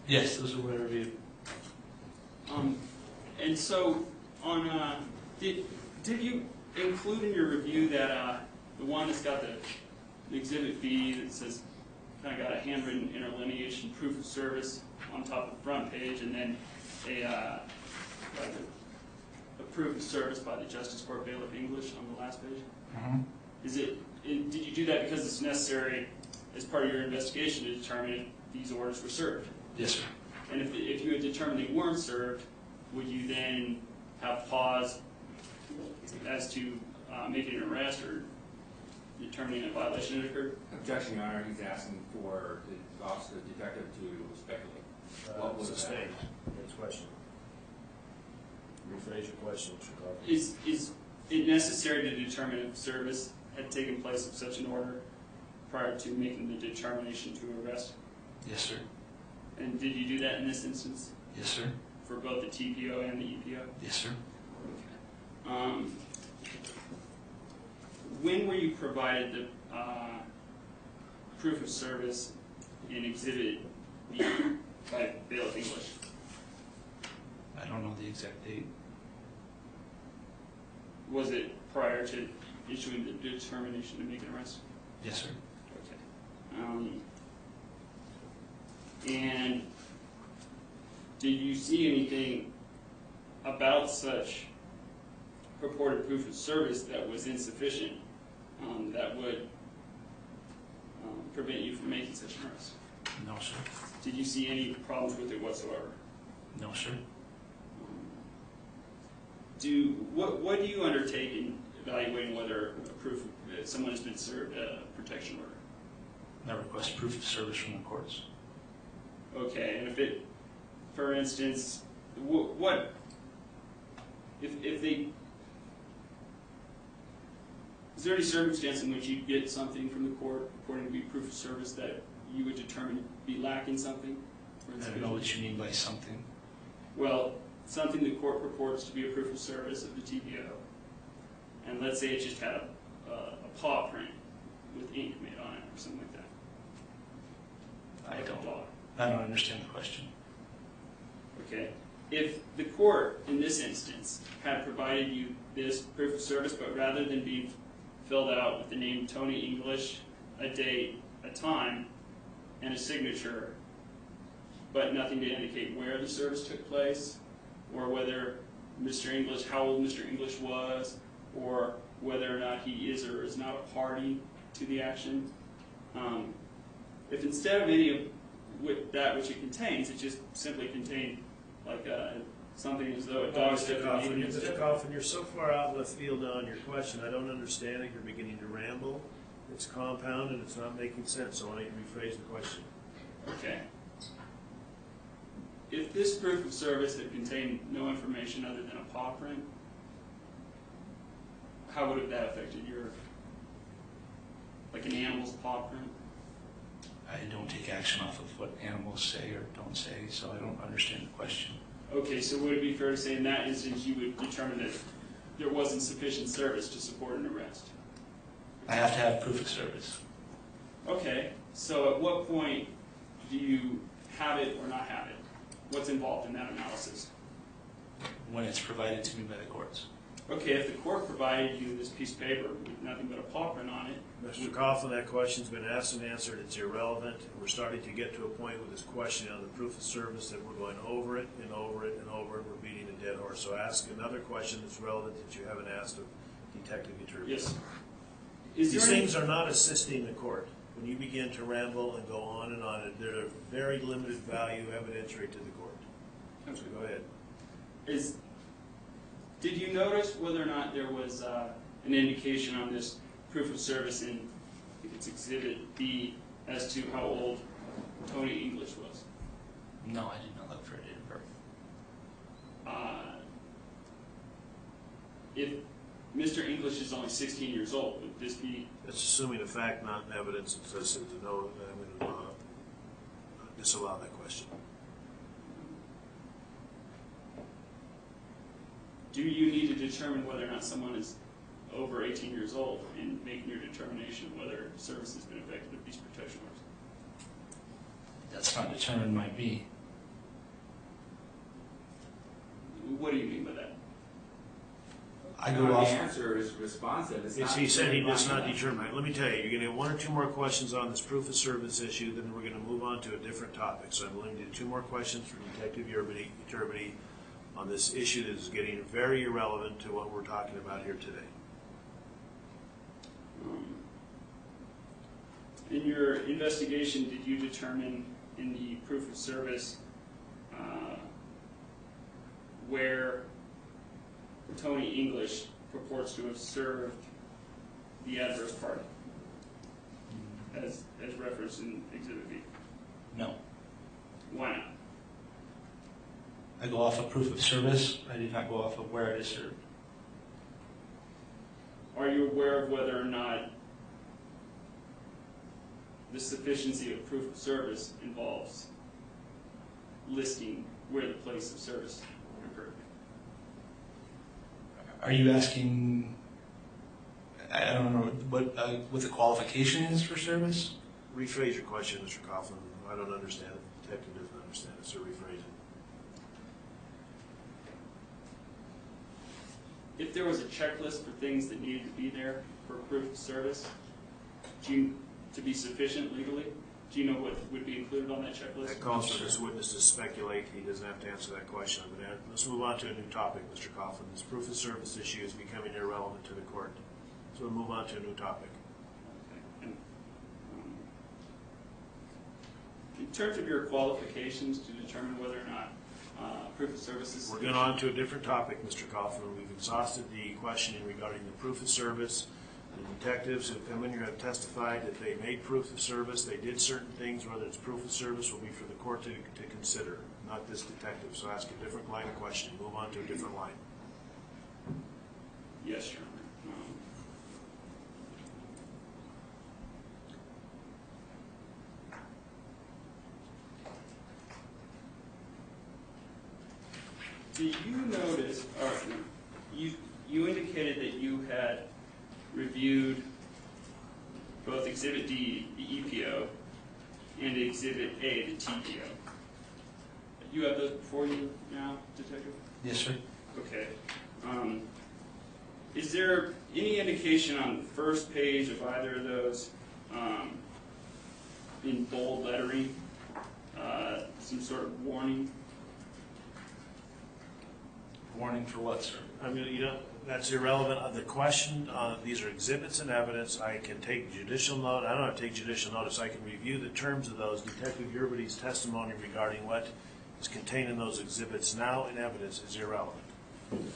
Yes, those are what I reviewed. And so, on did you include in your review that the one that's got the Exhibit B that says kind of got a handwritten interlineation proof of service on top of the front page, and then a proof of service by the Justice Court Bailiff English on the last page? Mm-hmm. Did you do that because it's necessary as part of your investigation to determine if these orders were served? Yes, sir. And if you had determined they weren't served, would you then have pause as to making an arrest or determining a violation had occurred? Objection, Your Honor. He's asking for the officer, the detective, to speculate. What was that? Sustained. Next question. Rephrase your question, Mr. Coughlin. Is it necessary to determine if service had taken place of such an order prior to making the determination to arrest? Yes, sir. And did you do that in this instance? Yes, sir. For both the TPO and the EPO? Yes, sir. When were you provided the proof of service in Exhibit B by Bailiff English? I don't know the exact date. Was it prior to issuing the determination to make an arrest? Yes, sir. Okay. And Did you see anything about such purported proof of service that was insufficient, that would prevent you from making such an arrest? No, sir. Did you see any problems with it whatsoever? No, sir. What do you undertake in evaluating whether someone has been served a protection order? I request proof of service from the courts. Okay, and if it, for instance, if they, is there any circumstance in which you get something from the court purporting to be proof of service that you would determine to be lacking something? I don't know what you mean by something. Well, something the court purports to be a proof of service of the TPO, and let's say it just had a paw print with ink made on it or something like that. I don't understand the question. Okay. If the court, in this instance, had provided you this proof of service, but rather than being filled out with the name Tony English, a date, a time, and a signature, but nothing to indicate where the service took place, or whether Mr. English, how old Mr. English was, or whether or not he is or is not a party to the action. If instead of any of that which it contains, it just simply contained like something as though a dog Mr. Coughlin, you're so far out left field on your question, I don't understand it. You're beginning to ramble. It's compound and it's not making sense, so why don't you rephrase the question? Okay. If this proof of service had contained no information other than a paw print, how would have that affected your, like an animal's paw print? I don't take action off of what animals say or don't say, so I don't understand the question. Okay, so would it be fair to say in that instance you would determine that there wasn't sufficient service to support an arrest? I have to have proof of service. Okay, so at what point do you have it or not have it? What's involved in that analysis? When it's provided to me by the courts. Okay, if the court provided you this piece of paper with nothing but a paw print on it. Mr. Coughlin, that question's been asked and answered. It's irrelevant. We're starting to get to a point with this question on the proof of service that we're going over it and over it and over it. We're beating a dead horse. So ask another question that's relevant that you haven't asked of Detective Iturbi. Yes. These things are not assisting the court. When you begin to ramble and go on and on, they're of very limited value evidentiary to the court. So go ahead. Did you notice whether or not there was an indication on this proof of service in, I think it's Exhibit B, as to how old Tony English was? No, I did not look for a date of birth. If Mr. English is only 16 years old, would this be? That's assuming a fact, not an evidence. It says to know. I'm going to disallow that question. Do you need to determine whether or not someone is over 18 years old in making your determination of whether service has been effective with these protection orders? That's not determined by me. What do you mean by that? I go off. The answer is responsive. He said he does not determine. Let me tell you, you're going to have one or two more questions on this proof of service issue, then we're going to move on to a different topic. So I'm going to do two more questions from Detective Iturbi on this issue that is getting very irrelevant to what we're talking about here today. In your investigation, did you determine in the proof of service where Tony English purports to have served the adverse party, as referenced in Exhibit B? No. Why not? I go off of proof of service. I did not go off of where it is served. Are you aware of whether or not the sufficiency of proof of service involves listing where the place of service occurred? Are you asking, I don't know, what the qualification is for service? Rephrase your question, Mr. Coughlin. I don't understand it. The detective doesn't understand it, so rephrase it. If there was a checklist for things that needed to be there for proof of service to be sufficient legally, Do you know what would be included on that checklist? That calls for this witness to speculate. He doesn't have to answer that question. Let's move on to a new topic, Mr. Coughlin. This proof of service issue is becoming irrelevant to the court. So we'll move on to a new topic. Okay. And, in terms of your qualifications to determine whether or not proof of service is We're going on to a different topic, Mr. Coughlin. We've exhausted the questioning regarding the proof of service. The detectives who have come in here have testified that they made proof of service. They did certain things. Whether it's proof of service will be for the court to consider, not this detective. So ask a different line of questioning. Move on to a different line. Yes, Your Honor. Do you notice, or you indicated that you had reviewed both Exhibit D, the EPO, and Exhibit A, the TPO. You have those before you now, Detective? Yes, sir. Okay. Is there any indication on the first page of either of those in bold lettering, some sort of warning? Warning for what, sir? I mean, that's irrelevant. The question, these are exhibits and evidence. I can take judicial note. I don't have to take judicial notice. I can review the terms of those. Detective Yerbity's testimony regarding what is contained in those exhibits now in evidence is irrelevant.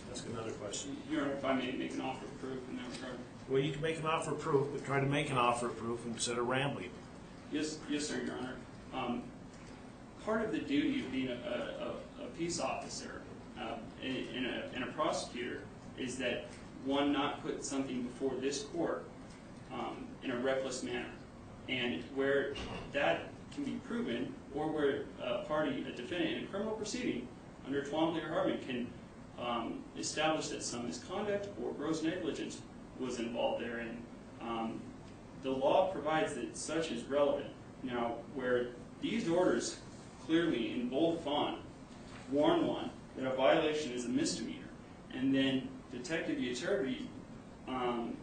That's another question. Your Honor, if I may make an offer of proof in that regard. Well, you can make an offer of proof, but try to make an offer of proof instead of rambling. Yes, sir, Your Honor. Part of the duty of being a peace officer and a prosecutor is that one not put something before this court in a reckless manner, and where that can be proven, or where a defendant in a criminal proceeding under Twombly or Hartman can establish that some misconduct or gross negligence was involved therein. The law provides that such is relevant. Now, where these orders clearly in bold font warn one that a violation is a misdemeanor, and then Detective Yerby, and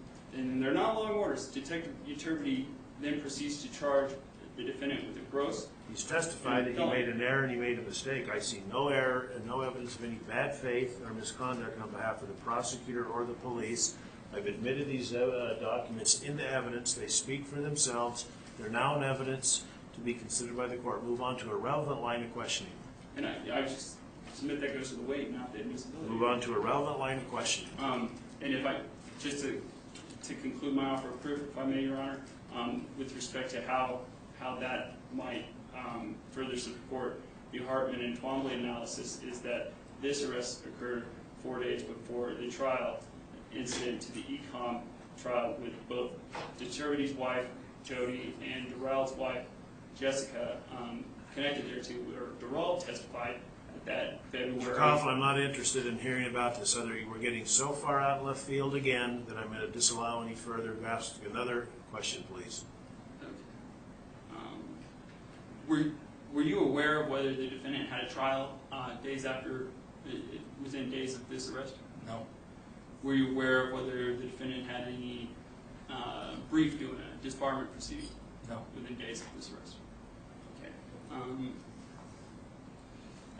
they're not long orders, Detective Yerby then proceeds to charge the defendant with a gross. He's testified that he made an error and he made a mistake. I see no error and no evidence of any bad faith or misconduct on behalf of the prosecutor or the police. I've admitted these documents into evidence. They speak for themselves. They're now in evidence to be considered by the court. Move on to a relevant line of questioning. And I just submit that goes to the weight, not the admissibility. Move on to a relevant line of questioning. And if I, just to conclude my offer of proof, if I may, Your Honor, with respect to how that might further support the Hartman and Twombly analysis, is that this arrest occurred 4 days before the trial incident to the ECOM trial, with both Yerby's wife, Jody, and Durrell's wife, Jessica, connected there to, where Durrell testified that February. Mr. Coughlin, I'm not interested in hearing about this. We're getting so far out in left field again that I'm going to disallow any further. Ask another question, please. Okay. Were you aware of whether the defendant had a trial days after, within days of this arrest? No. Were you aware of whether the defendant had any brief doing a disbarment proceeding? No. Within days of this arrest? Okay.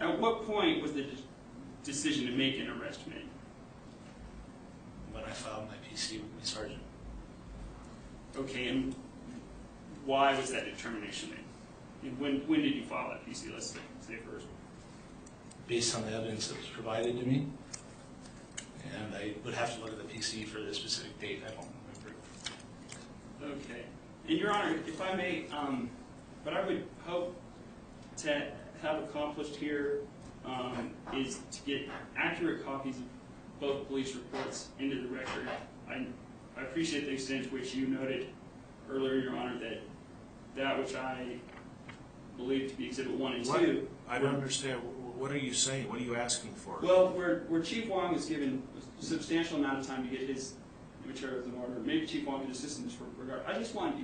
At what point was the decision to make an arrest made? When I filed my PC with my sergeant. Okay, and why was that determination made? And when did you file that PC? Let's say first. Based on the evidence that was provided to me. And I would have to look at the PC for the specific date. I don't remember. Okay. And Your Honor, if I may, what I would hope to have accomplished here is to get accurate copies of both police reports into the record. I appreciate the extent to which you noted earlier, Your Honor, that which I believe to be Exhibit 1 and 2. I don't understand. What are you saying? What are you asking for? Well, where Chief Wong was given a substantial amount of time to get his materials in order, maybe Chief Wong could assist in this regard. I just want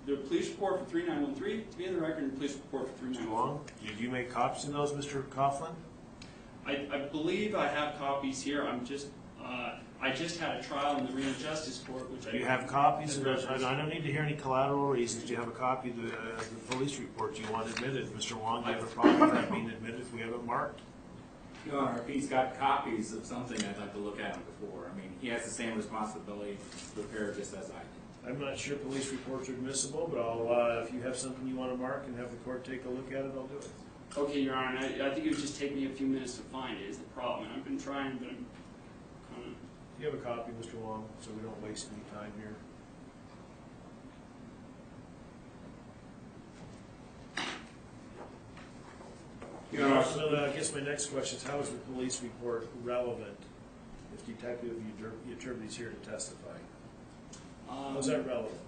the police report for 3913 to be in the record, and the police report for 3914. Did you make copies of those, Mr. Coughlin? I believe I have copies here. I'm just I just had a trial in the Reno Justice Court, which Do you have copies of those? I don't need to hear any collateral reasons. Do you have a copy of the police report you want admitted? Mr. Wong, do you have a problem with that being admitted if we have it marked? Your Honor, if he's got copies of something, I'd like to look at them before. I mean, he has the same responsibility to prepare just as I do. I'm not sure police reports are admissible, but I'll, if you have something you want to mark and have the court take a look at it, I'll do it. Okay, Your Honor, I think it would just take me a few minutes to find it is the problem. And I've been trying, but I'm kind of... Do you have a copy, Mr. Wong, so we don't waste any time here? So I guess my next question is, how is the police report relevant if Detective Uterby is here to testify? How's that relevant?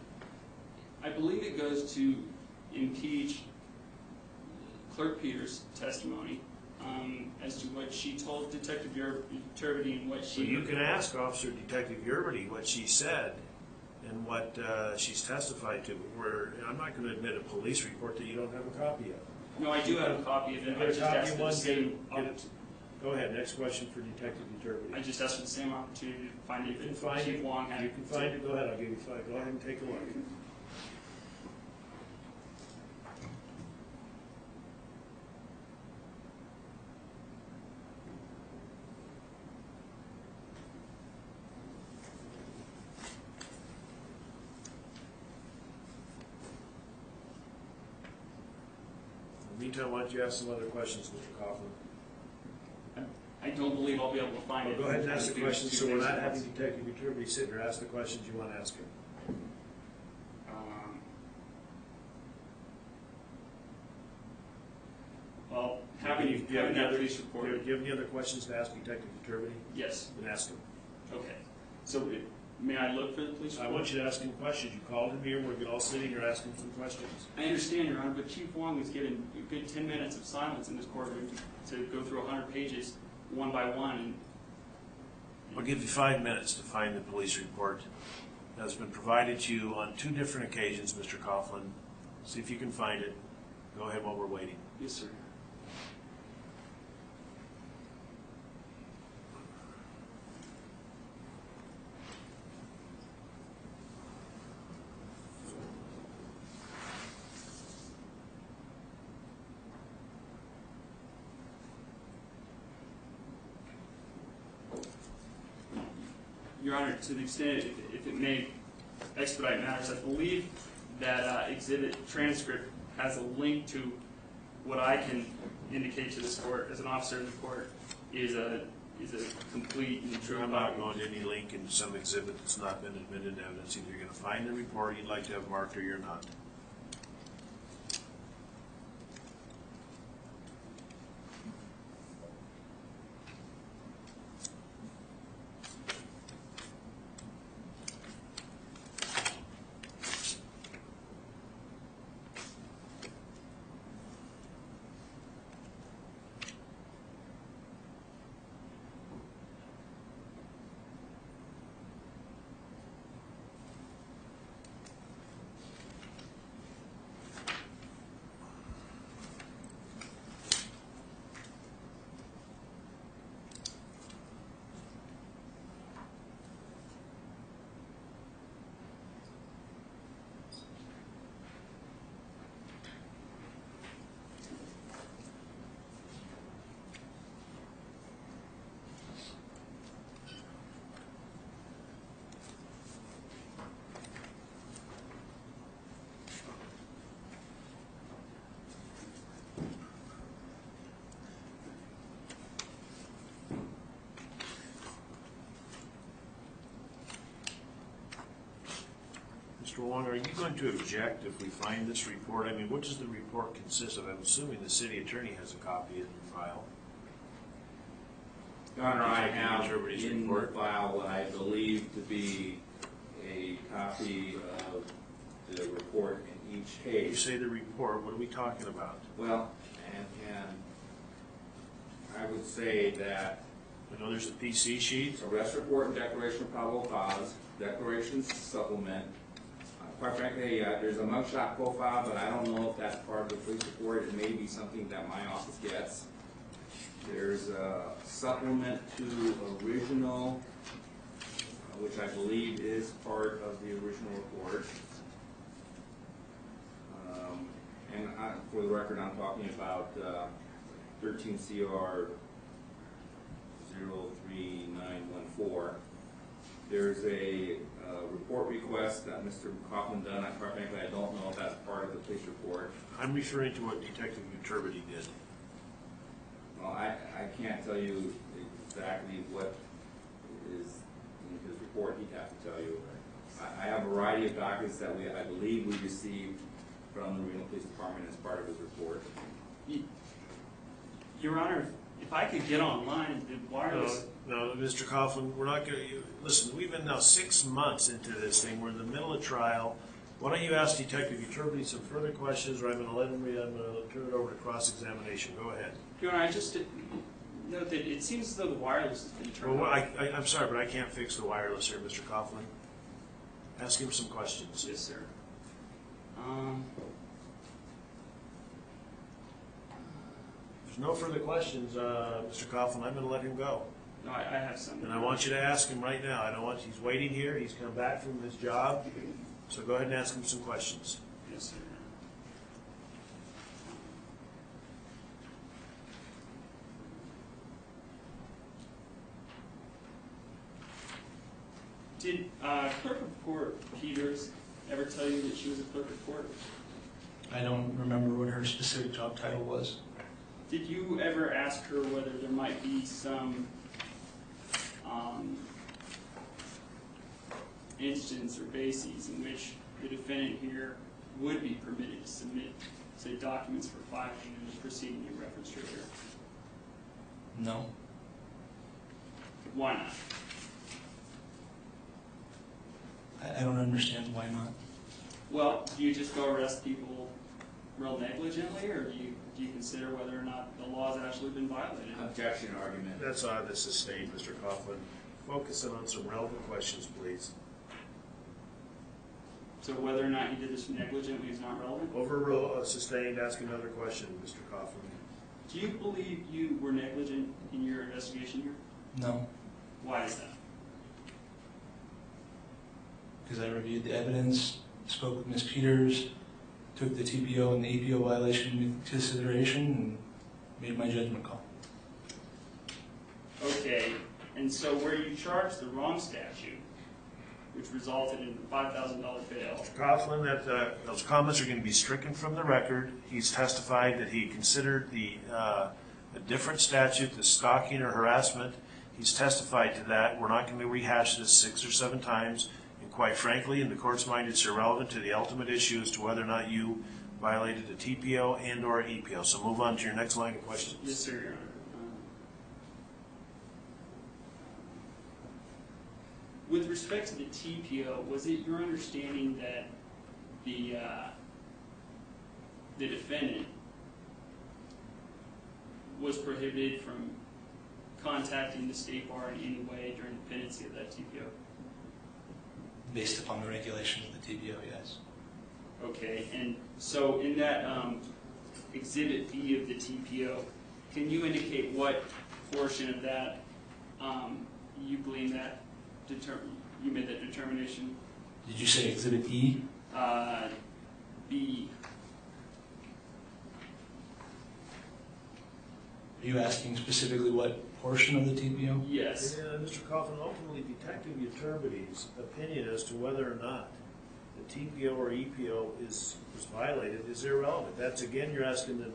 I believe it goes to impeach Clerk Peters' testimony as to what she told Detective Uterby and what she... So you can ask Officer Detective Uterby what she said and what she's testified to. I'm not going to admit a police report that you don't have a copy of. No, I do have a copy of it. I just asked for the same opportunity. Go ahead, next question for Detective Uterby. I just asked for the same opportunity to find it. You can find Chief it. Wong had You can find it. Go ahead, I'll give you 5. Go ahead and take a look. In the meantime, why don't you ask some other questions, Mr. Coughlin? I don't believe I'll be able to find it. Go ahead and ask the Two questions, so we're days not at having once. Detective Uterby sit there. Ask the questions you want to ask him. Well, Do having you have that any police report. Do you have any other questions to ask Detective Uterby? Yes. Then ask him. Okay. So may I look for the police report? I want you to ask him questions. You called him here. We're all sitting here asking some questions. I understand, Your Honor, but Chief Wong was given a good 10 minutes of silence in this courtroom to go through 100 pages one by one. And I'll give you 5 minutes to find the police report. It has been provided to you on 2 different occasions, Mr. Coughlin. See if you can find it. Go ahead while we're waiting. yes, sir. Your Honor, to the extent, if it may expedite matters, I believe that exhibit transcript has a link to what I can indicate to this court as an officer in the court is a complete and true I'm not copy. going to any link in some exhibit that's not been admitted to evidence. Either you're going to find the report you'd like to have marked or you're not. Mr. Wong, are you going to object if we find this report? I mean, what does the report consist of? I'm assuming the city attorney has a copy in the file. Your Honor, I Detective have Uterby's in the report. file what I believe to be a copy of the report in each You case. say the report, what are we talking about? Well, and I would say that I know there's a PC sheet. arrest report and declaration of probable cause, declarations supplement. Quite frankly, there's a mugshot profile, but I don't know if that's part of the police report. It may be something that my office gets. There's a supplement to original, which I believe is part of the original report. And for the record, I'm talking about 13 CR 03914. There's a report request that Mr. Coughlin done. Quite frankly, I don't know if that's part of the police report. I'm referring to what Detective Uturbity did. Well, I can't tell you exactly what is in his report. He'd have to tell you. I have a variety of documents that I believe we received from the Reno Police Department as part of his report. Your Honor, if I could get online, the wireless. No, Mr. Coughlin, we're not going to. Listen, we've been now 6 months into this thing. We're in the middle of trial. Why don't you ask Detective Uturbity some further questions, or I'm going to let him read. I'm going to turn it over to cross-examination. Go ahead. Your Honor, I just note that it seems as though the wireless has been turned Well, on. I'm sorry, but I can't fix the wireless here, Mr. Coughlin. Ask him some questions. Yes, sir. If there's no further questions, Mr. Coughlin, I'm going to let him go. No, I have some. And I want you to ask him right now. I don't want. He's waiting here. He's come back from his job. So go ahead and ask him some questions. Yes, sir. Did Clerk of Court Peters ever tell you that she was a clerk of court? I don't remember what her specific job title was. Did you ever ask her whether there might be some instance or bases in which the defendant here would be permitted to submit, say, documents for filing in the proceeding you referenced earlier? No. Why not? I don't understand why not. Well, do you just go arrest people real negligently, or do you consider whether or not the law has actually been violated? Objection argument. That's sustained, Mr. Coughlin. Focus in on some relevant questions, please. So whether or not he did this negligently is not relevant? Sustained. Ask another question, Mr. Coughlin. Do you believe you were negligent in your investigation here? No. Why is that? Because I reviewed the evidence, spoke with Ms. Peters, took the TPO and the EPO violation into consideration, and made my judgment call. Okay, and so where you charged the wrong statute, which resulted in a $5,000 bail. Mr. Coughlin, those comments are going to be stricken from the record. He's testified that he considered a different statute, the stalking or harassment. He's testified to that. We're not going to rehash this 6 or 7 times. And quite frankly, in the court's mind, it's irrelevant to the ultimate issue as to whether or not you violated a TPO and or EPO. So move on to your next line of questions. Yes, sir, Your Honor. With respect to the TPO, was it your understanding that the defendant was prohibited from contacting the State Bar in any way during the pendency of that TPO? Based upon the regulations of the TPO, yes. Okay, and so in that Exhibit B of the TPO, can you indicate what portion of that you believe that you made that determination? Did you say Exhibit E? B. Are you asking specifically what portion of the TPO? Yes. Yeah, Mr. Coughlin, ultimately, Detective Uturbity's opinion as to whether or not the TPO or EPO was violated is irrelevant. That's, again, you're asking the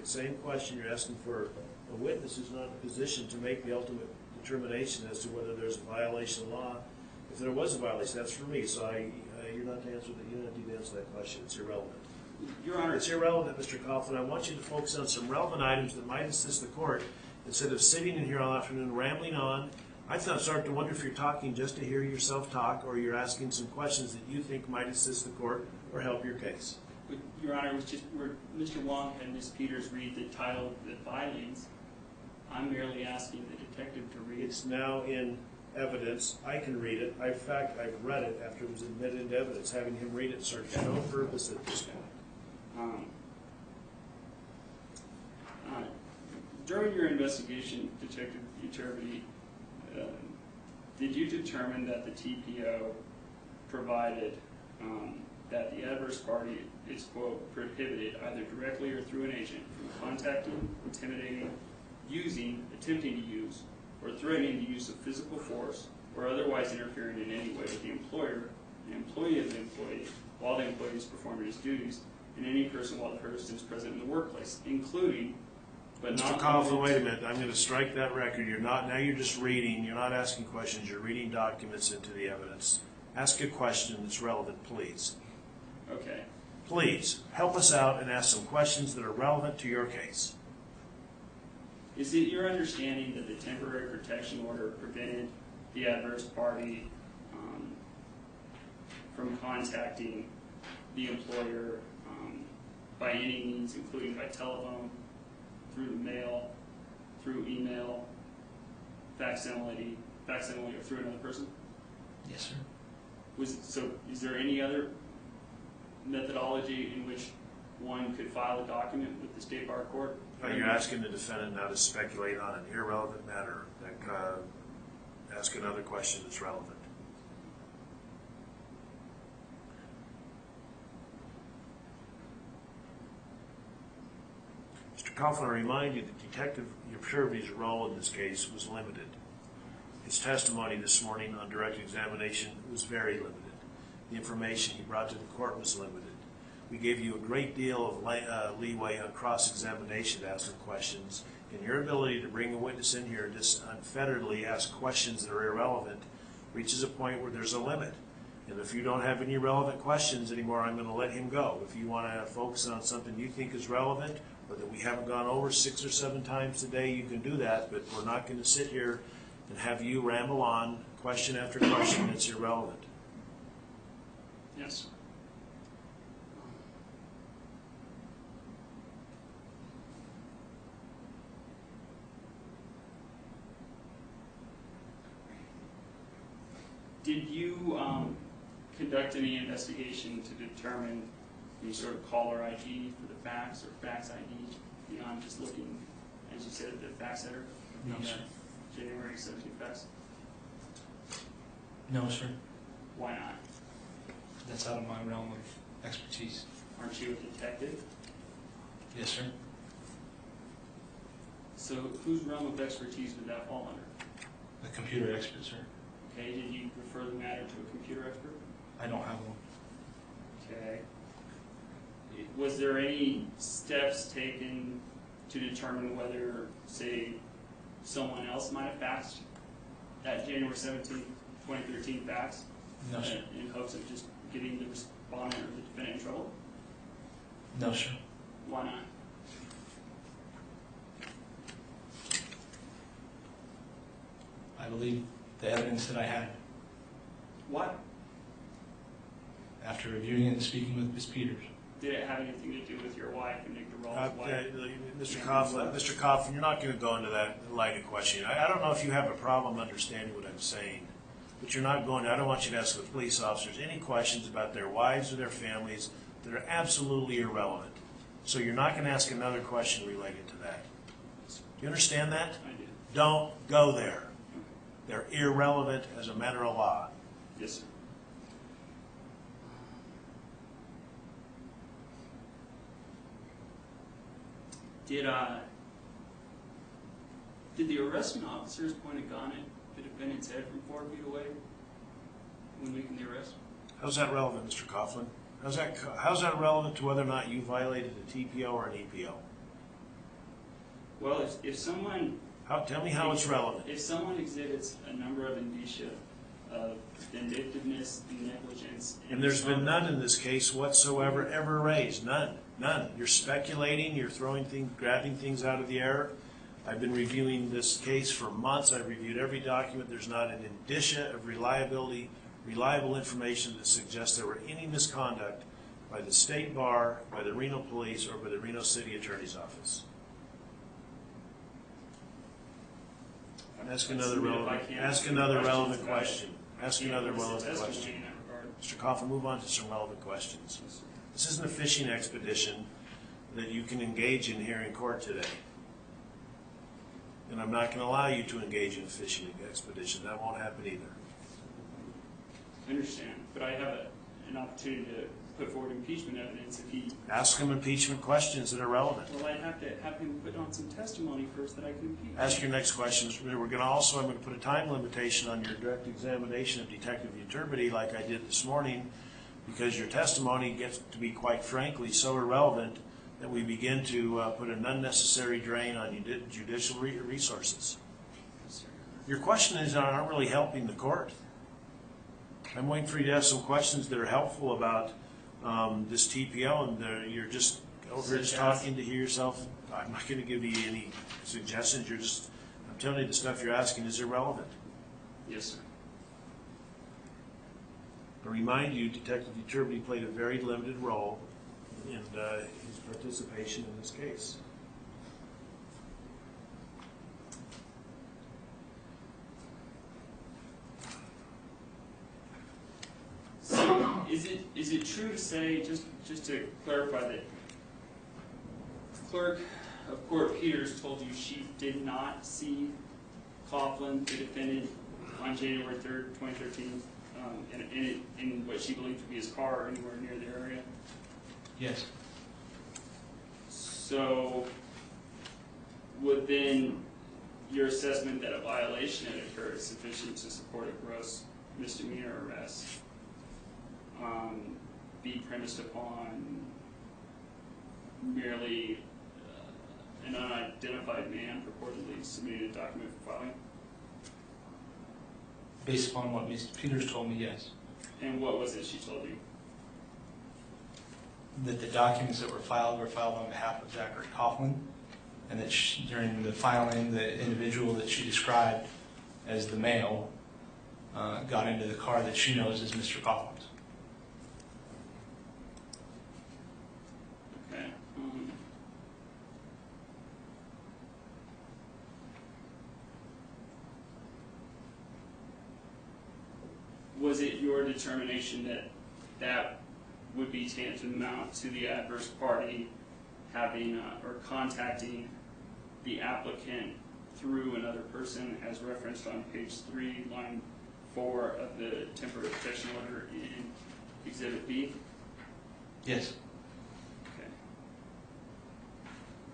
same question. You're asking for a witness who's not in a position to make the ultimate determination as to whether there's a violation of law. If there was a violation, that's for me. So you're not to answer that. You don't need to answer that question. It's irrelevant. Your Honor, It's irrelevant, Mr. Coughlin. I want you to focus on some relevant items that might assist the court instead of sitting in here all afternoon rambling on. I started to wonder if you're talking just to hear yourself talk, or you're asking some questions that you think might assist the court or help your case. Your Honor, it was just where Mr. Wong and Ms. Peters read the title of the filings. I'm merely asking the detective to read it. It's now in evidence. I can read it. In fact, I've read it after it was admitted into evidence. Having him read it serves no purpose at this point. During your investigation, Detective Utervity, did you determine that the TPO provided that the adverse party is, quote, prohibited either directly or through an agent from contacting, intimidating, using, attempting to use, or threatening the use of physical force or otherwise interfering in any way with the employer, the employee of the employee, while the employee is performing his duties, and any person while the person is present in the workplace, including, but not... Mr. Coughlin, wait a minute. I'm going to strike that record. Now you're just reading. You're not asking questions. You're reading documents into the evidence. Ask a question that's relevant, please. Okay. Please, help us out and ask some questions that are relevant to your case. Is it your understanding that the temporary protection order prevented the adverse party from contacting the employer by any means, including by telephone, through the mail, through email, facsimile, or through another person? Yes, sir. So is there any other methodology in which one could file a document with the State Bar Court? You're asking the defendant now to speculate on an irrelevant matter. Ask another question that's relevant. Mr. Coughlin, I remind you that Detective Utervity's role in this case was limited. His testimony this morning on direct examination was very limited. The information he brought to the court was limited. We gave you a great deal of leeway on cross-examination to ask some questions, and your ability to bring a witness in here and just unfetteredly ask questions that are irrelevant reaches a point where there's a limit. And if you don't have any relevant questions anymore, I'm going to let him go. If you want to focus on something you think is relevant or that we haven't gone over 6 or 7 times today, you can do that, but we're not going to sit here and have you ramble on question after question that's irrelevant. Yes. Did you conduct any investigation to determine any sort of caller ID for the fax or fax ID beyond just looking, as you said, at the fax header? No, sir. January 17th fax? No, sir. Why not? That's out of my realm of expertise. Aren't you a detective? Yes, sir. So whose realm of expertise would that fall under? A computer expert, sir. Okay, did you refer the matter to a computer expert? I don't have one. Okay. Was there any steps taken to determine whether, say, someone else might have faxed that January 17th, 2013 fax? No, sir. In hopes of just getting the respondent or the defendant in trouble? No, sir. Why not? I believe the evidence that I had What? after reviewing it and speaking with Ms. Peters. Did it have anything to do with your wife and Nick DeRoll's wife? Mr. Coughlin, you're not going to go into that line of questioning. I don't know if you have a problem understanding what I'm saying, but you're not going to. I don't want you to ask the police officers any questions about their wives or their families that are absolutely irrelevant. So you're not going to ask another question related to that. Do you understand that? I did. Don't go there. They're irrelevant as a matter of law. Yes, sir. Did the arresting officers point a gun at the defendant's head from 4 feet away when making the arrest? How's that relevant, Mr. Coughlin? How's that relevant to whether or not you violated a TPO or an EPO? Well, if someone... Tell me how it's relevant. If someone exhibits a number of indicia of vindictiveness, negligence... And there's been none in this case whatsoever ever raised. None. None. You're speculating. You're throwing things, grabbing things out of the air. I've been reviewing this case for months. I've reviewed every document. There's not an indicia of reliable information that suggests there were any misconduct by the State Bar, by the Reno Police, or by the Reno City Attorney's Office. Ask another relevant question. Ask another relevant question. Mr. Coughlin, move on to some relevant questions. This isn't a fishing expedition that you can engage in here in court today. And I'm not going to allow you to engage in a fishing expedition. That won't happen either. I understand, but I have an opportunity to put forward impeachment evidence if he... Ask him impeachment questions that are relevant. Well, I'd have to have him put on some testimony first that I can impeach. Ask your next questions. I'm going to put a time limitation on your direct examination of Detective Uturbity like I did this morning, because your testimony gets to be, quite frankly, so irrelevant that we begin to put an unnecessary drain on judicial resources. Your questions aren't really helping the court. I'm waiting for you to ask some questions that are helpful about this TPO, and you're just over here just talking to hear yourself. I'm not going to give you any suggestions. I'm telling you the stuff you're asking is irrelevant. Yes, sir. I remind you, Detective Uturbity played a very limited role in his participation in this case. So, is it true to say, just to clarify, that Clerk of Court Peters told you she did not see Coughlin, the defendant, on January 3rd, 2013, in what she believed to be his car or anywhere near the area? Yes. So, would then your assessment that a violation had occurred sufficient to support a gross misdemeanor arrest be premised upon merely an unidentified man purportedly submitting a document for filing? Based upon what Ms. Peters told me, yes. And what was it she told you? That the documents that were filed on behalf of Zachary Coughlin, and that during the filing, the individual that she described as the male got into the car that she knows is Mr. Coughlin's. Okay. Was it your determination that that would be tantamount to the adverse party having or contacting the applicant through another person, as referenced on page 3, line 4 of the temporary protection order in Exhibit B? Yes. Okay.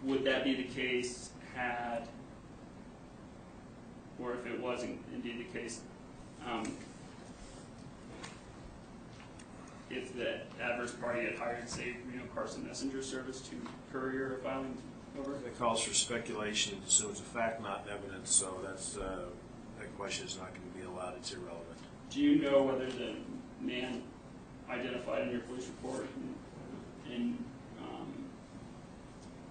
Would that be the case had, or if it wasn't indeed the case, if the adverse party had hired, say, Carson Messenger Service to courier a filing over? That calls for speculation, so it's a fact, not evidence, so that question is not going to be allowed. It's irrelevant. Do you know whether the man identified in your police report in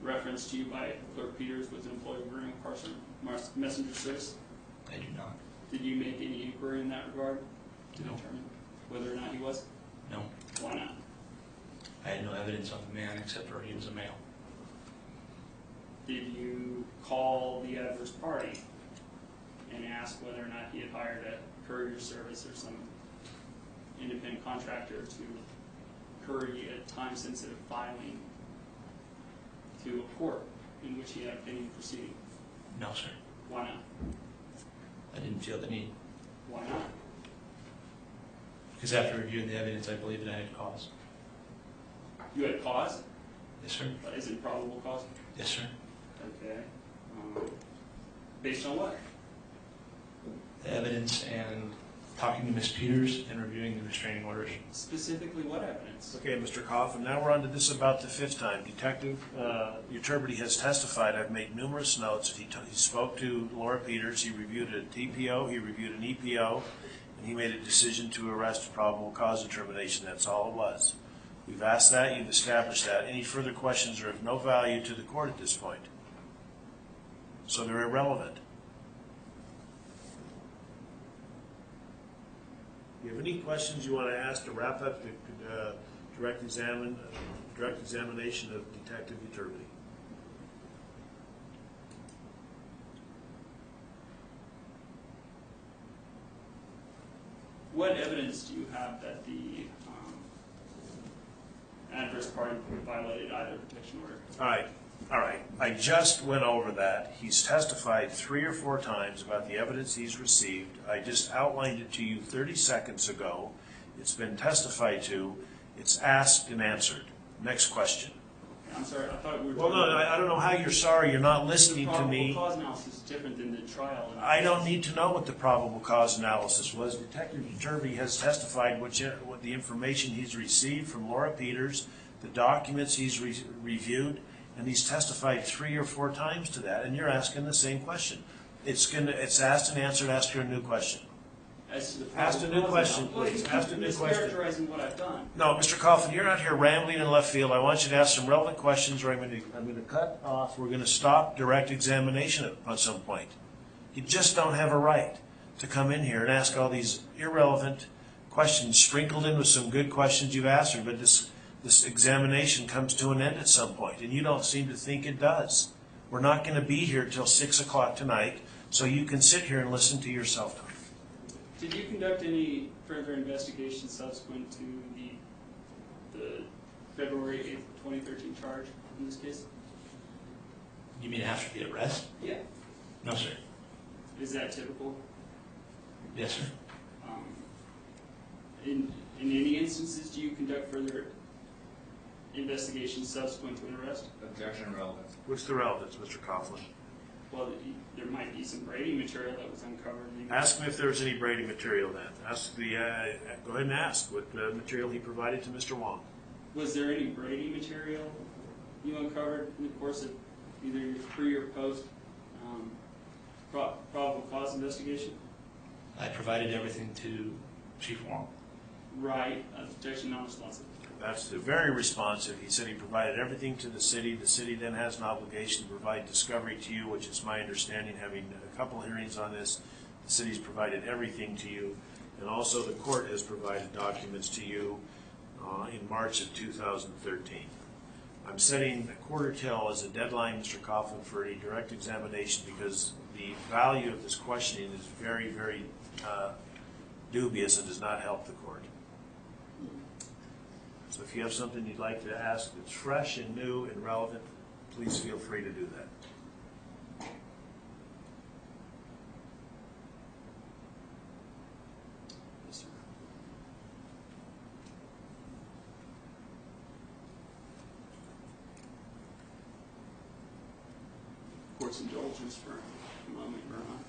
reference to you by Clerk Peters was an employee of Carson Messenger Service? I do not. Did you make any inquiry in that regard to No. determine whether or not he was? No. Why not? I had no evidence on the man except for he was a male. Did you call the adverse party and ask whether or not he had hired a courier service or some independent contractor to courier a time-sensitive filing to a court in which he had a pending proceeding? No, sir. Why not? I didn't feel the need. Why not? Because after reviewing the evidence, I believe that I had cause. You had cause? Yes, sir. But is it probable cause? Yes, sir. Okay. Based on what? The evidence and talking to Ms. Peters and reviewing the restraining orders. Specifically what evidence? Okay, Mr. Coughlin, now we're on to this about the 5th time. Detective Uturbity has testified. I've made numerous notes. He spoke to Laura Peters. He reviewed a TPO. He reviewed an EPO. And he made a decision to arrest a probable cause determination. That's all it was. We've asked that. You've established that. Any further questions are of no value to the court at this point. So they're irrelevant. Do you have any questions you want to ask to wrap up the direct examination of Detective Uturbity? What evidence do you have that the adverse party violated either protection order? All right. All right, I just went over that. He's testified 3 or 4 times about the evidence he's received. I just outlined it to you 30 seconds ago. It's been testified to. It's asked and answered. Next question. I'm sorry, I thought we were. Well, no, I don't know how you're sorry. You're not listening to me. The probable cause analysis is different than the trial. I don't need to know what the probable cause analysis was. Detective Derby has testified what the information he's received from Laura Peters, the documents he's reviewed, and he's testified 3 or 4 times to that, and you're asking the same question. It's asked and answered. Ask her a new question. As to the Ask a new question, well, please. Ask a new question. Mischaracterizing what I've done. No, Mr. Coughlin, you're out here rambling in left field. I want you to ask some relevant questions, or I'm going to cut off. We're going to stop direct examination at some point. You just don't have a right to come in here and ask all these irrelevant questions, sprinkled in with some good questions you've asked her, but this examination comes to an end at some point, and you don't seem to think it does. We're not going to be here till 6 o'clock tonight, so you can sit here and listen to yourself talk. Did you conduct any further investigation subsequent to the February 8th, 2013 charge in this case? You mean after the arrest? Yeah. No, sir. Is that typical? Yes, sir. In any instances, do you conduct further investigation subsequent to an arrest? Objection relevant. What's the relevance, Mr. Coughlin? Well, there might be some Brady material that was uncovered. Ask him if there's any Brady material then. Go ahead and ask what material he provided to Mr. Wong. Was there any Brady material you uncovered in the course of either your pre or post probable cause investigation? I provided everything to Chief Wong. Right. Objection non-responsive. That's very responsive. He said he provided everything to the city. The city then has an obligation to provide discovery to you, which is my understanding, having a couple hearings on this. The city's provided everything to you, and also the court has provided documents to you in March of 2013. I'm setting a quarter till as a deadline, Mr. Coughlin, for a direct examination because the value of this questioning is very, very dubious and does not help the court. So if you have something you'd like to ask that's fresh and new and relevant, please feel free to do that. Yes, sir. Court's indulgence for a moment, Your Honor.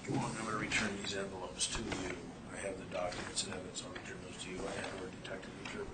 I'm going to return these envelopes to you. I have the documents and evidence. I'll return those to you. I have our detective interpreter.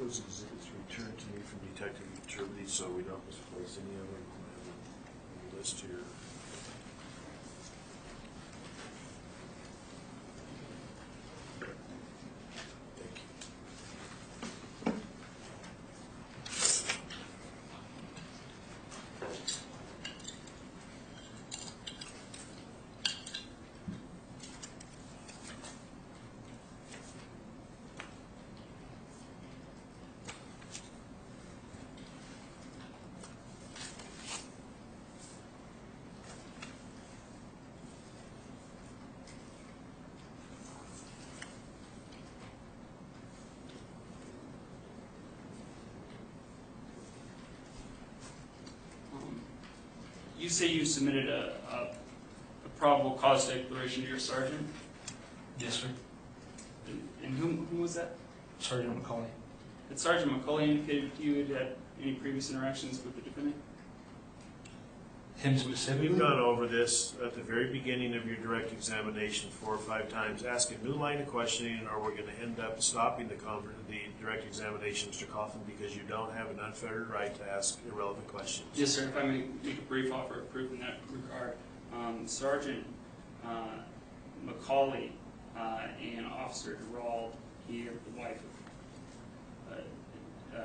Those exhibits returned to me from Detective Uturby, so we don't misplace any of them. I have a list here. Thank you. You say you submitted a probable cause declaration to your sergeant? Yes, sir. And whom was that? Sergeant McCauley. Had Sergeant McCauley indicated you had any previous interactions with the defendant? Tim specifically? We've gone over this at the very beginning of your direct examination 4 or 5 times. Ask a new line of questioning, or we're going to end up stopping the direct examination, Mr. Coughlin, because you don't have an unfettered right to ask irrelevant questions. Yes, sir. If I may make a brief offer of proof in that regard. Sergeant Macaulay and Officer Gerald, here, the wife of...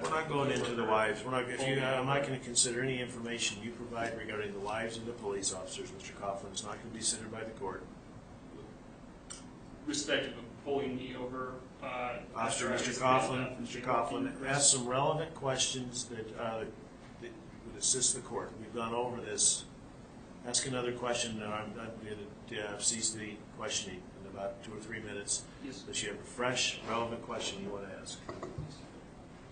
We're not going into the wives. I'm not going to consider any information you provide regarding the wives of the police officers, Mr. Coughlin. It's not going to be considered by the court. Respective of pulling me over... Officer, Mr. Coughlin, ask some relevant questions that would assist the court. We've gone over this. Ask another question, and I'm going to cease the questioning in about 2 or 3 minutes. Yes. Unless you have a fresh, relevant question you want to ask.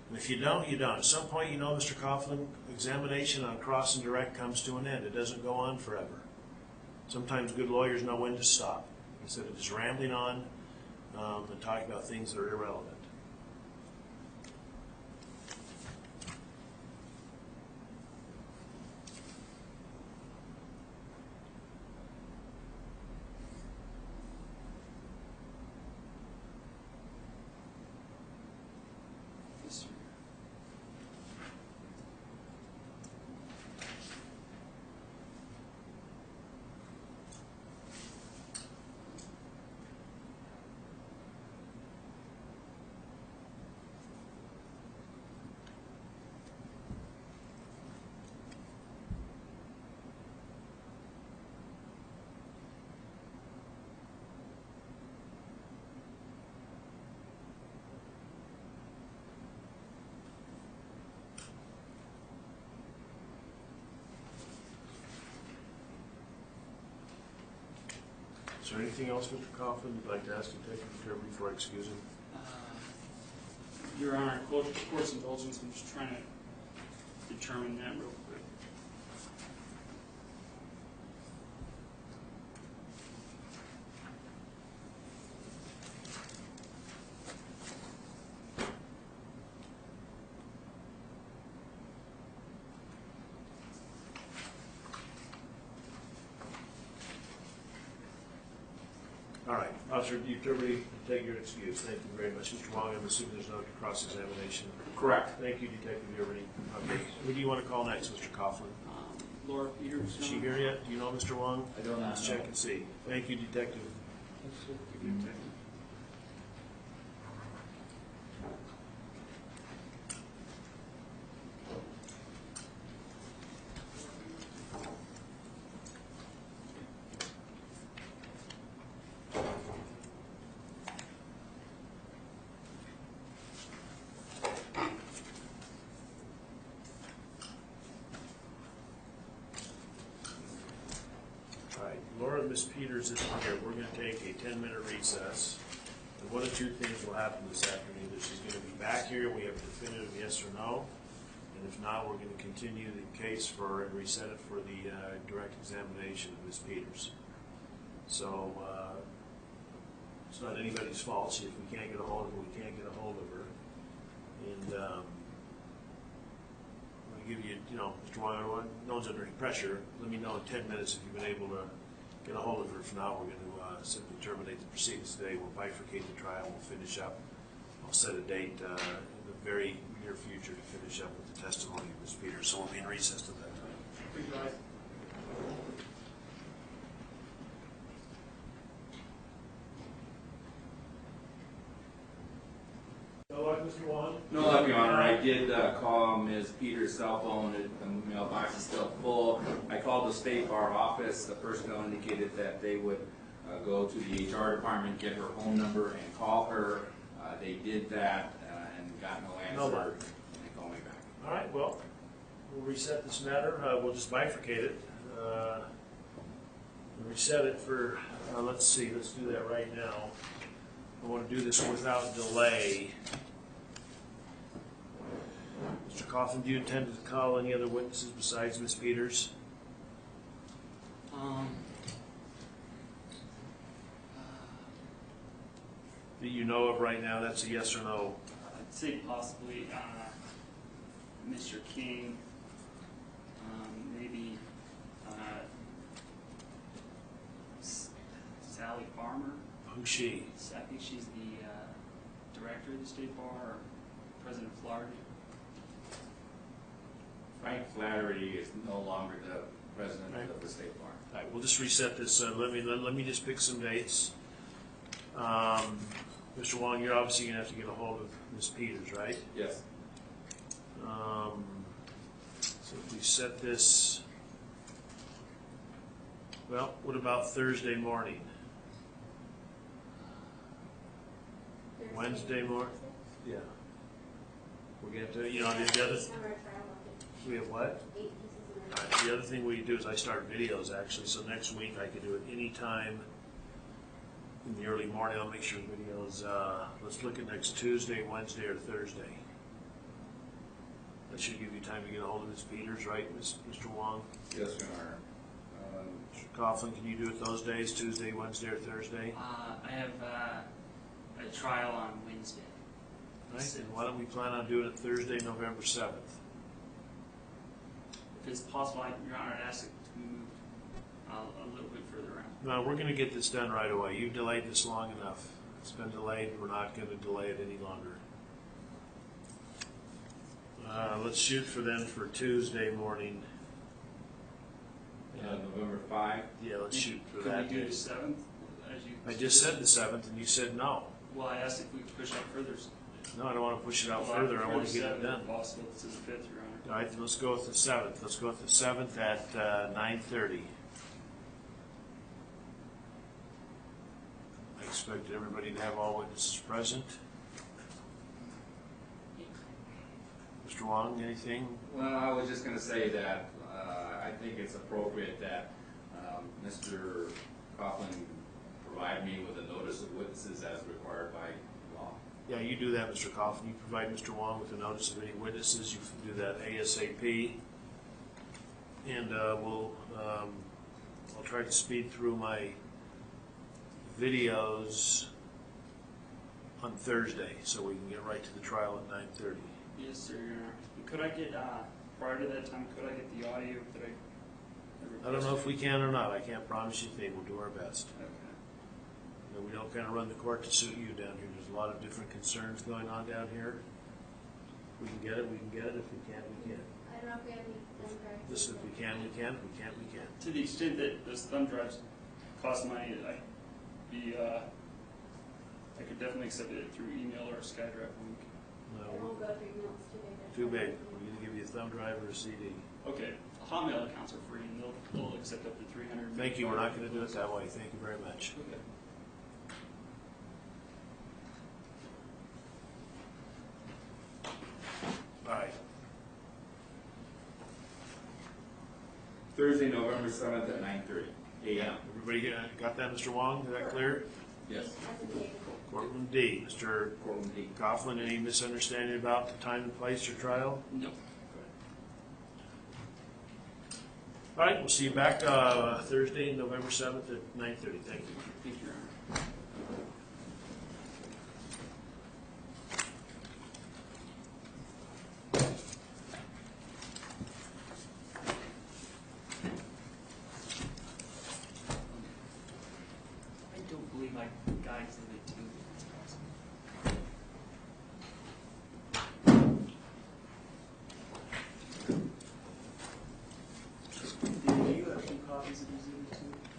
And if you don't, you don't. At some point, you know, Mr. Coughlin, examination on cross and direct comes to an end. It doesn't go on forever. Sometimes good lawyers know when to stop instead of just rambling on and talking about things that are irrelevant. Yes, sir. Is there anything else, Mr. Coughlin, you'd like to ask Detective Turner before I excuse him? Your Honor, court's indulgence, I'm just trying to determine that real quick. All right, Officer, do you take your excuse? Thank you very much. Mr. Wong, I'm assuming there's no cross-examination. Correct. Thank you, Detective Yerby. Okay, who do you want to call next, Mr. Coughlin? Laura Peters. Is she here yet? Do you know Mr. Wong? I don't know. Let's check and see. Thank you, Detective. Laura and Ms. Peters isn't here. We're going to take a 10-minute recess. And one of 2 things will happen this afternoon. That she's going to be back here. We have a definitive yes or no. And if not, we're going to continue the case for and reset it for the direct examination of Ms. Peters. So it's not anybody's fault. See, if we can't get a hold of her, we can't get a hold of her. And I'm going to give you, Mr. Wong, no one's under any pressure. Let me know in 10 minutes if you've been able to get a hold of her. If not, we're going to simply terminate the proceedings today. We'll bifurcate the trial. We'll finish up. I'll set a date in the very near future to finish up with the testimony of Ms. Peters. So we'll be in recess at that time. Please rise. No luck, Mr. Wong? No luck, Your Honor. I did call Ms. Peters' cell phone. The mailbox is still full. I called the State Bar office. The personnel indicated that they would go to the HR department, get her phone number, and call her. They did that and got no answer. No luck. They called me back. All right, well, we'll reset this matter. We'll just bifurcate it. We'll reset it for, let's see, let's do that right now. I want to do this without delay. Mr. Coughlin, do you intend to call any other witnesses besides Ms. Peters? That you know of right now, that's a yes or no? I'd say possibly Mr. King, maybe Farmer. Who's she? I think she's the director of the State Bar, or President Flaherty. Frank Flattery is no longer the president Right. of the State Bar. All right, we'll just reset this. Let me just pick some dates. Mr. Wong, you're obviously going to have to get a hold of Ms. Peters, right? Yes. So if we set this, well, what about Thursday morning? Wednesday morning? Yeah. We're going to have to, you know, the other, we have what? All right, the other thing we do is I start videos actually, so next week I can do it anytime in the early morning. I'll make sure the videos, let's look at next Tuesday, Wednesday, or Thursday. That should give you time to get a hold of Ms. Peters, right, Mr. Wong? Yes, Your Honor. Mr. Coughlin, can you do it those days, Tuesday, Wednesday, or Thursday? I have a trial on Wednesday. Right, and why don't we plan on doing it Thursday, November 7th? If it's possible, Your Honor, I'd ask it to be moved a little bit further around. No, we're going to get this done right away. You've delayed this long enough. It's been delayed. We're not going to delay it any longer. Let's shoot for then for Tuesday morning. November 5. Yeah, let's shoot for Could that we do day. the 7th? I just said the 7th, and you said no. Well, I asked if we could push out further. No, I don't want to push it out Well, further. I prefer want to the get it 7th done. if possible to the 5th, Your Honor. All right, let's go with the 7th. Let's go with the 7th at 9:30. I expected everybody to have all witnesses present. Mr. Wong, anything? Well, I was just going to say that I think it's appropriate that Mr. Coughlin provide me with a notice of witnesses as required by law. Yeah, you do that, Mr. Coughlin. You provide Mr. Wong with a notice of any witnesses. You do that ASAP. And I'll try to speed through my videos on Thursday so we can get right to the trial at 9:30. Yes, sir, Your Honor. Could I get, prior to that time, could I get the audio that I don't know if we can or not. I can't promise you a thing. We'll do our best. Okay. You know, we don't kind of run the court to suit you down here. There's a lot of different concerns going on down here. We can get it, we can get it. If we can't, we can't. I don't know if we have any thumb drives. Listen, if we can, we can. If we can't, we can't. To the extent that those thumb drives cost money, I could definitely accept it through email or a SkyDrive link. It No, won't go through email, it's too big. too big. We're going to give you a thumb drive or a CD. Okay, Hotmail accounts are free, and they'll accept up to 300. Thank you. We're not going to do it that way. Thank you very much. Okay. All right. Thursday, November 7th at 9:30 a.m. Everybody got that, Mr. Wong? Is that clear? Yes. That's a date. Courtroom D. Mr. Courtroom D. Coughlin, any misunderstanding about the time and place of your trial? No. All right, we'll see you back Thursday, November 7th at 9:30. Thank you. Thank you, Your Honor. I don't believe I got exhibit 2.